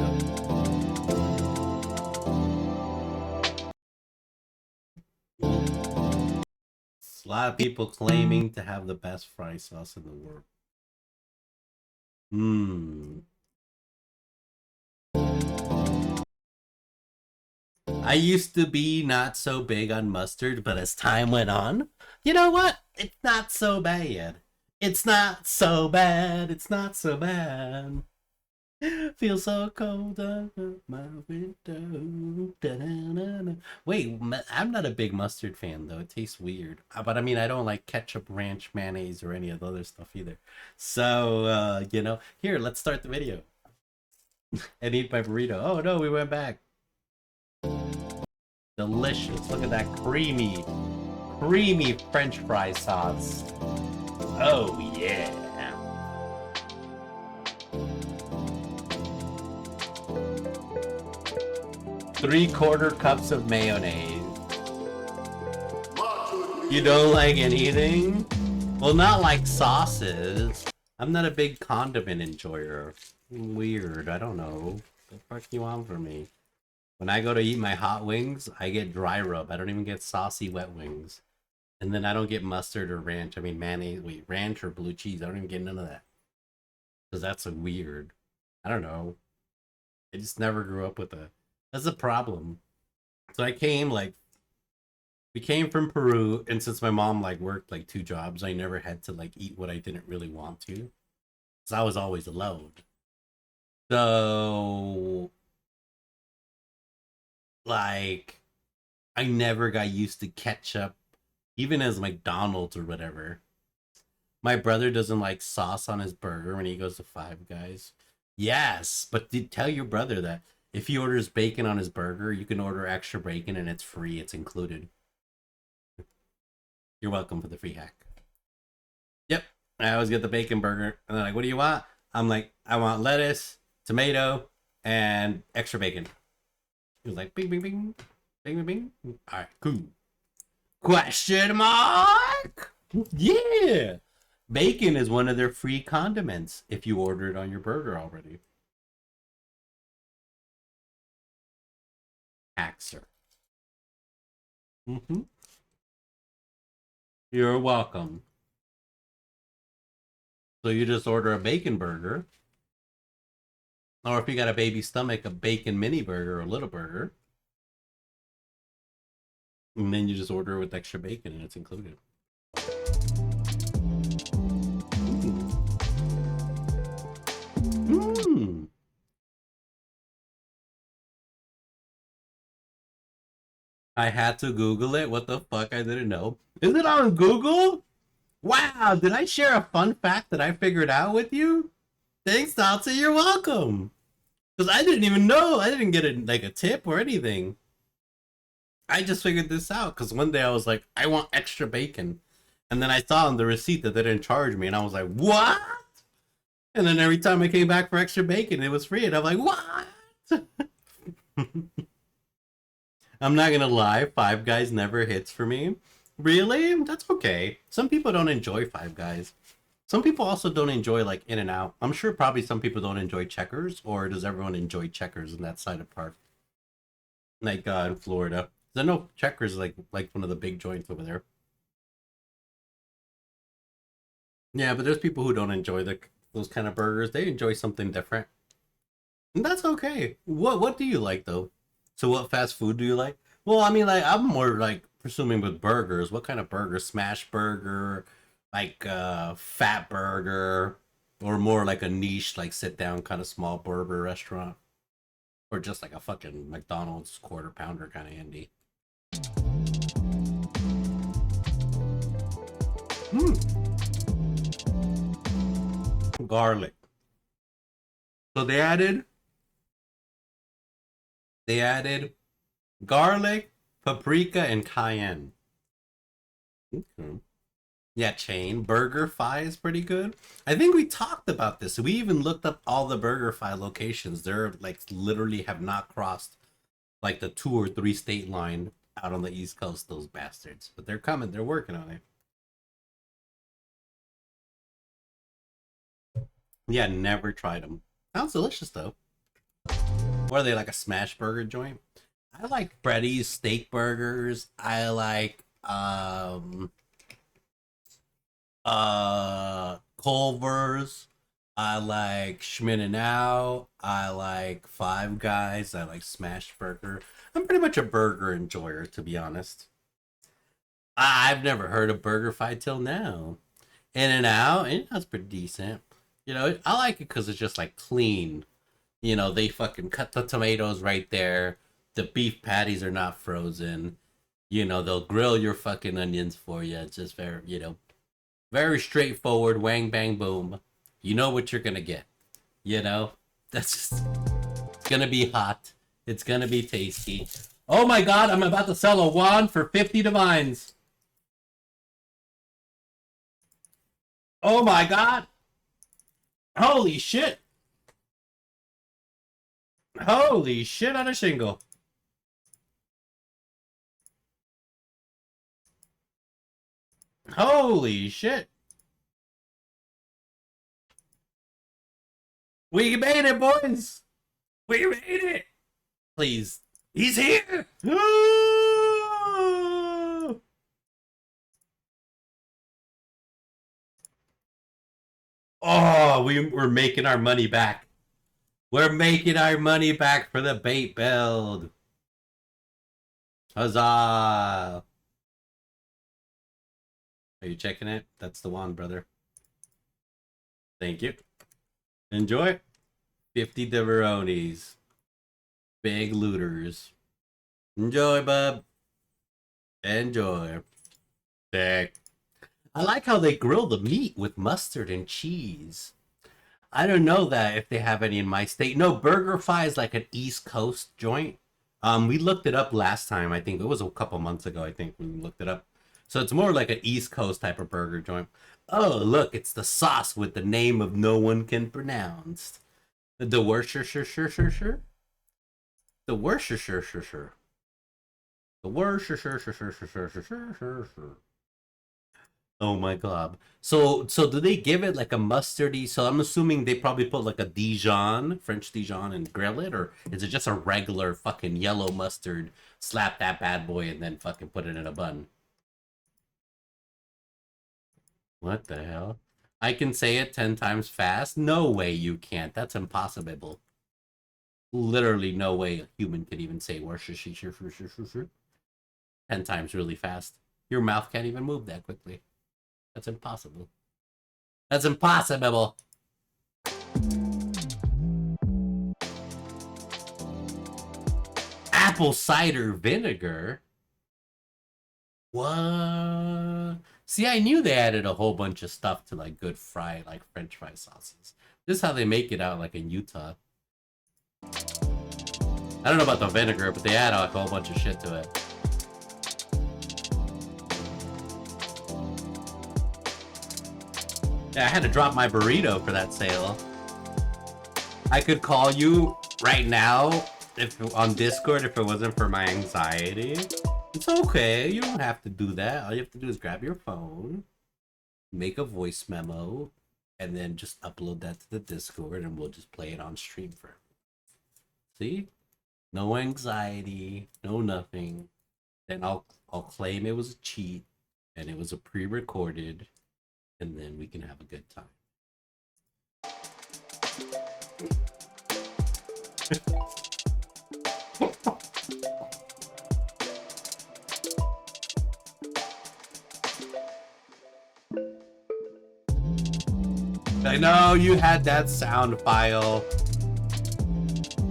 S1: A lot of people claiming to have the best fry sauce in the world. I used to be not so big on mustard, but as time went on, you know what? It's not so bad. It's not so bad. It's not so bad. Feel so cold under my window. Da-da-da-da. Wait, I'm not a big mustard fan though. It tastes weird. But I mean, I don't like ketchup, ranch, mayonnaise, or any of the other stuff either. So, you know, here, let's start the video. And eat my burrito. Oh no, we went back. Delicious. Look at that creamy French fry sauce. Oh yeah. Three-quarter cups of mayonnaise. You don't like anything? Well, not like sauces. I'm not a big condiment enjoyer. Weird. I don't know. What the fuck you want from me? When I go to eat my hot wings, I get dry rub. I don't even get saucy wet wings. And then I don't get mustard or ranch. I mean mayonnaise. Wait, ranch or blue cheese. I don't even get none of that. Because that's a weird. I don't know. I just never grew up with a... That's a problem. So we came from Peru, and since my mom worked 2 jobs, I never had to eat what I didn't really want to. Because I was always alone. So I never got used to ketchup, even as McDonald's or whatever. My brother doesn't like sauce on his burger when he goes to Five Guys. Yes, but tell your brother that if he orders bacon on his burger, you can order extra bacon and it's free. It's included. You're welcome for the free hack. Yep, I always get the bacon burger. And they're like, what do you want? I'm like, I want lettuce, tomato, and extra bacon. He was like, bing, bing, bing. Bing, bing, bing. All right, cool. Question mark? Yeah. Bacon is one of their free condiments if you order it on your burger already. Haxer. You're welcome. So you just order a bacon burger. Or if you got a baby stomach, a bacon mini burger or a little burger. And then you just order it with extra bacon and it's included. I had to Google it. What the fuck? I didn't know. Is it on Google? Wow, did I share a fun fact that I figured out with you? Thanks, Talta. You're welcome. Because I didn't even know. I didn't get a tip or anything. I just figured this out because one day I was like, I want extra bacon. And then I saw on the receipt that they didn't charge me. And I was like, what? And then every time I came back for extra bacon, it was free. And I'm like, what? I'm not going to lie. Five Guys never hits for me. Really? That's okay. Some people don't enjoy Five Guys. Some people also don't enjoy In-N-Out. I'm sure probably some people don't enjoy Checkers. Or does everyone enjoy Checkers in that side of park? In Florida. I know Checkers is like one of the big joints over there. Yeah, but there's people who don't enjoy those kind of burgers. They enjoy something different. And that's okay. What do you like though? So what fast food do you like? Well, I mean I'm more presuming with burgers. What kind of burger? Smash burger, fat burger, or more like a niche sit down kind of small burger restaurant? Or just like a fucking McDonald's quarter pounder kind of indie. Garlic. So they added They added garlic, paprika, and cayenne. Okay. Yeah, chain BurgerFi is pretty good. I think we talked about this. We even looked up all the BurgerFi locations. They're like literally have not crossed like the 2 or 3 state line out on the East Coast, those bastards. But they're coming. They're working on it. Yeah, never tried them. Sounds delicious though. What are they, like a smash burger joint? I like Freddy's steak burgers. I like Culver's. I like Schmin and Out. I like Five Guys. I like Smash Burger. I'm pretty much a burger enjoyer, to be honest. I've never heard of BurgerFi till now. In-N-Out, In-N-Out's pretty decent. You know, I like it because it's just like clean. You know, they fucking cut the tomatoes right there. The beef patties are not frozen. You know, they'll grill your fucking onions for you. It's just very, you know, very straightforward. Wang, bang, boom. You know what you're gonna get. You know? That's just... It's gonna be hot. It's gonna be tasty. Oh my god, I'm about to sell a wand for 50 divines. Oh my god. Holy shit. Holy shit on a shingle. Holy shit. We made it, boys. We made it. Please. He's here. Oh, we're making our money back. We're making our money back for the bait build. Huzzah. Are you checking it? That's the one, brother. Thank you. Enjoy. 50 Diveronis. Big looters. Enjoy, bub. Enjoy. Sick. I like how they grill the meat with mustard and cheese. I don't know that if they have any in my state. No, BurgerFi is like an East Coast joint. We looked it up last time. I think it was a couple months ago. I think we looked it up. So it's more like an East Coast type of burger joint. Oh, look, it's the sauce with the name of no one can pronounce. The Worcestershire. The Worcestershire. The Worcestershire. Oh my god. So do they give it like a mustardy? So I'm assuming they probably put like a Dijon, French Dijon, and grill it, or is it just a regular fucking yellow mustard? Slap that bad boy and then fucking put it in a bun. What the hell? I can say it 10 times fast? No way you can't. That's impossible. Literally no way a human could even say Worcestershire 10 times really fast. Your mouth can't even move that quickly. That's impossible. That's impossible. Apple cider vinegar? What? See, I knew they added a whole bunch of stuff to like good fry, like French fry sauces. This is how they make it out like in Utah. I don't know about the vinegar, but they add like a whole bunch of shit to it. Yeah, I had to drop my burrito for that sale. I could call you right now if on Discord if it wasn't for my anxiety. It's okay. You don't have to do that. All you have to do is grab your phone, make a voice memo, and then just upload that to the Discord and we'll just play it on stream for See? No anxiety, no nothing. Then I'll claim it was a cheat and it was a pre-recorded, and then we can have a good time. I know you had that sound file.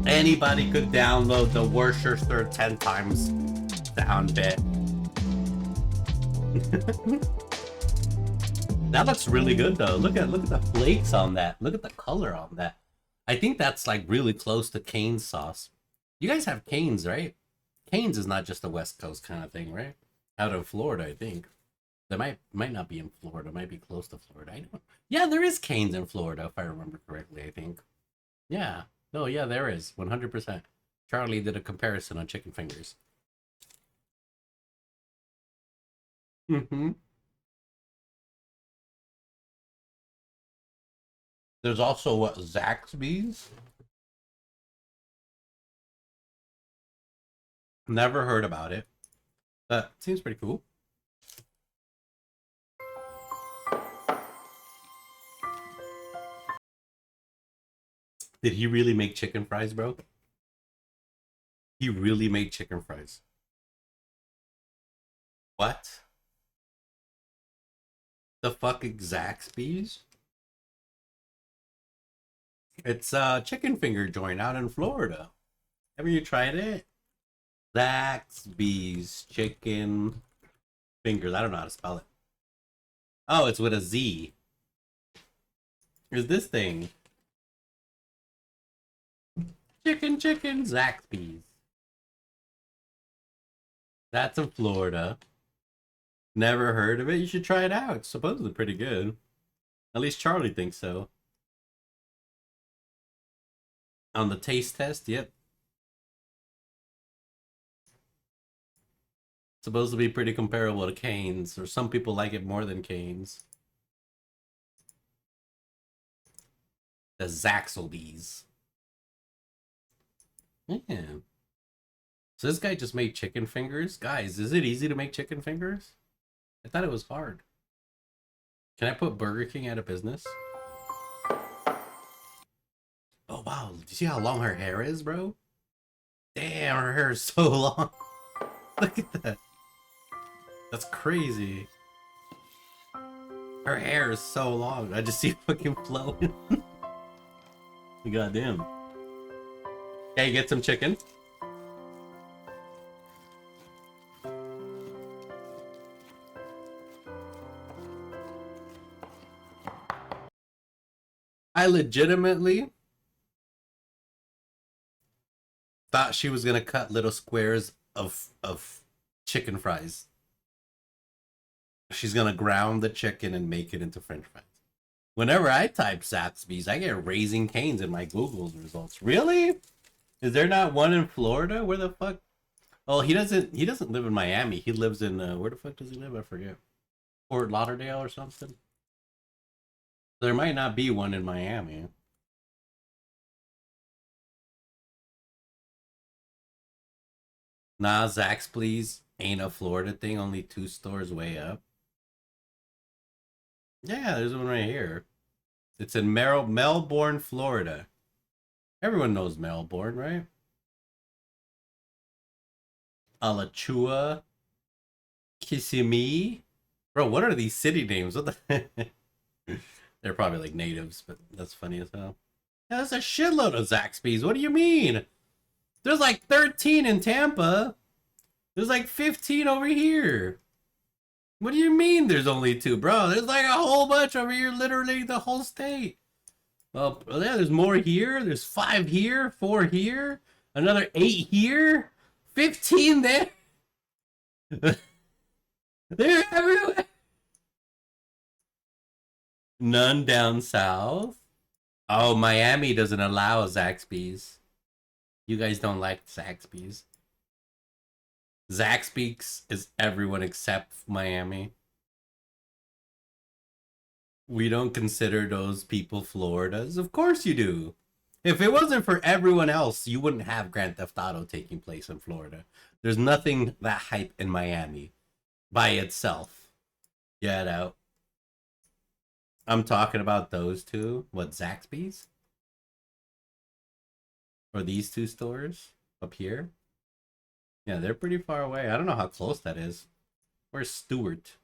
S1: Anybody could download the Worcester 10 times sound bit. That looks really good though. Look at the flakes on that. Look at the color on that. I think that's like really close to cane sauce. You guys have Canes, right? Canes is not just a West Coast kind of thing, right? Out of Florida, I think. They might not be in Florida. Might be close to Florida. I don't. Yeah, there is Canes in Florida, if I remember correctly. I think. Yeah. No. Yeah, there is 100%. Charlie did a comparison on chicken fingers. Mm-hmm. There's also what, Zaxby's? Never heard about it. But seems pretty cool. Did he really make chicken fries, bro? He really made chicken fries. What? The fucking Zaxby's? It's a chicken finger joint out in Florida. Have you tried it? Zaxby's chicken fingers. I don't know how to spell it. Oh, it's with a Z. Here's this thing. Chicken Zaxby's. That's in Florida. Never heard of it. You should try it out. It's supposedly pretty good. At least Charlie thinks so. On the taste test, yep. Supposed to be pretty comparable to Cane's, or some people like it more than Cane's. The Zaxby's. Yeah. So this guy just made chicken fingers? Guys, is it easy to make chicken fingers? I thought it was hard. Can I put Burger King out of business? Oh wow, do you see how long her hair is, bro? Damn, her hair is so long. Look at that. That's crazy. Her hair is so long. I just see it fucking flowing. Goddamn. Okay, get some chicken. I legitimately thought she was gonna cut little squares of chicken fries. She's gonna ground the chicken and make it into French fries. Whenever I type Zaxby's, I get Raising Cane's in my Google's results. Really? Is there not one in Florida? Where the fuck? Oh, he doesn't live in Miami. He lives in where the fuck does he live? I forget. Fort Lauderdale or something. There might not be one in Miami. Nah, Zaxby's ain't a Florida thing. Only 2 stores way up. Yeah, there's one right here. It's in Melbourne, Florida. Everyone knows Melbourne, right? Alachua, Kissimmee. Bro, what are these city names? What the? They're probably like natives, but that's funny as hell. Yeah, that's a shitload of Zaxby's. What do you mean? There's like 13 in Tampa. There's like 15 over here. What do you mean there's only 2, bro? There's like a whole bunch over here, literally the whole state. Well, yeah, there's more here. There's 5 here, 4 here, another 8 here, 15 there. They're everywhere. None down south. Oh, Miami doesn't allow Zaxby's. You guys don't like Zaxby's. Zaxby's is everyone except Miami. We don't consider those people Floridas. Of course you do. If it wasn't for everyone else, you wouldn't have Grand Theft Auto taking place in Florida. There's nothing that hype in Miami by itself. Get out. I'm talking about those 2. What, Zaxby's? Or these 2 stores up here? Yeah, they're pretty far away. I don't know how close that is. Where's Stewart?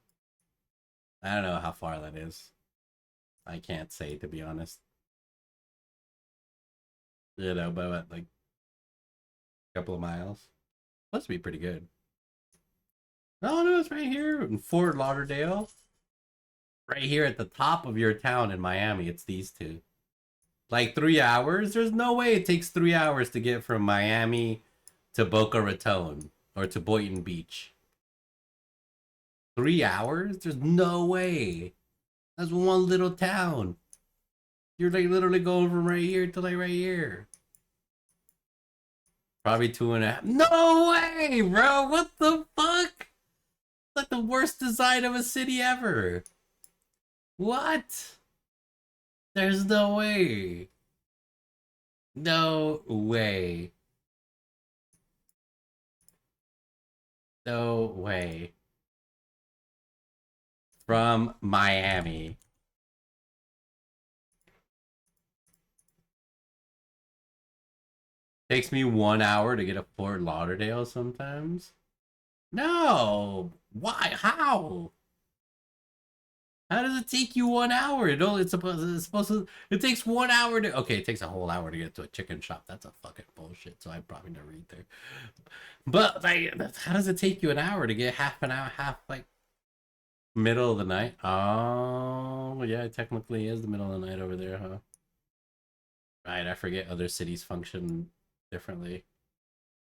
S1: I don't know how far that is. I can't say, to be honest. You know, but what, like a couple of miles? Must be pretty good. No, it's right here in Fort Lauderdale. Right here at the top of your town in Miami, it's these 2. Like 3 hours? There's no way it takes 3 hours to get from Miami to Boca Raton or to Boynton Beach. 3 hours? There's no way. That's one little town. You're like literally going from right here to like right here. Probably 2.5. No way, bro. What the fuck? Like the worst design of a city ever. What? There's no way. No way. No way. From Miami. Takes me 1 hour to get to Fort Lauderdale sometimes. No! Why? How? How does it take you 1 hour? It's supposed to. It takes 1 hour to. Okay, it takes a whole hour to get to a chicken shop. That's a fucking bullshit. So I probably never eat there. But like, how does it take you an hour to get half an hour, like middle of the night? Oh, yeah, it technically is the middle of the night over there, huh? Right, I forget other cities function differently.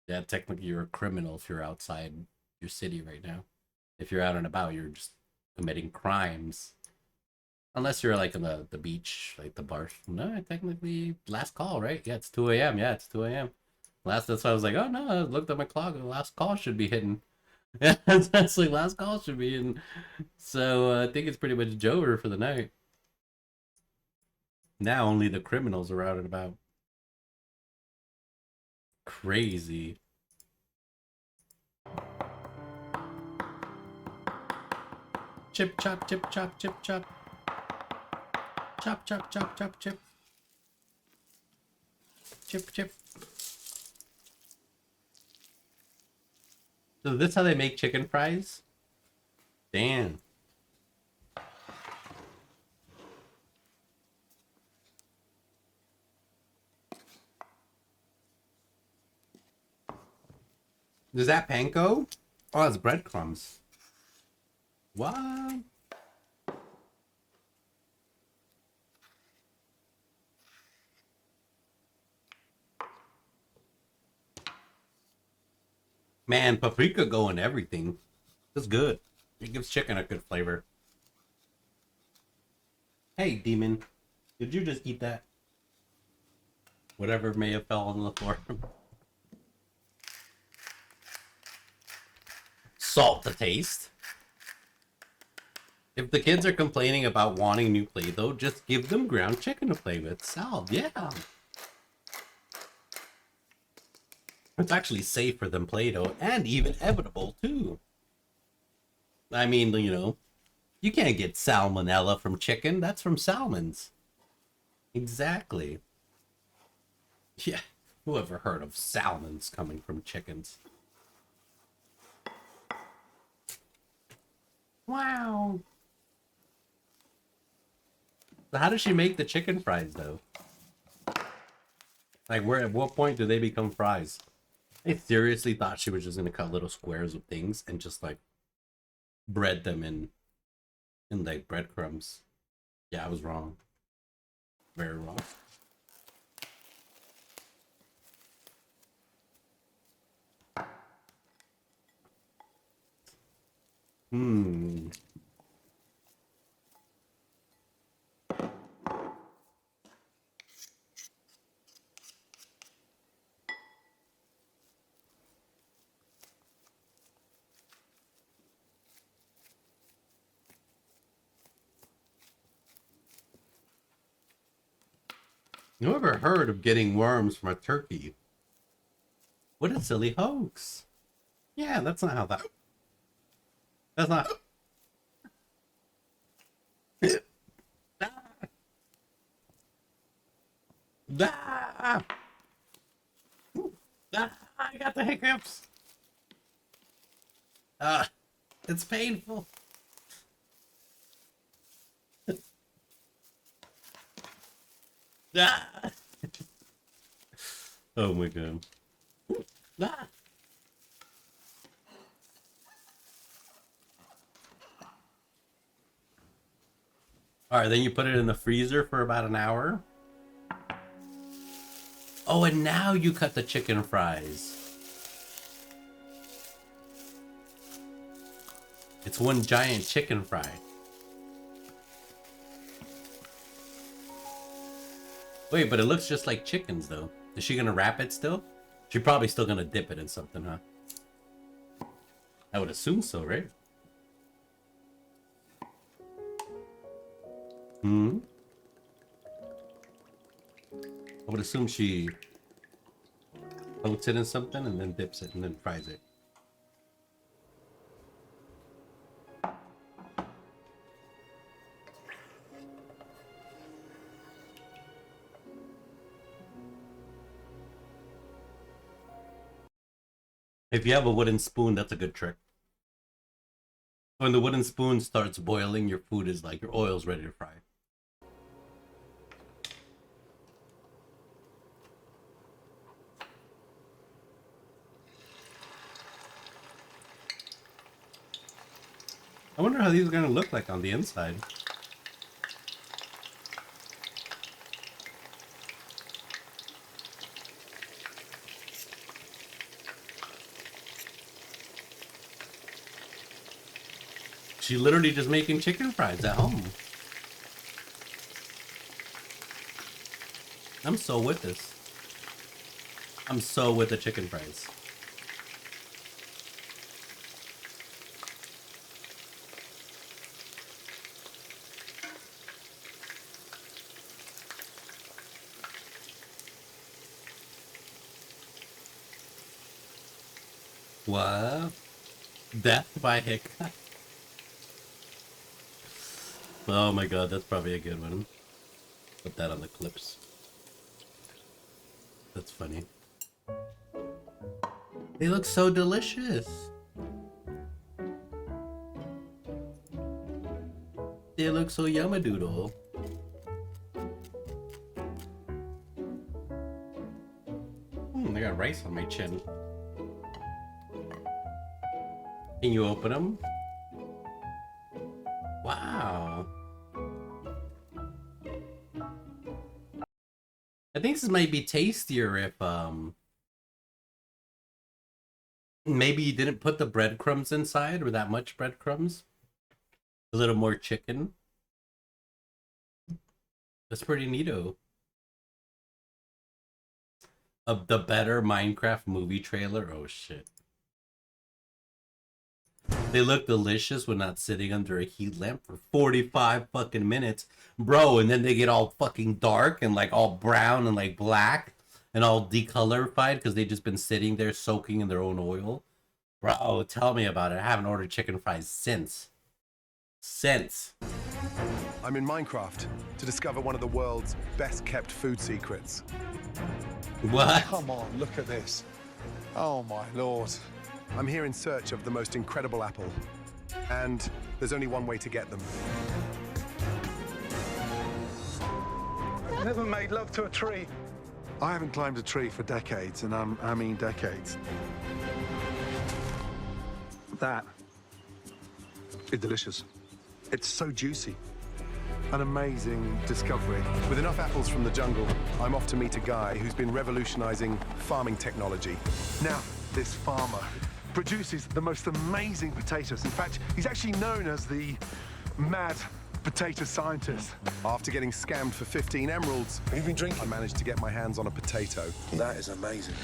S1: Yeah, technically you're a criminal if you're outside your city right now. If you're out and about, you're just committing crimes. Unless you're like on the beach, like the bar. No, technically last call, right? Yeah, it's 2 a.m. Yeah, it's 2 a.m. That's why I was like, oh no, I looked at my clock. The last call should be hitting. Yeah, that's like last call should be in. So I think it's pretty much over for the night. Now only the criminals are out and about. Crazy. Chip chop, chip chop, chip chop. Chop chop chop chop chip. Chip chip. So this how they make chicken fries? Damn. Is that panko? Oh, it's breadcrumbs. What? Man, paprika go in everything. It's good. It gives chicken a good flavor. Hey, demon. Did you just eat that? Whatever may have fell on the floor. Salt to taste. If the kids are complaining about wanting new Play-Doh, just give them ground chicken to play with. Salve, yeah. It's actually safer than Play-Doh and even evitable too. I mean, you know, you can't get salmonella from chicken. That's from salmons. Exactly. Yeah, who ever heard of salmons coming from chickens? Wow. So how does she make the chicken fries though? Like where at what point do they become fries? I seriously thought she was just gonna cut little squares of things and just like bread them in like breadcrumbs. Yeah, I was wrong. Very wrong. You ever heard of getting worms from a turkey? What a silly hoax. Yeah, that's not how that... That's not... I got the hiccups. It's painful. Oh my god. Alright, then you put it in the freezer for about an hour. Oh, and now you cut the chicken fries. It's one giant chicken fry. Wait, but it looks just like chickens, though. Is she gonna wrap it still? She's probably still gonna dip it in something, huh? I would assume so, right? Hmm? I would assume she coats it in something and then dips it and then fries it. If you have a wooden spoon, that's a good trick. When the wooden spoon starts boiling, your food is like, your oil's ready to fry. I wonder how these are gonna look like on the inside. She's literally just making chicken fries at home. I'm so with this. I'm so with the chicken fries. What? Death by hiccup. Oh my god, that's probably a good one. Put that on the clips. That's funny. They look so delicious. They look so yummadoodle. I got rice on my chin. Can you open them? Wow. I think this might be tastier if maybe you didn't put the breadcrumbs inside, or that much breadcrumbs. A little more chicken. That's pretty neato. Of the better Minecraft movie trailer. Oh shit. They look delicious when not sitting under a heat lamp for 45 fucking minutes. Bro, and then they get all fucking dark and like all brown and like black and all decolorified because they just been sitting there soaking in their own oil. Bro, tell me about it. I haven't ordered chicken fries since.
S16: I'm in Minecraft to discover one of the world's best kept food secrets.
S1: What?
S16: Come on, look at this. Oh my lord. I'm here in search of the most incredible apple, and there's only one way to get them. I've never made love to a tree. I haven't climbed a tree for decades, and I mean decades. That is delicious. It's so juicy. An amazing discovery. With enough apples from the jungle, I'm off to meet a guy who's been revolutionizing farming technology. Now, this farmer produces the most amazing potatoes. In fact, he's actually known as the mad potato scientist. After getting scammed for 15 emeralds, have you been drinking? I managed to get my hands on a potato. That is amazing.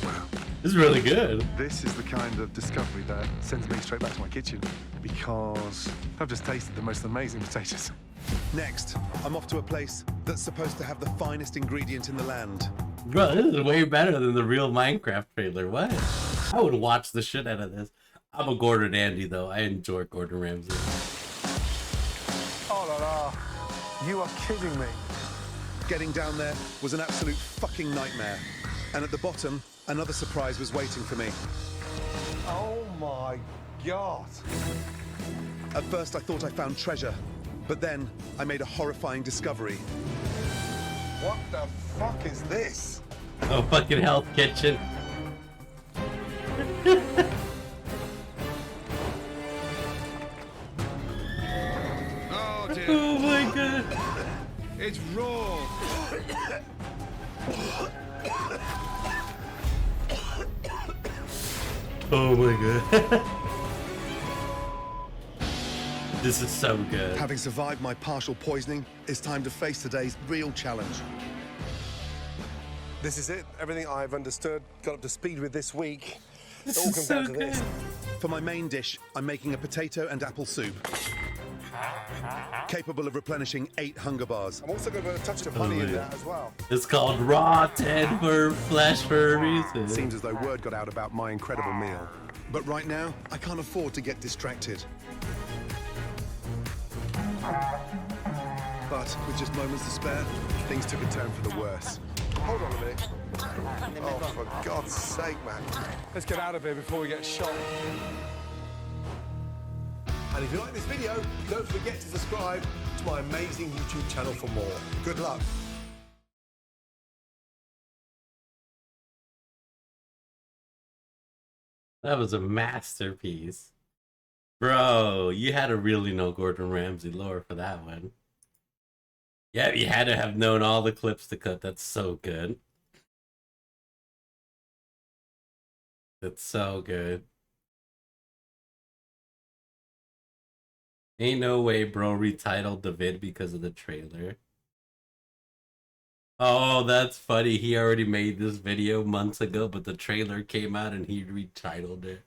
S16: Wow.
S1: This is really good.
S16: This is the kind of discovery that sends me straight back to my kitchen, because I've just tasted the most amazing potatoes. Next, I'm off to a place that's supposed to have the finest ingredient in the land.
S1: Bro, this is way better than the real Minecraft trailer. What? I would watch the shit out of this. I'm a Gordon Andy, though. I enjoy Gordon Ramsay.
S16: Oh la la. You are kidding me. Getting down there was an absolute fucking nightmare. And at the bottom, another surprise was waiting for me. Oh my God. At first, I thought I found treasure, but then I made a horrifying discovery. What the fuck is this?
S1: Oh, fucking Hell's Kitchen.
S17: Oh dear.
S1: Oh my god.
S17: It's raw.
S1: Oh my god. This is so good.
S16: Having survived my partial poisoning, it's time to face today's real challenge. This is it. Everything I've understood, got up to speed with this week. It all comes down to this. For my main dish, I'm making a potato and apple soup, capable of replenishing 8 hunger bars. I'm also going to put a touch of honey in that as well.
S1: It's called raw Ted for flesh for a reason.
S16: Seems as though word got out about my incredible meal. But right now, I can't afford to get distracted. But with just moments to spare, things took a turn for the worse. Hold on a minute. Oh, for God's sake, man. Let's get out of here before we get shot. And if you like this video, don't forget to subscribe to my amazing YouTube channel for more. Good luck.
S1: That was a masterpiece. Bro, you had to really know Gordon Ramsay lore for that one. Yeah, you had to have known all the clips to cut. That's so good. That's so good. Ain't no way bro retitled the vid because of the trailer. Oh, that's funny. He already made this video months ago, but the trailer came out and he retitled it.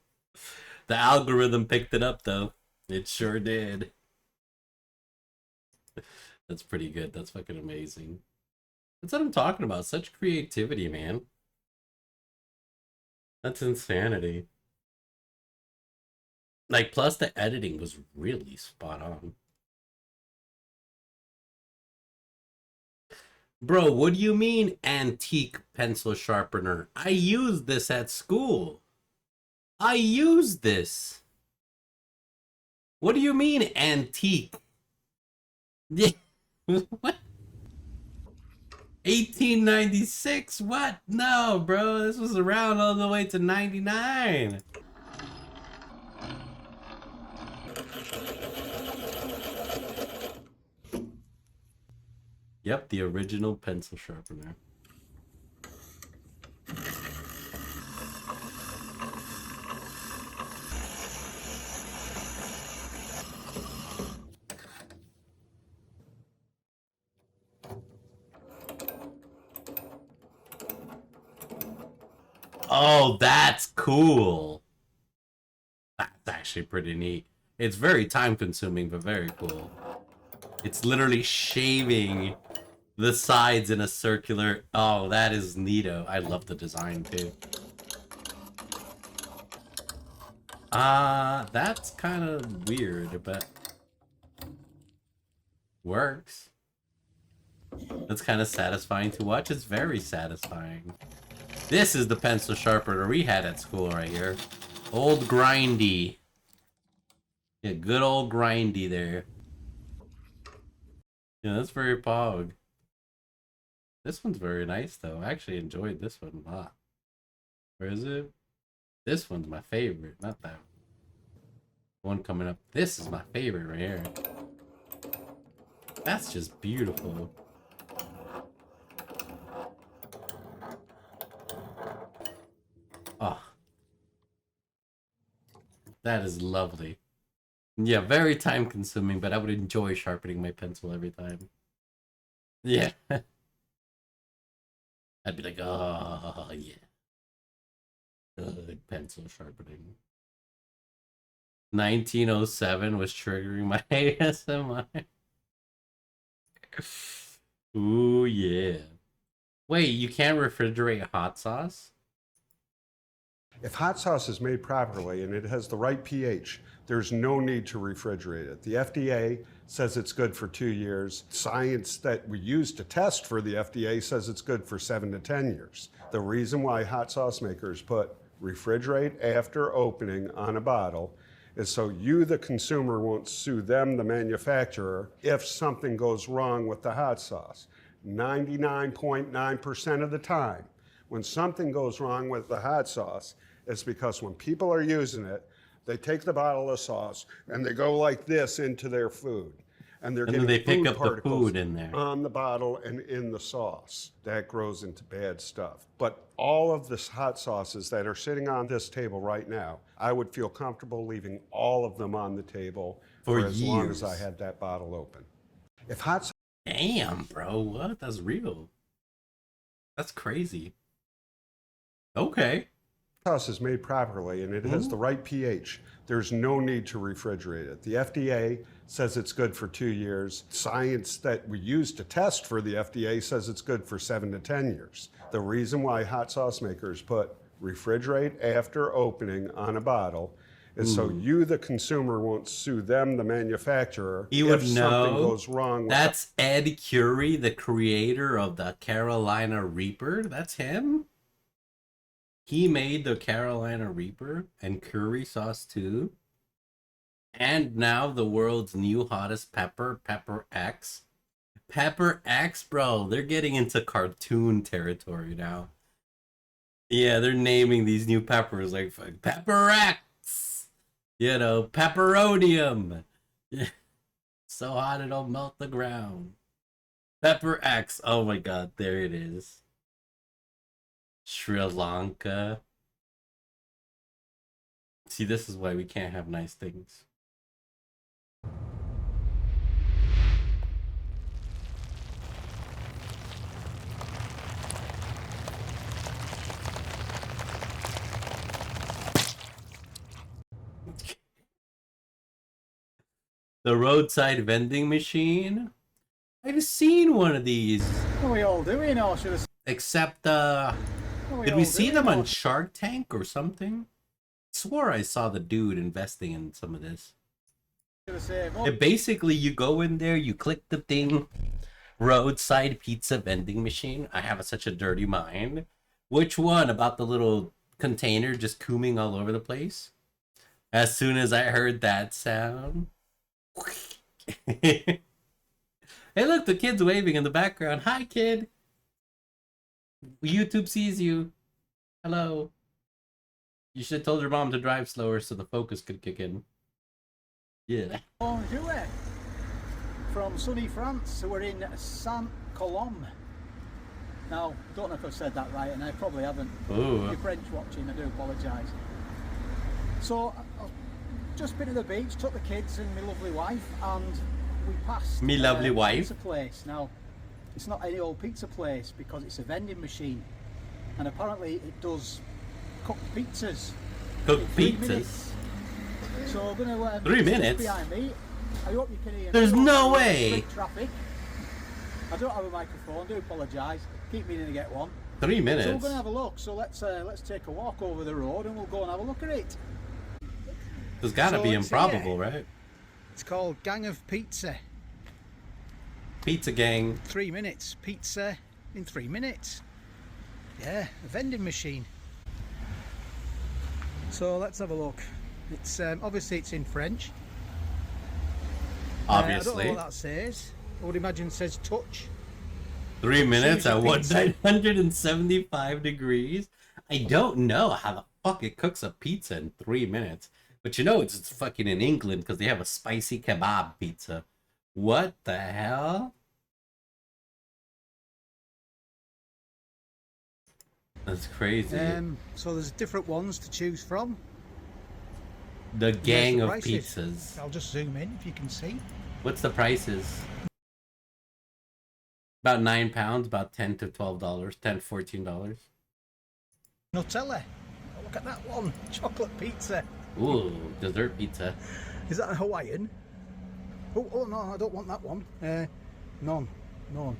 S1: The algorithm picked it up though. It sure did. That's pretty good. That's fucking amazing. That's what I'm talking about. Such creativity, man. That's insanity. Like, plus the editing was really spot on. Bro, what do you mean antique pencil sharpener? I used this at school. I used this. What do you mean antique? Yeah. What? 1896? What? No, bro. This was around all the way to 99. Yep, the original pencil sharpener. Oh, that's cool. That's actually pretty neat. It's very time consuming, but very cool. It's literally shaving the sides in a circular. Oh, that is neato. I love the design too. That's kind of weird, but works. That's kind of satisfying to watch. It's very satisfying. This is the pencil sharpener we had at school right here. Old grindy. Yeah, good old grindy there. Yeah, that's very pog. This one's very nice though. I actually enjoyed this one a lot. Where is it? This one's my favorite, not that one coming up. This is my favorite right here. That's just beautiful. Oh. That is lovely. Yeah, very time consuming, but I would enjoy sharpening my pencil every time. Yeah. I'd be like, oh, yeah. Good pencil sharpening. 1907 was triggering my ASMR. Ooh, yeah. Wait, you can't refrigerate hot sauce?
S8: If hot sauce is made properly and it has the right pH, there's no need to refrigerate it. The FDA says it's good for 2 years. Science that we use to test for the FDA says it's good for 7 to 10 years. The reason why hot sauce makers put refrigerate after opening on a bottle is so you, the consumer, won't sue them, the manufacturer, if something goes wrong with the hot sauce. 99.9% of the time, when something goes wrong with the hot sauce, it's because when people are using it, they take the bottle of sauce and they go like this into their food. and they're
S1: And
S8: getting
S1: then they pick
S8: food
S1: up the
S8: particles
S1: food in there.
S8: on the bottle and in the sauce. That grows into bad stuff. But all of the hot sauces that are sitting on this table right now, I would feel comfortable leaving all of them on the table
S1: For
S8: as long as I
S1: years.
S8: had that bottle open. If hot
S1: Damn, bro, what? That's real. That's crazy. Okay.
S8: sauce is made properly and it has the right pH, there's no need to refrigerate it. The FDA says it's good for 2 years. Science that we use to test for the FDA says it's good for 7 to 10 years. The reason why hot sauce makers put refrigerate after opening on a bottle is so you, the consumer, won't sue them, the manufacturer,
S1: You would
S8: if
S1: know.
S8: something goes wrong.
S1: That's Ed Curie, the creator of the Carolina Reaper. That's him? He made the Carolina Reaper and curry sauce too. And now the world's new hottest pepper, Pepper X. Pepper X, bro, they're getting into cartoon territory now. Yeah, they're naming these new peppers like Pepper X. You know, pepperonium. Yeah. So hot it'll melt the ground. Pepper X. Oh my god, there it is. Sri Lanka. See, this is why we can't have nice things. The roadside vending machine? I've seen one of these.
S7: What are we all doing, or should I say?
S1: Except, did we see them on Shark Tank or something? I swore I saw the dude investing in some of this. Basically, you go in there, you click the thing, roadside pizza vending machine. I have such a dirty mind. Which one? About the little container just cooming all over the place? As soon as I heard that sound. Hey, look, the kid's waving in the background. Hi, kid. YouTube sees you. Hello. You should have told your mom to drive slower so the focus could kick in. Yeah.
S7: Bonjour. From sunny France, we're in Saint-Colombe. Now, don't know if I've said that right, and I probably haven't.
S1: Ooh.
S7: If you're French watching, I do apologise. So, I've just been to the beach, took the kids and my lovely wife, and we passed
S1: Me lovely wife.
S7: pizza place. Now, it's not any old pizza place because it's a vending machine, and apparently it does cooked pizzas.
S1: Cooked pizzas?
S7: Minutes. So I'm going to
S1: 3 minutes?
S7: behind me. I hope you can hear me.
S1: There's no way.
S7: Traffic. I don't have a microphone. Do apologise. Keep meaning to get one.
S1: 3 minutes.
S7: So we're going to have a look. So let's take a walk over the road and we'll go and have a look at it.
S1: There's gotta be improbable, right?
S7: It's called Gang of Pizza.
S1: Pizza gang.
S7: 3 minutes. Pizza in 3 minutes. Yeah, a vending machine. So let's have a look. It's obviously it's in French.
S1: Obviously.
S7: I don't know what that says. I would imagine it says touch.
S1: 3 minutes at
S7: Choose your pizza.
S1: 975 degrees. I don't know how the fuck it cooks a pizza in 3 minutes. But you know it's fucking in England because they have a spicy kebab pizza. What the hell? That's crazy.
S7: So there's different ones to choose from.
S1: The gang of
S7: Prices.
S1: pizzas.
S7: I'll just zoom in if you can see.
S1: What's the prices? About £9, about $10 to $12, $10 to $14.
S7: Nutella. Look at that one. Chocolate pizza.
S1: Ooh, dessert pizza.
S7: Is that a Hawaiian? Oh no, I don't want that one. None.
S1: None.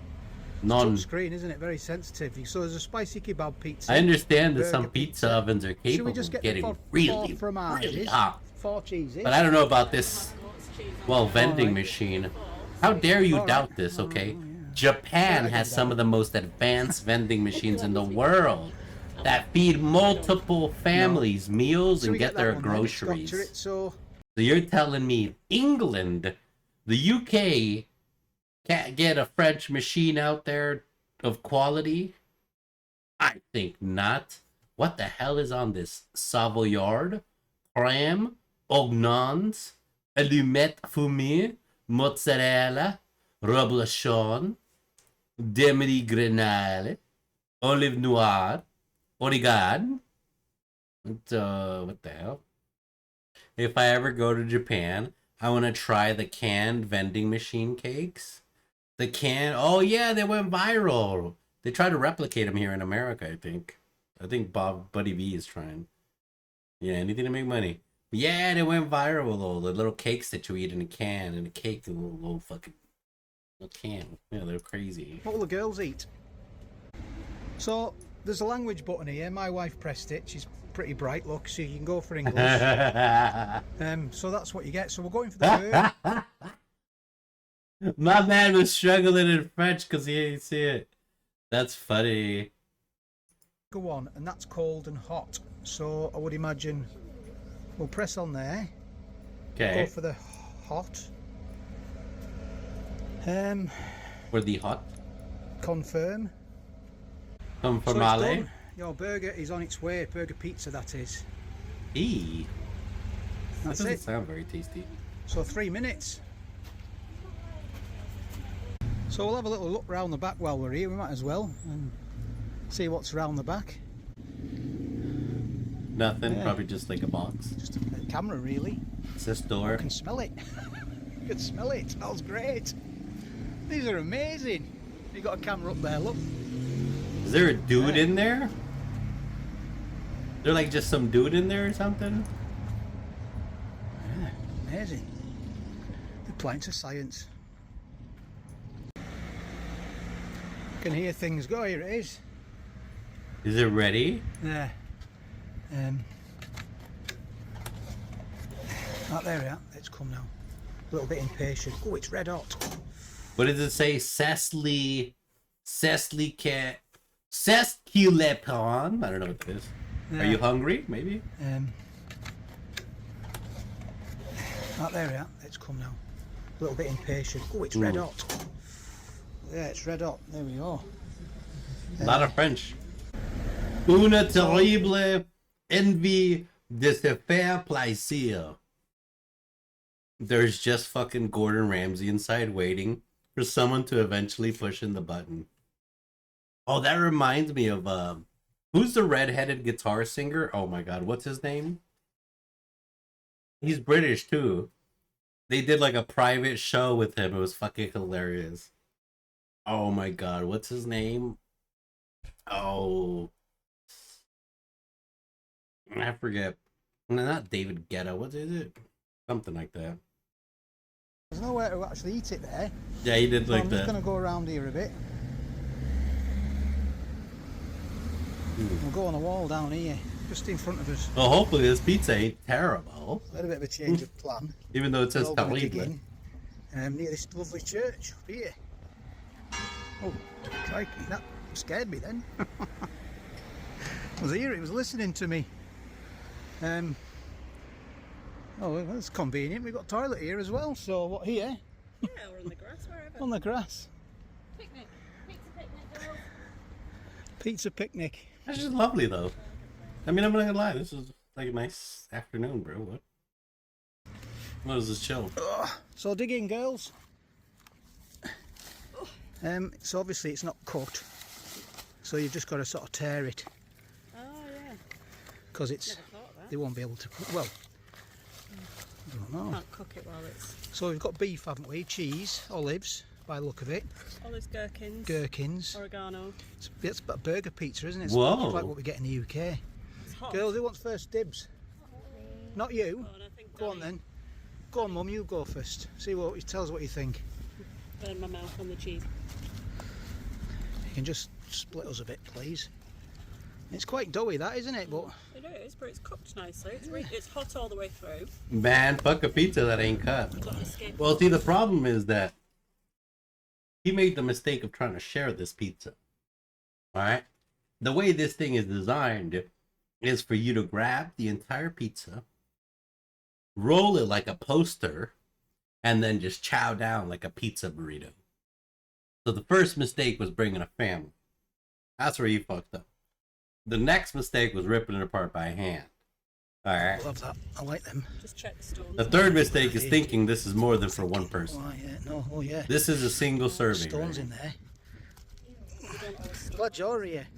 S7: Touch screen, isn't it? Very sensitive. So there's a spicy kebab pizza.
S1: I understand that
S7: burger
S1: some pizza ovens are
S7: Should we
S1: capable
S7: just
S1: of
S7: get
S1: getting
S7: the
S1: really,
S7: four fromages,
S1: really hot.
S7: 4 cheeses.
S1: But I don't know about this, well, vending machine. How dare you doubt this, okay? Japan has some of the most advanced vending machines in the world that feed multiple families meals
S7: So
S1: and
S7: we
S1: get
S7: that
S1: their
S7: one then. It's got
S1: groceries.
S7: chorizo.
S1: So you're telling me England, the UK, can't get a French machine out there of quality? I think not. What the hell is on this? Savoyard, crème, ognons, allumette fumée, mozzarella, reblochon, demi-grenale, olive noir, origan. What the hell? If I ever go to Japan, I want to try the canned vending machine cakes. The can, oh yeah, they went viral. They try to replicate them here in America, I think. I think Buddy V is trying. Yeah, anything to make money. But yeah, they went viral though. The little cakes that you eat in a can, and a cake in a little fucking little can. Yeah, they're crazy.
S7: What will the girls eat? So there's a language button here. My wife pressed it. She's pretty bright, look, so you can go for English. So that's what you get. So we're going for the bird.
S1: My man was struggling in French because he didn't see it. That's funny.
S7: Go on, and that's cold and hot. So I would imagine we'll press on there.
S1: Okay.
S7: Go for the hot.
S1: For the hot.
S7: Confirm.
S1: Confirmale.
S7: So your burger is on its way. Burger pizza, that is.
S1: That
S7: That's
S1: doesn't
S7: it.
S1: sound very tasty.
S7: So 3 minutes. So we'll have a little look round the back while we're here. We might as well and see what's round the back.
S1: Nothing.
S7: Yeah.
S1: Probably just like a box.
S7: Just a camera, really.
S1: It's this door.
S7: I can smell it. You can smell it. It smells great. These are amazing. You got a camera up there. Look.
S1: Is there a dude in there? There like just some dude in there or something?
S7: Yeah, amazing. The planets of science. Can hear things go. Here it is.
S1: Is it ready?
S7: Yeah. Oh, there we are. It's come now. A little bit impatient. Oh, it's red hot.
S1: What does it say? Cecily Sesquilepon? I don't know what that is.
S7: Yeah.
S1: Are you hungry? Maybe?
S7: Oh, there we are. It's come now. A little bit impatient. Oh, it's red hot. Yeah, it's red hot. There we go.
S1: A lot of French. Una terrible envie de se faire plaisir. There's just fucking Gordon Ramsay inside waiting for someone to eventually push in the button. Oh, that reminds me of who's the redheaded guitar singer? Oh my god, what's his name? He's British too. They did like a private show with him. It was fucking hilarious. Oh my god, what's his name? Oh, I forget. No, not David Guetta. What is it? Something like that.
S7: There's nowhere to actually eat it there.
S1: Yeah, he did
S7: So
S1: like
S7: I'm
S1: that.
S7: just going to go around here a bit. We'll go on a wall down here, just in front of us.
S1: Well, hopefully this pizza ain't terrible.
S7: A little bit of a change of plan.
S1: Even though it says
S7: We're all gonna dig
S1: terrible.
S7: in, near this lovely church up here. Oh, crikey, that scared me then. I was here, it was listening to me. Oh, well, that's convenient. We've got a toilet here as well. So what here?
S18: Yeah, or on the grass, wherever.
S7: On the grass.
S18: Picnic. Pizza picnic, girls.
S7: Pizza picnic.
S1: That's just lovely though. I mean, I'm not gonna lie. This is like a nice afternoon, bro. What is this chill?
S7: So dig in, girls. So obviously it's not cooked. So you've just got to sort of tear it.
S18: Oh, yeah.
S7: Because it's, they won't be able to cook. Well, I don't know.
S18: Can't cook it while it's...
S7: So we've got beef, haven't we? Cheese, olives, by the look of it.
S18: Olives, gherkins.
S7: Gherkins.
S18: Oregano.
S7: It's a burger pizza, isn't it? It's
S1: Whoa.
S7: like what we get in the UK.
S18: It's hot.
S7: Girls, who wants first dibs? Not you.
S18: Oh, and I think
S7: Go on then. Go on, Mum, you go first. Tell us what you think.
S18: Burn my mouth on the cheese.
S7: You can just split us a bit, please. It's quite doughy, that, isn't it? But
S18: It is, but it's cooked nicely. It's hot all the way through.
S1: Man, fuck a pizza that ain't cut.
S18: I've got an escape.
S1: Well, see, the problem is that he made the mistake of trying to share this pizza. Alright? The way this thing is designed is for you to grab the entire pizza, roll it like a poster, and then just chow down like a pizza burrito. So the first mistake was bringing a family. That's where he fucked up. The next mistake was ripping it apart by hand. All right.
S7: Love that. I like them.
S18: Just check the stones.
S1: The third mistake is thinking this is more than for one person.
S7: Oh, yeah. No, oh, yeah.
S1: This is a single serving.
S7: Stones in there. Glad you're here.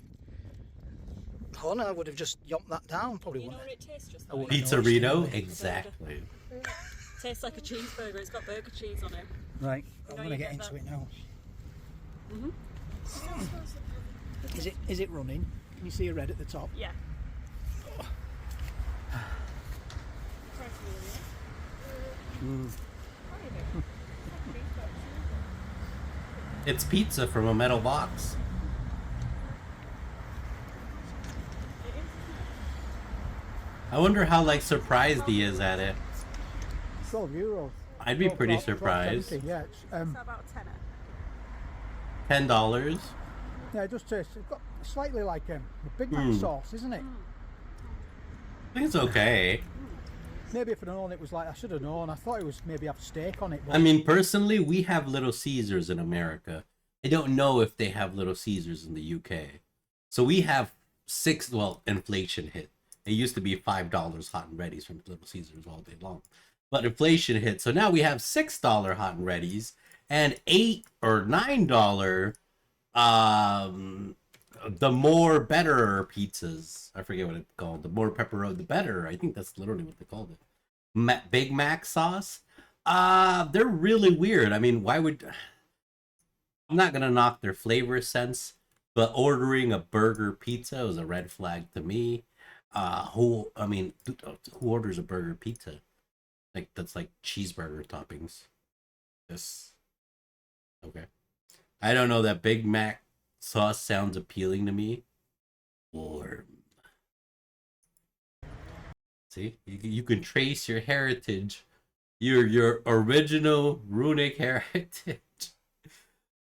S7: Oh, no, I would have just yomped that down, probably wouldn't
S18: it tastes just
S7: like?
S1: Pizzarito? Exactly.
S18: Tastes like a cheeseburger. It's got burger cheese on it.
S7: Right, I'm going to get into it now. Is it running? Can you see a red at the top?
S18: Yeah.
S1: It's pizza from a metal box. I wonder how like surprised he is at it.
S7: €12.
S1: I'd be pretty surprised.
S7: Yeah, it's
S18: about
S1: $10.
S7: Yeah, it just tastes. It's got slightly like a Big Mac sauce, isn't it?
S1: I think it's okay.
S7: Maybe if I'd known it was like, I should have known. I thought it was maybe have steak on it. But
S1: I mean, personally, we have Little Caesars in America. I don't know if they have Little Caesars in the UK. So we have inflation hit. It used to be $5 hot and ready's from Little Caesars all day long. But inflation hit. So now we have $6 hot and ready's and $8 or $9 the more better pizzas. I forget what it's called. The more pepperoni, the better. I think that's literally what they called it. Big Mac sauce. They're really weird. I mean, why would... I'm not going to knock their flavor sense, but ordering a burger pizza was a red flag to me. Who orders a burger pizza? Like, that's like cheeseburger toppings. This. Okay. I don't know, that Big Mac sauce sounds appealing to me. Warm. See, you can trace your heritage, your original runic heritage,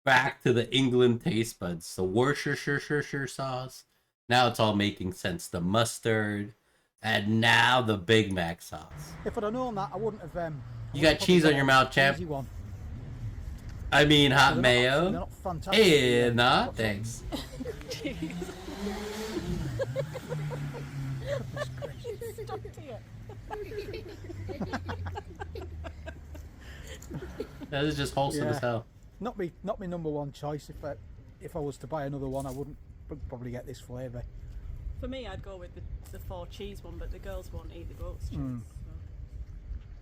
S1: back to the England taste buds. The Worcestershire sauce. Now it's all making sense. The mustard, and now the Big Mac sauce.
S7: if I'd have known that, I wouldn't have.
S1: You got cheese on your mouth, champ.
S7: Easy one.
S1: I mean, hot
S7: They're
S1: mayo.
S7: not fantastic.
S1: Hey, nah, thanks. That is just wholesome as hell.
S7: Not me number one choice. If I was to buy another one, I wouldn't probably get this flavour.
S18: For me, I'd go with the 4 cheese one, but the girls won't eat the goat's cheese. So.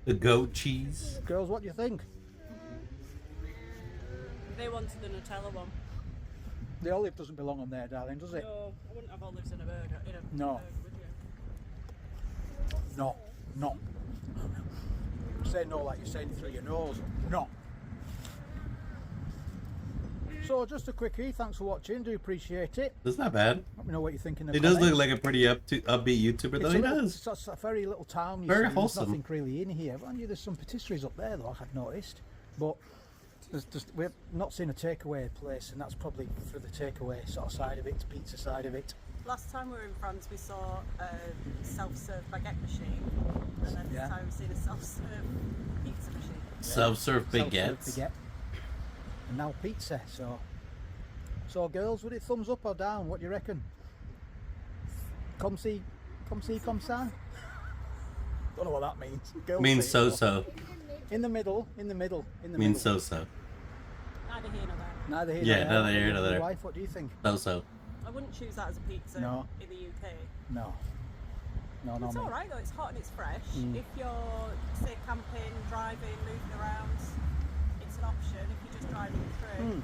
S1: The goat cheese.
S7: Girls, what do you think?
S18: They wanted the Nutella one.
S7: The olive doesn't belong on there, darling, does it?
S18: No, I wouldn't have olives in a burger.
S7: No.
S18: Burger, would you?
S7: No. Say no like you're saying it through your nose. No. So just a quickie, thanks for watching, do appreciate it.
S1: That's not bad.
S7: Let me know what you're thinking.
S1: He does look like a pretty upbeat YouTuber, though. He does.
S7: It's a very little town.
S1: Very
S7: There's
S1: wholesome.
S7: nothing really in here. But I knew there's some patisseries up there, though, I've noticed. But we've not seen a takeaway place, and that's probably for the takeaway sort of side of it, pizza side of it.
S18: Last time we were in France, we saw a self-serve baguette machine, and then this time we've seen a self-serve pizza machine.
S1: Self-serve baguettes.
S7: Baguette. And now pizza. So girls, would it thumbs up or down? What do you reckon? Come see, come ça? Don't know what that means. Girls
S1: Means
S7: say it,
S1: so-so.
S7: In the middle.
S1: Means so-so.
S18: Neither here nor there.
S7: Neither here
S1: Yeah,
S7: nor there.
S1: neither here nor there.
S7: Wife, what do you think?
S1: So-so.
S18: I wouldn't choose that as a pizza
S7: No.
S18: in the UK.
S7: No.
S18: It's
S7: mate.
S18: alright though, it's hot and it's fresh. If you're, say, camping, driving, moving around, it's an option if you're just driving through.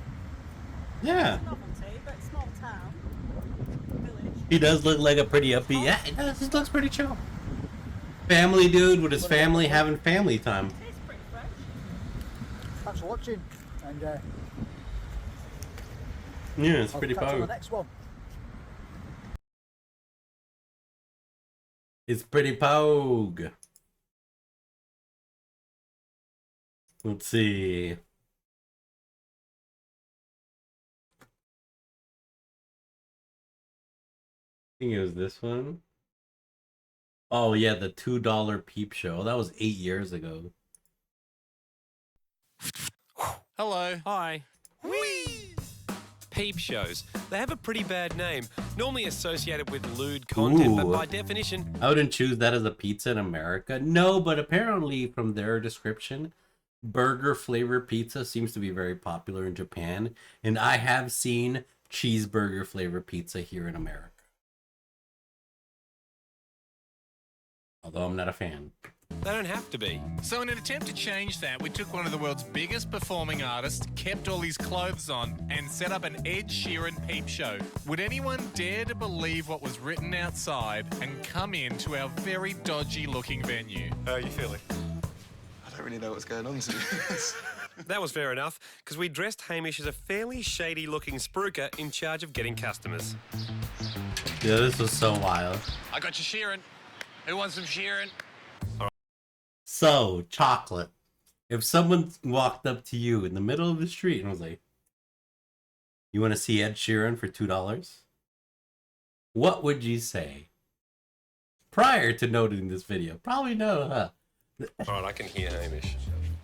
S1: Yeah.
S18: It's a novelty, but small town, village.
S1: He does look like a pretty upbeat. Yeah, he does. He looks pretty chill. Family dude with his family having family time.
S18: It's pretty fresh.
S7: Thanks for watching. And
S1: Yeah, it's
S7: I'll
S1: pretty
S7: catch you on
S1: powerful.
S7: the next one.
S1: It's pretty pogue. Let's see. I think it was this one. Oh yeah, the $2 peep show. That was 8 years ago.
S19: Hello.
S10: Hi.
S19: Peep shows. They have a pretty bad name, normally associated with lewd content, but
S1: Ooh.
S19: by definition...
S1: I wouldn't choose that as a pizza in America. No, but apparently from their description, burger flavor pizza seems to be very popular in Japan. And I have seen cheeseburger flavor pizza here in America. Although I'm not a fan.
S19: They don't have to be.
S20: So in an attempt to change that, we took one of the world's biggest performing artists, kept all his clothes on, and set up an Ed Sheeran peep show. Would anyone dare to believe what was written outside and come into our very dodgy looking venue?
S19: How are you feeling?
S21: I don't really know what's going on, to be honest.
S19: That was fair enough, because we dressed Hamish as a fairly shady-looking spruiker in charge of getting customers.
S1: Yeah, this was so wild.
S20: I got you Sheeran. Who wants some Sheeran?
S1: So, chocolate. If someone walked up to you in the middle of the street and was like, you want to see Ed Sheeran for $2? What would you say? Prior to noting this video. Probably no, huh?
S19: Alright, I can hear Hamish.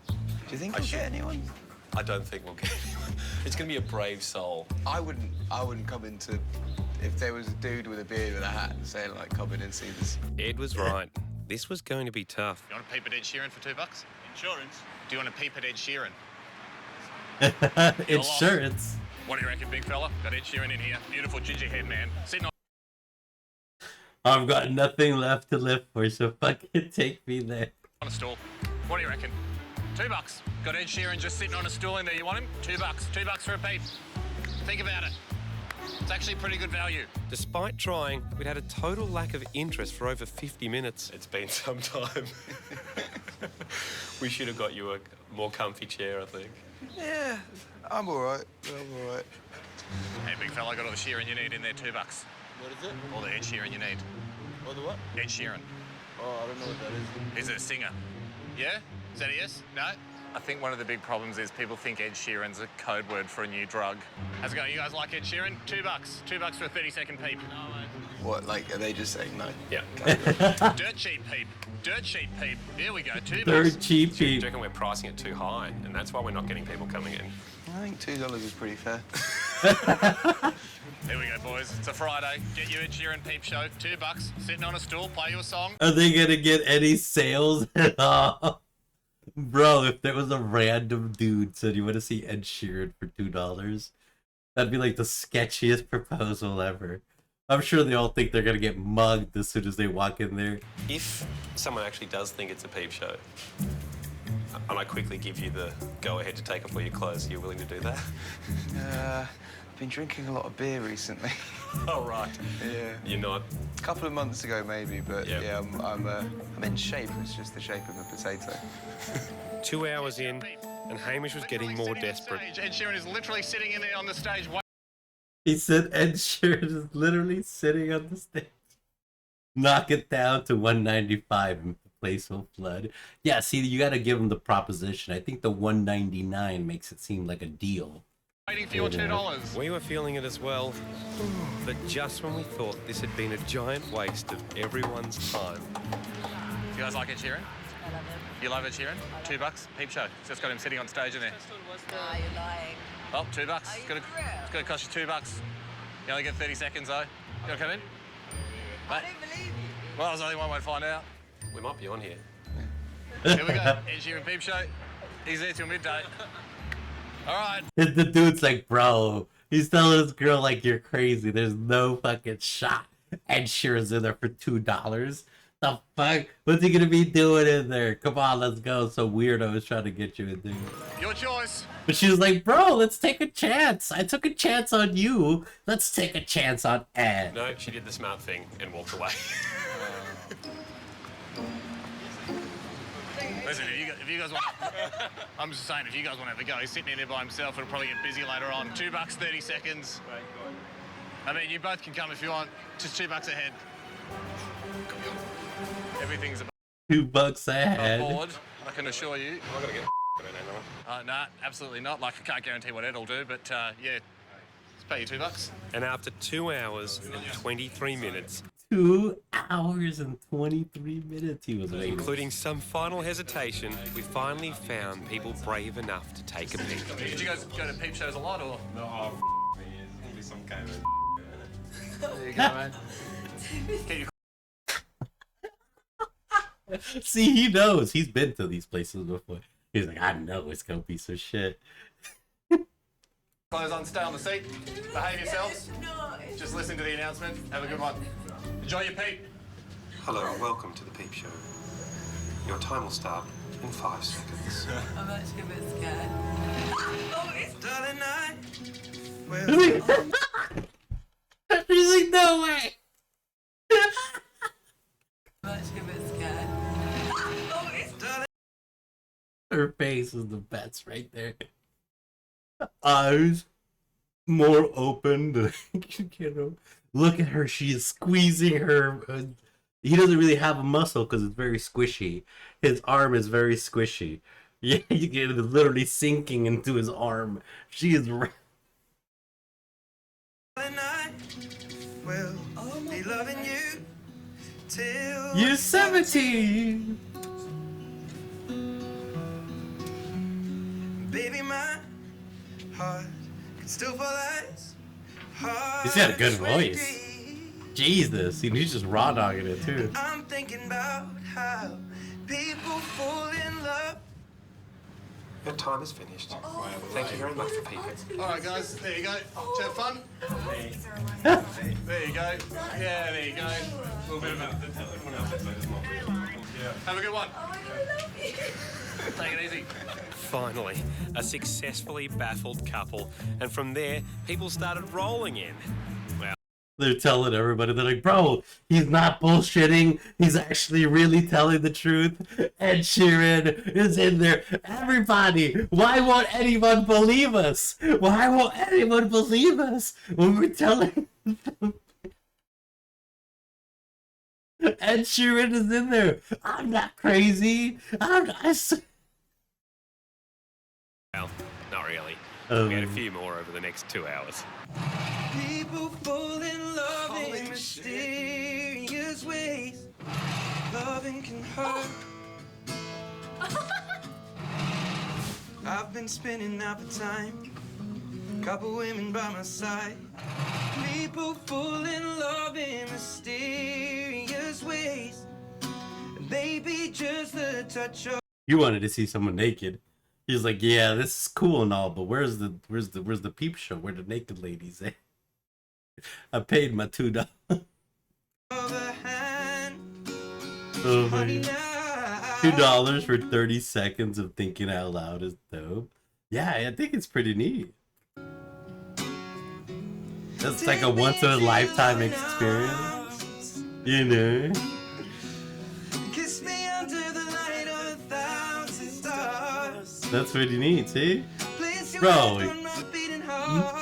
S21: Do you think we'll get anyone?
S19: I don't think we'll get anyone. It's going to be a brave soul.
S21: I wouldn't come into... If there was a dude with a beard with a hat saying, like, come in and see this.
S19: Ed was right. This was going to be tough.
S20: You want to peep at Ed Sheeran for $2? Insurance. Do you want to peep at Ed Sheeran?
S1: Insurance.
S20: What do you reckon, big fella? Got Ed Sheeran in here. Beautiful ginger head man. Sitting on...
S1: I've got nothing left to live for, so fucking take me there.
S20: On a stool. What do you reckon? $2. Got Ed Sheeran just sitting on a stool in there. You want him? $2. $2 for a peep. Think about it. It's actually pretty good value.
S19: Despite trying, we'd had a total lack of interest for over 50 minutes. It's been some time. We should have got you a more comfy chair, I think.
S21: Yeah, I'm all right. I'm all right.
S20: Hey, big fella, I got all the Sheeran you need in there. $2.
S21: What is it?
S20: All the Ed Sheeran you need.
S21: All the what?
S20: Ed Sheeran.
S21: Oh, I don't know what that is.
S20: He's a singer. Yeah? Is that a yes? No? I think one of the big problems is people think Ed Sheeran's a code word for a new drug. How's it going? You guys like Ed Sheeran? $2. $2 for a 30-second peep. No, mate.
S21: What, like, are they just saying no?
S19: Yeah.
S20: Dirt cheap peep. Dirt cheap peep. Here we go. $2.
S1: Dirt cheap
S19: Do you
S1: peep.
S19: reckon we're pricing it too high, and that's why we're not getting people coming in?
S21: I think $2 is pretty fair.
S20: Here we go, boys. It's a Friday. Get you Ed Sheeran peep show. $2. Sitting on a stool. Play you a song.
S1: Are they gonna get any sales at all? Bro, if there was a random dude said you want to see Ed Sheeran for $2, that'd be like the sketchiest proposal ever. I'm sure they all think they're gonna get mugged as soon as they walk in there.
S19: If someone actually does think it's a peep show, and I quickly give you the go-ahead to take off all your clothes, are you willing to do that?
S21: I've been drinking a lot of beer recently.
S19: Oh, right.
S21: Yeah.
S19: You're not?
S21: A couple of months ago, maybe, but yeah, I'm in shape. It's just the shape of a potato.
S19: 2 hours in, and Hamish was getting more desperate.
S20: Ed Sheeran is literally sitting in there on the stage.
S1: He said Ed Sheeran is literally sitting on the stage. Knock it down to $195 and the place will flood. Yeah, see, you gotta give him the proposition. I think the $199 makes it seem like a deal.
S20: Waiting for your $2.
S19: We were feeling it as well, but just when we thought this had been a giant waste of everyone's time.
S20: You guys like Ed Sheeran?
S18: I love him.
S20: You love Ed Sheeran? $2. Peep show. Just got him sitting on stage in there.
S18: Ah, you're lying.
S20: Oh, $2. It's gonna cost you $2. You only get 30 seconds though. You wanna come in?
S18: I don't believe you.
S20: Well, there's only one way to find out.
S19: We might be on here.
S20: Here we go. Ed Sheeran peep show. He's there till midday. All right.
S1: The dude's like, bro, he's telling this girl like you're crazy. There's no fucking shot. Ed Sheeran's in there for $2. The fuck? What's he gonna be doing in there? Come on, let's go. Some weirdo is trying to get you in there.
S20: Your choice.
S1: But she was like, bro, let's take a chance. I took a chance on you. Let's take a chance on Ed.
S19: No, she did the smart thing and walked away.
S20: Listen, if you guys want, I'm just saying, if you guys want to have a go, he's sitting in there by himself. It'll probably get busy later on. $2, 30 seconds. I mean, you both can come if you want. Just $2 ahead. Everything's about
S1: $2 ahead.
S20: board, I can assure you.
S19: I'm gonna get
S20: Nah, absolutely not. Like, I can't guarantee what Ed will do, but yeah, let's pay you $2.
S19: And after 2 hours and 23 minutes,
S1: 2 hours and 23 minutes he was waiting.
S19: Including some final hesitation, we finally found people brave enough to take a peek.
S20: Did you guys go to peep shows a lot, or?
S21: No,
S19: some kind of.
S21: There you go, man.
S1: See, he knows. He's been to these places before. He's like, I know it's gonna be some shit.
S2: Clothes on, stay on the seat. Behave yourselves. Just listen to the announcement. Have a good one. Enjoy your peep.
S3: Hello and welcome to the Peep Show. Your time will start in 5 seconds.
S22: I'm actually a bit scared. Oh, it's darling night.
S1: He's like, no way.
S22: I'm actually a bit scared. Oh, it's darling.
S1: Her face is the best right there. Eyes more open. You know, look at her. She is squeezing her. He doesn't really have a muscle because it's very squishy. His arm is very squishy. Yeah, you get it literally sinking into his arm. She is.
S22: Well, be loving you till
S1: You're 17.
S22: Baby, my heart can still fall as hard.
S1: He's got a good voice. Jesus, he's just raw dogging it too.
S22: I'm thinking about how people fall in love.
S3: Your time is finished. Thank you very much for peeping.
S2: All right, guys. There you go. Did you have fun? There you go. Yeah, there you go. A little bit of it. Have a good one. Take it easy.
S19: Finally, a successfully baffled couple, and from there, people started rolling in. Well,
S1: They're telling everybody, they're like, bro, he's not bullshitting. He's actually really telling the truth. Ed Sheeran is in there. Everybody, why won't anyone believe us? Why won't anyone believe us when we're telling them? Ed Sheeran is in there. I'm not crazy. I'm not.
S19: well, not really.
S1: Oh.
S19: We had a few more over the next 2 hours.
S22: People fall in love in mysterious ways. Loving can hurt. I've been spinning out the time. Couple women by my side. People fall in love in mysterious ways. Maybe just the touch of.
S1: You wanted to see someone naked. He's like, yeah, this is cool and all, but where's the peep show? Where the naked ladies at? I paid my $2. Oh man. $2 for 30 seconds of thinking out loud is dope. Yeah, I think it's pretty neat. That's like a once in a lifetime experience. You know?
S22: Kiss me under the light of 1,000 stars.
S1: That's pretty neat, see? Bro,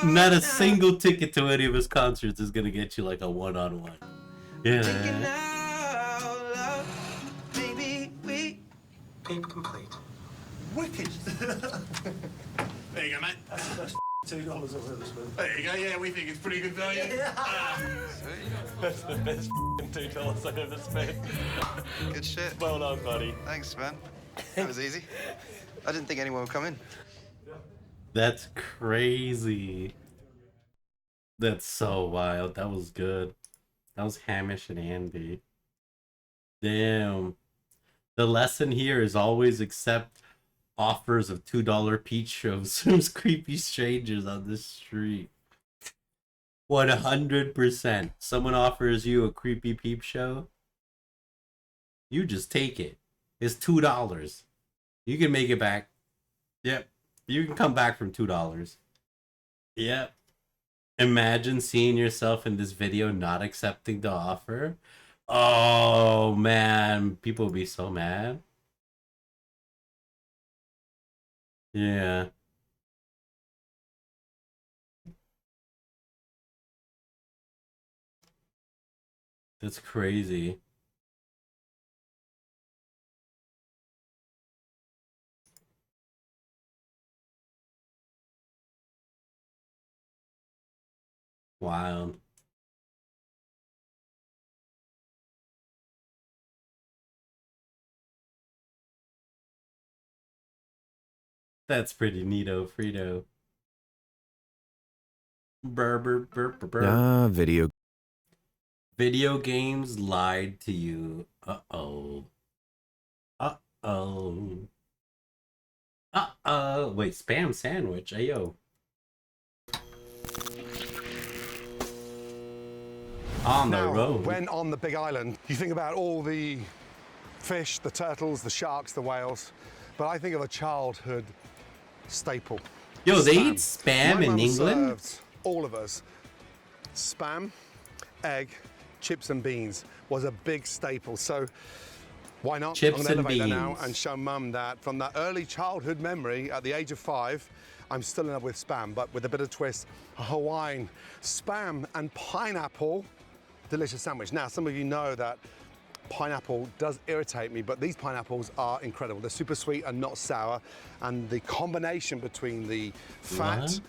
S1: not a single ticket to any of his concerts is gonna get you like a one-on-one. Yeah.
S3: Peep complete.
S2: Wicked. There you go, mate.
S3: That's the best $2 I've ever spent.
S2: There you go. Yeah, we think it's pretty good value.
S19: That's the best $2 I've ever spent.
S21: Good shit.
S19: Well done, buddy.
S21: Thanks, man. That was easy. I didn't think anyone would come in.
S1: That's crazy. That's so wild. That was good. That was Hamish and Andy. Damn. The lesson here is always accept offers of $2 peach shows from creepy strangers on the street. 100%. Someone offers you a creepy peep show, you just take it. It's $2. You can make it back. Yep. You can come back from $2. Yep. Imagine seeing yourself in this video not accepting the offer. Oh man, people would be so mad. Yeah. That's crazy. Wild. That's pretty neato, Frito.
S4: Video.
S1: Video games lied to you. Uh-oh. Uh-oh. Uh-oh. Wait, spam sandwich. Ayo. On the road.
S16: When on the Big Island, you think about all the fish, the turtles, the sharks, the whales, but I think of a childhood staple.
S1: Yo, they eat spam
S16: My
S1: in
S16: mum
S1: England?
S16: served all of us. Spam, egg, chips and beans was a big staple. So why not?
S1: Chips
S16: I'm going to
S1: and
S16: elevate that now
S1: beans.
S16: and show mum that from that early childhood memory at the age of 5, I'm still in love with spam, but with a bit of twist, a Hawaiian spam and pineapple delicious sandwich. Now, some of you know that pineapple does irritate me, but these pineapples are incredible. They're super sweet and not sour, and the combination between the fat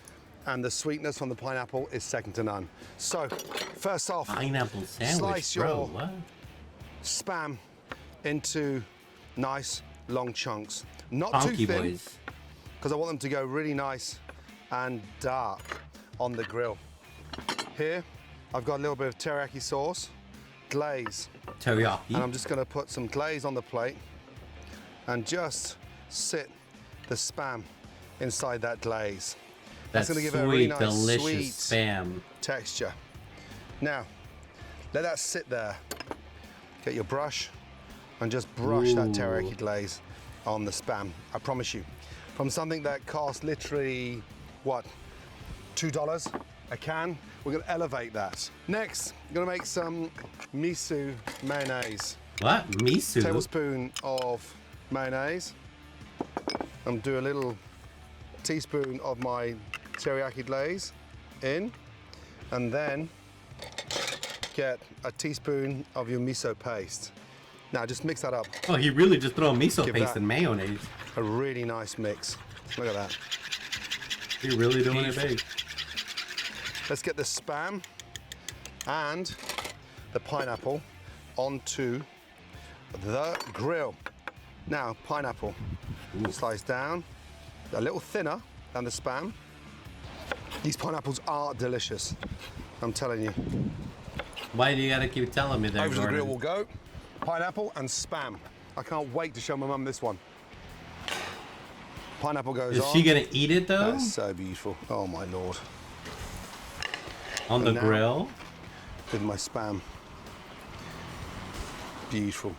S16: and the sweetness from the pineapple is second to none. So, first off,
S1: pineapple sandwich,
S16: slice
S1: bro,
S16: your spam into nice long chunks. Not
S1: Funky
S16: too thin,
S1: boys.
S16: because I want them to go really nice and dark on the grill. Here, I've got a little bit of teriyaki sauce, glaze.
S1: Teriyaki.
S16: And I'm just going to put some glaze on the plate and just sit the spam inside that glaze. That's going to give it a really nice,
S1: delicious
S16: sweet
S1: spam
S16: texture. Now, let that sit there. Get your brush and just brush that teriyaki glaze on the spam. I promise you, from something that costs literally, what, $2 a can, we're going to elevate that. Next, I'm going to make some miso mayonnaise.
S1: What? Miso?
S16: Tablespoon of mayonnaise. And do a little teaspoon of my teriyaki glaze in. And then get a teaspoon of your miso paste. Now just mix that up.
S1: Oh, he really just threw miso
S16: Give
S1: paste
S16: that
S1: and mayonnaise.
S16: A really nice mix. Look at that.
S1: You're really doing it big.
S16: Let's get the spam and the pineapple onto the grill. Now, pineapple sliced down, a little thinner than the spam. These pineapples are delicious, I'm telling you.
S1: Why do you gotta keep telling me that?
S16: Over to the grill will go. Pineapple and spam. I can't wait to show my mum this one. Pineapple goes on.
S1: Is she gonna eat it though?
S16: That's so beautiful. Oh my lord.
S1: On the grill?
S16: With my spam. Beautiful.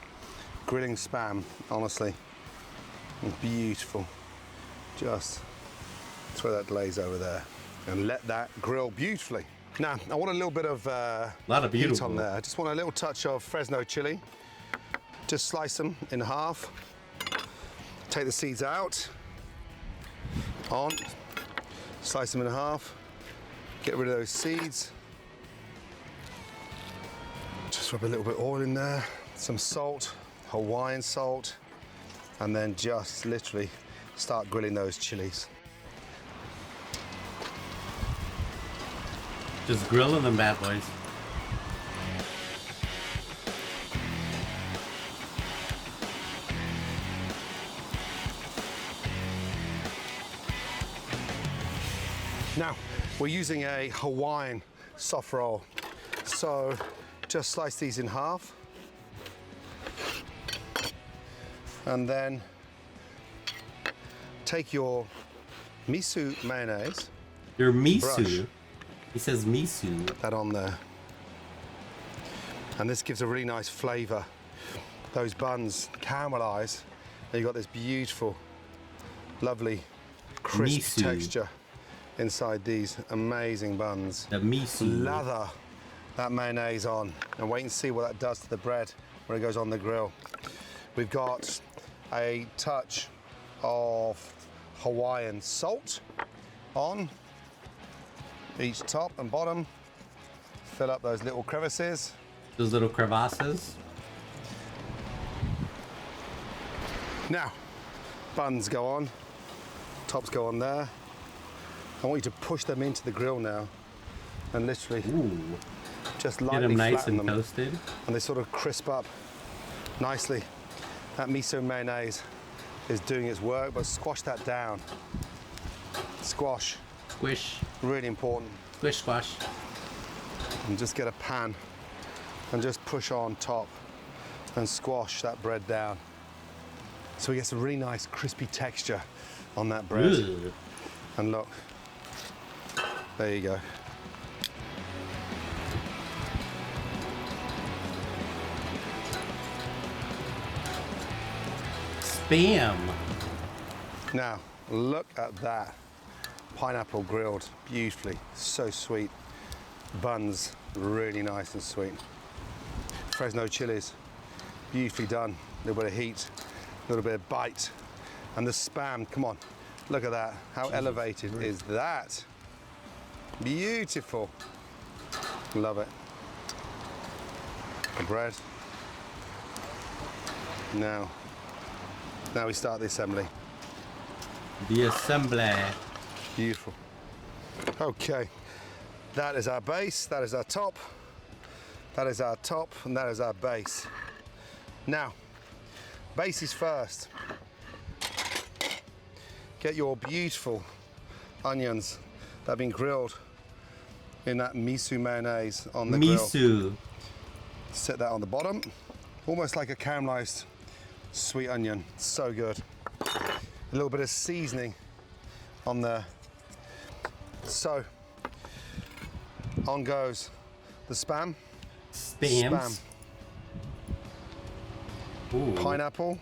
S16: Grilling spam, honestly. Beautiful. Just throw that glaze over there and let that grill beautifully. Now, I want a little bit of, heat on there. I just want a little touch of Fresno chili. Just slice them in half. Take the seeds out. On. Slice them in half. Get rid of those seeds. Just rub a little bit of oil in there. Some salt, Hawaiian salt. And then just literally start grilling those chilies.
S1: Just grilling them bad boys.
S16: Now, we're using a Hawaiian soft roll. So just slice these in half. And then take your miso mayonnaise.
S1: Your miso?
S16: Brush
S1: He says miso.
S16: that on there. And this gives a really nice flavor. Those buns caramelize, and you've got this beautiful, lovely, crisp
S1: Miso.
S16: texture inside these amazing buns.
S1: The miso.
S16: Lather that mayonnaise on and wait and see what that does to the bread when it goes on the grill. We've got a touch of Hawaiian salt on each top and bottom. Fill up those little crevices.
S1: Those little crevasses.
S16: Now, buns go on, tops go on there. I want you to push them into the grill now and literally just lightly
S1: Get them nice
S16: flatten
S1: and
S16: them.
S1: toasted.
S16: And they sort of crisp up nicely. That miso mayonnaise is doing its work, but squash that down. Squash.
S1: Squish.
S16: Really important.
S1: Squish squash.
S16: And just get a pan and just push on top and squash that bread down. So we get some really nice crispy texture on that bread.
S1: Ooh.
S16: And look, there you go.
S1: Spam.
S16: Now, look at that. Pineapple grilled beautifully, so sweet. Buns, really nice and sweet. Fresno chilies, beautifully done. A little bit of heat, a little bit of bite. And the Spam, come on, look at that. How elevated is that? Beautiful. Love it. The bread. Now we start the assembly.
S1: The assembly.
S16: Beautiful. Okay, that is our base, that is our top, that is our top, and that is our base. Now, base is first. Get your beautiful onions that have been grilled in that miso mayonnaise on the grill.
S1: Miso.
S16: Set that on the bottom, almost like a caramelized sweet onion. So good. A little bit of seasoning on there. So, on goes the Spam.
S1: Spams.
S16: Spam. Pineapple.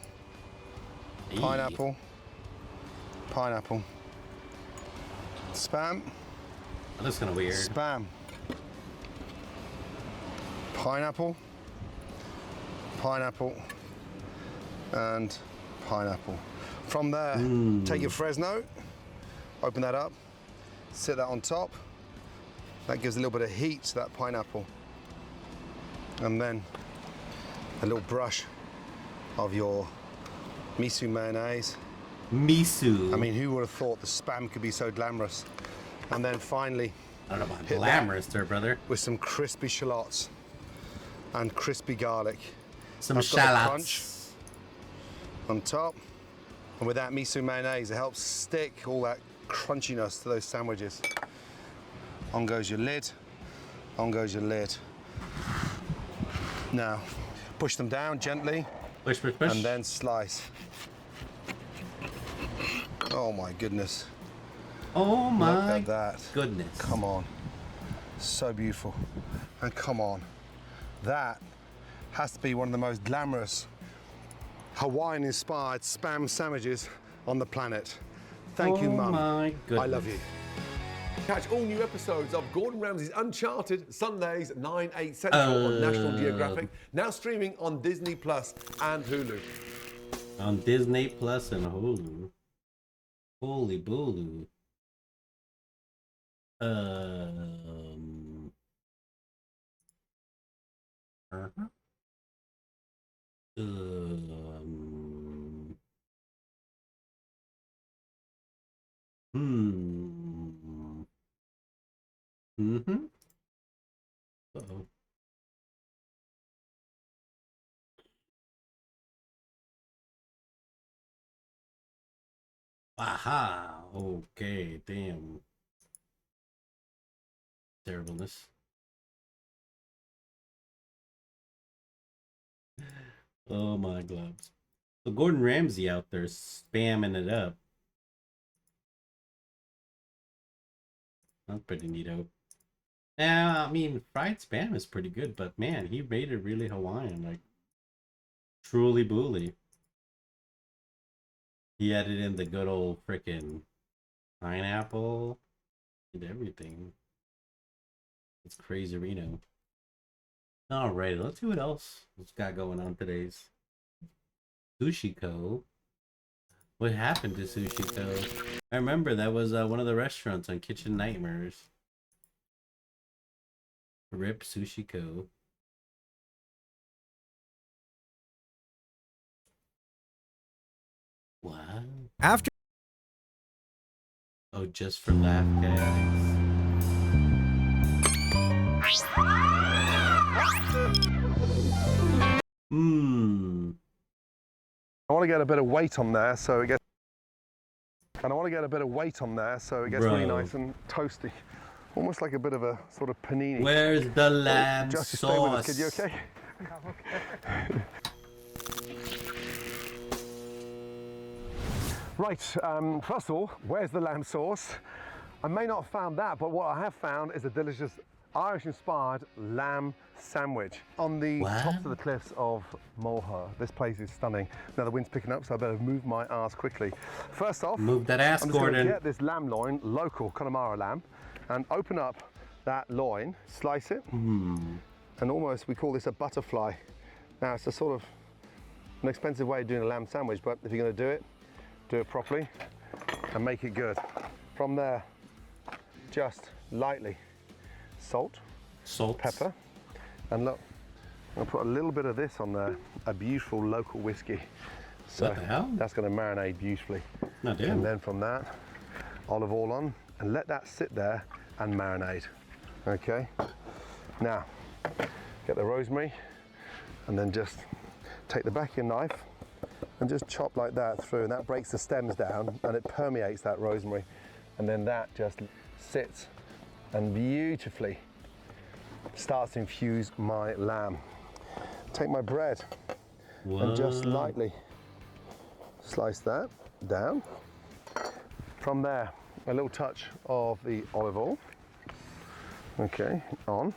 S1: Hey.
S16: Pineapple. Pineapple. Spam.
S1: That looks kind of weird.
S16: Spam. Pineapple. Pineapple. And pineapple. From there, take your Fresno, open that up, sit that on top. That gives a little bit of heat to that pineapple. And then a little brush of your miso mayonnaise.
S1: Miso.
S16: I mean, who would have thought the Spam could be so glamorous? And then finally,
S1: I don't know about glamorous there, brother.
S16: With some crispy shallots and crispy garlic.
S1: Some
S16: That's got a
S1: shallots
S16: crunch on top. And with that miso mayonnaise, it helps stick all that crunchiness to those sandwiches. On goes your lid, on goes your lid. Now, push them down gently.
S1: Push, push, push.
S16: And then slice. Oh my goodness.
S1: Oh my
S16: Look at that.
S1: goodness.
S16: Come on. So beautiful. And come on. That has to be one of the most glamorous Hawaiian-inspired Spam sandwiches on the planet. Thank you, Mum.
S1: My goodness.
S16: I love you.
S4: Catch all new episodes of Gordon Ramsay's Uncharted Sundays 9, 8 Central on National Geographic, now streaming on Disney Plus and Hulu.
S1: On Disney Plus and Hulu. Holy booloo. Uh-oh. Aha. Okay, damn. Terribleness. Oh my gloves. So Gordon Ramsay out there spamming it up. That's pretty neato. Now, I mean, fried spam is pretty good, but man, he made it really Hawaiian, like truly bully. He added in the good old frickin' pineapple and everything. It's crazy, Reno. Alright, let's see what else what's got going on today's Sushi Co. What happened to Sushi Co? I remember that was one of the restaurants on Kitchen Nightmares. RIP Sushi Co. What?
S5: After.
S1: Oh, just for laugh, guys.
S16: I want to get a bit of weight on there so it gets And I want to get a bit of weight on there so it gets really nice and toasty. Almost like a bit of a sort of panini.
S1: Where's the lamb
S16: Just
S1: sauce?
S16: stay with us, kid. You okay? Right, first of all, where's the lamb sauce? I may not have found that, but what I have found is a delicious Irish-inspired lamb sandwich on the tops of the cliffs of Moher. This place is stunning. Now the wind's picking up, so I better move my ass quickly. First off,
S1: move that ass,
S16: I'm just
S1: Gordon.
S16: gonna get this lamb loin, local Connemara lamb, and open up that loin, slice it, and almost, we call this a butterfly. Now it's a sort of an expensive way of doing a lamb sandwich, but if you're gonna do it properly and make it good. From there, just lightly salt, pepper, and look, I'll put a little bit of this on there, a beautiful local whiskey. So
S1: what the hell?
S16: That's going to marinate beautifully.
S1: No, damn.
S16: And then from that, olive oil on, and let that sit there and marinate. Okay. Now, get the rosemary, and then just take the back of your knife and just chop like that through, and that breaks the stems down and it permeates that rosemary, and then that just sits and beautifully starts to infuse my lamb. Take my bread and just lightly slice that down. From there, a little touch of the olive oil, okay, on,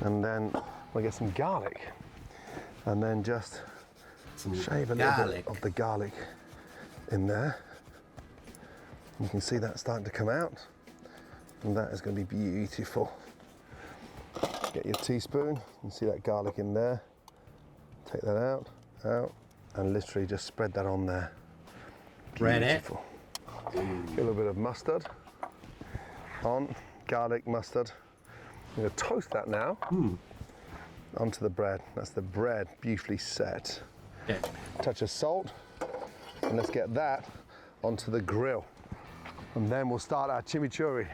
S16: and then we'll get some garlic, and then just shave a little bit of the garlic in there. You can see that starting to come out, and that is going to be beautiful. Get your teaspoon and see that garlic in there. Take that out, and literally just spread that on there. Beautiful. Get a little bit of mustard on, garlic, mustard. I'm going to toast that now onto the bread. That's the bread beautifully set. Okay. Touch of salt, and let's get that onto the grill. And then we'll start our chimichurri.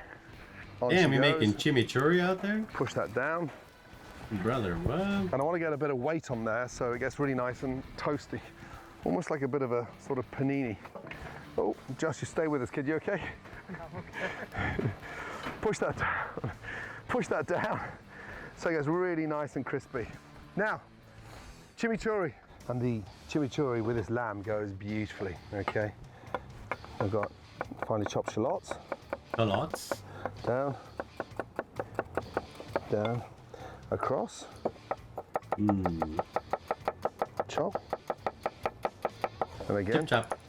S1: Damn, you're making chimichurri out there?
S16: Push that down.
S1: Brother, what?
S16: And I want to get a bit of weight on there so it gets really nice and toasty. Almost like a bit of a sort of panini. Oh, Josh, you stay with us, kid. You okay? Okay. Push that down. Push that down so it gets really nice and crispy. Now, chimichurri. And the chimichurri with this lamb goes beautifully, okay? I've got finely chopped shallots.
S1: Shallots?
S16: Down, down, across. Chop. And again.
S1: Chop, chop.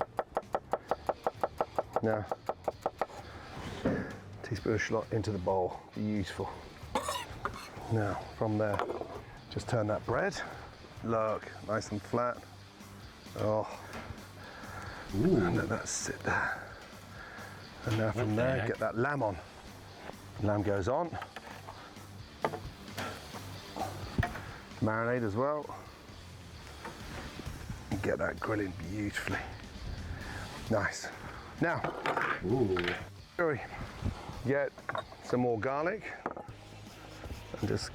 S16: Now, teaspoon of shallot into the bowl. Beautiful. Now, from there, just turn that bread. Look, nice and flat. Oh. And let that sit there. And now from there, get that lamb on. Lamb goes on. Marinade as well. And get that grilling beautifully. Nice. Now, get some more garlic. And just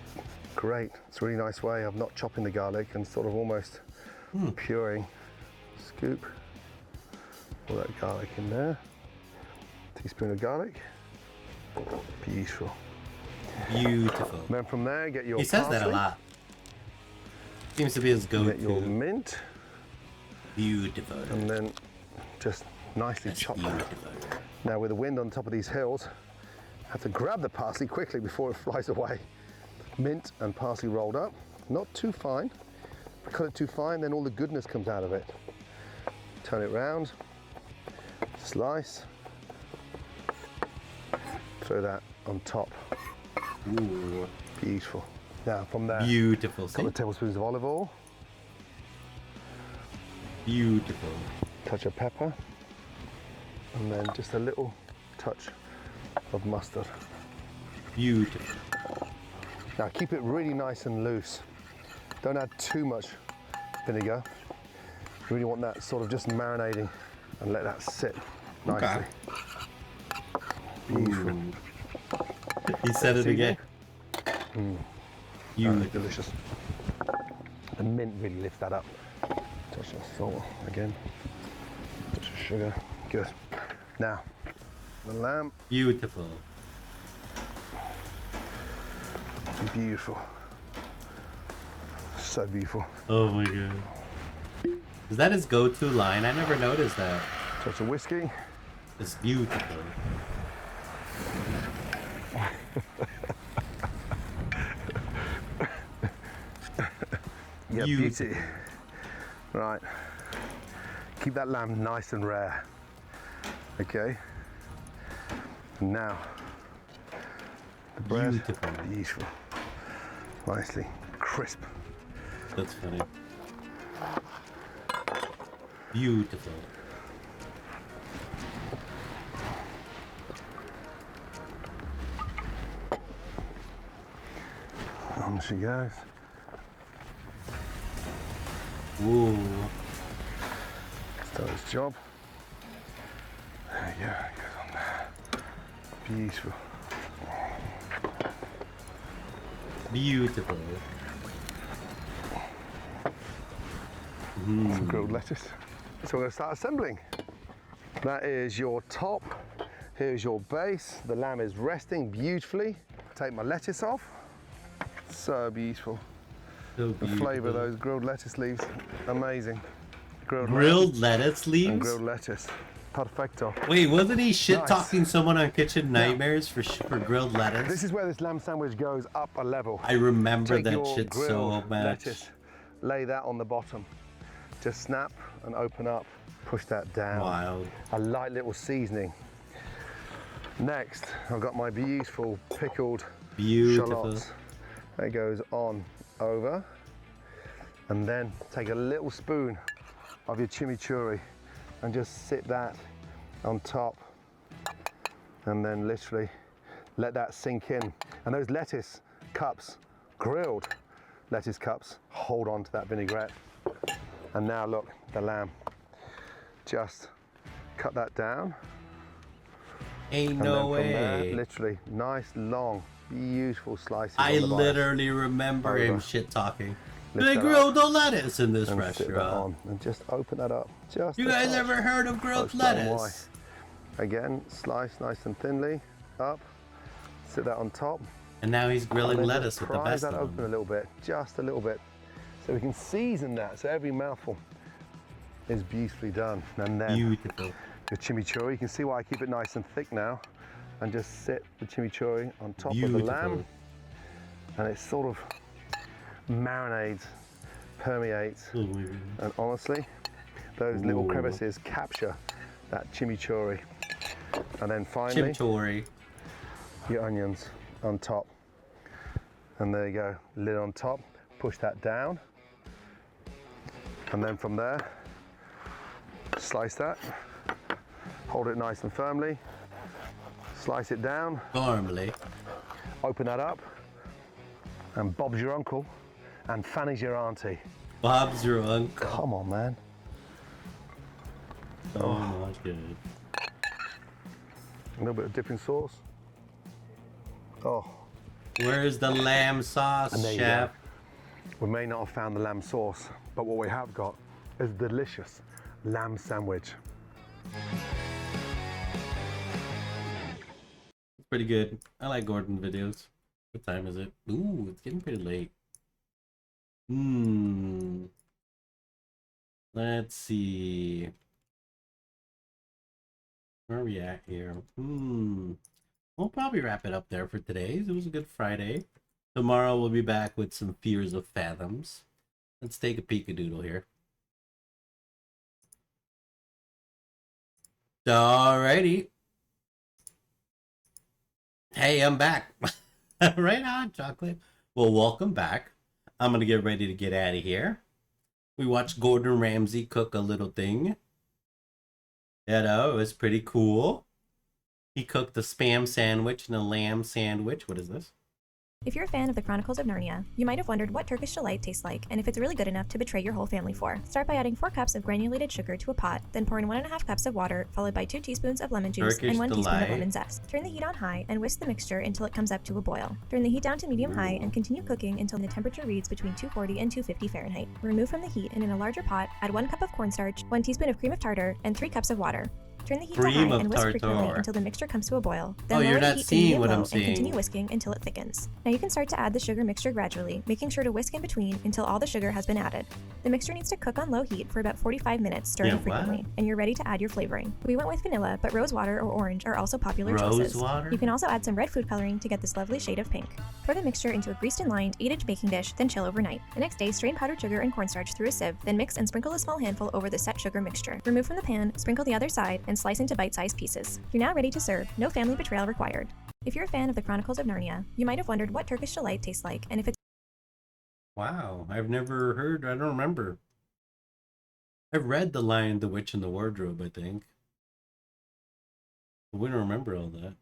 S16: great. It's a really nice way of not chopping the garlic and sort of almost pureeing. Scoop all that garlic in there. Teaspoon of garlic. Beautiful.
S1: Beautiful.
S16: Then from there, get your
S1: He says
S16: parsley.
S1: that a lot. Seems to be his go-to.
S16: Get your mint.
S1: Beautiful.
S16: And then just nicely chop that. Now with the wind on top of these hills, I have to grab the parsley quickly before it flies away. Mint and parsley rolled up, not too fine. If I cut it too fine, then all the goodness comes out of it. Turn it round, slice, throw that on top.
S1: Ooh.
S16: Beautiful. Now from there,
S1: beautiful.
S16: A couple of tablespoons of olive oil.
S1: Beautiful.
S16: Touch of pepper, and then just a little touch of mustard.
S1: Beautiful.
S16: Now keep it really nice and loose. Don't add too much vinegar. You really want that sort of just marinating, and let that sit nicely. Beautiful.
S1: He said it again.
S16: Delicious. The mint really lifts that up. Touch of salt again. Touch of Sugar. Good. Now, the lamb.
S1: Beautiful.
S16: Beautiful. So beautiful.
S1: Oh my god. Is that his go-to line? I never noticed that.
S16: Touch of whiskey.
S1: It's beautiful.
S16: Yeah, beauty. Right. Keep that lamb nice and rare. Okay. Now, the bread. Beautiful. Nicely crisp.
S1: That's funny. Beautiful.
S16: On she goes.
S1: Ooh.
S16: Let's do its job. There you go. It goes on there. Beautiful.
S1: Beautiful.
S16: Some grilled lettuce. So we're going to start assembling. That is your top. Here's your base. The lamb is resting beautifully. Take my lettuce off. So beautiful.
S1: So
S16: the
S1: beautiful.
S16: flavour of those grilled lettuce leaves, amazing.
S1: Grilled lettuce leaves?
S16: And grilled lettuce. Perfecto.
S1: Wait, wasn't he shit
S16: Nice.
S1: talking someone on Kitchen Nightmares for grilled lettuce?
S16: This is where this lamb sandwich goes up a level.
S1: I remember
S16: Take
S1: that
S16: your
S1: shit so
S16: grilled
S1: much.
S16: Lettuce, lay that on the bottom. Just snap and open up. Push that down.
S1: Wild.
S16: A light little seasoning. Next, I've got my beautiful pickled shallots. That goes on over. And then take a little spoon of your chimichurri and just sit that on top. And then literally let that sink in. And those lettuce cups, grilled lettuce cups, hold on to that vinaigrette. And now look, the lamb. Just cut that down.
S1: Ain't
S16: and
S1: no
S16: then from
S1: way.
S16: There, literally nice, long, beautiful slices.
S1: I
S16: on the bite.
S1: literally remember him shit talking.
S16: Lift
S1: They
S16: that
S1: grilled
S16: up
S1: the lettuce in this
S16: and sit that
S1: restaurant.
S16: on and just open that up. Just
S1: You
S16: a
S1: guys
S16: touch.
S1: ever heard of grilled
S16: Explain
S1: lettuce?
S16: why. Again, slice nice and thinly up. Sit that on top.
S1: And now he's grilling
S16: And then
S1: lettuce
S16: just
S1: with the
S16: prise
S1: best
S16: that
S1: of
S16: open
S1: them.
S16: a little bit, just a little bit, so we can season that. So every mouthful is beautifully done. And then
S1: Beautiful.
S16: your chimichurri. You can see why I keep it nice and thick now, and just sit the chimichurri on top
S1: Beautiful.
S16: of the lamb, and it sort of marinades, permeates, and honestly, those little
S1: Ooh.
S16: crevices capture that chimichurri. And then finally,
S1: Chimichurri.
S16: your onions on top. And there you go, lid on top, push that down. And then from there, slice that, hold it nice and firmly, slice it down.
S1: Firmly.
S16: Open that up, and Bob's your uncle, and Fanny's your auntie.
S1: Bob's your uncle.
S16: Come on, man.
S1: So much good.
S16: A little bit of dipping sauce. Oh.
S1: Where's the lamb sauce,
S16: And there you
S1: chef?
S16: go. We may not have found the lamb sauce, but what we have got is a delicious lamb sandwich.
S1: It's pretty good. I like Gordon videos. What time is it? Ooh, it's getting pretty late. Let's see. Where are we at here? We'll probably wrap it up there for today. It was a good Friday. Tomorrow we'll be back with some Fears of Fathoms. Let's take a peek-a-doodle here. Alrighty. Hey, I'm back. Right on, chocolate. Well, welcome back. I'm going to get ready to get out of here. We watched Gordon Ramsay cook a little thing. You know, it was pretty cool. He cooked a spam sandwich and a lamb sandwich. What is this?
S5: If you're a fan of the Chronicles of Narnia, you might have wondered what Turkish delight tastes like and if it's really good enough to betray your whole family for. Start by adding 4 cups of granulated sugar to a pot, then pour in 1.5 cups of water, followed by 2 teaspoons of lemon juice
S1: Turkish
S5: and 1 teaspoon
S1: delight.
S5: of lemon zest. Turn the heat on high and whisk the mixture until it comes up to a boil. Turn the heat down to medium-high and continue cooking until the temperature reads between 240 and 250 Fahrenheit. Remove from the heat and in a larger pot, add 1 cup of cornstarch, 1 teaspoon of cream of tartar, and 3 cups of water. Turn the heat to
S1: Cream
S5: high
S1: of
S5: and whisk frequently
S1: tartar.
S5: until the mixture comes to a boil. Then
S1: Oh,
S5: lower
S1: you're
S5: the
S1: not
S5: heat to
S1: seeing
S5: medium
S1: what I'm
S5: low
S1: seeing.
S5: and continue whisking until it thickens. Now you can start to add the sugar mixture gradually, making sure to whisk in between until all the sugar has been added. The mixture needs to cook on low heat for about 45 minutes, stirring
S1: Yeah, what?
S5: frequently, and you're ready to add your flavoring. We went with vanilla, but rose water or orange are also popular
S1: Rose
S5: choices.
S1: water?
S5: You can also add some red food coloring to get this lovely shade of pink. Pour the mixture into a greased and lined 8-inch baking dish, then chill overnight. The next day, strain powdered sugar and cornstarch through a sieve, then mix and sprinkle a small handful over the set sugar mixture. Remove from the pan, sprinkle the other side, and slice into bite-sized pieces. You're now ready to serve. No family betrayal required. If you're a fan of the Chronicles of Narnia, you might have wondered what Turkish delight tastes like and if it's
S1: Wow, I've never heard. I don't remember. I've read The Lion, the Witch, and the Wardrobe, I think. But we don't remember all that.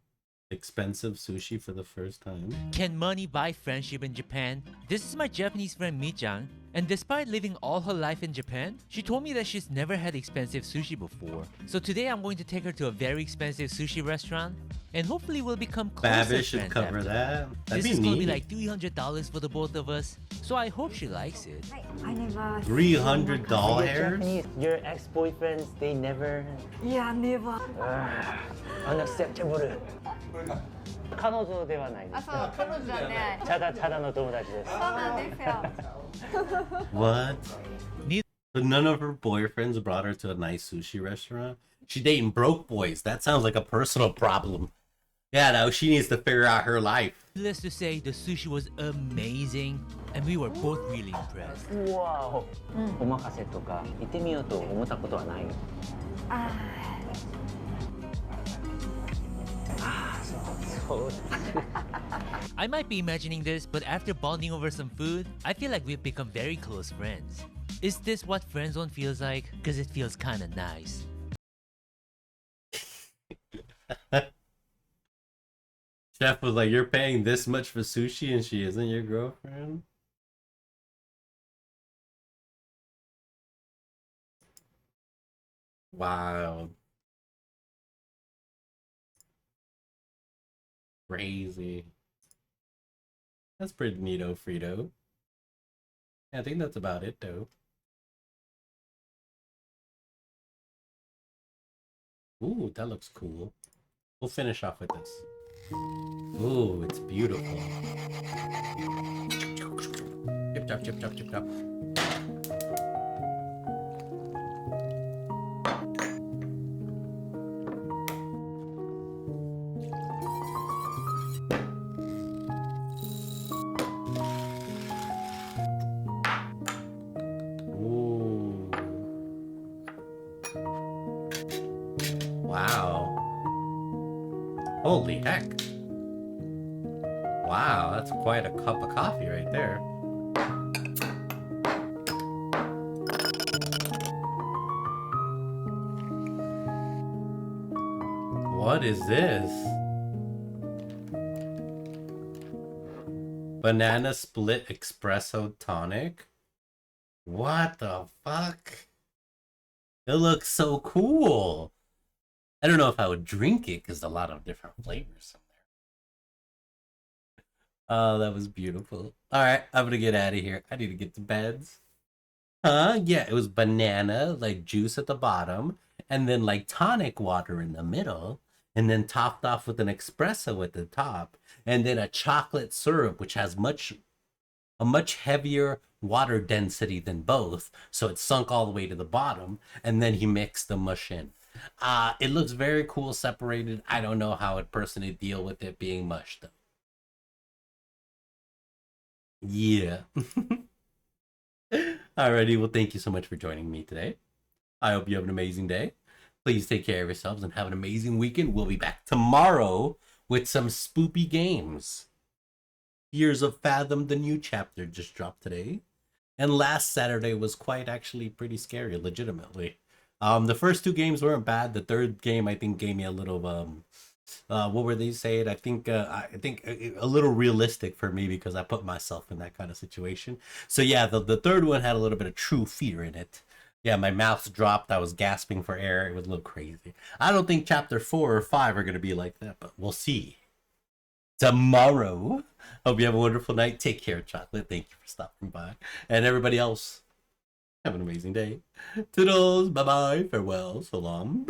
S1: Expensive sushi for the first time.
S9: Can money buy friendship in Japan? This is my Japanese friend Mi-chan, and despite living all her life in Japan, she told me that she's never had expensive sushi before. So today I'm going to take her to a very expensive sushi restaurant, and hopefully we'll become closer
S1: Babish should
S9: friends
S1: cover
S9: after.
S1: that. That'd
S9: This
S1: be
S9: is going to be
S1: neat.
S9: like $300 for the both of us, so I hope she likes it.
S23: I never.
S1: $300
S23: Your
S1: hairs?
S23: Japanese, your ex-boyfriends, they never. Yeah, never. Unacceptable. 彼女ではないです。
S24: あ、そう、彼女じゃない。
S23: ただの友達です。
S24: そうなんですよ。
S1: What? But none of her boyfriends brought her to a nice sushi restaurant? She dating broke boys. That sounds like a personal problem. Yeah, no, she needs to figure out her life.
S9: Needless to say, the sushi was amazing, and we were both really impressed.
S23: Wow. おまかせとか行ってみようと思ったことはない。
S9: I might be imagining this, but after bonding over some food, I feel like we've become very close friends. Is this what friend zone feels like? Because it feels kind of nice.
S1: Chef was like, you're paying this much for sushi and she isn't your girlfriend? Wow. Crazy. That's pretty neato, Frito. Yeah, I think that's about it, though. Ooh, that looks cool. We'll finish off with this. Ooh, it's beautiful. Chip chop, chip chop, chip chop. Ooh. Wow. Holy heck. Wow, that's quite a cup of coffee right there. What is this? Banana split espresso tonic? What the fuck? It looks so cool. I don't know if I would drink it because a lot of different flavors in there. Oh, that was beautiful. All right, I'm gonna get out of here. I need to get to beds. Huh? Yeah, it was banana, like juice at the bottom, and then like tonic water in the middle, and then topped off with an espresso at the top, and then a chocolate syrup, which has a much heavier water density than both, so it sunk all the way to the bottom, and then he mixed the mush in. It looks very cool separated. I don't know how I'd personally deal with it being mush though. Yeah. Alrighty, well, thank you so much for joining me today. I hope you have an amazing day. Please take care of yourselves and have an amazing weekend. We'll be back tomorrow with some spoopy games. Years of Fathom, the new chapter just dropped today. And last Saturday was quite actually pretty scary, legitimately. The first 2 games weren't bad. The third game, I think, gave me a little what were they saying? I think a little realistic for me because I put myself in that kind of situation. So yeah, the third one had a little bit of true fear in it. Yeah, my mouth dropped. I was gasping for air. It was a little crazy. I don't think chapter 4 or 5 are going to be like that, but we'll see. Tomorrow. Hope you have a wonderful night. Take care, Chocolate. Thank you for stopping by. And everybody else, have an amazing day. Toodles. Bye-bye. Farewell. So long.